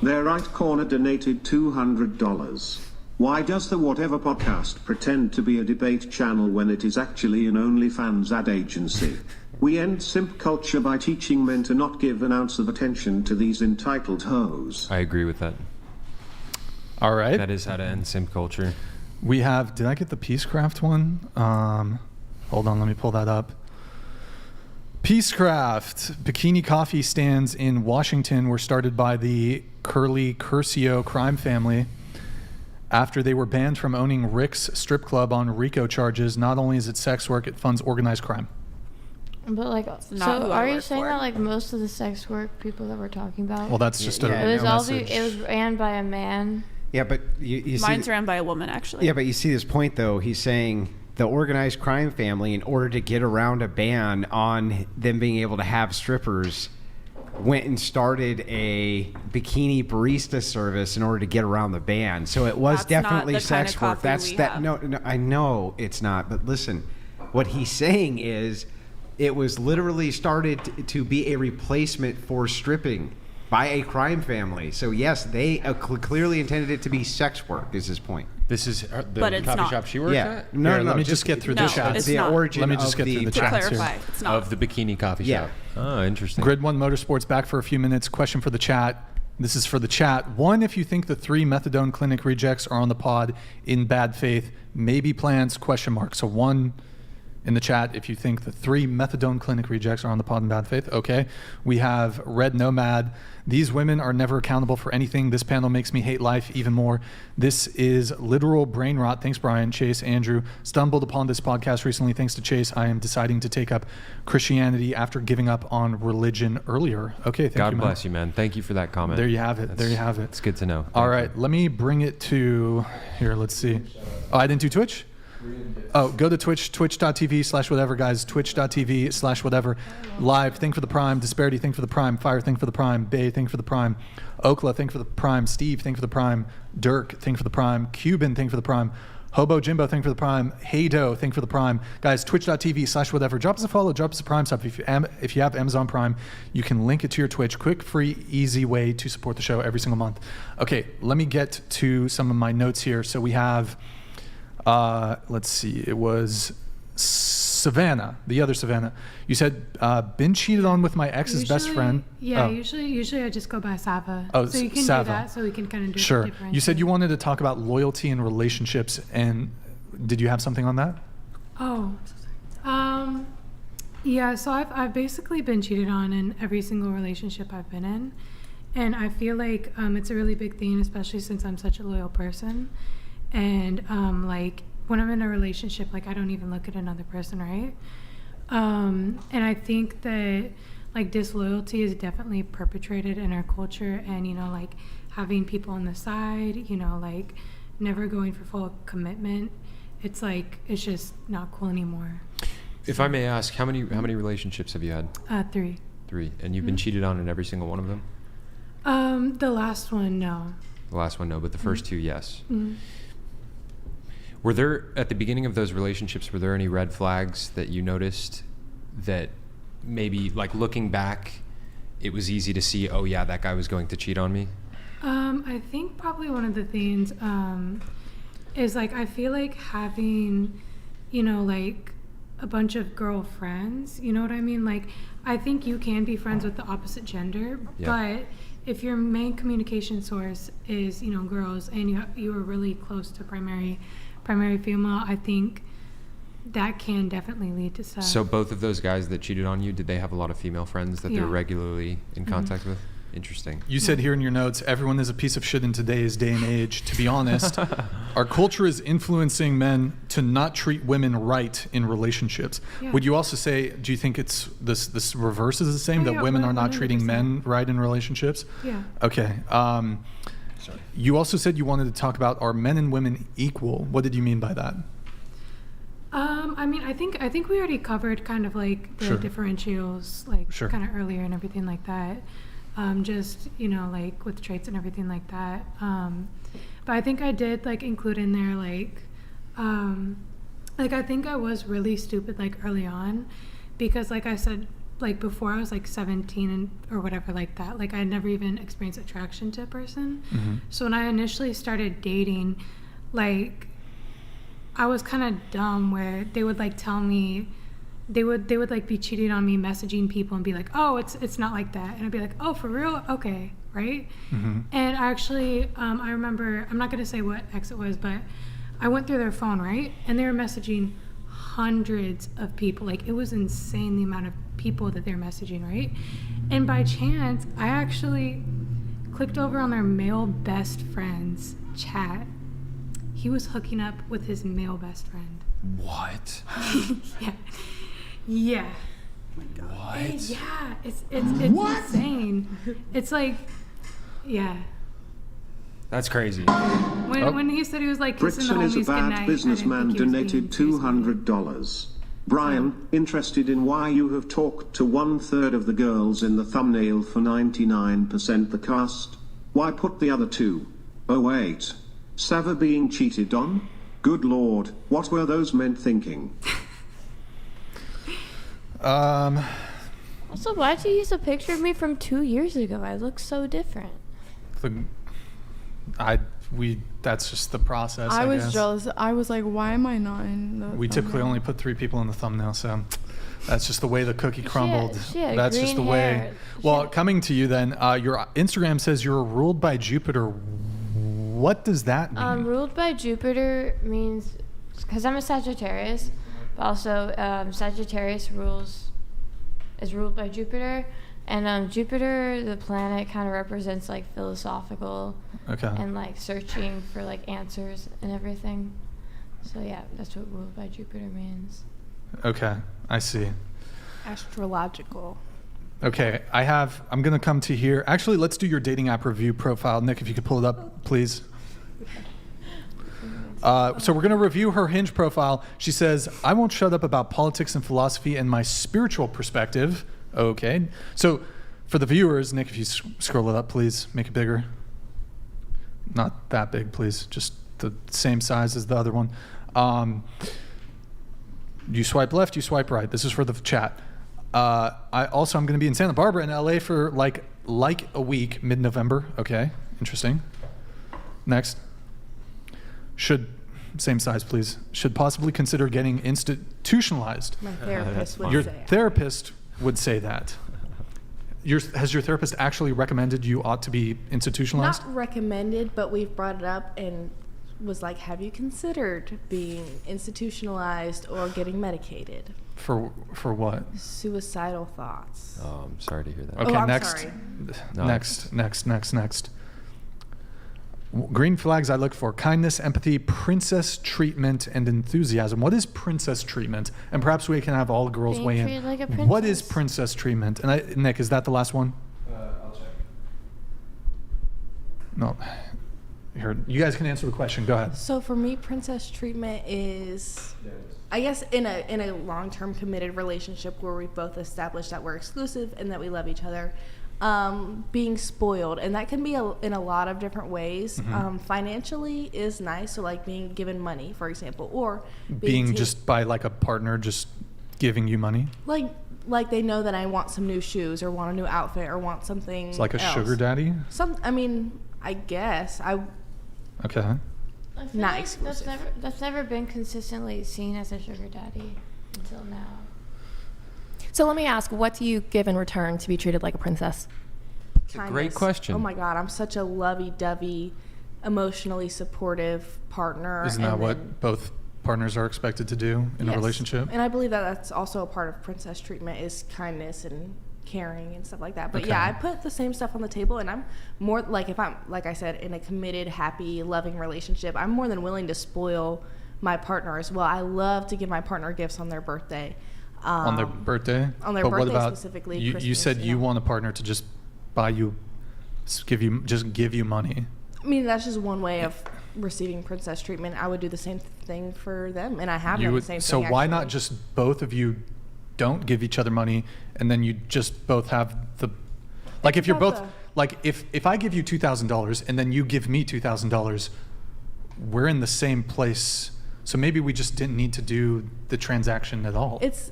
Their right corner donated $200. Why does the Whatever podcast pretend to be a debate channel when it is actually an OnlyFans ad agency? We end simp culture by teaching men to not give an ounce of attention to these entitled hoes. I agree with that. All right. That is how to end simp culture. We have, did I get the Peacecraft one? Hold on, let me pull that up. Peacecraft. Bikini coffee stands in Washington were started by the Curly Curcio crime family after they were banned from owning Rick's strip club on RICO charges. Not only is it sex work, it funds organized crime. But like, so are you saying that like most of the sex work people that we're talking about? Well, that's just a it was all message. it was ran by a man. Yeah, but you see... Mine's ran by a woman, actually. Yeah, but you see this point, though. He's saying the organized crime family, in order to get around a ban on them being able to have strippers, went and started a bikini barista service in order to get around the ban. So it was definitely sex work. No, I know it's not. But listen, what he's saying is it was literally started to be a replacement for stripping by a crime family. So yes, they clearly intended it to to be sex work. Is his point? This is the But it's coffee not. shop she works at? No, let me just get through the chat. It's the not. origin Let me just get through the To chats here. clarify, it's not. Of the bikini coffee shop. Oh, interesting. Grid 1 Motorsports back for a few minutes. Question for the chat. This is for the chat. One, if you think the 3 methadone clinic rejects are on the pod in bad faith, maybe plans, question mark. So 1 in the chat if you think the 3 methadone clinic rejects are on the pod in bad faith. Okay. We have Red Nomad. These women are never accountable for anything. This panel makes me hate life even more. This is literal brain rot. Thanks, Brian, Chase, Andrew. Stumbled upon this podcast recently. Thanks to Chase, I am deciding to take up Christianity after giving up on religion earlier. Okay, thank you, man. God bless you, man. Thank you for that comment. There you have it. There you have it. It's good to know. All right, let me bring it to here. Let's see. Oh, I didn't do Twitch? Oh, go to Twitch, twitch.tv/whatever, guys. Twitch.tv/whatever. Live, thank for the Prime. Disparity, thank for the Prime. Fire, thank for the Prime. Bay, thank for the Prime. Okla, thank for the Prime. Steve, thank for the Prime. Dirk, thank for the Prime. Cuban, thank for the Prime. Hobo Jimbo, thank for the Prime. Heydo, thank for the Prime. Guys, twitch.tv/whatever. Drop us a follow, drop us a Prime sub. If you have Amazon Prime, you can link it to your Twitch. Quick, free, easy way to support the show every single month. Okay, let me get to some of my notes here. So we have... let's see. It was Savannah, the other Savannah. You said been cheated on with my ex's best friend. Yeah, usually I just go by Sava. Oh, so you can Sava. do that. So we can kind of do Sure. different. You said you wanted to talk about loyalty in relationships, and did you have something on that? Oh, yeah. So I've basically been cheated on in every single relationship I've been in, and I feel like it's a really big thing, especially since I'm such a loyal person. And like when I'm in a relationship, like I don't even look at another person, right? And I think that like disloyalty is definitely perpetrated in our culture, and you know, like having people on the side, you know, like never going for full commitment. It's like it's just not cool anymore. If I may ask, how many relationships have you had? 3. 3, and you've been cheated on in every single one of them? The last one, no. The last one, no, but the first 2, yes. Mm-hmm. Were there, at the beginning of those relationships, were there any red flags that you noticed that maybe, like looking back, it was easy to see, oh yeah, that guy was going to cheat on me? I think probably one of the things is like I feel like having, you know, like a bunch of girlfriends. You know what I mean? Like, I think you can be friends with the opposite gender, but if your main communication source is, you know, girls, and you are really close to primary female, I think that can definitely lead to stuff. So both of those guys that cheated on you, did they have a lot of female friends that they're regularly in contact with? Interesting. You said here in your notes, everyone is a piece of shit in today's day and age. To be honest, our culture is influencing men to not treat women right in relationships. Yeah. Would you also say, do you think it's this reverse is the same, that women are not treating men right in relationships? Yeah. Okay. Sorry. You also said you wanted to talk about, are men and women equal? What did you mean by that? I mean, I think we already covered kind of like the differentials, like kind of earlier and everything like that. Just, you know, like with traits and everything like that. But I think I did like include in there like I think I was really stupid like early on, because like I said, like before I was like 17 or whatever like that, like I never even experienced attraction to a person. Mm-hmm. So when I initially started dating, like I was kind of dumb, where they would like tell me they would like be cheating on me, messaging people and be like, oh, it's not like that, and I'd be like, oh, for real? Okay, right? Mm-hmm. And actually I remember, I'm not going to say what ex it was, but I went through their phone, right, and they were messaging hundreds of people. Like, it was insane the amount of people that they're messaging, right? And by chance, I actually clicked over on their male best friends chat. He was hooking up with his male best friend. What? Yeah. Oh my God. What? And yeah, it's insane. It's like, yeah. That's crazy. When he said he was like kissing the Brixan is homies a bad goodnight, businessman donated $200. Brian, interested in why you have talked to 1/3 of the girls in the thumbnail for 99% the cast? Why put the other two? Oh wait. Sava being cheated on? Good lord, what were those men thinking? Also, why'd you use a picture of me from 2 years ago? I look so different. That's just the process. I was guess. jealous. I was like, why am I not in the We typically only put 3 people in the thumbnail, so that's just the way the cookie crumbled. That's just the way. Well, coming to you then, your Instagram says you're ruled by Jupiter. What does that mean? Ruled by Jupiter means, because I'm a Sagittarius, but also Sagittarius is ruled by Jupiter. And Jupiter, the planet, kind of represents like philosophical and like searching for like answers and everything. So yeah, that's what ruled by Jupiter means. Okay, I see. Astrological. Okay, I'm going to come to here. Actually, let's do your dating app review profile. Nick, if you could pull it up, please. So we're going to review her Hinge profile. She says, I won't shut up about politics and philosophy and my spiritual perspective. Okay. So for the viewers, Nick, if you scroll it up, please make it bigger. Not that big, please. Just the same size as the other one. You swipe left, you swipe right. This is for the chat. I'm going to be in Santa Barbara in LA for like a week, mid-November. Okay. Interesting. Next. Same size, please. Should possibly consider getting institutionalized. My therapist would Your say. Therapist would say that. Has your therapist actually recommended you ought to be institutionalized? Not recommended, but we've brought it up and was like, have you considered being institutionalized or getting medicated? For what? Suicidal thoughts. Oh, I'm sorry to hear that. Okay, I'm next. sorry. Next. Green flags I look for: kindness, empathy, princess treatment, and enthusiasm. What is princess treatment? And perhaps we can have all the girls weigh in. Like a princess. What is princess treatment? And Nick, is that the last one? I'll check. No. Here, you guys can answer the question. Go ahead. So for me, princess treatment is, I guess, in a long-term committed relationship where we've both established that we're exclusive and that we love each other, being spoiled, and that can be in a lot of different ways. Mm-hmm. Financially is nice, so like being given money, for example, or being just by like a partner just giving you money. Like they know that I want some new shoes or want a new outfit or want something. It's like a else. Sugar daddy. I guess Okay. I feel not like exclusive. That's never been consistently seen as a sugar daddy. until now. So let me ask, what do you give in return to be treated like a princess? It's a great question. Oh my God, I'm such a lovey-dovey, emotionally supportive partner. Isn't that what both partners are expected to do in a relationship? And I believe that that's also a part of princess treatment is kindness and caring and stuff like that. But Okay. yeah, I put the same stuff on the table, and I'm more like, if I'm, like I said, in a committed, happy, loving relationship, I'm more than willing to spoil my partner as well. I love to give my partner gifts on their birthday. On their birthday? On their But birthday what about, specifically. you Christmas, said you want a partner to just buy you, give you money. I mean, that's just one way of receiving princess treatment. I would do the same thing for them, and I have done the same So thing. why actually. not just both of you don't give each other money, and then you just both have the, like if you're about both, like if I give you $2,000 and then you give me $2,000, we're in the same place. So maybe we just didn't need to do the transaction at all. It's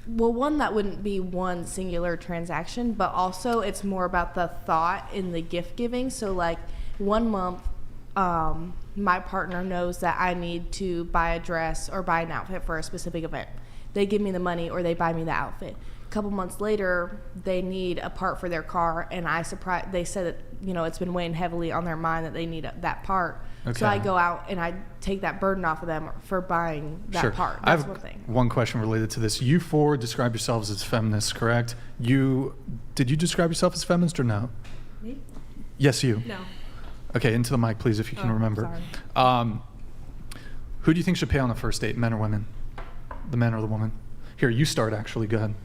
well, one, that wouldn't be one singular transaction, but also it's more about the thought in the gift giving. So like 1 month, my partner knows that I need to buy a dress or buy an outfit for a specific event. They give me the money or they buy me the outfit. A couple months later, they need a part for their car, and they said that, you know, it's been weighing heavily on their mind that they need that part. Okay. So I go out and I take that burden off of them for buying that part. I That's have one thing. one question related to this. You four describe yourselves as feminists, correct? Did you describe yourself as feminist or no? Me? Yes, you. No. Okay, into the mic, please, if you can remember. Sorry. Who do you think should pay on a first date, men or women? The man or the woman? Here, you start, actually. Go ahead.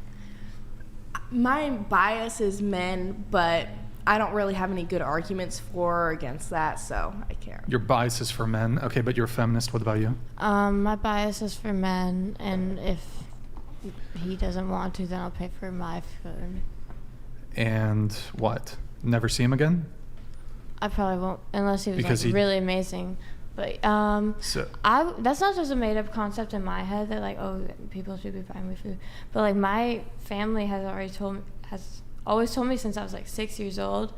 My bias is men, but I don't really have any good arguments for or against that, so I can't. Your bias is for men. Okay, but you're a feminist. What about you? My bias is for men, and if he doesn't want to, then I'll pay for my food. And what? Never see him again? I probably won't, unless he was Because like really amazing. But that's not just a made-up concept in my head that like, oh, people should be buying me food. But like my family has always told me since I was like 6 years old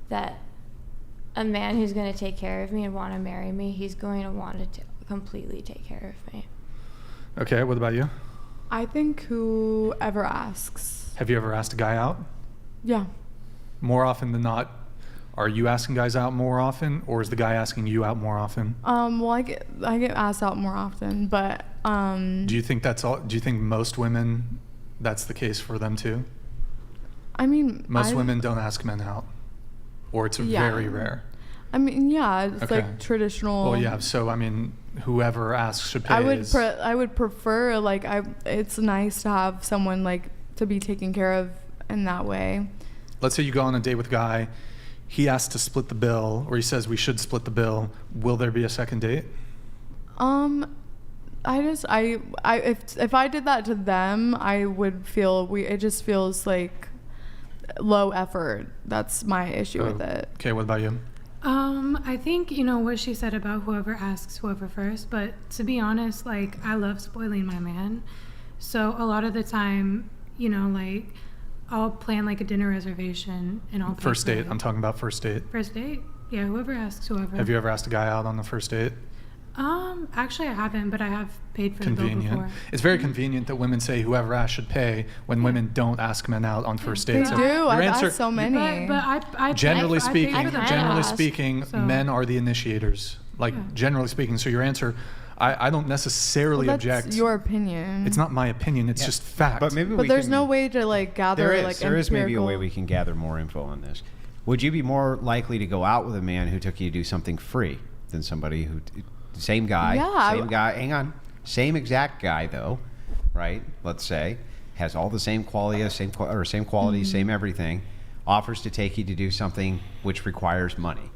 that a man who's going to take care of me and want to marry me, he's going to want to completely take care of me. Okay, what about you? I think whoever asks. Have you ever asked a guy out? Yeah. More often than not, are you asking guys out more often, or is the guy asking you out more often? Well, I get asked out more often, but Do you think that's all? Do you think most women, that's the case for them too? I mean, Most women don't ask men out, or it's very rare. I mean, yeah, it's Okay. like traditional. Well, yeah. So I mean, whoever asks should pay. I would prefer like it's nice to have someone like to be taken care of in that way. Let's say you go on a date with a guy, he asks to split the bill, or he says we should split the bill. Will there be a second date? If I did that to them, I would feel it just feels like low effort. That's my issue with it. Okay, what about you? I think, you know, what she said about whoever asks whoever first, but to be honest, like, I love spoiling my man. So a lot of the time, you know, like, I'll plan like a dinner reservation and I'll pay First for date, it. I'm talking about first date. First date? Yeah, whoever asks whoever. Have you ever asked a guy out on the first date? Actually I haven't, but I have paid for the bill before. It's very convenient that women say whoever asks should pay when women don't ask men out on first dates. They do. I've asked so many. But I Generally speaking, So- men are the initiators. Like generally speaking. So your answer, I don't necessarily Well, that's object. your opinion. It's not my opinion. It's just fact. But maybe there's no way to like gather there is maybe a empirical- way we can gather more info on this. Would you be more likely to go out with a man who took you to do something free than somebody who same guy, hang on, same exact guy though, right? Let's say has all the same quality, same quality, same everything, offers to take you to do something which requires money.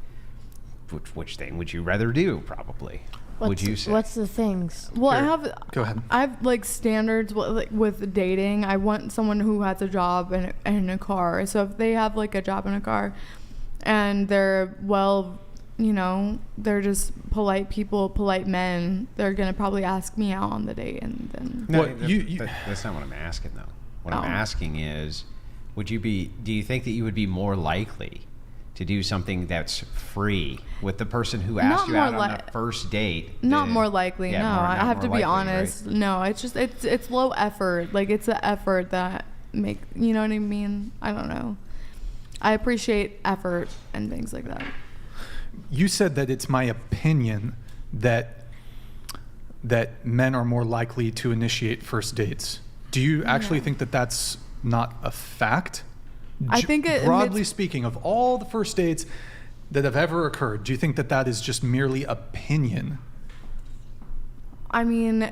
Which thing would you rather do? Probably. Would you say? What's the things? Well, Go ahead. I have like standards with dating. I want someone who has a job and a car. So if they have like a job and a car, and they're they're just polite people, polite men, they're gonna probably ask me out on the date, and then. No, that's not what I'm asking though. What I'm asking is, do you think that you would be more likely to do something that's free with the person who asked you out on a first date? Not more likely, no. I have to be honest. Right? No, it's just it's low effort. Like it's the effort that you know what I mean? I don't know. I appreciate effort and things like that. You said that it's my opinion that men are more likely to initiate first dates. Do you actually think that that's not a fact? I think broadly speaking, of all the first dates that have ever occurred, do you think that that is just merely opinion? I mean,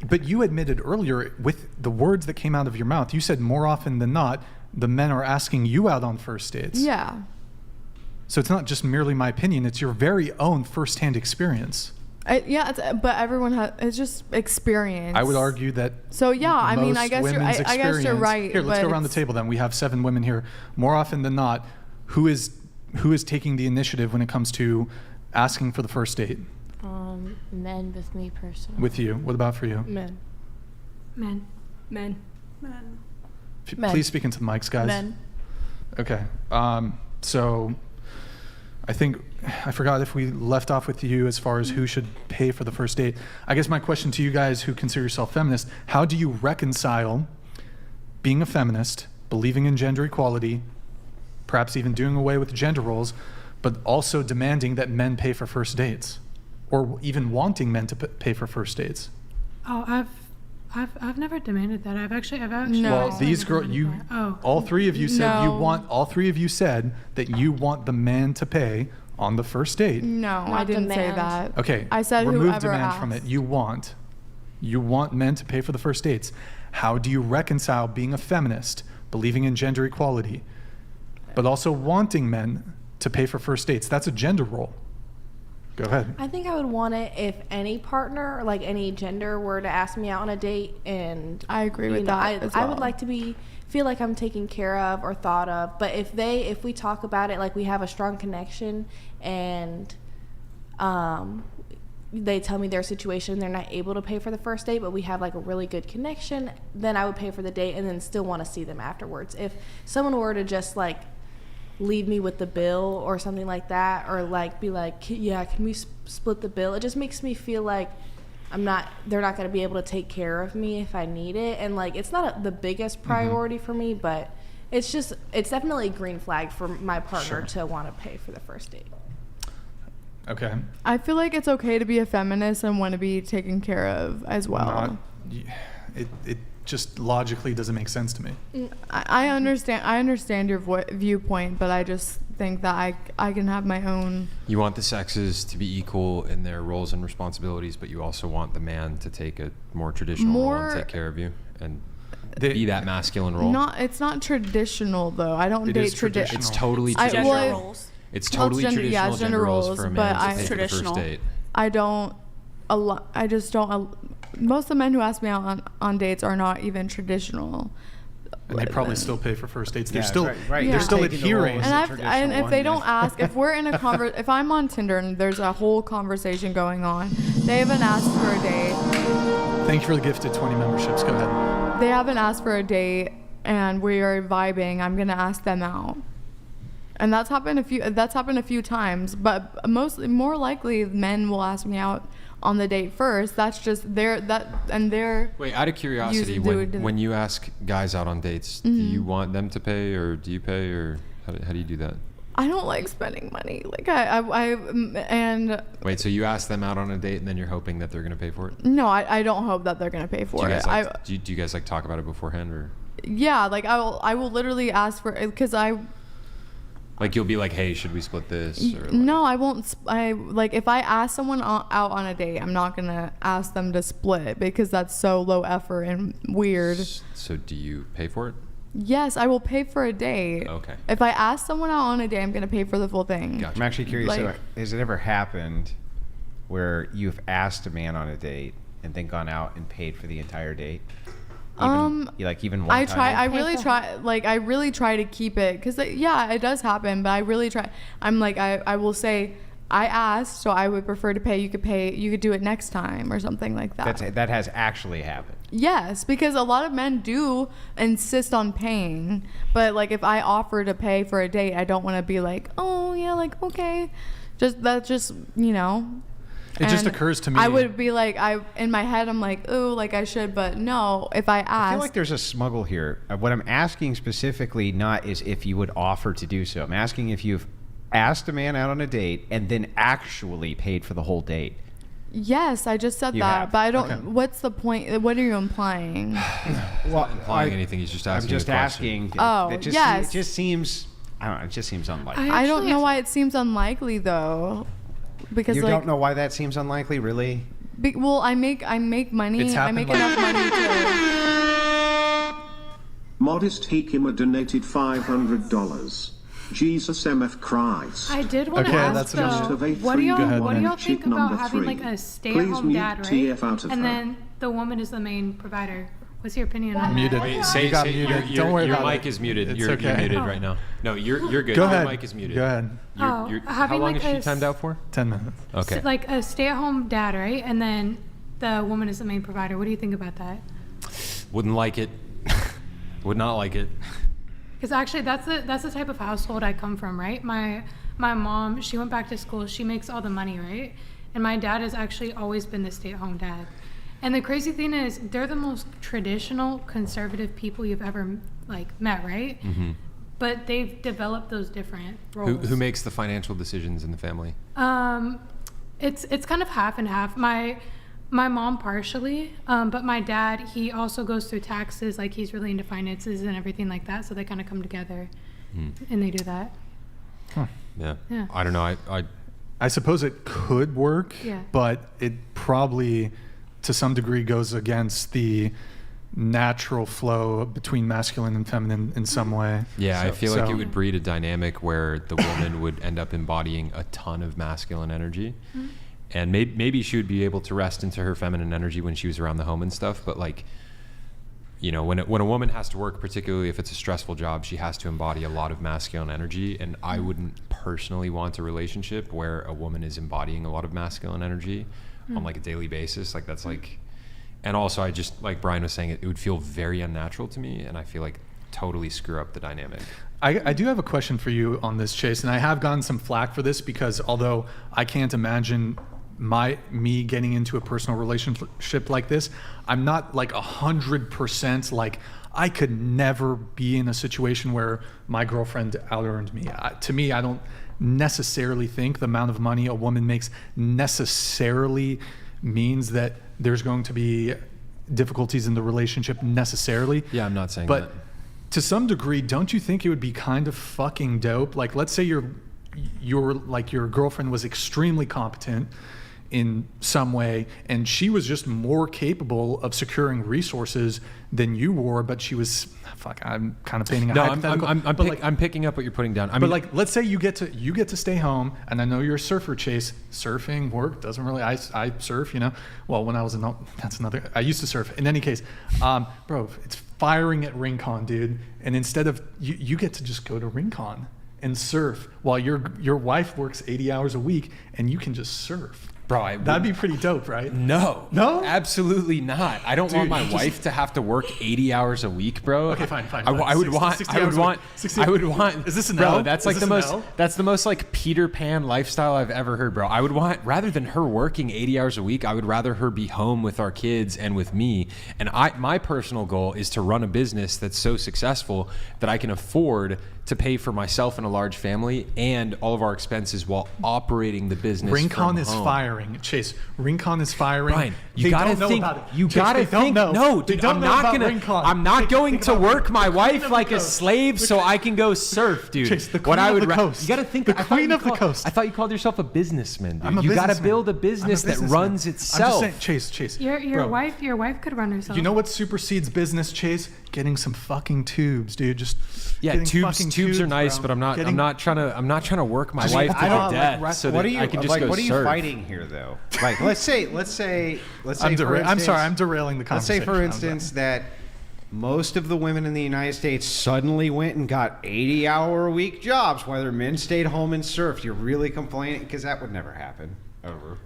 but you admitted earlier with the words that came out of your mouth, you said more often than not, the men are asking you out on first dates. Yeah. So it's not just merely my opinion, it's your very own firsthand experience. But everyone has, it's just experience. I would argue that. So yeah, I mean, I guess you're right. Here, let's go around the table then. We have 7 women here. More often than not, who is taking the initiative when it comes to asking for the first date? Men with me personally. With you. What about for you? Men. Please speak into the mics, guys. Men. Okay. So I think I forgot if we left off with you as far as who should pay for the first date. I guess my question to you guys who consider yourself feminist, how do you reconcile being a feminist, believing in gender equality, perhaps even doing away with gender roles, but also demanding that men pay for first dates, or even wanting men to pay for first dates? Oh, I've never demanded that. I've actually. No. Well, these girls, all three of you said all three of you said that you want the man to pay on the first date. No, I didn't say that. Okay. I said remove whoever demand asked. from it. You want men to pay for the first dates. How do you reconcile being a feminist, believing in gender equality, but also wanting men to pay for first dates? That's a gender role. Go ahead. I think I would want it if any partner, like any gender, were to ask me out on a date, and I agree with that as I well. would like to feel like I'm taken care of or thought of. But if we talk about it, like we have a strong connection, and they tell me their situation, they're not able to pay for the first date, but we have like a really good connection, then I would pay for the date and then still want to see them afterwards. If someone were to just like leave me with the bill or something like that, or like be like, yeah, can we split the bill? It just makes me feel like they're not going to be able to take care of me if I need it. And like, it's not the biggest priority for me, but it's definitely a green flag for my partner to want to pay for the first date. Okay. I feel like it's okay to be a feminist and want to be taken care of as well. It just logically doesn't make sense to me. I understand your viewpoint, but I just think that I can have my own. You want the sexes to be equal in their roles and responsibilities, but you also want the man to take a more traditional role and take care of you and be that masculine role. It's not traditional though. I don't date traditional. It's totally traditional. Gender roles. It's totally traditional gender roles for a man to pay for the first date. Most of the men who ask me out on dates are not even traditional. And they probably still pay for first dates. They're still right. They're still adhering. And if they don't ask, if we're in a if I'm on Tinder and there's a whole conversation going on, they haven't asked for a date. Thank you for the gifted 20 memberships. Go ahead. They haven't asked for a date and we are vibing. I'm gonna ask them out. And that's happened a few times, but more likely men will ask me out on the date first. That's just their. Wait, out of curiosity, when you ask guys out on dates, do you want them to pay, or do you pay, or how do you do that? I don't like spending money. Like Wait, so you ask them out on a date and then you're hoping that they're gonna pay for it? No, I don't hope that they're gonna pay for it. Do you guys like talk about it beforehand, or? Yeah, like I will literally ask for, because like you'll be like, hey, should we split this? Or like, no, I won't. If I ask someone out on a date, I'm not gonna ask them to split because that's so low effort and weird. So do you pay for it? Yes, I will pay for a date. Okay. If I ask someone out on a date, I'm gonna pay for the full thing. Gotcha. I'm actually curious. So has it ever happened where you've asked a man on a date and then gone out and paid for the entire date? Even one time? I really try to keep it, because it does happen, but I really try. I'm like, I will say, I asked, so I would prefer to pay. You could do it next time or something like that. That has actually happened. Yes, because a lot of men do insist on paying, but like if I offer to pay for a date, I don't want to be like, oh yeah, like okay, just you know. It just occurs to me. I would be like, in my head, I'm like, oh, like I should, but no. If I ask, I feel like there's a smuggle here. What I'm asking specifically not is if you would offer to do so. I'm asking if you've asked a man out on a date and then actually paid for the whole date. Yes, I just said You that, have. but I don't. Okay. What's the point? What are you implying? Well, implying anything. He's just asking. I'm just a question. asking. Oh, It just seems. I don't know. It just seems unlikely. I don't know why it seems unlikely though, because You like, don't know why that seems unlikely, really? well, I make money. It's I make happened enough money to. Modest Hikima donated $500. Jesus MF Christ. I did want to ask though, what do y'all think about having like a stay-at-home dad, right? And then the woman is the main provider. What's your opinion on Muted. that? Wait, You got muted. Don't worry about your mic it. is muted. It's You're okay. muted Oh. right now. No, you're good. Go Your ahead. mic is muted. Go ahead. Oh, how having long like is she a timed out for? 10 minutes. Okay. So, like a stay-at-home dad, right? And then the woman is the main provider. What do you think about that? Wouldn't like it. Would not like it. Because actually, that's the type of household I come from, right? My mom, she went back to school. She makes all the money, right? And my dad has actually always been the stay-at-home dad. And the crazy thing is, they're the most traditional, conservative people you've ever like met, right? Mm-hmm. But they've developed those different roles. Who makes the financial decisions in the family? It's kind of half and half. My mom partially, but my dad, he also goes through taxes. Like he's really into finances and everything like that. So they kind of come together, and they do that. Huh. Yeah. Yeah. I don't know. I suppose it could work, Yeah. but it probably, to some degree, goes against the natural flow between masculine and feminine in some way. Yeah, I feel like So- it would breed a dynamic where the woman would end up embodying a ton of masculine energy. And maybe she would be able to rest into her feminine energy when she was around the home and stuff. But like, you know, when a woman has to work, particularly if it's a stressful job, she has to embody a lot of masculine energy. And I wouldn't personally want a relationship where a woman is embodying a lot of masculine energy on like a daily basis. Like that's like, and also I just, like Brian was saying, it would feel very unnatural to me. And I feel like totally screw up the dynamic. I do have a question for you on this, Chase, and I have gotten some flack for this because although I can't imagine me getting into a personal relationship like this, I'm not like 100% like I could never be in a situation where my girlfriend out-earned me. To me, I don't necessarily think the amount of money a woman makes necessarily means that there's going to be difficulties in the relationship necessarily. Yeah, I'm not saying but that. To some degree, don't you think it would be kind of fucking dope? Like, let's say your girlfriend was extremely competent in some way, and she was just more capable of securing resources than you were, but she was, I'm kind of painting a hypothetical. I'm picking up what you're putting down. But like, let's say you get to stay home, and I know you're a surfer, Chase. Surfing work doesn't really. I surf, you know. Well, when I was that's another. I used to surf. In any case, bro, it's firing at Rincon, dude. And instead of you get to just go to Rincon and surf while your wife works 80 hours a week, and you can just surf. Bro, that'd be pretty dope, right? No, absolutely not. I don't want my wife to have to work 80 hours a week, bro. Okay, fine. I would want. Is this an bro? L? That's like the most. That's the most like Peter Pan lifestyle I've ever heard, bro. I would want, rather than her working 80 hours a week, I would rather her be home with our kids and with me. And my personal goal is to run a business that's so successful that I can afford to pay for myself and a large family and all of our expenses while operating the business. Rincon is home. firing, Chase. Rincon is firing. Brian, you They gotta don't know think. about it. You Chase, gotta they don't think. know. No, They dude, don't I'm know not about gonna. Rincon. I'm not going Think to about work my the queen wife of like the a coast. slave so I can go surf, dude. Chase, the what queen I of would the coast. You gotta think. The queen of the coast. I thought you called yourself a businessman, dude. I'm a You gotta businessman. build a business that runs itself. I'm just saying, Chase. Your bro, wife could run herself. You know what supersedes business, Chase? Getting some fucking tubes, dude. Just Yeah, getting tubes fucking are nice, bro. but I'm not trying to work my Just- wife to I don't- death so what that are you, I can just like, go what are you surf. fighting here, though? Like, let's say. I'm for sorry, I'm instance- derailing the Let's say, conversation. for instance, that most of the women in the United States suddenly went and got 80-hour-a-week jobs while their men stayed home and surfed. You're really complaining? Because that would never happen. Ever.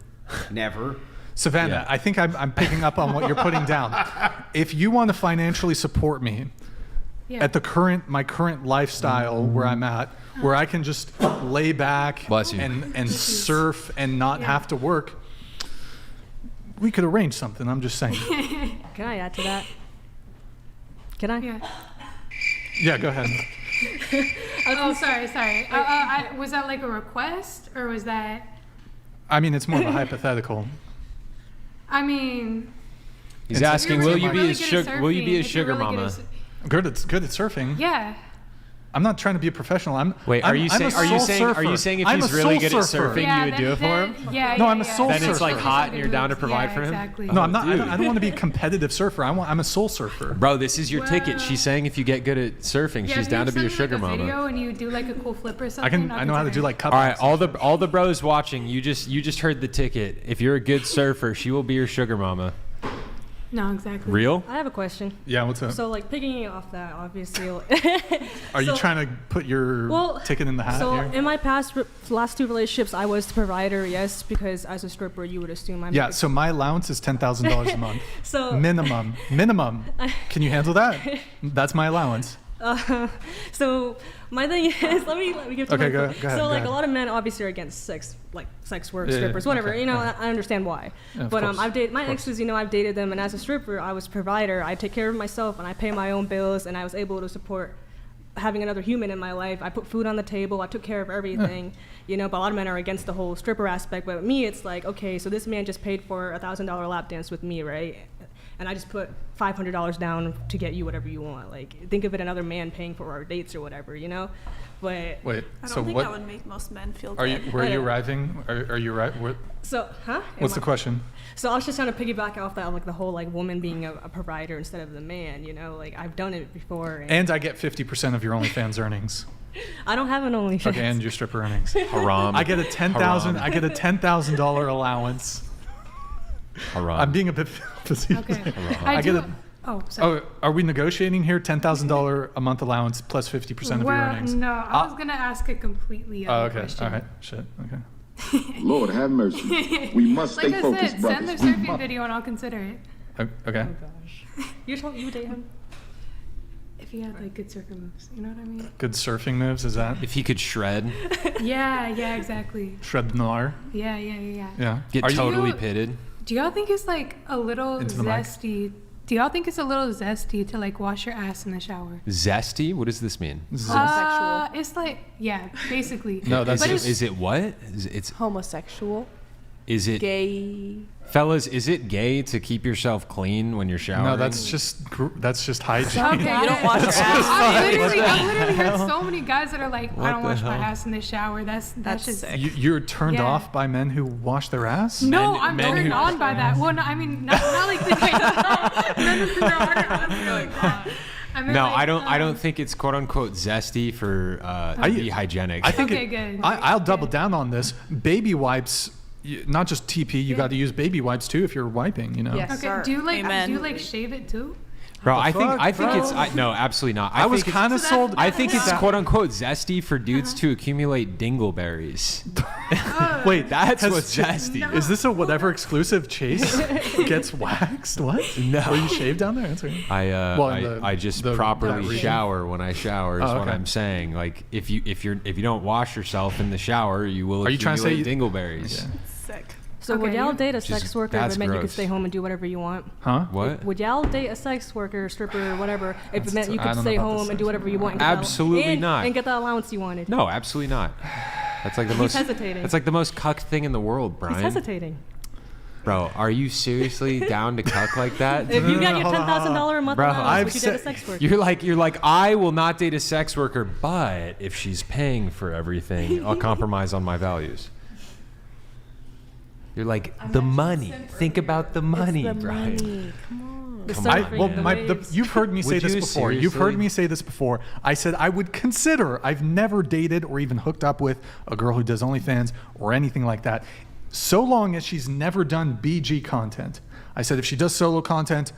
Never. Savannah, I think I'm picking up on what you're putting down. If you want to financially support me at my current lifestyle where I'm at, where I can just lay back and surf and not have to work, we could arrange something. I'm just saying. Can I add to that? Can I? Yeah, go ahead. Sorry. Was that like a request or was that? I mean, it's more of a hypothetical. I mean, he's asking, will you be a sugar mama? Good at surfing. Yeah. I'm not trying to be a professional. Are you saying if he's really good at surfing, you would do it for him? Yeah. No, I'm a soul surfer. Then it's like hot and you're down to provide for him? Exactly. No, I'm not. I don't want to be a competitive surfer. I'm a soul surfer. Bro, this is your ticket. She's saying if you get good at surfing, she's down to be your sugar mama. Video and you do like a cool flip or something. I know how to do like cup. All right, all the bros watching, you just heard the ticket. If you're a good surfer, she will be your sugar mama. No, exactly. Real? I have a question. Yeah, what's up? So, like, picking off that, obviously. Are you trying to put your ticket in the hat here? In my last two relationships, I was the provider, yes, because as a stripper, you would assume I'm... Yeah, so my allowance is $10,000 a month. So Minimum. Can you handle that? That's my allowance. So my thing is, let me give to go ahead. So like a lot of men obviously are against sex work, strippers, whatever. Okay. I understand why. But I've dated my exes. I've dated them, and as a stripper, I was provider. I take care of myself, and I pay my own bills, and I was able to support having another human in my life. I put food on the table. I took care of everything. But a lot of men are against the whole stripper aspect. But with me, it's like, okay, so this man just paid for a $1,000 lap dance with me, right? And I just put $500 down to get you whatever you want. Like, think of it another man paying for our dates or whatever, But wait, I don't think that would make most men feel good. Where are you arriving? Are you right? So, What's the question? So I was just trying to piggyback off that, like the whole like woman being a provider instead of the man. Like I've done it before. And I get 50% of your OnlyFans earnings. I don't have an OnlyFans. Okay, and your stripper earnings. Haram. I get a $10,000 allowance. Haram. I'm being a bit facetious. Okay. Sorry. Are we negotiating here? $10,000 a month allowance plus 50% of your earnings? No, I was gonna ask a completely other question. All right. Shit. Okay. Lord have mercy. We must stay focused, brothers. Send the surfing video and I'll consider it. Okay. Oh gosh. You would date him? If he had like good surfing moves, you know what I mean? Good surfing moves, is that? If he could shred. Yeah, exactly. Shred the gnar. Yeah. Get totally pitted. Do y'all think it's like a little zesty? Do y'all think it's a little zesty to like wash your ass in the shower? Zesty? What does this mean? Homosexual. It's like, basically. No, is it what? It's homosexual. Is it gay? Fellas, is it gay to keep yourself clean when you're showering? No, that's just hygiene. Okay, you don't wash your ass. I've literally heard so many guys that are like, I don't wash my ass in the shower. That's just sick. You're turned off by men who wash their ass? No, I'm turned on by that. Well, no, I mean, not like I don't think it's quote unquote zesty for to be hygienic. I think good. I'll double down on this. Baby wipes. Not just TP, you got to use baby wipes too if you're wiping, Yes, okay. sir. Do you like shave it too? Bro, I think it's no, absolutely not. I was kind of sold. I think it's quote unquote zesty for dudes to accumulate dingleberries. Wait, that's what's zesty. No. Is this a whatever exclusive Chase gets waxed? What? No. Were you shaved down there? I just properly shower when I shower is what I'm saying. Like if you don't wash yourself in the shower, you will accumulate dingleberries. Yeah. Sick. So would y'all date a sex worker if it meant you could stay home and do whatever you want? Huh? What? Would y'all date a sex worker, stripper, whatever, if it meant you could stay home and do whatever you want? Absolutely not. And get the allowance you wanted. No, absolutely not. That's like the most. He's hesitating. That's like the most cuck thing in the world, Brian. He's hesitating. Bro, are you seriously down to cuck like that? If you got your $10,000 a month allowance, would you date a sex worker? You're like, I will not date a sex worker, but if she's paying for everything, I'll compromise on my values. You're like, the money. Think about the money, Brian. Come on. You've heard me say this before. You've heard me say this before. I said I would consider. I've never dated or even hooked up with a girl who does OnlyFans or anything like that, so long as she's never done BG content. I said if she does solo content,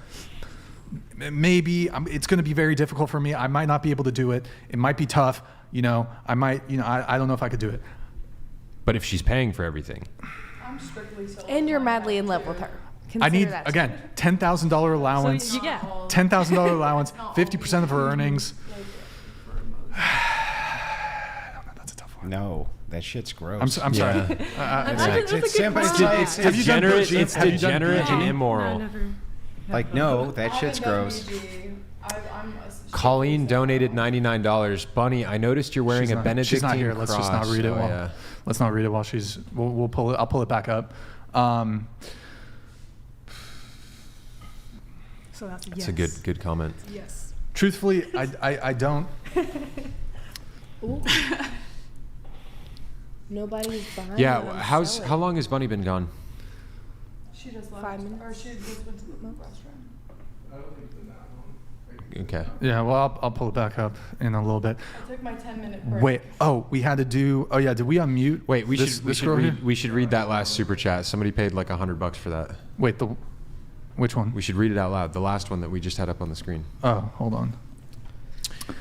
maybe it's going to be very difficult for me. I might not be able to do it. It might be tough. I don't know if I could do it. But if she's paying for everything. I'm strictly so. And you're madly in love with her. I need, that again, $10,000 allowance. So, yeah. $10,000 allowance, 50% of her earnings. I don't know, that's a tough one. No, that shit's gross. I'm sorry. It's degenerate and immoral. No, never. Like, no, that shit's gross. Colleen donated $99. Bunny, I noticed you're wearing a Benedictine She's not here. cross. Let's just not read it. Let's not read it while she's. We'll pull it. I'll pull it back up. So that's a good comment. Yes. Truthfully, I don't. Nobody's buying. Yeah. How long has Bunny been gone? She just left. 5 minutes. Or she just went to the restaurant. Okay. Yeah. Well, I'll pull it back up in a little bit. I took my 10-minute break. Wait. Oh, we had to do. Oh yeah. Did we unmute? Wait. We should read that last super chat. Somebody paid like $100 for that. Wait. Which one? We should read it out loud. The last one that we just had up on the screen. Oh, hold on.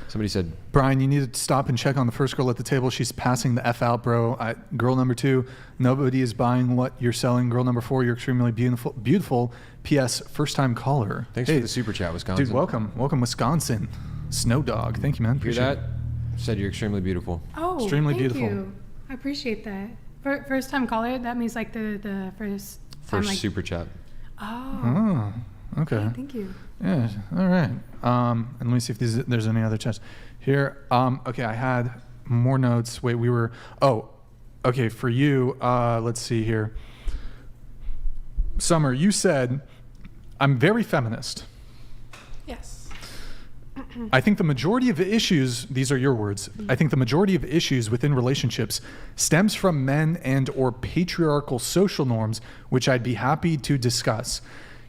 Somebody said, Brian, you need to stop and check on the first girl at the table. She's passing the F out, bro. Girl number 2, nobody is buying what you're selling. Girl number 4, you're extremely beautiful. P.S. First time caller. Thanks for the super chat, Wisconsin. Dude, welcome, Wisconsin. Snow dog. Thank you, man. Hear that? Said you're extremely beautiful. Oh, extremely thank beautiful. you. I appreciate that. First time caller. That means like the first time. First super chat. Oh. Okay. Okay, thank you. Yeah. All right. And let me see if there's any other chats here. Okay, I had more notes. Wait, we were. Oh, okay. For you, let's see here. Summer, you said, "I'm very feminist." Yes. I think the majority of issues, these are your words, I think the majority of issues within relationships stems from men and or patriarchal social norms, which I'd be happy to discuss.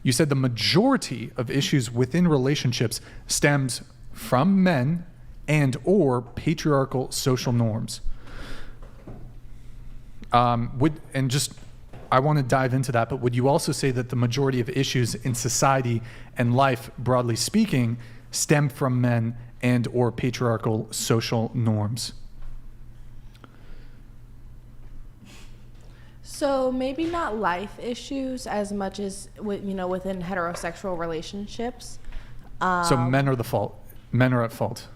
You said the majority of issues within relationships stems from men and or patriarchal social norms. I want to dive into that, but would you also say that the majority of issues in society and life, broadly speaking, stem from men and or patriarchal social norms? So maybe not life issues as much as within heterosexual relationships. So men are the fault. Men are at fault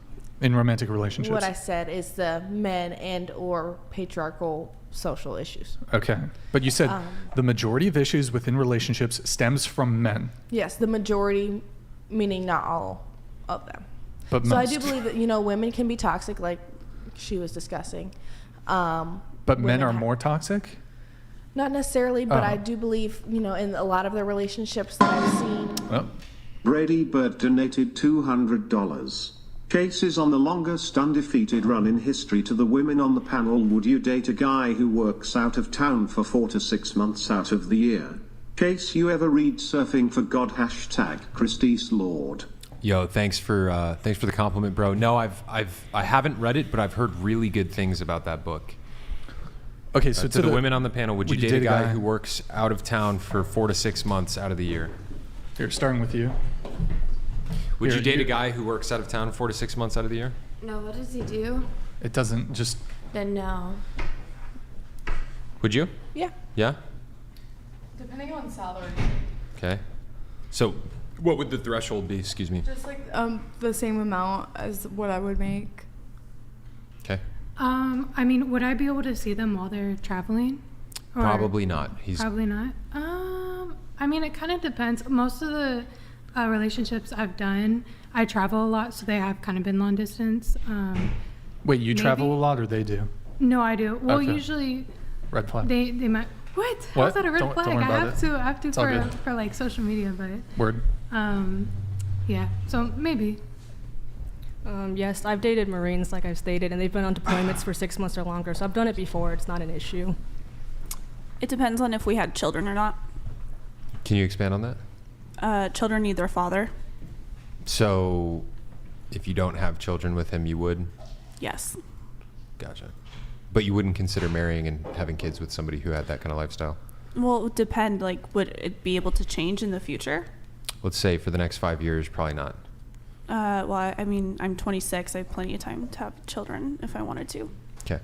in romantic relationships. What I said is the men and or patriarchal social issues. Okay, but you said the majority of issues within relationships stems from men. Yes, the majority, meaning not all of them. But so most. I do believe that women can be toxic, like she was discussing. But men are more toxic? Not necessarily, but I do believe, in a lot of the relationships that I've seen. Oh. Brady Bird donated $200. Chase is on the longest undefeated run in history. To the women on the panel, would you date a guy who works out of town for 4 to 6 months out of the year? Chase, you ever read Surfing for God # Christie's Lord? Yo, thanks for the compliment, bro. No, I haven't read it, but I've heard really good things about that book. Okay, so to the women on the panel, would you date a guy who works out of town for 4 to 6 months out of the year? Here, starting with you. Would you date a guy who works out of town 4 to 6 months out of the year? No, what does he do? It doesn't just. Then no. Would you? Yeah. Yeah? Depending on salary. Okay. So, what would the threshold be? Excuse me. Just like the same amount as what I would make. Okay. I mean, would I be able to see them while they're traveling? Or Probably not. Probably not. I mean, it kind of depends. Most of the relationships I've done, I travel a lot, so they have kind of been long distance. Wait, you travel a lot, or they do? No, I do. Well, Okay. usually Red flag. they might. What? What? How's that a red Don't flag? worry I about have it. to. I have to It's all good. for like social media, but. Word. Yeah. So maybe. Yes, I've dated Marines, like I've stated, and they've been on deployments for 6 months or longer, so I've done it before. It's not an issue. It depends on if we had children or not. Can you expand on that? Children need their father. So, if you don't have children with him, you would? Yes. Gotcha. But you wouldn't consider marrying and having kids with somebody who had that kind of lifestyle? Well, it would depend. Like, would it be able to change in the future? let's say for the next 5 years, probably not. Well, I mean, I'm 26. I have plenty of time to have children if I wanted to. Okay.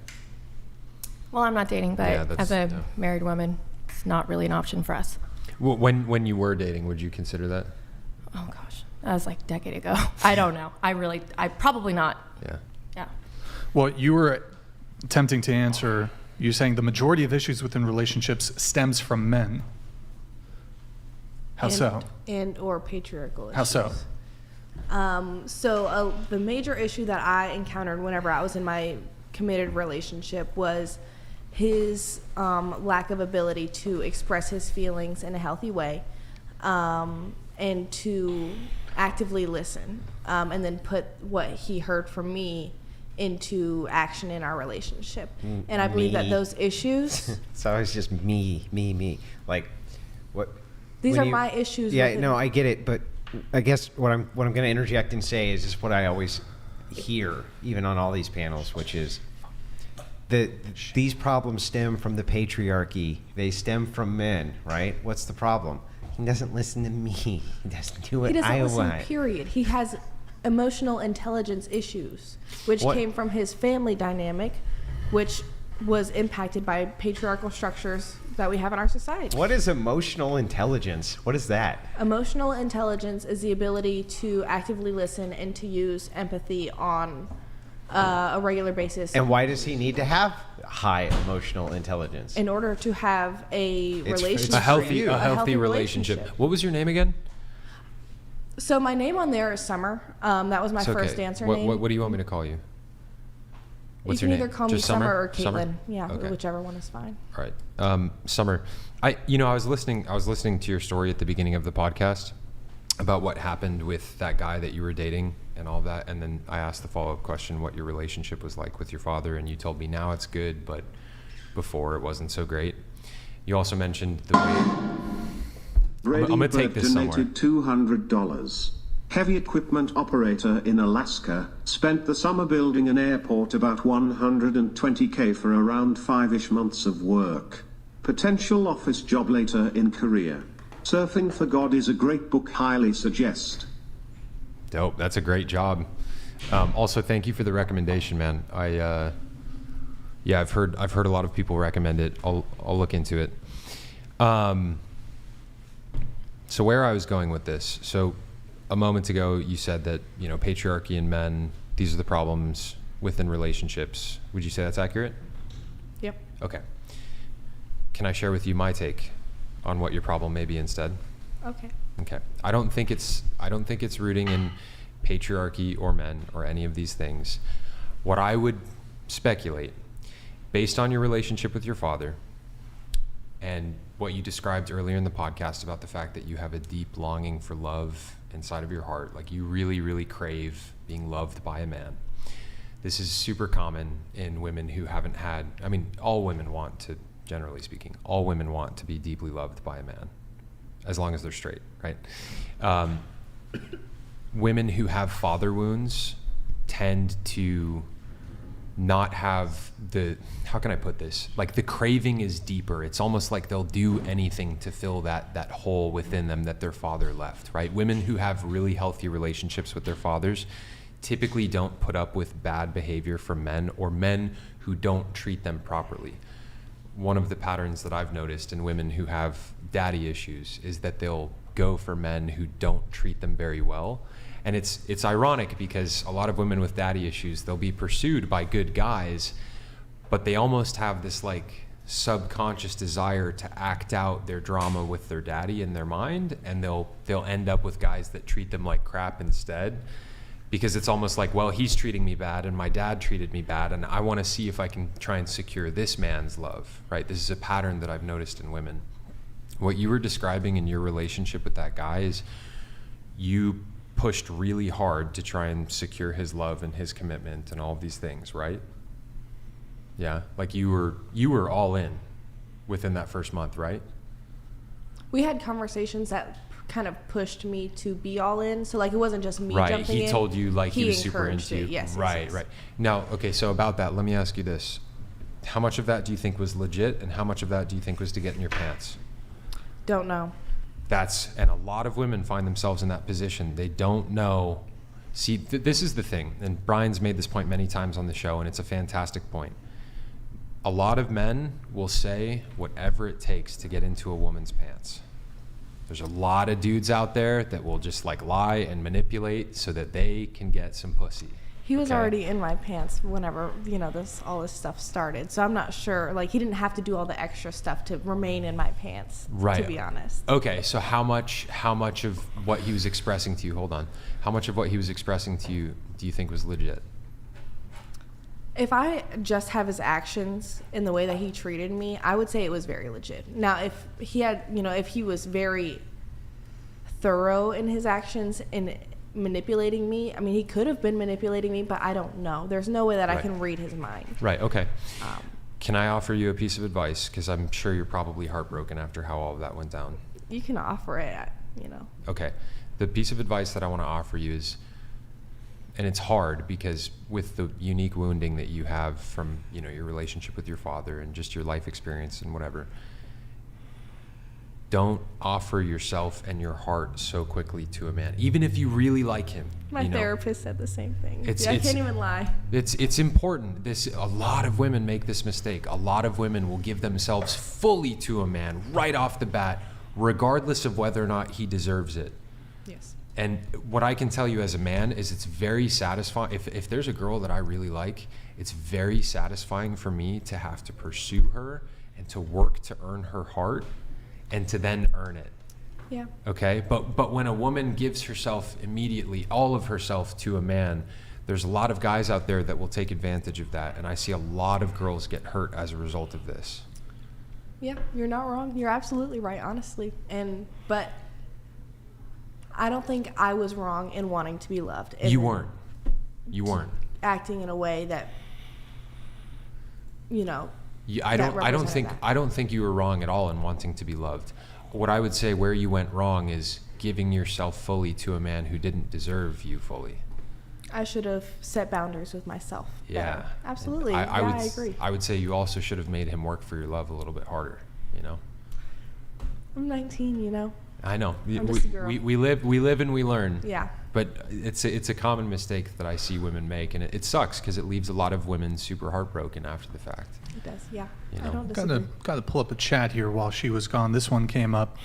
Well, I'm not dating, but as a married woman, it's not really an option for us. Well, when you were dating, would you consider that? Oh gosh, that was like a decade ago. I don't know. I probably not. Yeah. Yeah. Well, you were attempting to answer, you're saying the majority of issues within relationships stems from men. How so? And or patriarchal issues. How so? So the major issue that I encountered whenever I was in my committed relationship was his lack of ability to express his feelings in a healthy way, and to actively listen, and then put what he heard from me into action in our relationship. And I believe that those issues... It's always just me. Like, what... These are my issues. Yeah, no, I get it, but I guess what I'm going to interject and say is just what I always hear, even on all these panels, which is these problems stem from the patriarchy. They stem from men, right? What's the problem? He doesn't listen to me. He doesn't do what I want. He doesn't listen, period. He has emotional intelligence issues, which came from his family dynamic, which was impacted by patriarchal structures that we have in our society. What is emotional intelligence? What is that? Emotional intelligence is the ability to actively listen and to use empathy on a regular basis. And why does he need to have high emotional intelligence? In order to have a relationship. A healthy relationship. What was your name again? So my name on there is Summer. That was my first dancer name. What do you want me to call you? What's you your can name? either call me Just Summer or Caitlin. Summer? Yeah, Okay. whichever one is fine. All right. Summer, I was listening to your story at the beginning of the podcast about what happened with that guy that you were dating and all that, and then I asked the follow-up question what your relationship was like with your father, and you told me now it's good, but before it wasn't so great. You also mentioned the way... I'm going to take this somewhere. Donated $200. Heavy equipment operator in Alaska, spent the summer building an airport, about $120K for around 5-ish months of work. Potential office job later in Korea. Surfing for God is a great book, highly suggest. Dope, that's a great job. Also, thank you for the recommendation, man. I've heard a lot of people recommend it. I'll look into it. So where I was going with this, so a moment ago you said that, patriarchy and men, these are the problems within relationships. Would you say that's accurate? Yep. Okay. Can I share with you my take on what your problem may be instead? Okay. Okay. I don't think it's rooting in patriarchy or men or any of these things. What I would speculate, based on your relationship with your father and what you described earlier in the podcast about the fact that you have a deep longing for love inside of your heart, like you really, really crave being loved by a man. This is super common in women who haven't had, all women want to, generally speaking, all women want to be deeply loved by a man, as long as they're straight, right? Women who have father wounds tend to not have how can I put this? Like the craving is deeper. It's almost like they'll do anything to fill that hole within them that their father left, right? Women who have really healthy relationships with their fathers typically don't put up with bad behavior from men or men who don't treat them properly. One of the patterns that I've noticed in women who have daddy issues is that they'll go for men who don't treat them very well. And it's ironic because a lot of women with daddy issues, they'll be pursued by good guys, but they almost have this like subconscious desire to act out their drama with their daddy in their mind, and they'll end up with guys that treat them like crap instead, because it's almost like, well, he's treating me bad and my dad treated me bad, and I want to see if I can try and secure this man's love, right? This is a pattern that I've noticed in women. What you were describing in your relationship with that guy is you pushed really hard to try and secure his love and his commitment and all of these things, right? Yeah, like you were all in within that first month, right? We had conversations that kind of pushed me to be all in. So like it wasn't just me jumping in. Right, he told you like he was super into you. Yes, right, yes. Right. Now, okay, so about that, let me ask you this. How much of that do you think was legit and how much of that do you think was to get in your pants? Don't know. And a lot of women find themselves in that position. They don't know. See, this is the thing, and Brian's made this point many times on the show, and it's a fantastic point. A lot of men will say whatever it takes to get into a woman's pants. There's a lot of dudes out there that will just like lie and manipulate so that they can get some pussy. He was already in my pants whenever, you know, all this stuff started. So I'm not sure. Like, he didn't have to do all the extra stuff to remain in my pants, right, to be honest. Okay, so how much of what he was expressing to you, hold on, how much of what he was expressing to you do you think was legit? If I just have his actions in the way that he treated me, I would say it was very legit. Now, if he had, you know, if he was very thorough in his actions in manipulating me, I mean, he could have been manipulating me, but I don't know. There's no way that I can read his mind. Right, okay. Can I offer you a piece of advice? Because I'm sure you're probably heartbroken after how all of that went down. You can offer it, you know. Okay. The piece of advice that I want to offer you is, and it's hard because with the unique wounding that you have from, you know, your relationship with your father and just your life experience and whatever, don't offer yourself and your heart so quickly to a man, even if you really like him. My therapist said the same thing. I can't even lie. It's important. A lot of women make this mistake. A lot of women will give themselves fully to a man right off the bat, regardless of whether or not he deserves it. Yes. And what I can tell you as a man is it's very satisfying. If there's a girl that I really like, it's very satisfying for me to have to pursue her and to work to earn her heart and to then earn it. Yeah. Okay? But when a woman gives herself immediately, all of herself to a man, there's a lot of guys out there that will take advantage of that. And I see a lot of girls get hurt as a result of this. Yeah, you're not wrong. You're absolutely right, honestly. But I don't think I was wrong in wanting to be loved. You weren't. You weren't. Acting in a way that, you know, I don't think you were wrong at all in wanting to be loved. What I would say where you went wrong is giving yourself fully to a man who didn't deserve you fully. I should have set boundaries with myself. Yeah. Better. Absolutely. I agree. I would say you also should have made him work for your love a little bit harder, you know? I'm 19, you know? I know. I'm just a girl. We live and we learn. Yeah. But it's a common mistake that I see women make, and it sucks because it leaves a lot of women super heartbroken after the fact. It does, yeah. You know? I don't disagree. Got to pull up a chat here while she was gone. This one came up.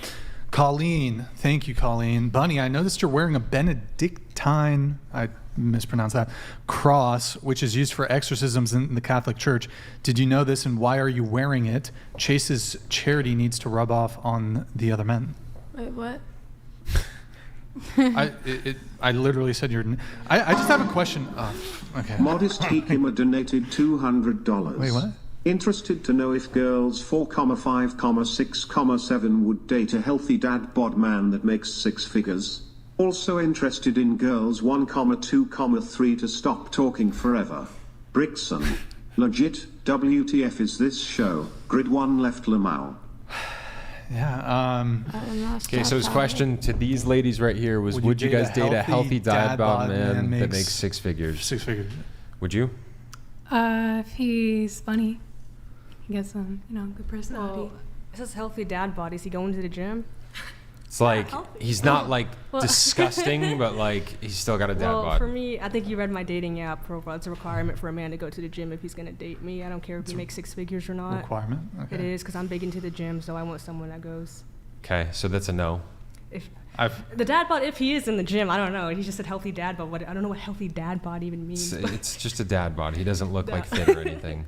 Colleen, thank you, Colleen. Bunny, I noticed you're wearing a Benedictine, I mispronounced that, cross, which is used for exorcisms in the Catholic Church. Did you know this, and why are you wearing it? Chase's charity needs to rub off on the other men. Wait, what? I literally said I just have a question. Okay. Modest Hikima donated $200. Wait, what? Interested to know if girls 4,5,6,7 would date a healthy dad bod man that makes 6 figures. Also interested in girls 1,2,3 to stop talking forever. Brixan. Legit, WTF is this show? Grid 1 left Lamau. Yeah. Okay, so his question to these ladies right here was, would you guys date a healthy dad bod man that makes 6 figures? 6 figures. Would you? If he's funny, he gets some, good personality. Well, it says healthy dad bod. Is he going to the gym? It's like he's not like disgusting, but like he's still got a dad bod. Well, for me, I think you read my dating app profile. It's a requirement for a man to go to the gym if he's going to date me. I don't care if he makes 6 figures or not. Requirement? Okay. It is, because I'm big into the gym, so I want someone that goes. Okay, so that's a no. The dad bod, if he is in the gym, I don't know. He just said healthy dad bod. I don't know what healthy dad bod even means. It's just a dad bod. He doesn't look like fit or anything.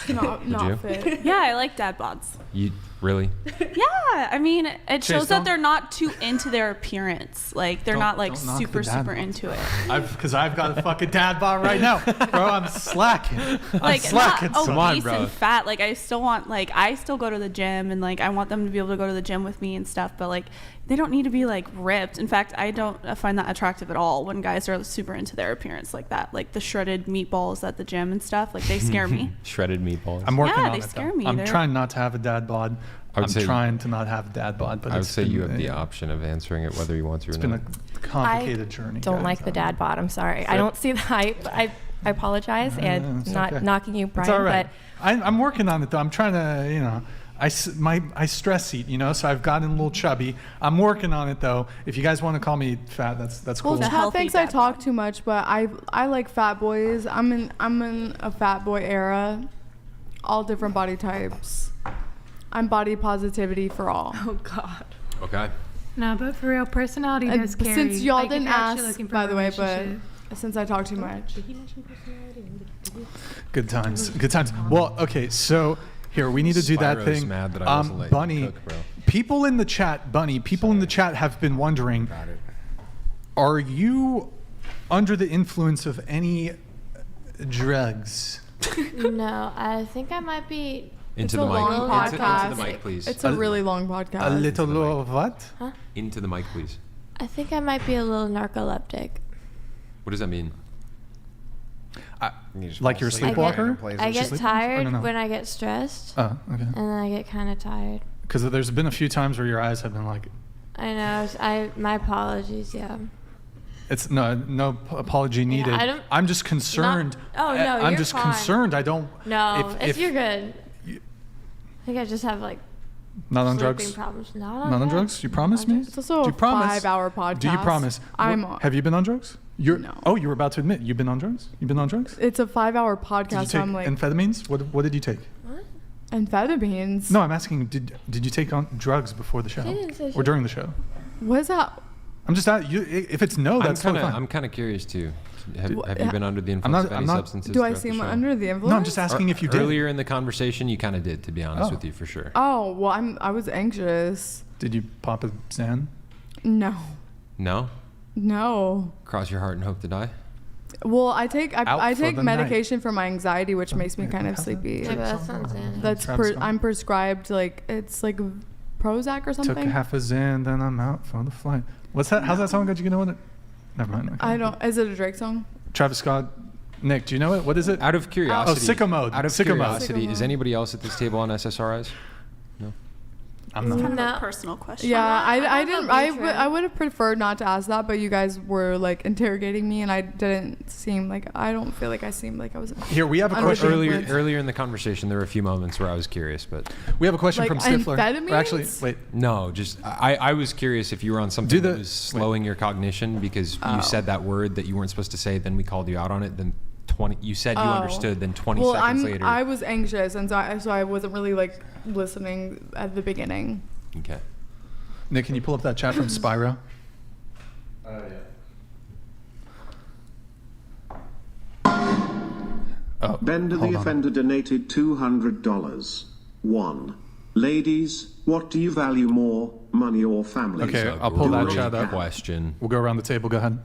Not fit. Yeah, I like dad bods. You really? Yeah, I mean, it shows that they're not too into their appearance. Like, they're not like super into it. Because I've got a fucking dad bod right now, bro. I'm slacking. Like, not obese and fat. Like, I still go to the gym, and like I want them to be able to go to the gym with me and stuff. But like, they don't need to be like ripped. In fact, I don't find that attractive at all when guys are super into their appearance like that. Like the shredded meatballs at the gym and stuff. Like, they scare me. Shredded meatballs. I'm working on they it. scare me. I'm trying not to have a dad bod. I'm trying to not have a dad bod. But I would say you have the option of answering it whether you want to or not. It's been a complicated journey. I don't like the dad bod. I'm sorry. I don't see the hype. I apologize and not knocking you, Brian. It's all right. But I'm working on it though. I'm trying to, I stress eat, you know, so I've gotten a little chubby. I'm working on it though. If you guys want to call me fat, that's cool. Well, Chad thinks I talk too much, but I like fat boys. I'm in a fat boy era. All different body types. I'm body positivity for all. Oh God. Okay. No, but for real, personality does carry. Since y'all like, didn't if you're actually ask, looking for by a the way, but relationship. since I talk too much. Good times. Good times. Well, okay, so here we need to do that Spyro's thing. mad that I wasn't letting you Bunny, cook, bro. people in the chat, Bunny, people in the chat have been wondering, are you under the influence of any drugs? No, I think I might be. Into It's the a mic. long Into podcast. the mic, please. It's a really long podcast. A little of what? Huh? Into the mic, please. I think I might be a little narcoleptic. What does that mean? Like you're a sleepwalker? I get tired no? when I get stressed. Oh, okay. And then I get kind of tired. Because there's been a few times where your eyes have been like. I know. My apologies. Yeah. It's no apology needed. I'm just concerned. I'm you're just fine. concerned. I don't. No, if you're good. I think I just have like. Not on sleeping drugs. Problems. Not on drugs. You promise me? It's also Do a you promise? 5-hour podcast. Do you promise? Have you been on drugs? No. Oh, you were about to admit you've been on drugs. You've been on drugs. It's a 5-hour Did podcast. you take So I'm like amphetamines? What did you take? What? Amphetamines. No, I'm asking. Did you take on drugs before the show She didn't say or shit. during the show? What is that? I'm just at you. If it's no, that's totally fine. I'm kind of curious too. Have you been under the influence of any substances? Do I throughout the seem show? under the influence? No, I'm just asking if you did. Earlier in the conversation, you kind of did, to be honest Oh. with you, for sure. Oh well, I was anxious. Did you pop a Xan? No. No? No. Cross your heart and hope to die? Well, I take Out I for take the medication for my anxiety, which makes me kind of sleepy. Yeah, but that sounds Xanax. That's I'm prescribed like it's like Prozac or something. Took half a Xan, then I'm out for the flight. What's that? How's that song? Got you know it? Never mind. Okay. I don't. Is it a Drake song? Travis Scott. Nick, do you know it? What is it? Out of curiosity. Oh, Sicko Mode. Out of Sicko Mode. curiosity, is anybody else at this table on SSRIs? No. I'm not. Kind of a personal question. Yeah, I don't didn't. know I would have preferred not to ask that, but you guys were like interrogating me, and I didn't seem like I don't feel like I seemed like I was. Here we have a under question. the influence. Earlier in the conversation, there were a few moments where I was curious, but We have a question Like from Stifler. amphetamines? Or actually, wait. no, just I was curious if you were on something that was slowing your cognition because you said that word that you weren't supposed to say. Then we called you out on it. Then 20. You said you understood. Then 20 seconds later. I was anxious, and so I wasn't really like listening at the beginning. Okay. Nick, can you pull up that chat from Spyro? Oh, Bender the hold on. Offender donated $200. 1. Ladies, what do you value more, money or family? Okay, I'll pull that chat up. Question. We'll go around the table. Go ahead.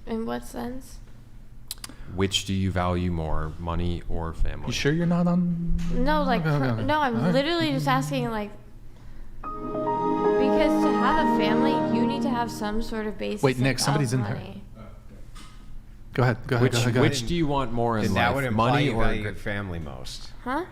In what sense? Which do you value more, money or family? You sure you're not on? No, like Okay. no. I'm All right. literally just asking like because to have a family, you need to have some sort of basis. Wait, Nick, of somebody's in money. there. Go ahead. Go ahead. Which, go ahead, go which ahead. do you want more in Then life? that would imply money you or value family most. Huh?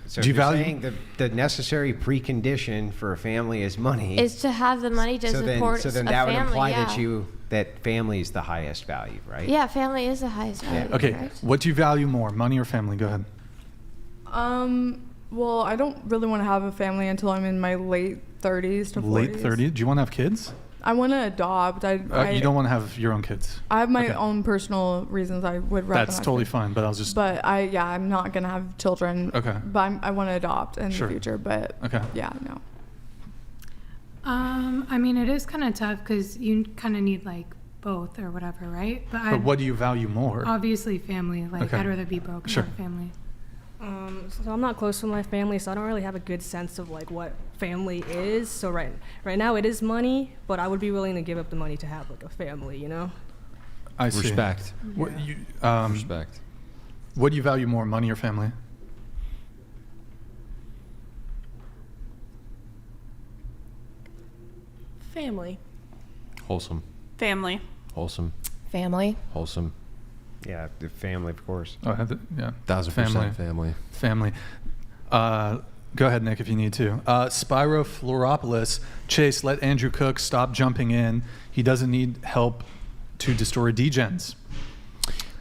So Do you if you're value- saying the necessary precondition for a family is money? Is to have the money to support so then a that family. would imply yeah. that family is the highest value, right? Yeah, family is the highest value. Okay, correct? what do you value more, money or family? Go ahead. Well, I don't really want to have a family until I'm in my late 30s to 40s. Late 30s? Do you want to have kids? I want to adopt. You don't want to have your own kids. I have my Okay. own personal reasons I would rather That's not totally have- fine, but I was just. But I'm not gonna have children. Okay. But I want to adopt in Sure. the future. But Okay. yeah, no. I mean, it is kind of tough because you kind of need like both or whatever, right? But what do you value more? Obviously, family. Like, Okay. I'd rather be broke Sure. than have a family. So I'm not close to my family, so I don't really have a good sense of like what family is. So right now it is money, but I would be willing to give up the money to have like a family, you know? I see. Respect. What, Respect. What do you value more, money or family? Family. Wholesome. Family. Wholesome. Family. Wholesome. Yeah, the family, of course. Oh, I had to, yeah. 1000% family. Family. Go ahead, Nick, if you need to. Spyro Floropoulos. Chase, let Andrew Cook stop jumping in. He doesn't need help to destroy degens.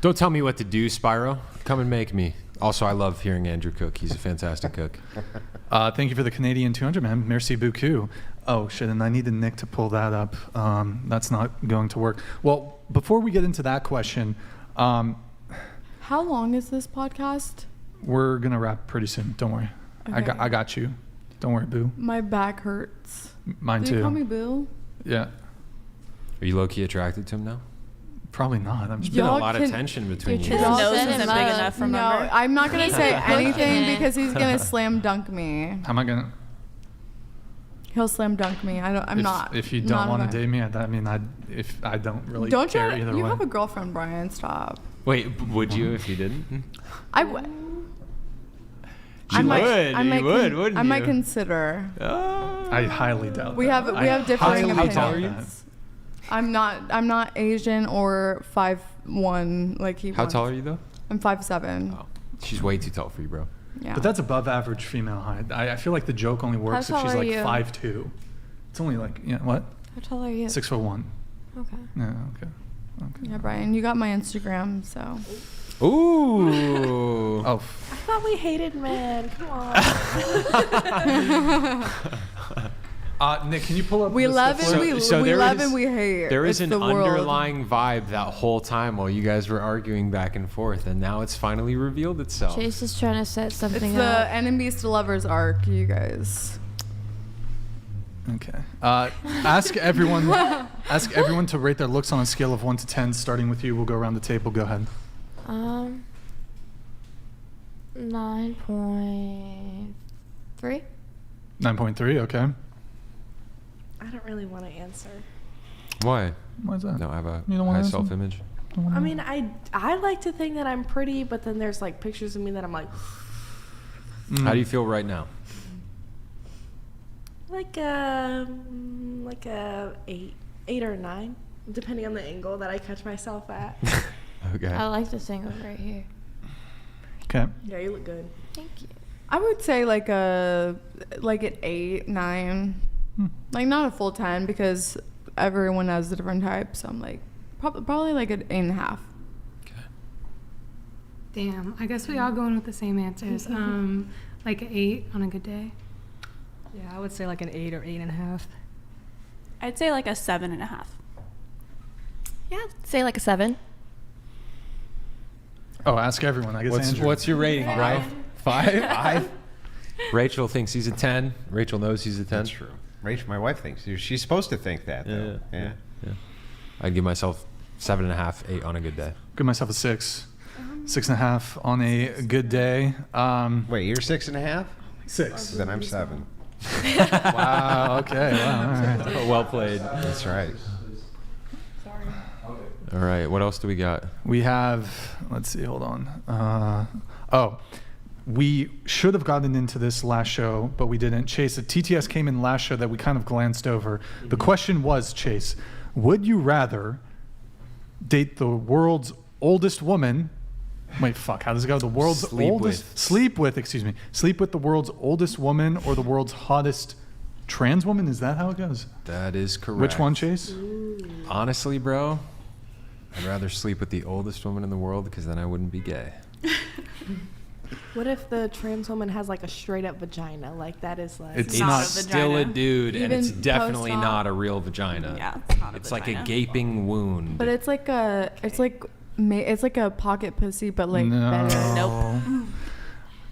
Don't tell me what to do, Spyro. Come and make me. Also, I love hearing Andrew cook. He's a fantastic cook. Thank you for the Canadian 200, man. Merci beaucoup. Oh, shit, and I needed Nick to pull that up. That's not going to work. Well, before we get into that question... how long is this podcast? We're going to wrap pretty soon. Don't worry. Okay. I got you. Don't worry, boo. My back hurts. Mine Do too. you call me boo? Yeah. Are you low-key attracted to him now? Probably not. There's been a lot of tension between you. His nose isn't big enough, remember? No, I'm not going to say anything because he's going to slam dunk me. How am I going to... He'll slam dunk me. I'm not. If you don't want to date me, I don't really don't care you, either you way. have a girlfriend, Brian. Stop. Wait, would you if you didn't? I would. You would, wouldn't you? I might consider. I highly doubt we that. have differing opinions. How tall are you? I'm not Asian or 5'1" like he. How tall are you though? I'm 5'7". Oh, she's way too tall for you, bro. Yeah. But that's above average female height. I feel like the joke only works if she's like 5'2". It's only like, what? How tall are you? 6'1". Okay. Yeah, okay. Yeah, Brian, you got my Instagram, so. Ooh. Oh. I thought we hated men. Come on. Nick, can you pull up? We love and we love and we hate. There is it's an the world. underlying vibe that whole time while you guys were arguing back and forth, and now it's finally revealed itself. Chase is trying to set something It's up. the enemies to lovers arc, you guys. Okay. Ask everyone to rate their looks on a scale of 1 to 10, starting with you. We'll go around the table. Go ahead. 9.3. 9.3. Okay. I don't really want to answer. Why? Why is that? No, I have a You don't high wanna self-image. I mean, I like to think that I'm pretty, but then there's like pictures of me that I'm like. How do you feel right now? Like a 8 or 9, depending on the angle that I catch myself at. Okay. I like this angle right here. Okay. Yeah, you look good. Thank you. I would say like an 8, 9. Like not a full 10 because everyone has a different type. So I'm like probably like an 8.5. Damn, I guess we all going with the same answers. Like an 8 on a good day. Yeah, I would say like an 8 or 8.5. I'd say like a 7.5. Yeah, say like a 7. Oh, ask everyone. I guess Andrew. What's your rating, bro? 5? 5? Rachel thinks he's a 10. Rachel knows he's a 10. That's true. Rachel, my wife, thinks she's supposed to think that, though. Yeah. I'd give myself 7.5, 8 on a good day. Give myself a 6. 6.5 on a good day. Wait, you're 6.5? 6. Then I'm 7. Wow. Okay. Wow. All right. Well played. That's right. Sorry. All right. What else do we got? We have. Let's see. Hold on. We should have gotten into this last show, but we didn't. Chase, a TTS came in last show that we kind of glanced over. The question was, Chase, would you rather date the world's oldest woman? Wait, fuck. How does it go? The world's Sleep with the world's oldest woman or the world's hottest trans woman? Is that how it goes? That is correct. Which one, Chase? Honestly, bro, I'd rather sleep with the oldest woman in the world because then I wouldn't be gay. What if the trans woman has like a straight up vagina? Like that is like. It's not not a Still a dude, and Even it's definitely post-op? not a real vagina. Yeah, it's not a It's like a vagina. gaping wound. But it's like a pocket pussy, but like No. better. Nope.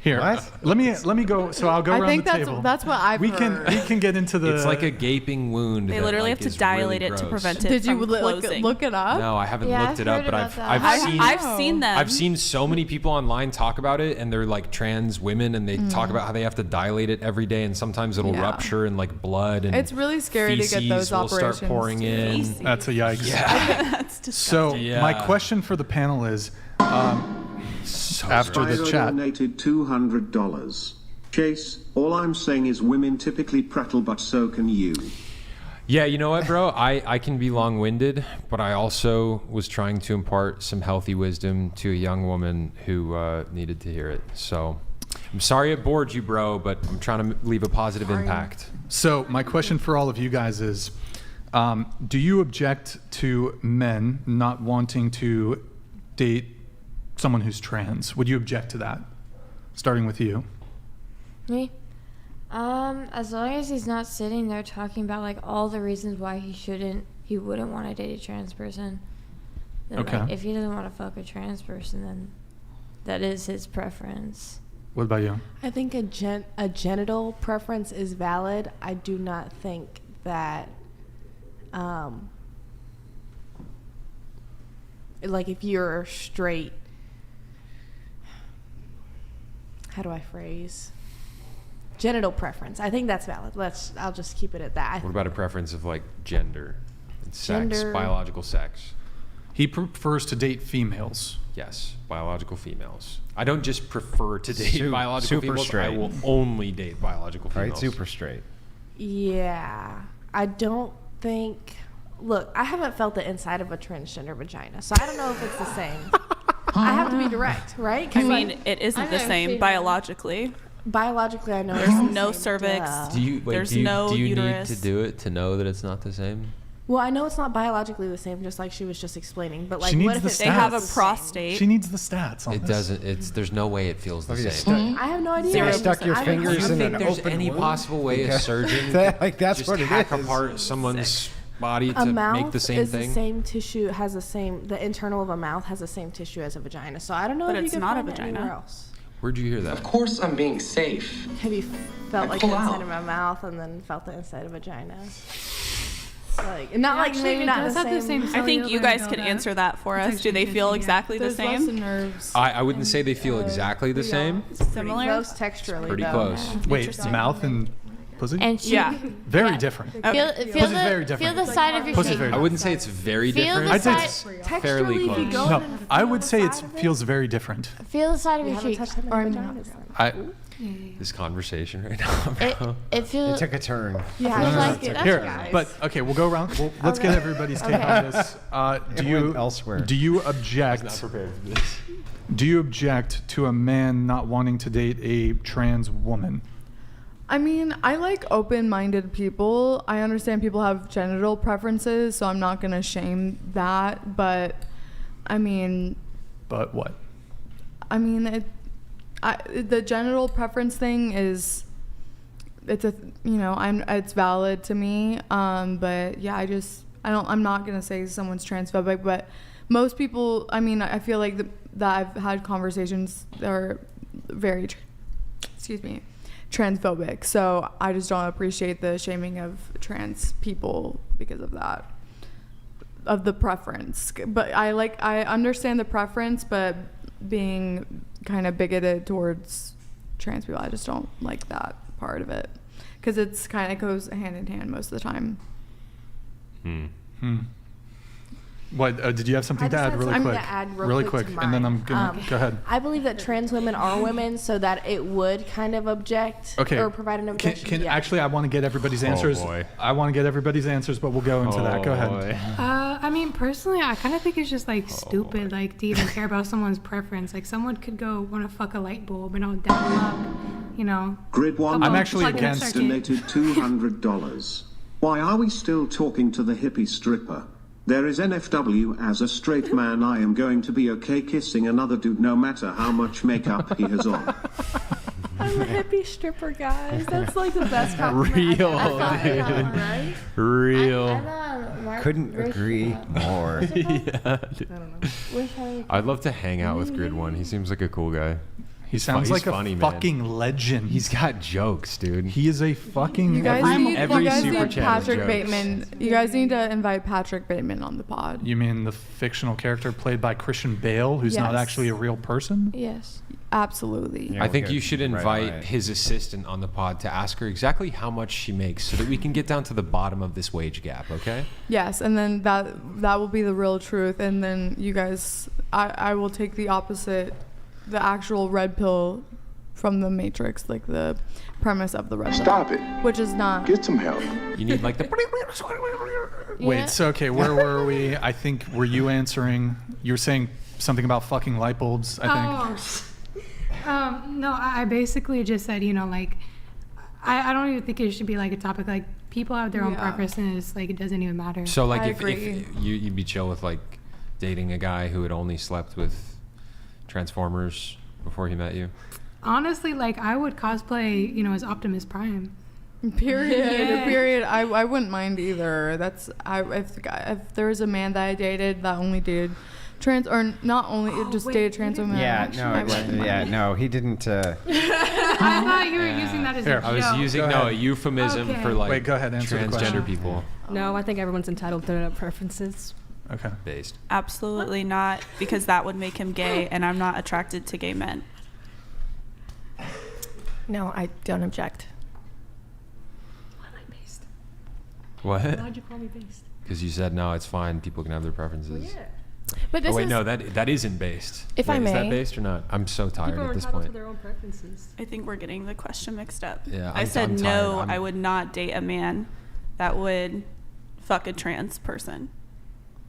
Here, let me go. So I'll go I around think the table. that's what I've heard. We can get into the. It's like a gaping wound. They that, literally like, have to is dilate really it to gross. prevent it Did you from closing. look it up? No, I haven't Yeah, looked it I've up, but heard I've about that. I've seen them. I've seen so many people online talk about it, and they're like trans women, and they talk about how they have to dilate it every day, and sometimes it'll Yeah. rupture and like blood and It's really scary to get feces those will operations. start pouring in. Feces. That's a yikes. Yeah. That's disgusting. So Yeah. my question for the panel is, after the I chat. donated $200. Chase, all I'm saying is women typically prattle, but so can you. Yeah, you know what, bro? I can be long-winded, but I also was trying to impart some healthy wisdom to a young woman who needed to hear it. So I'm sorry it bored you, bro, but I'm trying to leave a positive impact. So my question for all of you guys is, do you object to men not wanting to date someone who's trans? Would you object to that? starting with you. Me? As long as he's not sitting there talking about like all the reasons why he wouldn't want to date a trans person. Then, Okay. Like, if he doesn't want to fuck a trans person, then that is his preference. What about you? I think a genital preference is valid. I do not think that, like if you're straight, how do I phrase? Genital preference. I think that's valid. I'll just keep it at that. What about a preference of like gender and sex, Gender. biological sex? He prefers to date females. Yes, biological females. I don't just prefer to date biological super females. straight. I will only date biological Right, females. super straight. Yeah. I don't think. Look, I haven't felt the inside of a transgender vagina, so I don't know if it's the same. I have to be direct, right? I 'Cause, mean, like, it isn't I've the never same seen biologically. biologically, I know There's it's the no same, cervix. duh. Do you no do you uterus. need to do it to know that it's not the same? Well, I know it's not biologically the same, just like she was just explaining. But like, She needs what if the it's They have a stats. prostate. She needs the stats on It this. doesn't. There's no way it feels the Look at same. you I have no idea. Zero You stuck your I don't know. fingers Do you in think an there's open any wound? possible way a surgeon Like, that's just what it hack is. apart someone's body A to mouth make the same is thing? the same tissue, has the same. The internal of a mouth has the same tissue as a vagina. So I don't know But if it's you can not a find it vagina. anywhere else. Where'd you hear that? Of course I'm being safe. Have you felt like pull the inside out. of my mouth and then felt the inside of vagina? Like, not like Actually, maybe it not does the have same. the same I think you cellular guys can buildup. answer that for It's us. Do they actually feel interesting, yeah. exactly the There's less same? nerves. I wouldn't say they feel exactly the same. Similar? Close texturally, Pretty though. close. Wait, Interesting. mouth and pussy? And she, Yeah. Very yeah. different. Feel, Okay. feel Pussy's very the different. feel the side of your Pussy's cheek. very I wouldn't say it's very Feel different. the I'd say side. it's fairly Texturally, if you close. go No, in and I feel would the say it side of feels very different. Feel the side of You your haven't cheek. touched them in Or the not. vaginas then. I This conversation right now, It, bro. it It feels. took a turn. Yeah, feels I like like it. that's here, guys. but okay, we'll go around. Let's get everybody's take on this. It went elsewhere. Do you object? prepared for this. Do you object to a man not wanting to date a trans woman? I mean, I like open-minded people. I understand people have genital preferences, so I'm not gonna shame that. But I mean, But what? I mean, the genital preference thing is, it's it's valid to me. But yeah, I'm not gonna say someone's transphobic, but most people, I mean, I feel like that I've had conversations that are very, transphobic. So I just don't appreciate the shaming of trans people because of that, of the preference. But I understand the preference, but being kind of bigoted towards trans people, I just don't like that part of it, because it's kind of goes hand in hand most of the time. What did you have something to add really quick? Really quick, to and then mine. I'm gonna go ahead. I believe that trans women are women, so that it would kind of object Okay. or provide an objection. Can yeah. actually, I want to get everybody's answers. boy. I want to get everybody's answers, but we'll go into that. Go ahead. I mean, personally, I kind of think it's just like stupid, like to even care about someone's preference. Like someone could go want to fuck a light bulb and I'll double up, you know. Grid one. I'm actually plug in a against- circuit. Donated $200. Why are we still talking to the hippie stripper? There is NFW. As a straight man, I am going to be okay kissing another dude no matter how much makeup he has on. I'm a hippie stripper, guys. That's like the best compliment Real, I've ever dude. gotten, right? Real. Couldn't agree more. Yeah, dude. I'd love to hang out with Grid One. He seems like a cool guy. He sounds he's like a funny, man. fucking legend. He's got jokes, dude. He is a fucking. You guys every need super chat is Patrick jokes. Bateman. You guys need to invite Patrick Bateman on the pod. You mean the fictional character played by Christian Bale, who's not Yes. actually a real person? Yes. Absolutely. Yeah, I think we'll you get should right invite on it. his assistant on the pod to ask her exactly how much she makes so that we can get down to the bottom of this wage gap, okay? Yes, and then that will be the real truth, and then you guys, I will take the opposite, the actual red pill from the Matrix, like the premise of the red pill. Stop it. Which is not. Get some help. You need like the... Wait, so okay, where were we? I think, were you answering? You were saying something about fucking light bulbs, I think. No, I basically just said, you know, like, I don't even think it should be like a topic. Like, people have their own preferences. Like, it doesn't even matter. So, like, I if agree. you'd be chill with, like, dating a guy who had only slept with Transformers before he met you? honestly, like, I would cosplay, as Optimus Prime. Period. I wouldn't mind either. If there was a man that I dated that only dated trans, or not only dated trans women. No, he didn't. I thought you were using that as a joke. I was using a euphemism for like Wait, go ahead, answer the question. transgender people. No, I think everyone's entitled to their preferences. Okay. Based. Absolutely not, because that would make him gay, and I'm not attracted to gay men. No, I don't object. What? Why'd you call me based? Because you said no, it's fine. People can have their preferences. Well, yeah. But this no, that isn't based. If Wait, I may, is that based or not? I'm so tired People at are this entitled point. to their own preferences. I think we're getting the question mixed up. Yeah, I I'm said tired. no, I would not date a man that would fuck a trans person.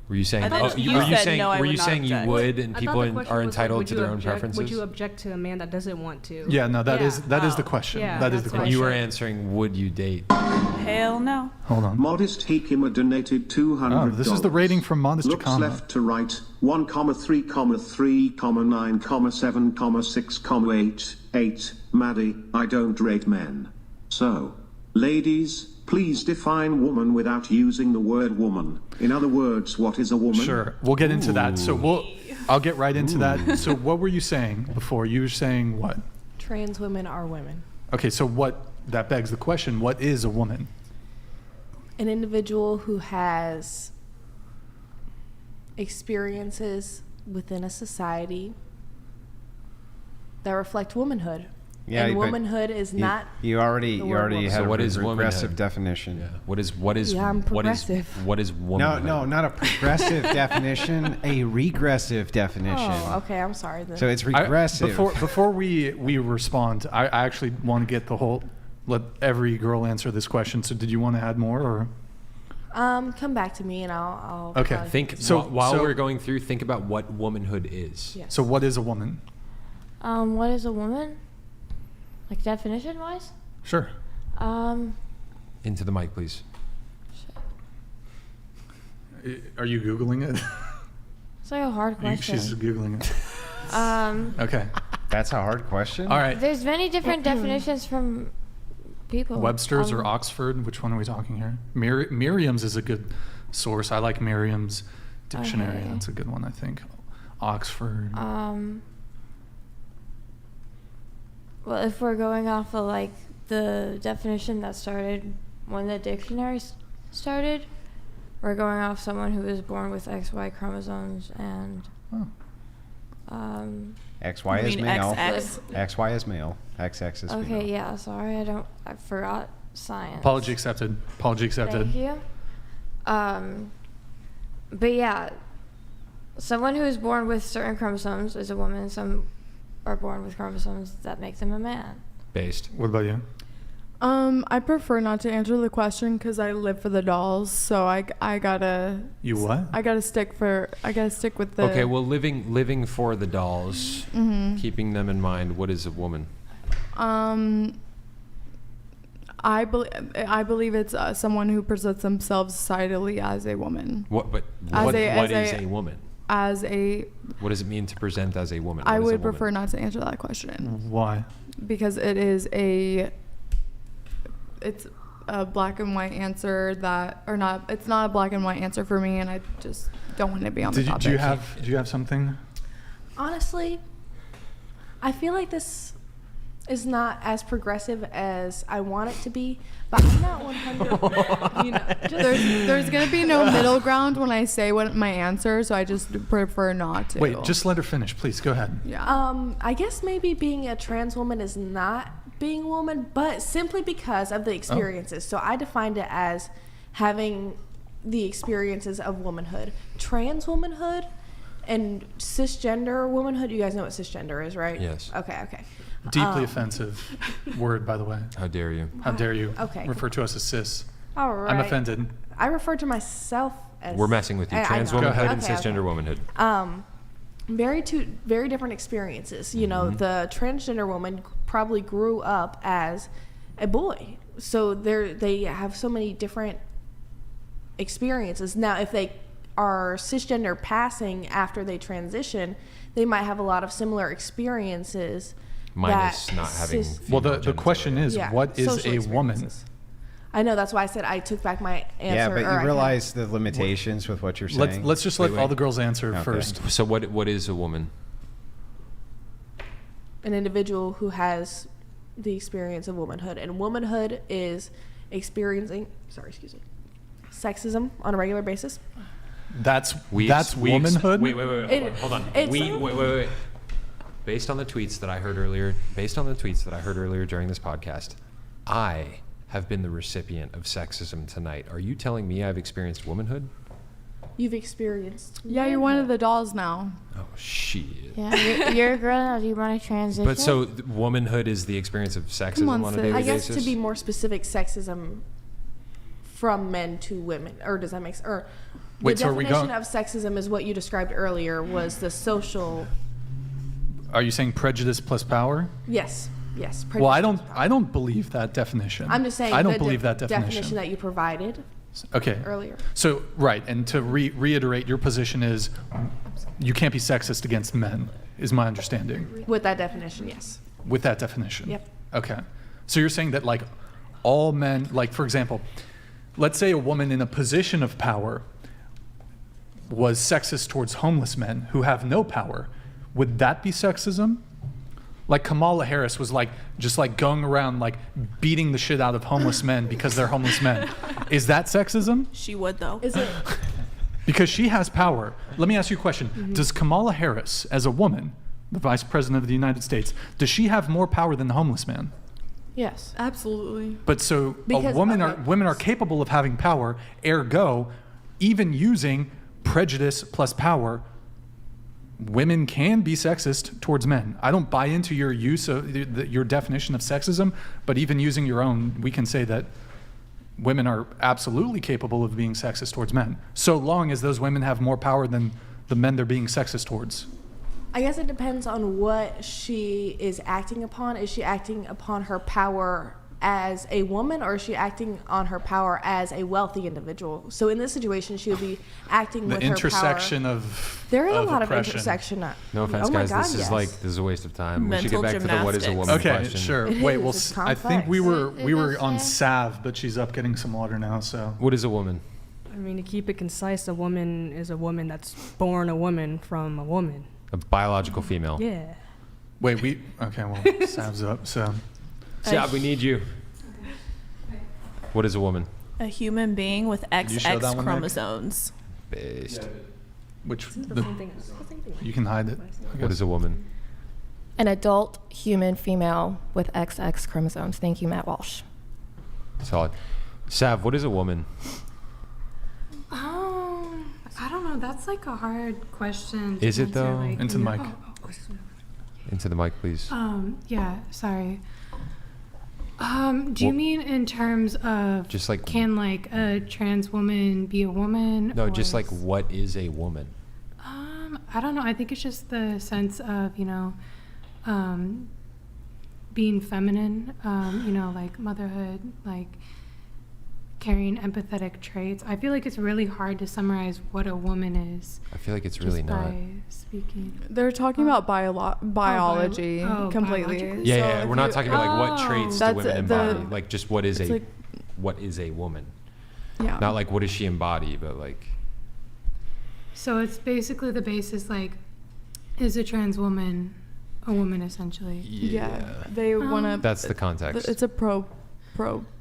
Were you saying? I thought you were you said saying? no, I were would you not saying you object. would, and I people thought the question are was, entitled would to you their own object- preferences? Would you object to a man that doesn't want to? Yeah, no, that is the question. Yeah, that is the that's what I question. You were answering, would you date? Hell no. Hold on. Modest Hikima donated $200. Oh, this is the rating from Modest Looks Hikima. left to right. 1,3,3,9,7,6,8. Maddie, I don't rate men. So, ladies, please define woman without using the word woman. In other words, what is a woman? Sure, we'll get into that. So I'll get right into that. So what were you saying before? You were saying what? Trans women are women. Okay, so that begs the question, what is a woman? An individual who has experiences within a society that reflect womanhood. Yeah, and but womanhood is not. You already the word woman. had So a what is regressive womanhood? definition. Yeah. What is Yeah, I'm what is progressive. what is womanhood? No, not a progressive definition, a regressive definition. Oh, okay. I'm sorry then. So it's regressive. Before we respond, I actually want to get let every girl answer this question. So did you want to add more or? Come back to me and I'll Okay. probably- While we're going through, think about what womanhood is. Yes. So what is a woman? What is a woman? Like definition wise? Sure. Into the mic, please. Are you Googling it? It's like a hard question. She's Googling it. Okay. That's a hard question? All right. There's many different definitions from people. Webster's or Oxford? Which one are we talking here? Merriam's is a good source. I like Merriam's dictionary. Okay. That's a good one, I think. Oxford. Well, if we're going off of like the definition that started when the dictionary started, we're going off someone who was born with XY chromosomes and XY is mean male. XX? XY is male. XX is female. okay, yeah, sorry, I forgot science. Apology accepted. Thank you. But yeah, someone who is born with certain chromosomes is a woman. Some are born with chromosomes that make them a man. Based. What about you? I prefer not to answer the question because I live for the dolls, so I gotta. You what? I gotta stick with the. Okay, well, living for the dolls, keeping them in mind. What is a woman? I believe it's someone who presents themselves societally as a woman. What is a woman? What does it mean to present as a woman? I would prefer not to answer that question. Why? Because it's a black and white answer it's not a black and white answer for me, and I just don't want to be on the topic. Do you have something? Honestly, I feel like this is not as progressive as I want it to be, but I'm not 100. There's gonna be no middle ground when I say what my answer, so I just prefer not to. Wait, just let her finish, please. Go ahead. Yeah. I guess maybe being a trans woman is not being a woman, but simply because of the experiences. So I defined it as having the experiences of womanhood. Trans womanhood and cisgender womanhood. You guys know what cisgender is, right? Yes. Okay. Deeply offensive word, by the way. How dare you? How dare you Okay. refer to us as cis? All right. I'm offended. I refer to myself as. We're messing with you. Trans womanhood and cisgender womanhood. Very different experiences. You know, the transgender woman probably grew up as a boy, so they have so many different experiences. Now, if they are cisgender passing after they transition, they might have a lot of similar experiences Minus that not having. Well, the question is, Yeah, what is social a woman? experiences. I know, that's why I said I took back my answer. Yeah, but or I you can- realize the limitations with what you're saying. Let's just let Wait, all wait. the girls answer Okay. first. So what is a woman? an individual who has the experience of womanhood, and womanhood is experiencing sexism on a regular basis. That's womanhood. Wait, hold on. Wait. Based on the tweets that I heard earlier during this podcast, I have been the recipient of sexism tonight. Are you telling me I've experienced womanhood? You've experienced. Yeah, you're one of the dolls now. Oh shit. Yeah, you're a girl now. Do you want to transition? But so womanhood is the experience of sexism on a daily I guess basis? to be more specific, sexism from men to women, or does that make sense? Or Wait, the so are we definition going- of sexism is what you described earlier, was the social. Are you saying prejudice plus power? Yes. Well, I don't believe that definition. I'm just saying. I don't the believe that definition. that you provided. Okay. Earlier. So right, and to reiterate, your position is you can't be sexist against men, is my understanding. With that definition, yes. With that definition. Yep. Okay. So you're saying that like all men, like for example, let's say a woman in a position of power was sexist towards homeless men who have no power. Would that be sexism? Like Kamala Harris was like just like going around like beating the shit out of homeless men because they're homeless men. Is that sexism? She would though. Is it? Because she has power. Let me ask you a question. Does Kamala Harris, as a woman, the Vice President of the United States, does she have more power than the homeless man? Yes. Absolutely. But so Because- women okay. are capable of having power, ergo, even using prejudice plus power, women can be sexist towards men. I don't buy into your use of your definition of sexism, but even using your own, we can say that women are absolutely capable of being sexist towards men, so long as those women have more power than the men they're being sexist towards. I guess it depends on what she is acting upon. Is she acting upon her power as a woman, or is she acting on her power as a wealthy individual? So in this situation, she would be acting The with her power. intersection of There is a lot oppression. of intersection. No offense, Oh my guys. God, this yes. is a waste of time. We should Mental get back to the what is a woman Okay, question. sure. It Wait, is, well, it's I think we complex. were on Sav, but she's up getting some water now. So What is a woman? I mean, to keep it concise, a woman is a woman that's born a woman from a woman. A biological female. Yeah. wait, well, Sav's up. So Sav, we need you. What is a woman? A human being with you show that XX one, Nick? chromosomes. Based. which It's the same thing. It's the same thing. you can hide it. What is a woman? An adult human female with XX chromosomes. Thank you, Matt Walsh. Solid. Sav, what is a woman? I don't know. That's like a hard question. to Is it, answer, though? like, Into the mic. Into the mic, please. Yeah. Sorry. Do you Well- mean in terms of Just like- can like a trans woman be a woman? No, just or like what is a woman? I don't know. I think it's just the sense of, being feminine, like motherhood, like carrying empathetic traits. I feel like it's really hard to summarize what a woman is. I feel like it's just really not. by speaking. They're talking about biology completely. biological. Yeah, So yeah. if We're not you- talking about like what Oh. traits do That's women the- embody. Like just what is it's a like- what is a woman? Yeah. Not like what does she embody, but like So it's basically the basis, like, is a trans woman a woman essentially? Yeah. They want to. That's the context. It's a probe.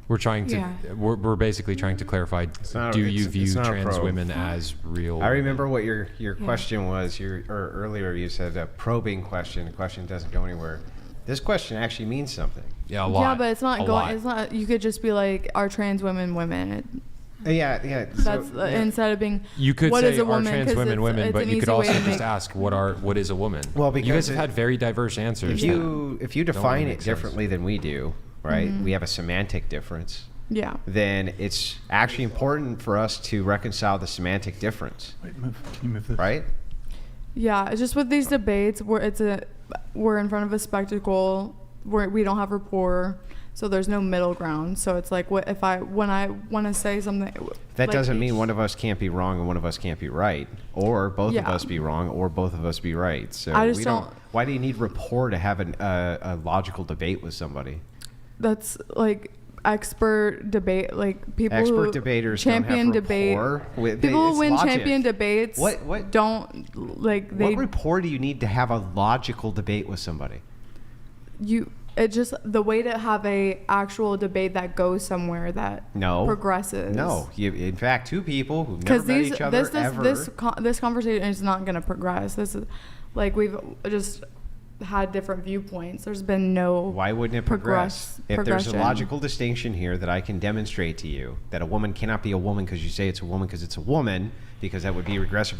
We're trying to. Yeah. We're basically trying to clarify. not- Do you it's- view it's not a trans probe. women as real? I remember what your question was. Or earlier you said a probing question. The question doesn't go anywhere. This question actually means something. Yeah, a lot. Yeah, but it's not A going. lot. It's not. You could just be like, are trans women women? Yeah. That's instead of being. You could what say is a are woman? trans 'Cause women it's- women, it's but an you could easy way also to just make- ask what is a woman? Well, you guys because have had very diverse answers. if you define really it make differently than we do, right? We have a semantic difference. Yeah. Then it's actually important for us to reconcile the semantic difference, Wait, can you move this? right? Yeah, it's just with these debates where we're in front of a spectacle where we don't have rapport. So there's no middle ground. So it's like, what if when I want to say something, that like, doesn't mean one of us can't be wrong and one of us can't be right, or both of us be wrong or both of us be right. So I just don't. Why do you need rapport to have a logical debate with somebody? That's like expert debate, like people expert who debaters champion don't have debate. People who win champion debates. What don't like they? What rapport do you need to have a logical debate with somebody? It just the way to have a actual debate that goes somewhere that progresses. No, in fact, two people who've never met each other ever. This conversation is not going to progress. This is like we've just had different viewpoints. There's been no. Why wouldn't it progress? If there's a logical distinction here that I can demonstrate to you that a woman cannot be a woman because you say it's a woman because it's a woman, because that would be regressive.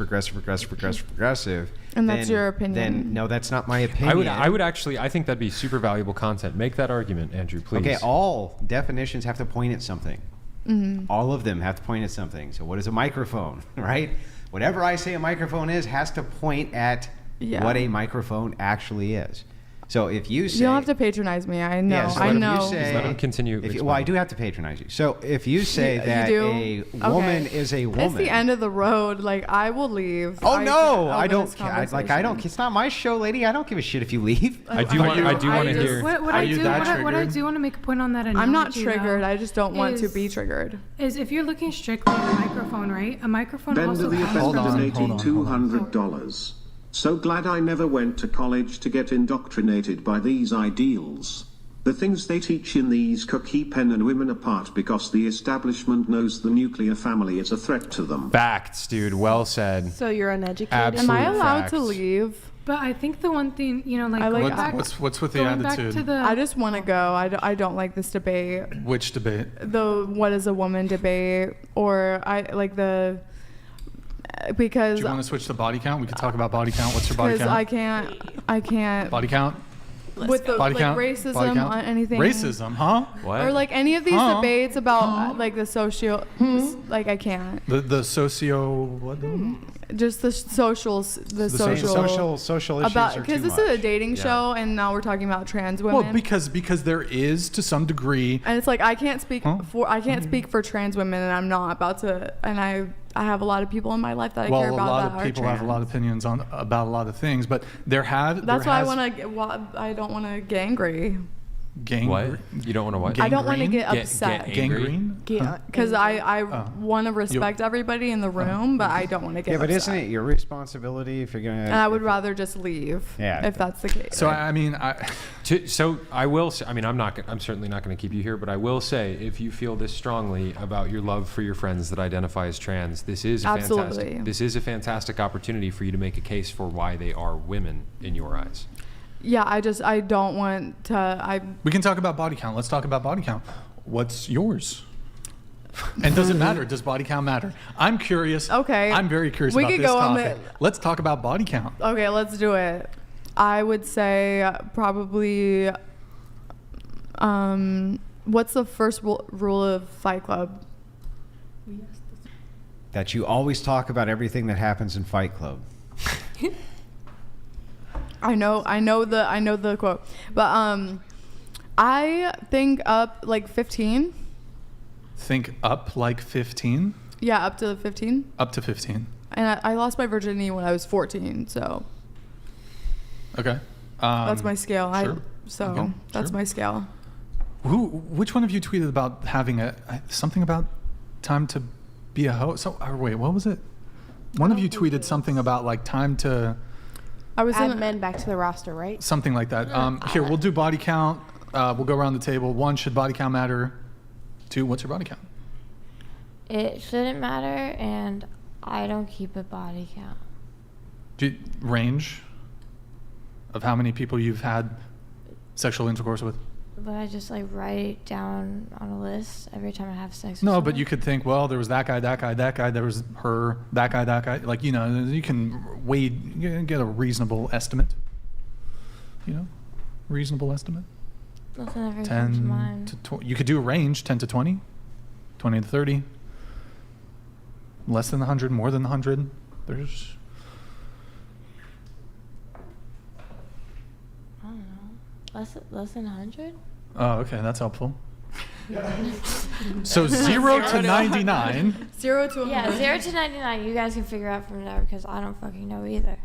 And that's your opinion. Then no, that's not my opinion. I would actually, I think that'd be super valuable content. Make that argument, Andrew, please. Okay, all definitions have to point at something. Mm-hmm. All of them have to point at something. So what is a microphone, right? Whatever I say a microphone is has to point at what a microphone actually is. So if you say... You don't have to patronize me. I know. Yeah, so I know. Just let him continue. Well, I do have to patronize you. So if you say that a woman is a woman... It's the end of the road. Like, I will leave. Oh, no. I don't care. It's not my show, lady. I don't give a shit if you leave. I do want to hear... What I do want to make a point on that analogy, I'm not triggered. I just don't want to be triggered. Is if you're looking strictly at a microphone, right? A microphone also has... donated $200. So glad I never went to college to get indoctrinated by these ideals. The things they teach in these cookie pen and women apart because the establishment knows the nuclear family is a threat to them. Facts, dude. Well said. So you're uneducated? Absolute Am I allowed facts. to leave? But I think the one thing, what's with the attitude? I just want to go. I don't like this debate. Which debate? The what is a woman debate, or I like the... Because do you want to switch to body count? We could talk about body count. What's your body count? Because I can't. Body count? With the body count? Racism body count? on anything. Racism, huh? What? Or like any of these debates about like the socio, like I can't. The socio what? Just the social issues about, are because too this is a much. dating show and now we're talking about trans women. Well, because there is to some degree, and it's like I can't speak for trans women, and I'm not about to, and I have a lot of people in my life that I care about. Well, a lot that of people are have a lot of opinions about a lot of things, but that's why I don't want to get angry. What? You don't want to what? I don't want to get upset. Gangrene? Because I want to respect everybody in the room, but I don't want to get upset. But isn't it your responsibility if you're going to... And I would rather just leave if that's the case. So, I mean... So I will say, I mean, I'm certainly not going to keep you here, but I will say, if you feel this strongly about your love for your friends that identify as trans, this is a fantastic opportunity for you to make a case for why they are women in your eyes. Yeah, I don't want to. We can talk about body count. Let's talk about body count. What's yours? And does it matter? Does body count matter? I'm curious. Okay. I'm very curious about this topic. Let's talk about body count. Okay, let's do it. I would say probably. What's the first rule of Fight Club? That you always talk about everything that happens in Fight Club. I know the quote, but I think up like 15. Think up like 15? Yeah, up to 15. Up to 15. And I lost my virginity when I was 14, so. Okay. That's my scale. Sure. That's my scale. Which one of you tweeted about having something about time to be a hoe? So wait, what was it? One of you tweeted something about like time to. I was add men back to the roster, right? Something like that. Here, we'll do body count. We'll go around the table. 1, should body count matter? 2, what's your body count? It shouldn't matter, and I don't keep a body count. Range of how many people you've had sexual intercourse with? But I just like write it down on a list every time I have sex with someone. But you could think, well, there was that guy, there was her, that guy. Like, you can get a reasonable estimate. Reasonable estimate. Nothing ever comes to mind. You could do a range, 10 to 20, 20 to 30. Less than 100, more than 100. There's... I don't know. Less than 100? Oh, okay, that's helpful. So 0 to 99. 0 to 100. Yeah, 0 to 99. You guys can figure out from there because I don't fucking know either.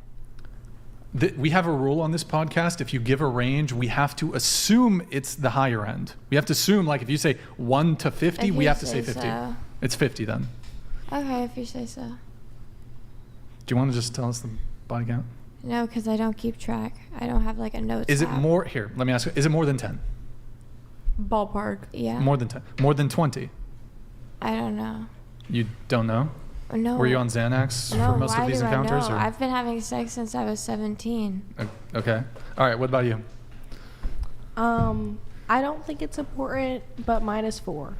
We have a rule on this podcast. If you give a range, we have to assume it's the higher end. We have to assume, like, if you say 1 to 50, we have to say 50. So. It's 50 then. Okay, if you say so. Do you want to just tell us the body count? No, because I don't keep track. I don't have like a notes. Is it app. more? Here, let me ask you. Is it more than 10? Ballpark. Yeah. More than 10. More than 20? I don't know. You don't know? No. Were you on Xanax no, for most of these encounters? No, or? I've been having sex since I was 17. Okay. All right. What about you? I don't think it's important, but -4.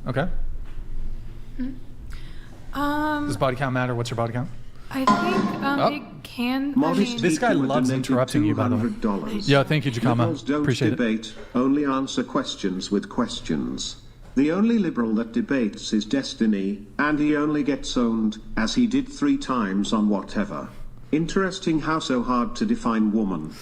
Okay. Does body count matter? What's your body count? I think it can. This guy loves interrupting you, by the way. Yeah, thank you, Jacama. Liberals don't Appreciate debate, only answer questions with questions. The only liberal that debates is Destiny, and he only gets owned, as he did 3 times on whatever. Interesting how so hard to define woman.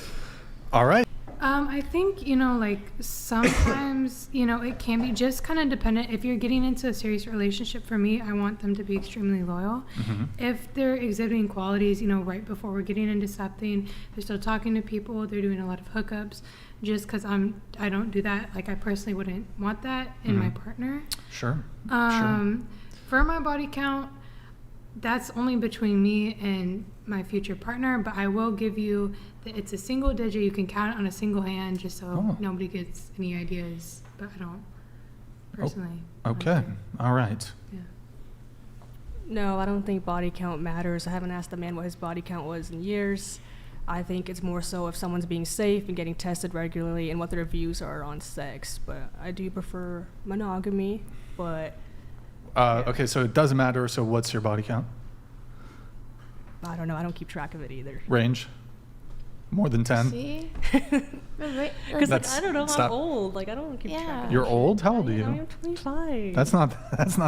All right. I think, like sometimes, it can be just kind of dependent. If you're getting into a serious relationship, for me, I want them to be extremely loyal. Mm-hmm. If they're exhibiting qualities, right before we're getting into something, they're still talking to people, they're doing a lot of hookups, just because I don't do that. Like, I personally wouldn't want that in my partner. Sure. For my body count, that's only between me and my future partner, but I will give you that it's a single digit. You can count it on a single hand, just so nobody gets any ideas, but I don't personally. Okay. All right. Yeah. No, I don't think body count matters. I haven't asked a man what his body count was in years. I think it's more so if someone's being safe and getting tested regularly and what their views are on sex. But I do prefer monogamy, but... Okay, so it doesn't matter. So what's your body count? I don't know. I don't keep track of it either. Range? More than 10? See? Because I don't know. I'm old. Like, I don't keep track of it. You're old? How old are you? I'm 25. That's not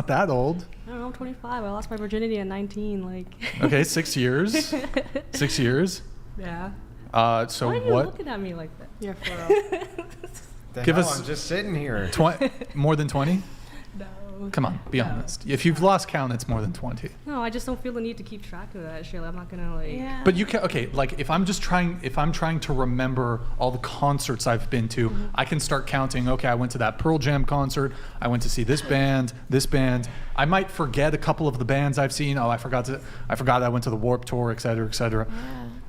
that old. I don't know. I'm 25. I lost my virginity at 19. Like. Okay, 6 years. 6 years. Yeah. So why are you what? looking at me like that? Yeah, for real. Give us. I'm just sitting here. More than 20? No. Come on, be honest. If you've lost count, it's more than 20. No, I just don't feel the need to keep track of that shit. I'm not gonna like. Yeah. But you can. Okay, like if I'm trying to remember all the concerts I've been to, I can start counting. Okay, I went to that Pearl Jam concert. I went to see this band. I might forget a couple of the bands I've seen. Oh, I forgot I went to the Warped Tour, et cetera, et cetera.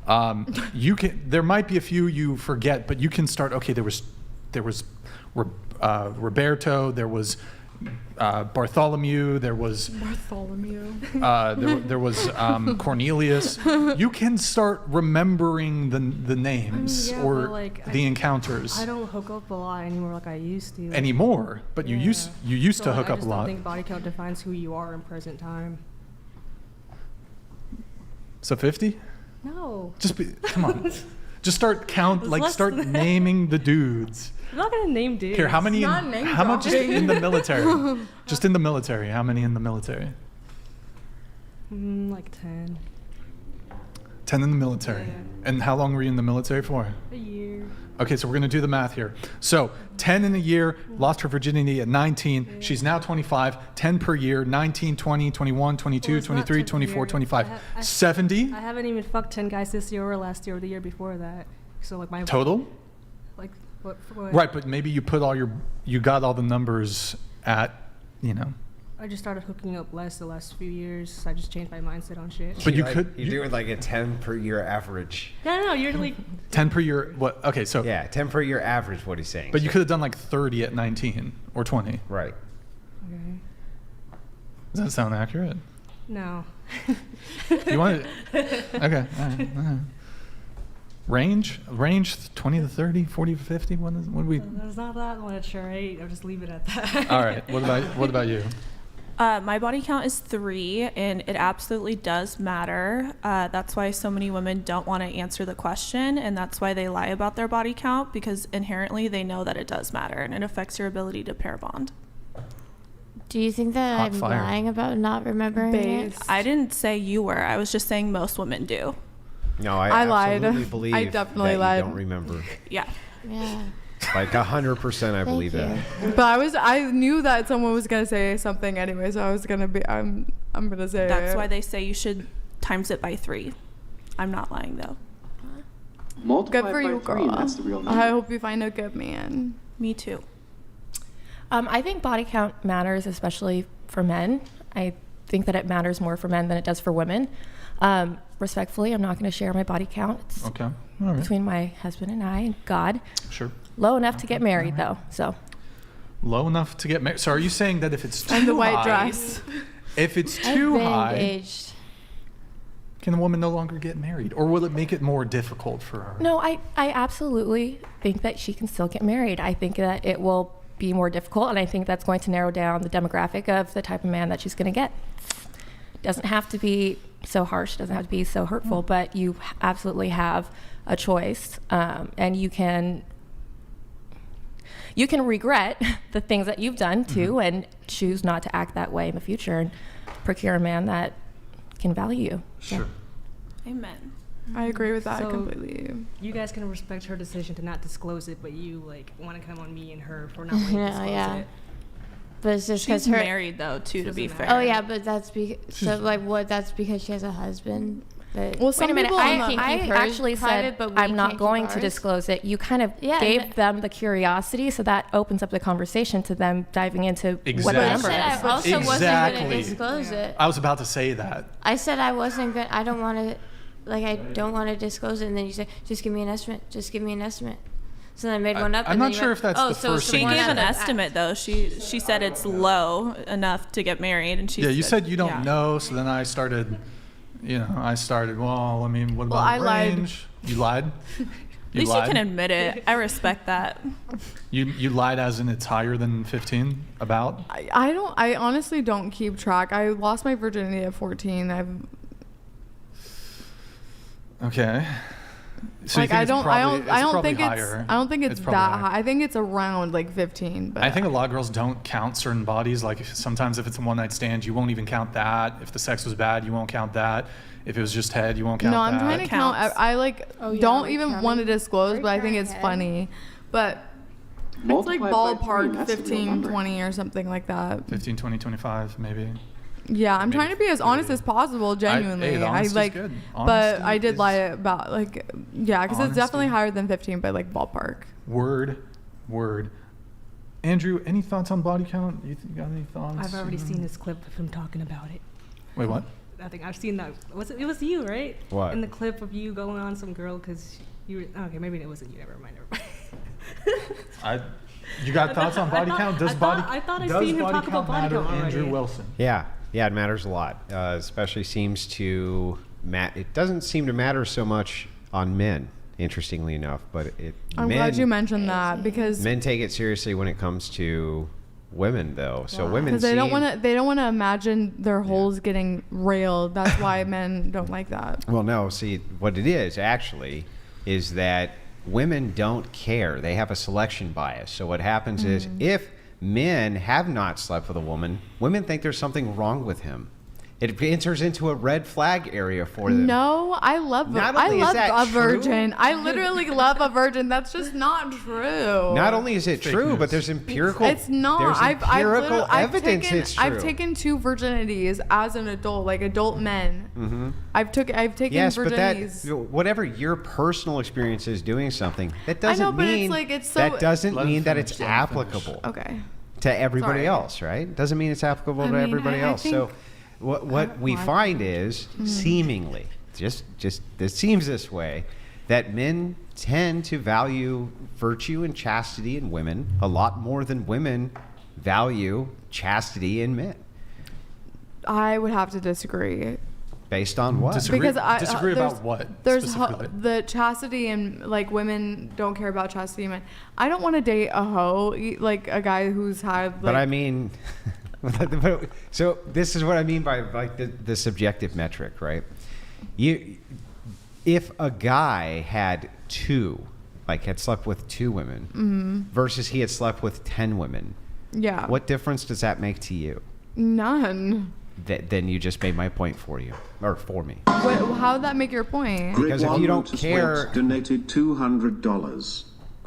Yeah. You can. There might be a few you forget, but you can start. Okay, there was Roberto. There was. Bartholomew, there was there was Cornelius. You can start remembering the names or like, the encounters. I don't hook up a lot anymore like I used to. Anymore, but you used to hook up a lot. I think body count defines who you are in present time. So 50? No. Come on. Just start start naming the dudes. I'm not gonna name dudes. Here, how much in the military? Just in the military, how many in the military? Like 10. 10 in the military. Yeah. And how long were you in the military for? A year. Okay, so we're gonna do the math here. So 10 in a year, lost her virginity at 19. Yeah. She's now 25, 10 per year, 19, 20, 21, 22, 23, 24, 25. 70? I haven't even fucked 10 guys this year or last year or the year before that. So like my total? Like what? Right, but maybe you put you got all the numbers at, I just started hooking up less the last few years. I just changed my mindset on shit. But you're doing like a 10 per year average. No, you're like 10 per year. What? Okay, so yeah, 10 per year average. What he's saying. But you could have done like 30 at 19 or 20. Right. Okay. Does that sound accurate? No. You want it? Okay. All right. Range 20 to 30, 40 to 50. What do we? That's not that much, right? I'll just leave it at that. All right. What about you? My body count is 3, and it absolutely does matter. That's why so many women don't want to answer the question, and that's why they lie about their body count, because inherently they know that it does matter, and it affects your ability to pair bond. Do you think that I'm lying about not remembering it? I didn't say you were. I was just saying most women do. No, I lied. absolutely believe I definitely that lied. You don't remember. Yeah. Yeah. Like 100%, I believe that. But I knew that someone was gonna say something anyway, so I'm gonna say That's it. why they say you should times it by 3. I'm not lying though. Good for you, girl. That's the real number. I hope you find a good man. Me too. I think body count matters, especially for men. I think that it matters more for men than it does for women. Respectfully, I'm not going to share my body count. It's Okay. All right. between my husband and I and God. Sure. Low enough to get married, though. So Low enough to get married. So are you saying that if it's too And the white high, dress. if it's I've too been high, engaged. can the woman no longer get married, or will it make it more difficult for her? no, I absolutely think that she can still get married. I think that it will be more difficult, and I think that's going to narrow down the demographic of the type of man that she's going to get. Doesn't have to be so harsh, doesn't have to be so hurtful, but you absolutely have a choice, and you can regret the things that you've done too, and choose not to act that way in the future, and procure a man that can value you. Sure. Amen. I agree with that So, completely. You guys can respect her decision to not disclose it, but you like want to come on me and her for not wanting to disclose it. But it's just because She's her married though, too. To be fair. Oh yeah, but that's because that's because she has a husband. But Well, Wait some a minute. people I actually said I'm not going to disclose. disclose it. You kind of Yeah, gave and- them the curiosity, so that opens up the conversation to them diving into what the Exactly. I number said I is. also wasn't Exactly. going to disclose it. I was about to say that. I said I wasn't going. I don't want to. Like I don't want to disclose it, and then you say, "Just give me an estimate. Just give me an estimate." So then I made one up. I'm and not then you sure went, if that's oh, the so first she thing She you gave said. an estimate though. She said it's low enough to get married, and she. Yeah, you said you don't yeah. know, so then I started. Well, I mean, what about I lied. range? You lied. At least you can admit it. I respect that. You lied as in it's higher than 15. About. I honestly don't keep track. I lost my virginity at 14. Okay. So Like you think I it's don't probably, I don't probably think higher. I don't think it's probably that higher. high. I think it's around like 15. But I think a lot of girls don't count certain bodies. Like sometimes if it's a one night stand, you won't even count that. If the sex was bad, you won't count that. If it was just head, you won't count that. No, I'm trying to count. I like don't like even counting want to disclose, but I think it's head. funny. But it's like Multiply it by 3, ballpark that's the real 15, number. 20 or something like that. 15, 20, 25, maybe. Yeah, I'm Maybe trying to be as honest as possible, genuinely. the honesty's like, good. but Honesty I did is- lie about like, yeah, because it's definitely Honesty. higher than 15, but like ballpark. Word. Andrew, any thoughts on body count? You got any thoughts? I've already seen this clip of him talking about it. Wait, what? I think I've seen that. It was you, right? What? In the clip of you going on some girl because you were, okay, maybe it wasn't you. Never mind. You got thoughts on body count? Does I thought I'd seen him talk about body matter, count already. Andrew Wilson? Yeah, it matters a lot. Especially seems to it doesn't seem to matter so much on men, interestingly enough. But I'm glad you mentioned that because men take it seriously when it comes to women, though. So women because they don't want to imagine their holes getting railed. That's why men don't like that. Well, no. See, what it is actually is that women don't care. They have a selection bias. So what happens is if men have not slept with a woman, women think there's something wrong with him. It enters into a red flag area for them. No, I love Not I only is love that a true- virgin. I literally love a virgin. That's just not true. Not only is it true, but there's empirical. It's not. There's empirical evidence it's true. I've taken 2 virginities as an adult, like adult men. Mm-hmm. I've taken Yes, but virginities. that whatever your personal experience is doing something, that doesn't I know, but mean it's like it's so. that doesn't Let him mean that finish, it's let him finish. applicable Okay. to everybody Sorry. else, right? Doesn't mean it's applicable I to mean, everybody I else. think- So what we find is seemingly just it seems this way that men tend to value virtue and chastity in women a lot more than women value chastity in men. I would have to disagree. Based on what? Disagree, Because disagree there's- about what? There's specifically? the chastity and like women don't care about chastity in men. I don't want to date a hoe, like a guy who's had. Like, But I mean, so this is what I mean by like the subjective metric, right? If a guy had had slept with 2 women versus he had slept with 10 women, yeah. what difference does that make to you? None. Then you just made my point for me. How would that make your point? Because if you don't Lotus care- Webs donated $200.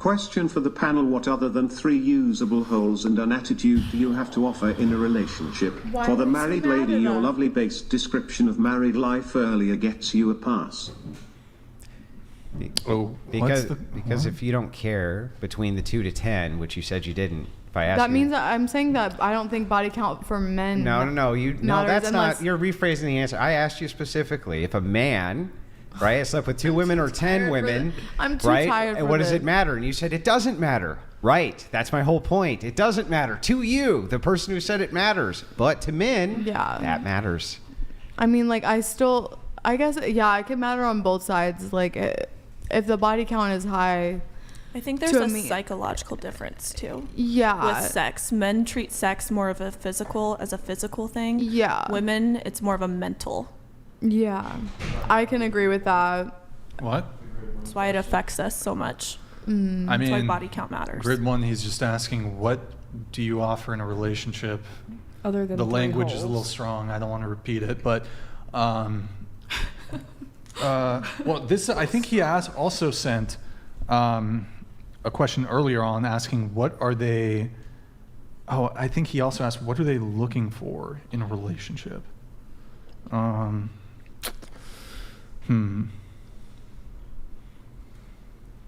Question for the panel: what other than 3 usable holes and an attitude do you have to offer in a relationship? Why For the would married you lady, matter your then? lovely based description of married life earlier gets you a pass. Because if you don't care between the 2 to 10, which you said you didn't, if I asked That you, means that I'm saying that I don't think body count for men. no, matters that's unless- not. You're rephrasing the answer. I asked you specifically if a man, right, has slept with 2 women or 10 women, I'm too right? tired And for what does this. it matter? And you said it doesn't matter. Right. That's my whole point. It doesn't matter to you, the person who said it matters, but to men, that matters. I mean, like, I guess, yeah, it can matter on both sides. Like, if the body count is high. I think there's to a me- psychological difference too. Yeah. With sex, men treat sex more of a physical thing. Yeah. Women, it's more of a mental. Yeah, I can agree with that. What? That's why it affects us so much. I mean, That's why body count matters. Grid 1, he's just asking, what do you offer in a relationship? Other than the 3 language is a little holes. strong. I don't want to repeat it, but well, this I think he also sent a question earlier on asking what are they. Oh, I think he also asked what are they looking for in a relationship.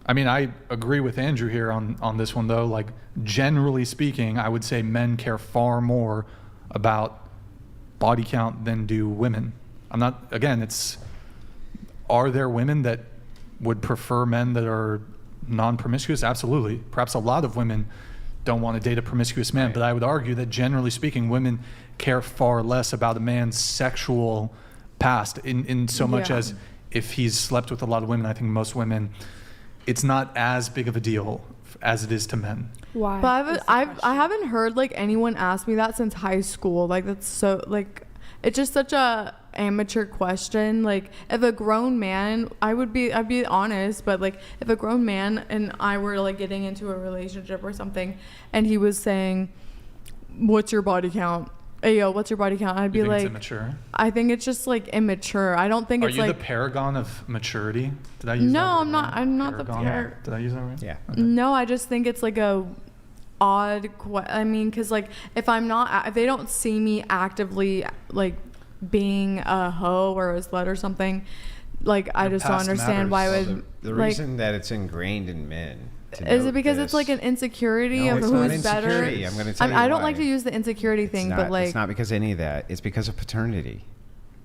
I mean, I agree with Andrew here on this one, though. Like, generally speaking, I would say men care far more about body count than do women. I'm not, again, are there women that would prefer men that are non-promiscuous? Absolutely. Perhaps a lot of women don't want to date a promiscuous man, but I would argue that generally speaking, women care far less about a man's sexual past in so much as if he's slept with a lot of women. I think most women, it's not as big of a deal as it is to men. Why? But I haven't heard like anyone ask me that since high school. Like, that's so, like, it's just such a amateur question. Like, if a grown man, I'd be honest, but like if a grown man and I were like getting into a relationship or something and he was saying, what's your body count? Hey, yo, what's your body count? I'd be think like, it's immature? I think it's just like immature. I don't think Are it's you like the paragon of maturity? Did I use that no, word I'm not. right? I'm not the Paragon? par. Did I use that right? Yeah. Okay. No, I just think it's like a odd. I mean, because like if they don't see me actively like being a hoe or a slut or something, like I just don't past understand why matters. I would. The like, reason that it's ingrained in men. is it because it's like an insecurity No, of it's not who's better? insecurity. I'm going to tell you I don't why. like to use the insecurity thing, It's but not- like it's not because of any of that. It's because of paternity.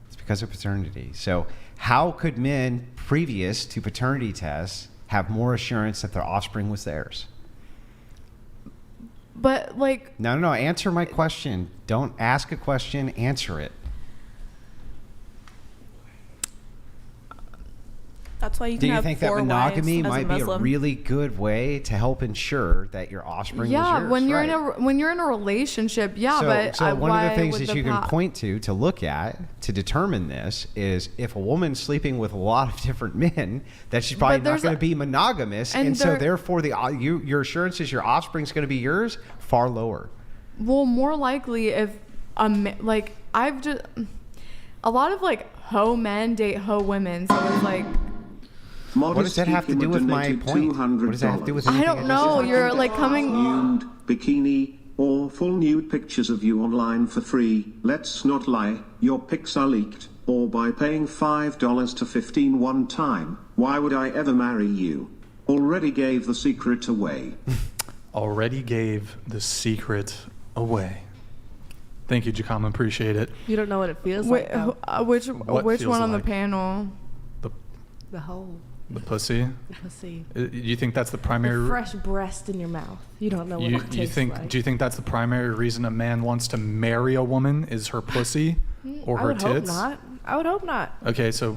It's because of paternity. So how could men previous to paternity tests have more assurance that their offspring was theirs? But like No. Answer my question. Don't ask a question. Answer it. That's why you Do can you have think that 4 monogamy wives as might be a Muslim. really good way to help ensure that your offspring was yours? when you're right? when you're in a relationship, but so one of the why things would that the you can point to look at to determine this is if a woman's sleeping with a lot of different men, that she's probably But not there's going a- to be monogamous, and and so there- therefore your assurance is your offspring's going to be yours far lower. Well, more likely if like I've just a lot of like hoe men date hoe women, so it's like. What does that have to do with my point? What does that have to do with I anything don't know. You're like coming. Nude, bikini, or full nude pictures of you online for free. Let's not lie, your pics are leaked, or by paying $5 to 15 one time. Why would I ever marry you? Already gave the secret away. Already gave the secret away. Thank you, Jacama. Appreciate it. You don't know what it feels Wait, like. Though. which What feels one on like? the panel? The whole. The pussy. The pussy. You think that's the primary? The fresh breast in your mouth. You don't know what You, it tastes you think? like. Do you think that's the primary reason a man wants to marry a woman is her pussy or I her would tits? hope not. I would hope not. Okay, so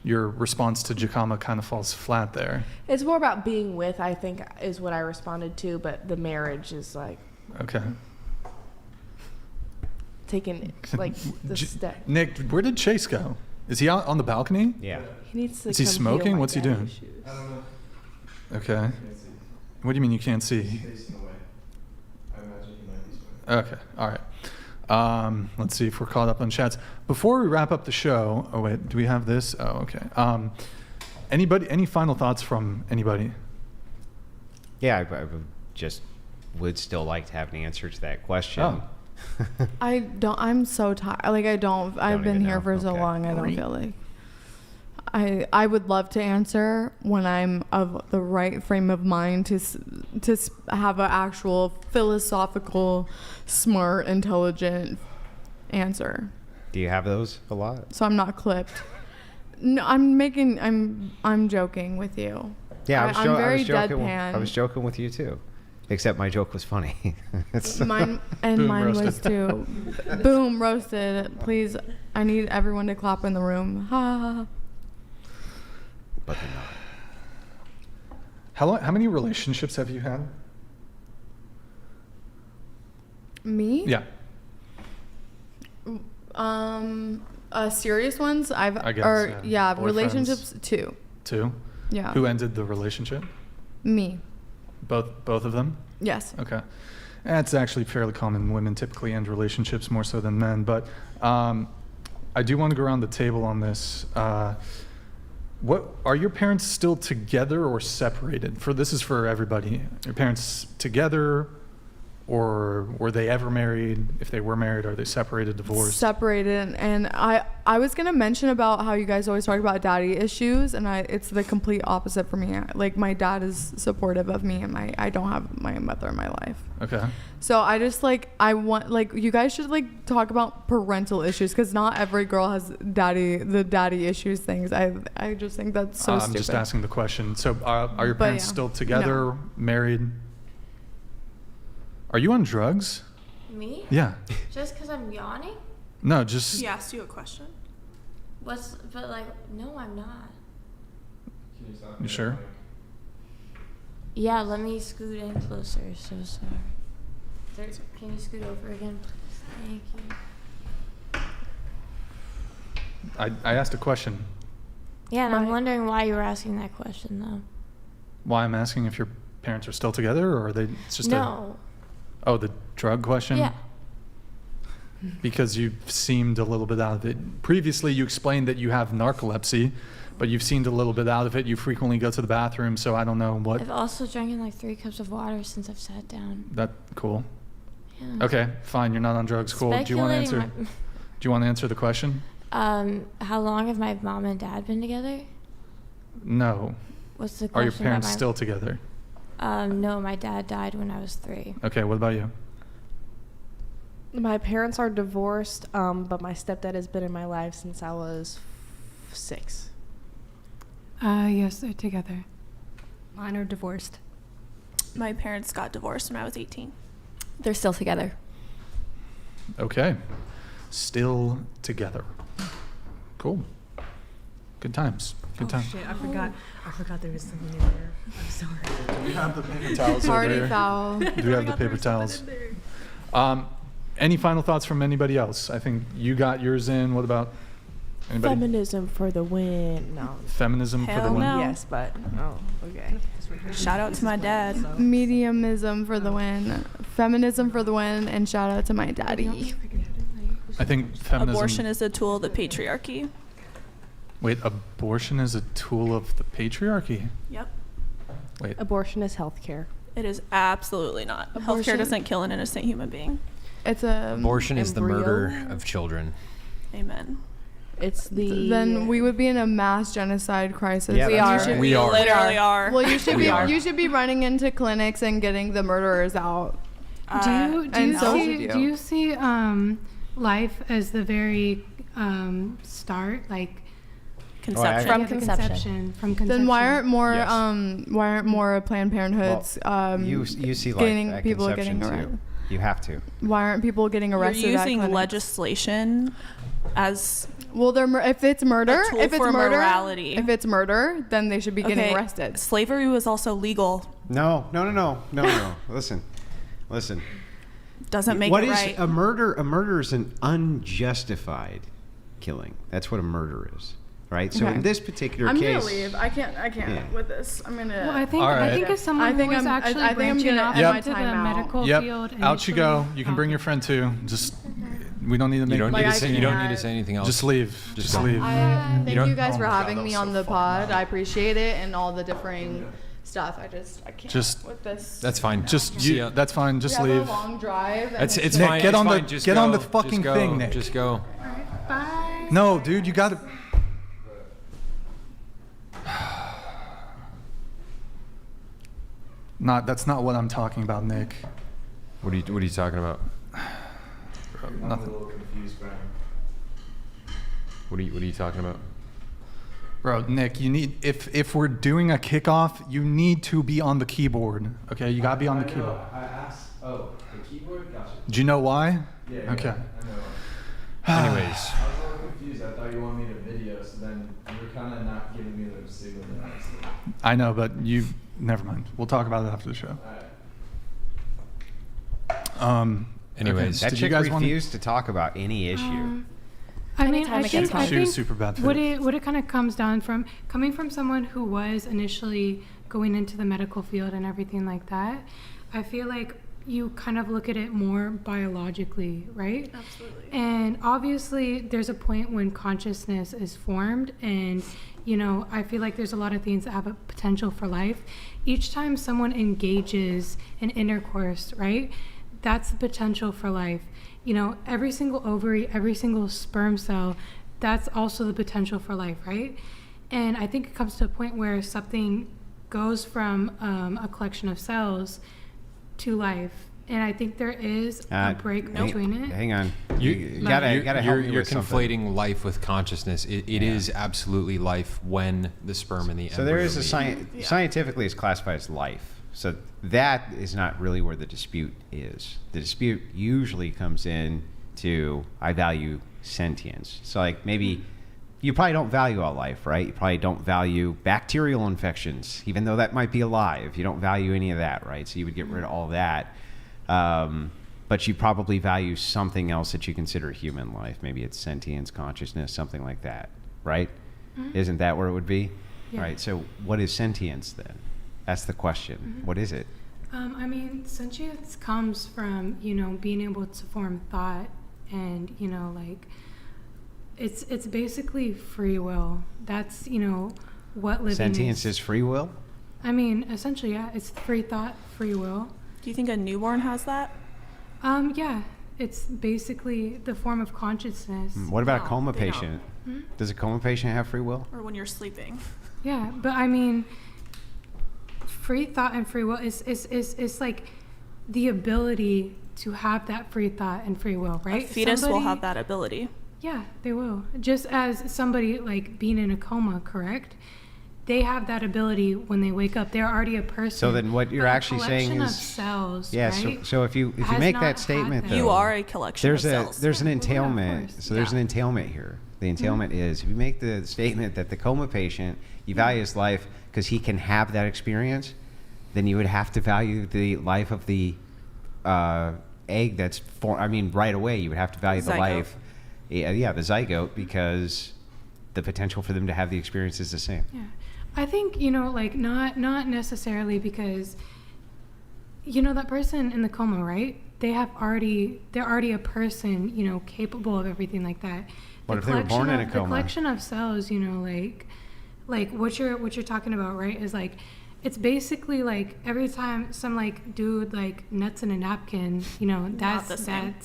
your response to Jacama kind of falls flat there. It's more about being with, I think, is what I responded to, but the marriage is like Okay. taking like the step. Nick, where did Chase go? Is he out on the balcony? Yeah. He needs to Is he come smoking? heal my What's he daddy doing? issues. I don't know. Okay. What do you mean you can't see? He's facing away. I imagine he might be smoking. Okay. All right. Let's see if we're caught up on chats. Before we wrap up the show, oh wait, do we have this? Oh, okay. Anybody? Any final thoughts from anybody? Yeah, I just would still like to have an answer to that question. Oh. I'm so tired. Like, I've been here for so long, I don't feel like. I would love to answer when I'm of the right frame of mind to have an actual philosophical, smart, intelligent answer. Do you have those a lot? So I'm not clipped. No, I'm joking with you. Yeah, I'm very deadpan. I was joking with you too, except my joke was funny. Mine was too. Boom, roasted. Please, I need everyone to clap in the room. Ha ha ha. But they're not. How many relationships have you had? Me? Yeah. Serious ones. I guess, yeah. Relationships 2. 2? Yeah. Who ended the relationship? Me. Both of them? Yes. Okay. That's actually fairly common. Women typically end relationships more so than men. But I do want to go around the table on this. What are your parents still together or separated? This is for everybody. Your parents together, or were they ever married? If they were married, are they separated, divorced? Separated. And I was gonna mention about how you guys always talk about daddy issues, and it's the complete opposite for me. Like, my dad is supportive of me, and I don't have my mother in my life. Okay. So I just I want you guys should talk about parental issues, because not every girl has the daddy issues things. I just think that's so stupid. I'm just asking the question. So are your parents still together, No. married? Are you on drugs? Me? Yeah. Just because I'm yawning? No, just. He asked you a question. No, I'm not. You sure? Yeah, let me scoot in closer. So sorry. Can you scoot over again, please? Thank you. I asked a question. Yeah, and I'm wondering why you were asking that question, though. Why I'm asking if your parents are still together, or are they? It's just No. Oh, the drug question? Yeah. Because you seemed a little bit out of it. Previously, you explained that you have narcolepsy, but you've seemed a little bit out of it. You frequently go to the bathroom, so I don't know what. I've also drank 3 cups of water since I've sat down. Cool. Yeah. Okay, fine. You're not on drugs. Cool. Do you want to answer? Do you want to answer the question? How long have my mom and dad been together? No. What's the question? Are your parents still together? No, my dad died when I was 3. Okay, what about you? My parents are divorced, but my stepdad has been in my life since I was 6. Yes, they're together. Mine are divorced. My parents got divorced when I was 18. They're still together. Okay. Still together. Cool. Good times. Good times. Shit, I forgot there was something in there. I'm sorry. Do we have the paper towels Party over here? foul. Do we have the paper towels? Any final thoughts from anybody else? I think you got yours in. What about anybody? Feminism for the win. No. Feminism for the win? No. Yes, but okay. Shout out to my dad. Mediumism for the win. Feminism for the win, and shout out to my daddy. I think feminism. Abortion is a tool of the patriarchy. Wait, abortion is a tool of the patriarchy? Yep. Wait. Abortion is healthcare. It is absolutely not. Healthcare doesn't kill an innocent human being. It's a abortion is the embryo. murder of children. Amen. It's the. Then we would be in a mass genocide crisis. Yeah, We that's are. right. We literally are. Well, you should We be. are. You should be running into clinics and getting the murderers out. Do and so should do you see life as the very start, Conception. From the conception. From conception. Then why aren't more Yes. Planned Parenthoods You see life getting at people conception getting too. You have to. Why aren't people getting You're arrested? using at clinics? legislation as Well, if it's murder, a tool if it's for murder, morality. if it's murder, then they should be getting arrested. Slavery was also legal. No. Listen. Doesn't make What it is right. a murder? A murder is an unjustified killing. That's what a murder is, right? So Okay. in this particular I'm case, gonna leave. I can't Yeah. with this. I'm gonna. Well, I think All right. I think as someone I think who is I'm- actually I think I'm branching gonna off end my into the time out. medical Yep. field. Out you go. initially- You can bring your friend too. Just we don't need to make. You don't, Like, need I to say, can't- you don't need to say anything else. Just leave. Just go. leave. Thank don't- you guys oh for my God, having that me was on so the fucking pod. loud. I appreciate it, and all the different stuff. I can't Just- with this. That's fine. Just See you. ya. That's fine. Just we leave. have a long drive. and It's just- Nick, fine. get it's on the- fine. Just get go. on the fucking Just go. thing, Nick. Just go. Bye. No, dude, you gotta. That's not what I'm talking about, Nick. What are you talking about? Nothing. I'm a little confused, Brian. What are you talking about? Bro, Nick, you need if we're doing a kickoff, you need to be on the keyboard. Okay, you gotta be on the keyboard. I asked. Oh, the keyboard. Gotcha. Do you know why? Yeah. Okay. I know. Anyways, I was a little confused. I thought you wanted me to video, so then you're kind of not giving me the signal that I said. I know, but you. Never mind. We'll talk about it after the show. All right. anyways, That Did chick you guys wanna- refused to talk about any issue. I mean, Anytime I it gets think, hot. I She was think super bad for what it. it kind of comes down from coming from someone who was initially going into the medical field and everything like that. I feel like you kind of look at it more biologically, right? Absolutely. And obviously, there's a point when consciousness is formed, and I feel like there's a lot of things that have a potential for life. Each time someone engages in intercourse, right? That's the potential for life. Every single ovary, every single sperm cell, that's also the potential for life, right? And I think it comes to a point where something goes from a collection of cells to life. And I think there is a break between it. Hang on. You gotta help me you're with something. conflating life with consciousness. It is absolutely life when the sperm and the So there embryo is a meet. scientifically it's classified as life. So that is not really where the dispute is. The dispute usually comes in to I value sentience. So like maybe you probably don't value all life, right? You probably don't value bacterial infections, even though that might be alive. You don't value any of that, right? So you would get rid of all that. But you probably value something else that you consider human life. Maybe it's sentience, consciousness, something like that, right? Mm-hmm. Isn't that where it would be? Yeah. Right. So what is sentience then? That's the question. Mm-hmm. What is it? I mean, sentience comes from, being able to form thought and, it's basically free will. That's, what living Sentience is free will? I mean, essentially, yeah, it's free thought, free will. Do you think a newborn has that? Yeah, it's basically the form of consciousness. What about a No, coma they patient? Does a coma patient have free will? Or when you're sleeping? Yeah, but I mean, free thought and free will is like the ability to have that free thought and free will, right? A fetus will have that ability. Yeah, they will. Just as somebody like being in a coma, correct? They have that ability when they wake up. They're already a person. So then what you're But a actually saying collection is of cells, yeah, right? so if you has make not that had statement that. though, You are a collection there's of cells. there's an Yeah, entailment. of course. So there's an entailment here. The entailment is if you make the statement that the coma patient you value his life because he can have that experience, then you would have to value the life of the egg that's right away you would have to value the Zygote. life. Yeah, the zygote, because the potential for them to have the experience is the same. Yeah. I think, not necessarily because, that person in the coma, right? They're already a person, capable of everything like that. What if they were born in a The coma? collection of cells, like what you're talking about, right? Is like, it's basically like every time some like dude like nuts in a napkin, Not the same.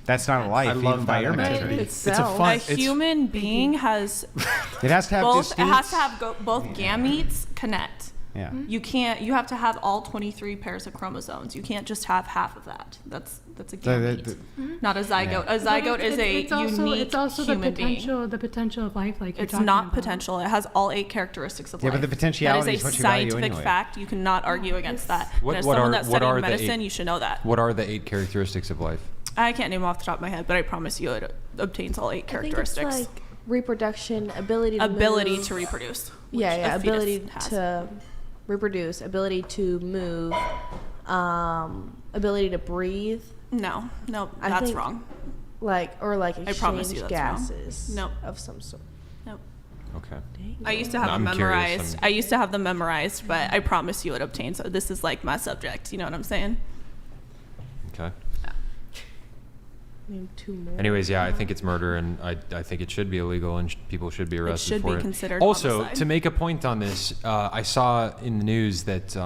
That's not a life, I love even by that your imagery. metric. It's a fun. A human being has It has to have both. It has to disputes. have both gametes connect. Yeah. You have to have all 23 pairs of chromosomes. You can't just have half of that. That's a gamete, not a zygote. A zygote is a unique it's also human being. the potential of life, like you're It's talking not about. potential. It has all 8 characteristics of Yeah, life. but the potentiality that is what is you a value scientific anyway. fact. You cannot argue against that. What- and as what someone are- that's what studying are the medicine, 8 you should know that. What are the 8 characteristics of life? I can't name off the top of my head, but I promise you it obtains all 8 I think characteristics. it's like reproduction, ability to Ability move. to reproduce. Yeah, which yeah, a fetus ability has. to reproduce, ability to move, ability to breathe. No, I that's think, wrong. Like I promise exchange you that's wrong. gases. Nope. Of some sort. Nope. Okay. I used to have No, them I'm curious. memorized. I used to have them memorized, but I promise you it obtains. So this is like my subject. You know what I'm saying? Okay. Name 2 more. Anyways, yeah, I think it's murder, and I think it should be illegal, and people should be arrested for it. It should be considered Also, homicide. to make a point on this, I saw in the news that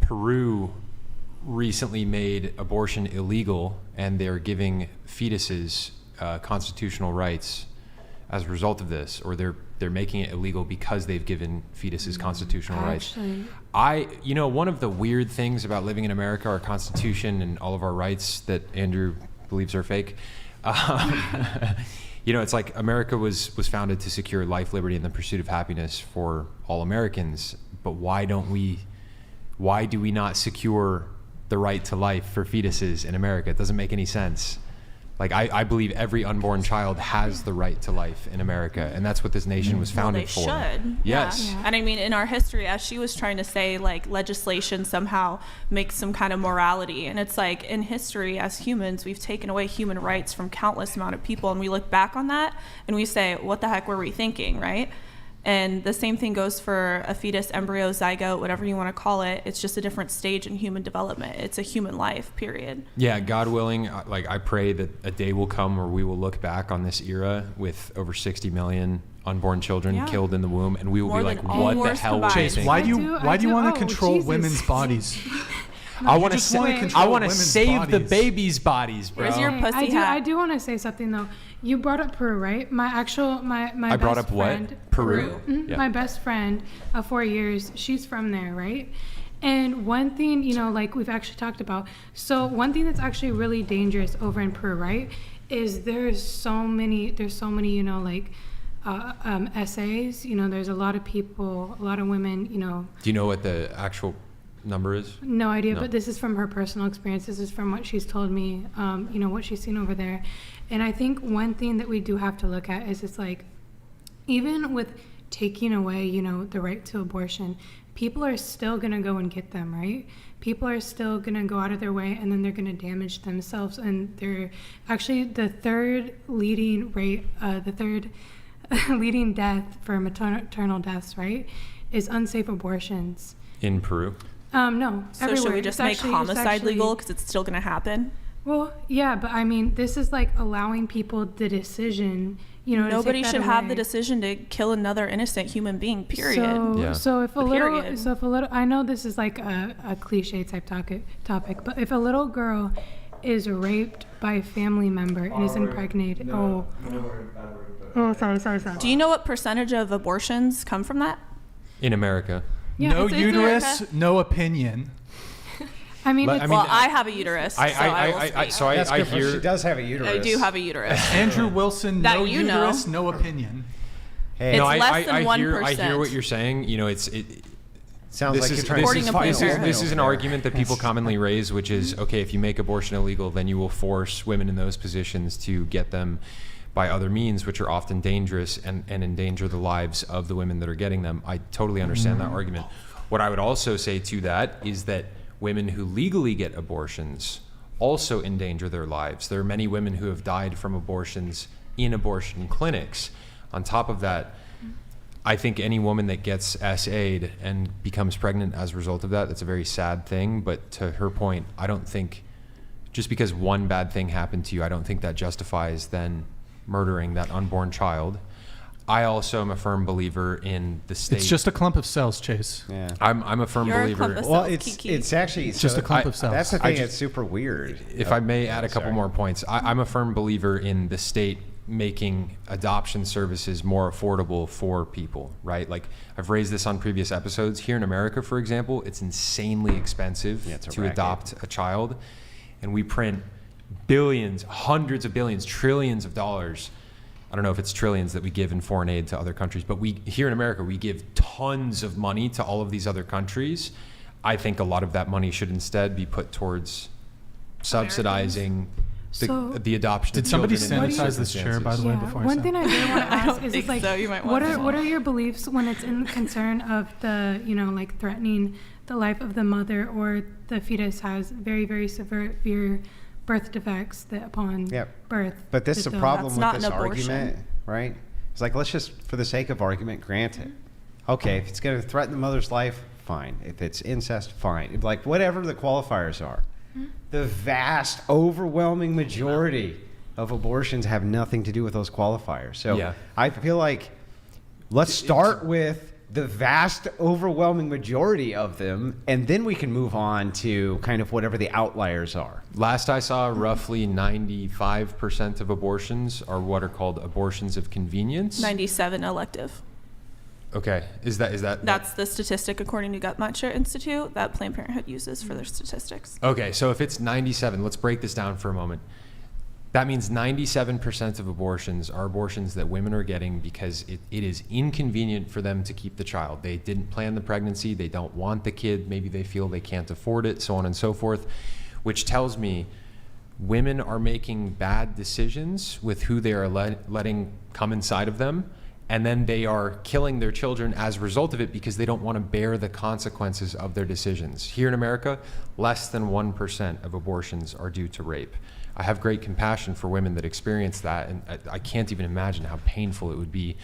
Peru recently made abortion illegal, and they're giving fetuses constitutional rights as a result of this, or they're making it illegal because they've given fetuses constitutional rights. One of the weird things about living in America, our Constitution and all of our rights that Andrew believes are fake. It's like America was founded to secure life, liberty, and the pursuit of happiness for all Americans. But why do we not secure the right to life for fetuses in America? It doesn't make any sense. Like, I believe every unborn child has the right to life in America, and that's what this nation was founded for. They should. Yes. Yeah. And I mean, in our history, as she was trying to say, like, legislation somehow makes some kind of morality. And it's like, in history, as humans, we've taken away human rights from countless amount of people, and we look back on that, and we say, what the heck were we thinking, right? And the same thing goes for a fetus, embryo, zygote, whatever you want to call it. It's just a different stage in human development. It's a human life, period. Yeah, God willing, I pray that a day will come where we will look back on this era with over 60 million unborn children killed in the womb, and we will be like, what the hell were Chase, why do you want to control women's bodies? I want to save the babies' bodies, bro. Where's your pussy hat? I do want to say something though. You brought up Peru, right? My I brought up friend, what? Peru. Mm-hmm. Yeah. My best friend of 4 years, she's from there, right? And one thing, like we've actually talked about. So one thing that's actually really dangerous over in Peru, right, is there's so many, essays. There's a lot of people, a lot of women. Do you know what the actual number is? No idea, but this is from her personal experience. This is from what she's told me, what she's seen over there. And I think one thing that we do have to look at is it's like, even with taking away, the right to abortion, people are still going to go and get them, right? People are still going to go out of their way, and then they're going to damage themselves. And they're actually the third leading leading death for maternal deaths, right, is unsafe abortions. In Peru? No, so everywhere. Should we just make homicide legal because it's still going to happen? Well, yeah, but I mean, this is like allowing people the decision. Nobody should have the decision to kill another innocent human being. Period. So if a little, I know this is like a cliche type topic, but if a little girl is raped by a family member and is impregnated, sorry. Do you know what percentage of abortions come from that? In America. Yeah, no uterus, no opinion. I mean, I have a uterus. So I hear she does have a uterus. I do have a uterus. Andrew Wilson, no uterus, no opinion. Hey, it's less than 1%. I hear what you're saying. It sounds like you're trying to this is an argument that people commonly raise, which is, okay, if you make abortion illegal, then you will force women in those positions to get them by other means, which are often dangerous and endanger the lives of the women that are getting them. I totally understand that argument. What I would also say to that is that women who legally get abortions also endanger their lives. There are many women who have died from abortions in abortion clinics. On top of that, I think any woman that gets SA'd and becomes pregnant as a result of that, that's a very sad thing. But to her point, I don't think just because one bad thing happened to you, I don't think that justifies then murdering that unborn child. I also am a firm believer in the state. It's just a clump of cells, Chase. Yeah. I'm a firm believer. Well, it's actually just a clump of cells. That's the thing that's super weird. If I may add a couple more points, I'm a firm believer in the state making adoption services more affordable for people, right? Like, I've raised this on previous episodes. Here in America, for example, it's insanely expensive to adopt a child, and we print billions, hundreds of billions, trillions of dollars. I don't know if it's trillions that we give in foreign aid to other countries, but we here in America, we give tons of money to all of these other countries. I think a lot of that money should instead be put towards subsidizing the adoption of children. Did somebody sanitize this chair, by the way, before I said? One thing I do want to ask is think like, so. You might what want are your beliefs when it's in concern of the, like threatening the life of the mother or the fetus has very, very severe birth defects that upon birth. But this is a problem with this abortion. argument, right? It's like, let's just, for the sake of argument, grant it. Okay, if it's going to threaten the mother's life, fine. If it's incest, fine. Like, whatever the qualifiers are. The vast, overwhelming majority of abortions have nothing to do with those qualifiers. So I feel like let's start with the vast, overwhelming majority of them, and then we can move on to kind of whatever the outliers are. Last I saw, roughly 95% of abortions are what are called abortions of convenience. 97 elective. Okay, is that? That's the statistic according to Guttmacher Institute that Planned Parenthood uses for their statistics. Okay, so if it's 97, let's break this down for a moment. That means 97% of abortions are abortions that women are getting because it is inconvenient for them to keep the child. They didn't plan the pregnancy, they don't want the kid, maybe they feel they can't afford it, so on and so forth, which tells me women are making bad decisions with who they are letting come inside of them, and then they are killing their children as a result of it because they don't want to bear the consequences of their decisions. Here in America, less than 1% of abortions are due to rape. I have great compassion for women that experience that, and I can't even imagine how painful it would be,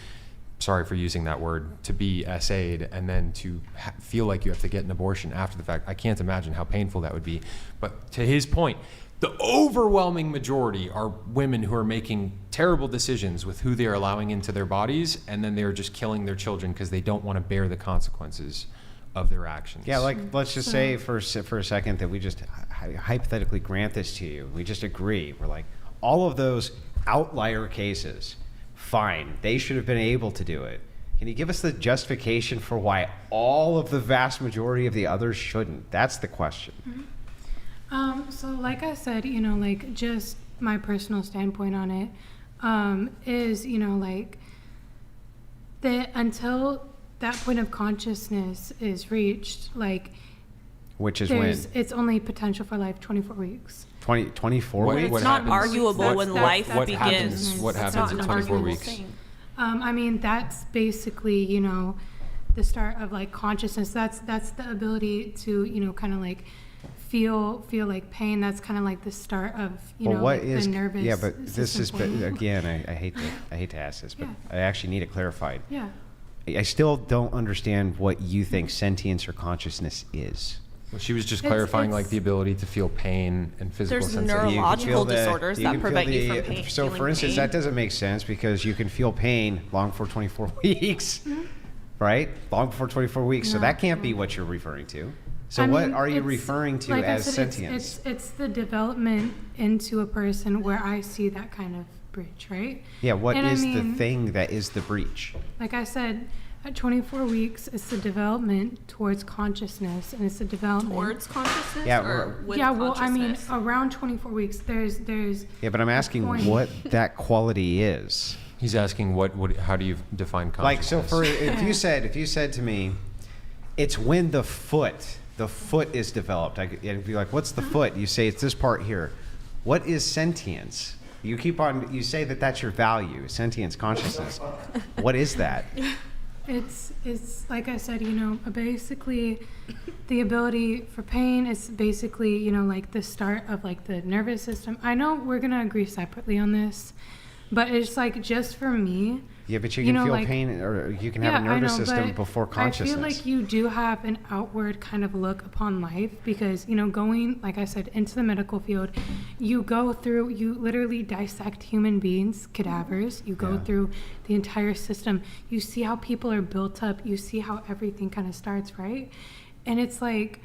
sorry for using that word, to be SA'd and then to feel like you have to get an abortion after the fact. I can't imagine how painful that would be. But to his point, the overwhelming majority are women who are making terrible decisions with who they are allowing into their bodies, and then they're just killing their children because they don't want to bear the consequences of their actions. Yeah, like let's just say for a second that we just hypothetically grant this to you. We just agree. We're like, all of those outlier cases, fine, they should have been able to do it. Can you give us the justification for why all of the vast majority of the others shouldn't? That's the question. So like I said, like just my personal standpoint on it is, like that until that point of consciousness is reached, like which is when it's only potential for life 24 weeks. 24 weeks? It's not arguable when life begins. What happens in 24 weeks? I mean, that's basically, the start of like consciousness. That's the ability to, kind of like feel like pain. That's kind of like the start of, the nervous. Yeah, but this is, again, I hate to ask this, but I actually need it clarified. Yeah. I still don't understand what you think sentience or consciousness is. Well, she was just clarifying like the ability to feel pain and physical sensation. There's neurological disorders that prevent you from pain. So for instance, that doesn't make sense because you can feel pain long before 24 weeks, right? Long before 24 weeks. So that can't be what you're referring to. So what are you referring to like as sentience? It's the development into a person where I see that kind of breach, right? Yeah, what is the thing that is the breach? Like I said, at 24 weeks, it's the development towards consciousness, and it's the development towards consciousness. Yeah, or with well, I mean, around 24 weeks, there's. Yeah, but I'm asking what that quality is. He's asking how do you define consciousness? Like, so for if you said to me, it's when the foot is developed. I'd be like, what's the foot? You say it's this part here. What is sentience? You say that that's your value, sentience, consciousness. What is that? It's like I said, basically the ability for pain is basically, like the start of like the nervous system. I know we're going to agree separately on this, but it's like just for me. Yeah, but you can feel pain or you can have a nervous system before consciousness. I feel like you do have an outward kind of look upon life because, going, like I said, into the medical field, you literally dissect human beings, cadavers. You go through the entire system. You see how people are built up. You see how everything kind of starts, right? And it's like,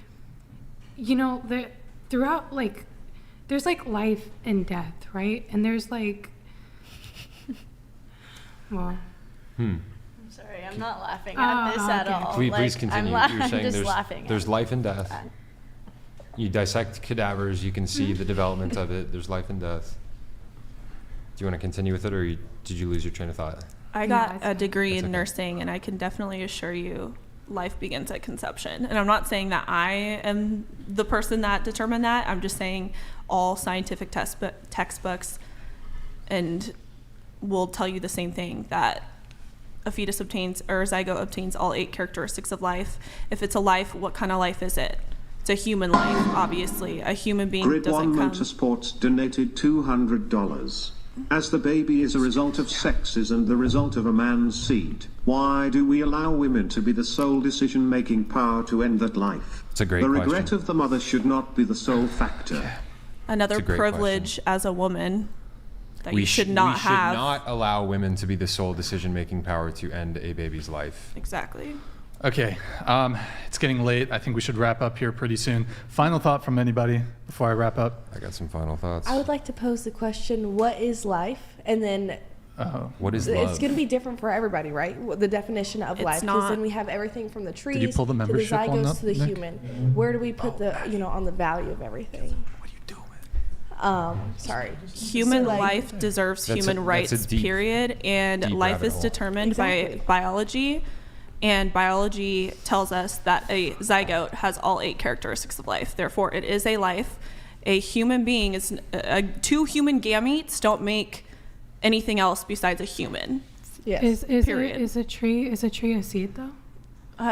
throughout, like, there's like life and death, right? And there's like, well. I'm sorry, I'm not laughing at this at all. Please continue. You're saying there's life and death. Okay. You dissect cadavers, you can see the development of it. There's life and death. Do you want to continue with it, or did you lose your train of thought? I got a degree in nursing, and I can definitely assure you life begins at conception. And I'm not saying that I am the person that determined that. I'm just saying all scientific textbooks and will tell you the same thing, that a fetus obtains, or a zygote obtains all 8 characteristics of life. If it's a life, what kind of life is it? It's a human life, obviously. A human being Grid doesn't One come. Motorsports donated $200. As the baby is a result of sexes and the result of a man's seed, why do we allow women to be the sole decision-making power to end that life? It's a great The question. regret of the mother should not be the sole factor. Another privilege as a woman that you should not have. We should not allow women to be the sole decision-making power to end a baby's life. Exactly. Okay, it's getting late. I think we should wrap up here pretty soon. Final thought from anybody before I wrap up? I got some final thoughts. I would like to pose the question, what is life? And then what is love? It's going to be different for everybody, right? The definition of life. Because then we have everything from the trees Did you pull the to the membership on zygotes that, to the Nick? human. Where do we put the, on the value of everything? What are you doing? Sorry. Human life deserves human rights, period. And life is determined by biology. And biology tells us that a zygote has all 8 characteristics of life. Therefore, it is a life. A human being is 2 human gametes don't make anything else besides a human. Yes. Period. Is a tree a seed though?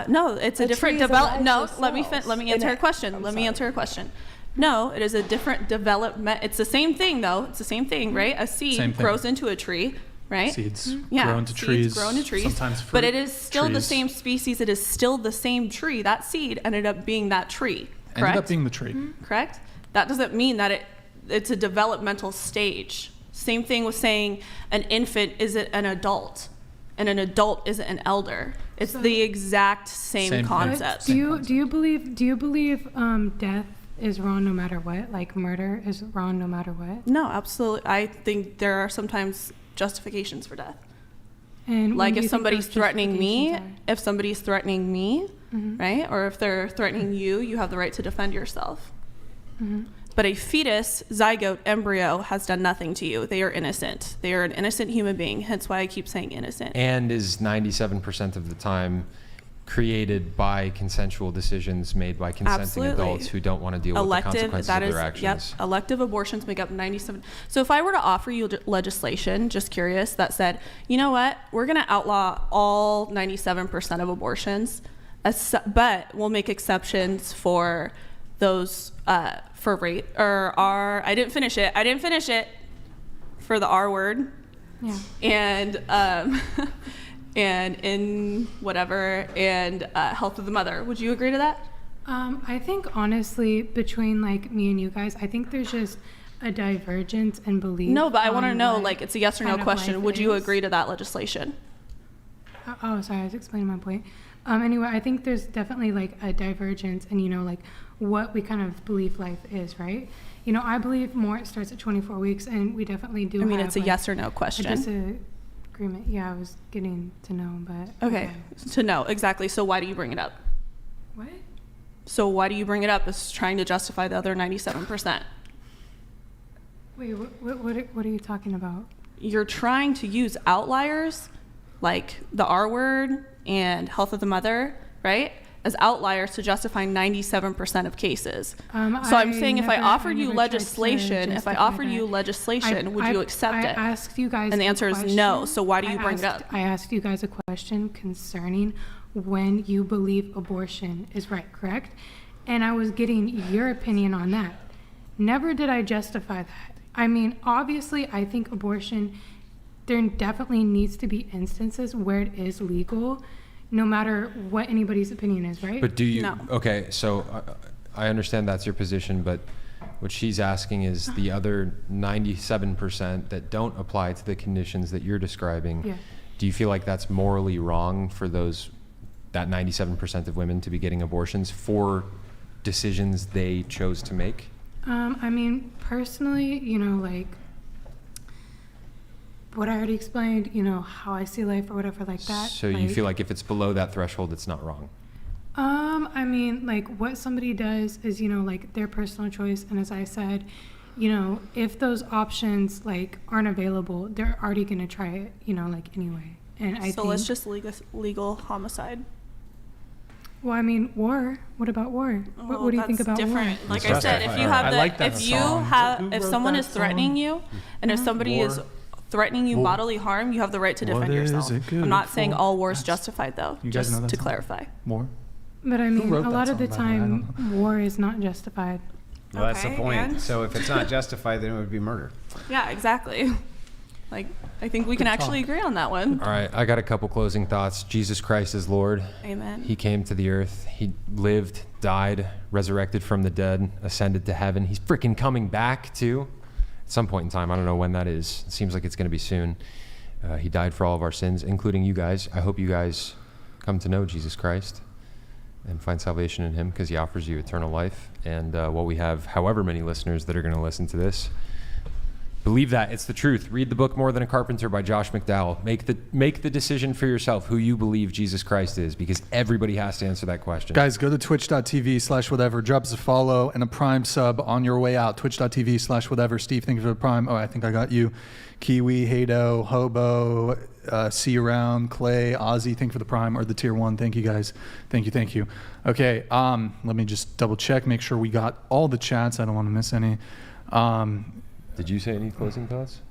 No, it's a different develop. No, let me answer your question. Let me answer your question. No, it is a different development. It's the same thing though. It's the same thing, right? A seed grows into a tree. Right? Seeds grow into trees. Sometimes fruit but it is still the trees. same species. It is still the same tree. That seed ended up being that tree. Correct? Ended up being the tree. Correct? That doesn't mean that it's a developmental stage. Same thing with saying an infant isn't an adult and an adult isn't an elder. It's the exact same concept. Do you believe death is wrong no matter what? Like murder is wrong no matter what? No, absolutely. I think there are sometimes justifications for death. And like if somebody's threatening me, right? Or if they're threatening you, you have the right to defend yourself. But a fetus, zygote, embryo has done nothing to you. They are innocent. They are an innocent human being. Hence why I keep saying innocent. And is 97% of the time created by consensual decisions made by consenting adults who don't want to deal with the consequences of their actions. Yep, elective abortions make up 97. So if I were to offer you legislation, just curious, that said, you know what, we're going to outlaw all 97% of abortions, but we'll make exceptions for those for rape or I didn't finish it for the R word. Yeah. And and in whatever, and health of the mother. Would you agree to that? I think honestly, between like me and you guys, I think there's just a divergence in belief. No, but I want to know, like, it's a yes or no question. Would you agree to that legislation? Oh, sorry, I was explaining my point. Anyway, I think there's definitely like a divergence in, like what we kind of believe life is, right? I believe more it starts at 24 weeks, and we definitely do. I mean, have, it's a yes or no question. Agreement. Yeah, I was getting to know, but okay. To know exactly. So why do you bring it up? What? So why do you bring it up? Is trying to justify the other 97%. Wait, what are you talking about? You're trying to use outliers, like the R word and health of the mother, right, as outliers to justify 97% of cases. So I'm saying if I offered you legislation, would you accept it? I asked you guys, and the answer is no. So why do you bring it up? I asked you guys a question concerning when you believe abortion is right, correct? And I was getting your opinion on that. Never did I justify that. I mean, obviously, I think abortion, there definitely needs to be instances where it is legal, no matter what anybody's opinion is, right? But do you? No. Okay, so I understand that's your position, but what she's asking is the other 97% that don't apply to the conditions that you're describing. Yeah. Do you feel like that's morally wrong for that 97% of women to be getting abortions for decisions they chose to make? I mean, personally, like what I already explained, how I see life or whatever like that. So you feel like if it's below that threshold, it's not wrong? I mean, like what somebody does is, like their personal choice. And as I said, if those options like aren't available, they're already going to try it, like anyway. And I think, let's just legal homicide. Well, I mean, war. What about war? What do you think about different. war? Like I said, if you have if someone is threatening you, and if somebody is threatening you bodily harm, you have the right to defend yourself. I'm not saying all war is justified, though. Just to clarify. War. But I mean, a lot of the time, war is not justified. Well, that's the point. So if it's not justified, then it would be murder. Yeah, exactly. Like, I think we can actually agree on that one. All right, I got a couple closing thoughts. Jesus Christ is Lord. Amen. He came to the earth. He lived, died, resurrected from the dead, ascended to heaven. He's freaking coming back too at some point in time. I don't know when that is. It seems like it's going to be soon. He died for all of our sins, including you guys. I hope you guys come to know Jesus Christ and find salvation in him, because he offers you eternal life. And we have however many listeners that are going to listen to this, believe that. It's the truth. Read the book More Than a Carpenter by Josh McDowell. Make the decision for yourself who you believe Jesus Christ is, because everybody has to answer that question. Guys, go to twitch.tv/whatever. Drop us a follow and a Prime sub on your way out. Twitch.tv/whatever. Steve, thank you for the Prime. Oh, I think I got you. Kiwi, Hado, Hobo, See You Around, Clay, Ozzy, thank you for the Prime, or the Tier 1. Thank you, guys. Thank you. Okay, let me just double check, make sure we got all the chats. I don't want to miss any. Did you say any closing thoughts?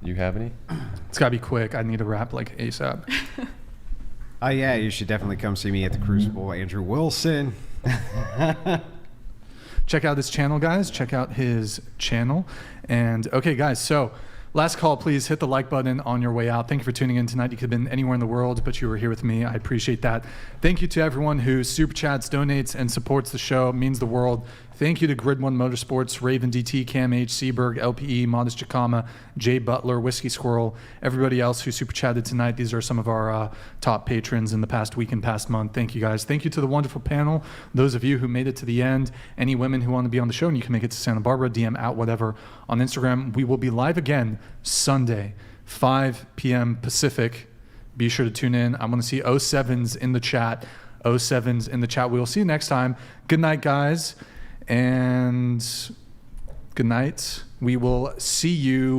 Do you have any? It's got to be quick. I need to wrap like ASAP. Yeah, you should definitely come see me at the Crucible. Andrew Wilson. Check out his channel, guys. Check out his channel. And okay, guys, so last call, please hit the like button on your way out. Thank you for tuning in tonight. You could have been anywhere in the world, but you were here with me. I appreciate that. Thank you to everyone who super chats, donates, and supports the show. It means the world. Thank you to Grid One Motorsports, Raven DT, Cam H, Seaberg, LPE, Modest Jacama, Jay Butler, Whiskey Squirrel, everybody else who super chatted tonight. These are some of our top patrons in the past week and past month. Thank you, guys. Thank you to the wonderful panel. Those of you who made it to the end, any women who want to be on the show, and you can make it to Santa Barbara, DM out whatever on Instagram. We will be live again Sunday, 5 p.m. Pacific. Be sure to tune in. I want to see 07s in the chat. 07s in the chat. We will see you next time. Good night, guys. And good night. We will see you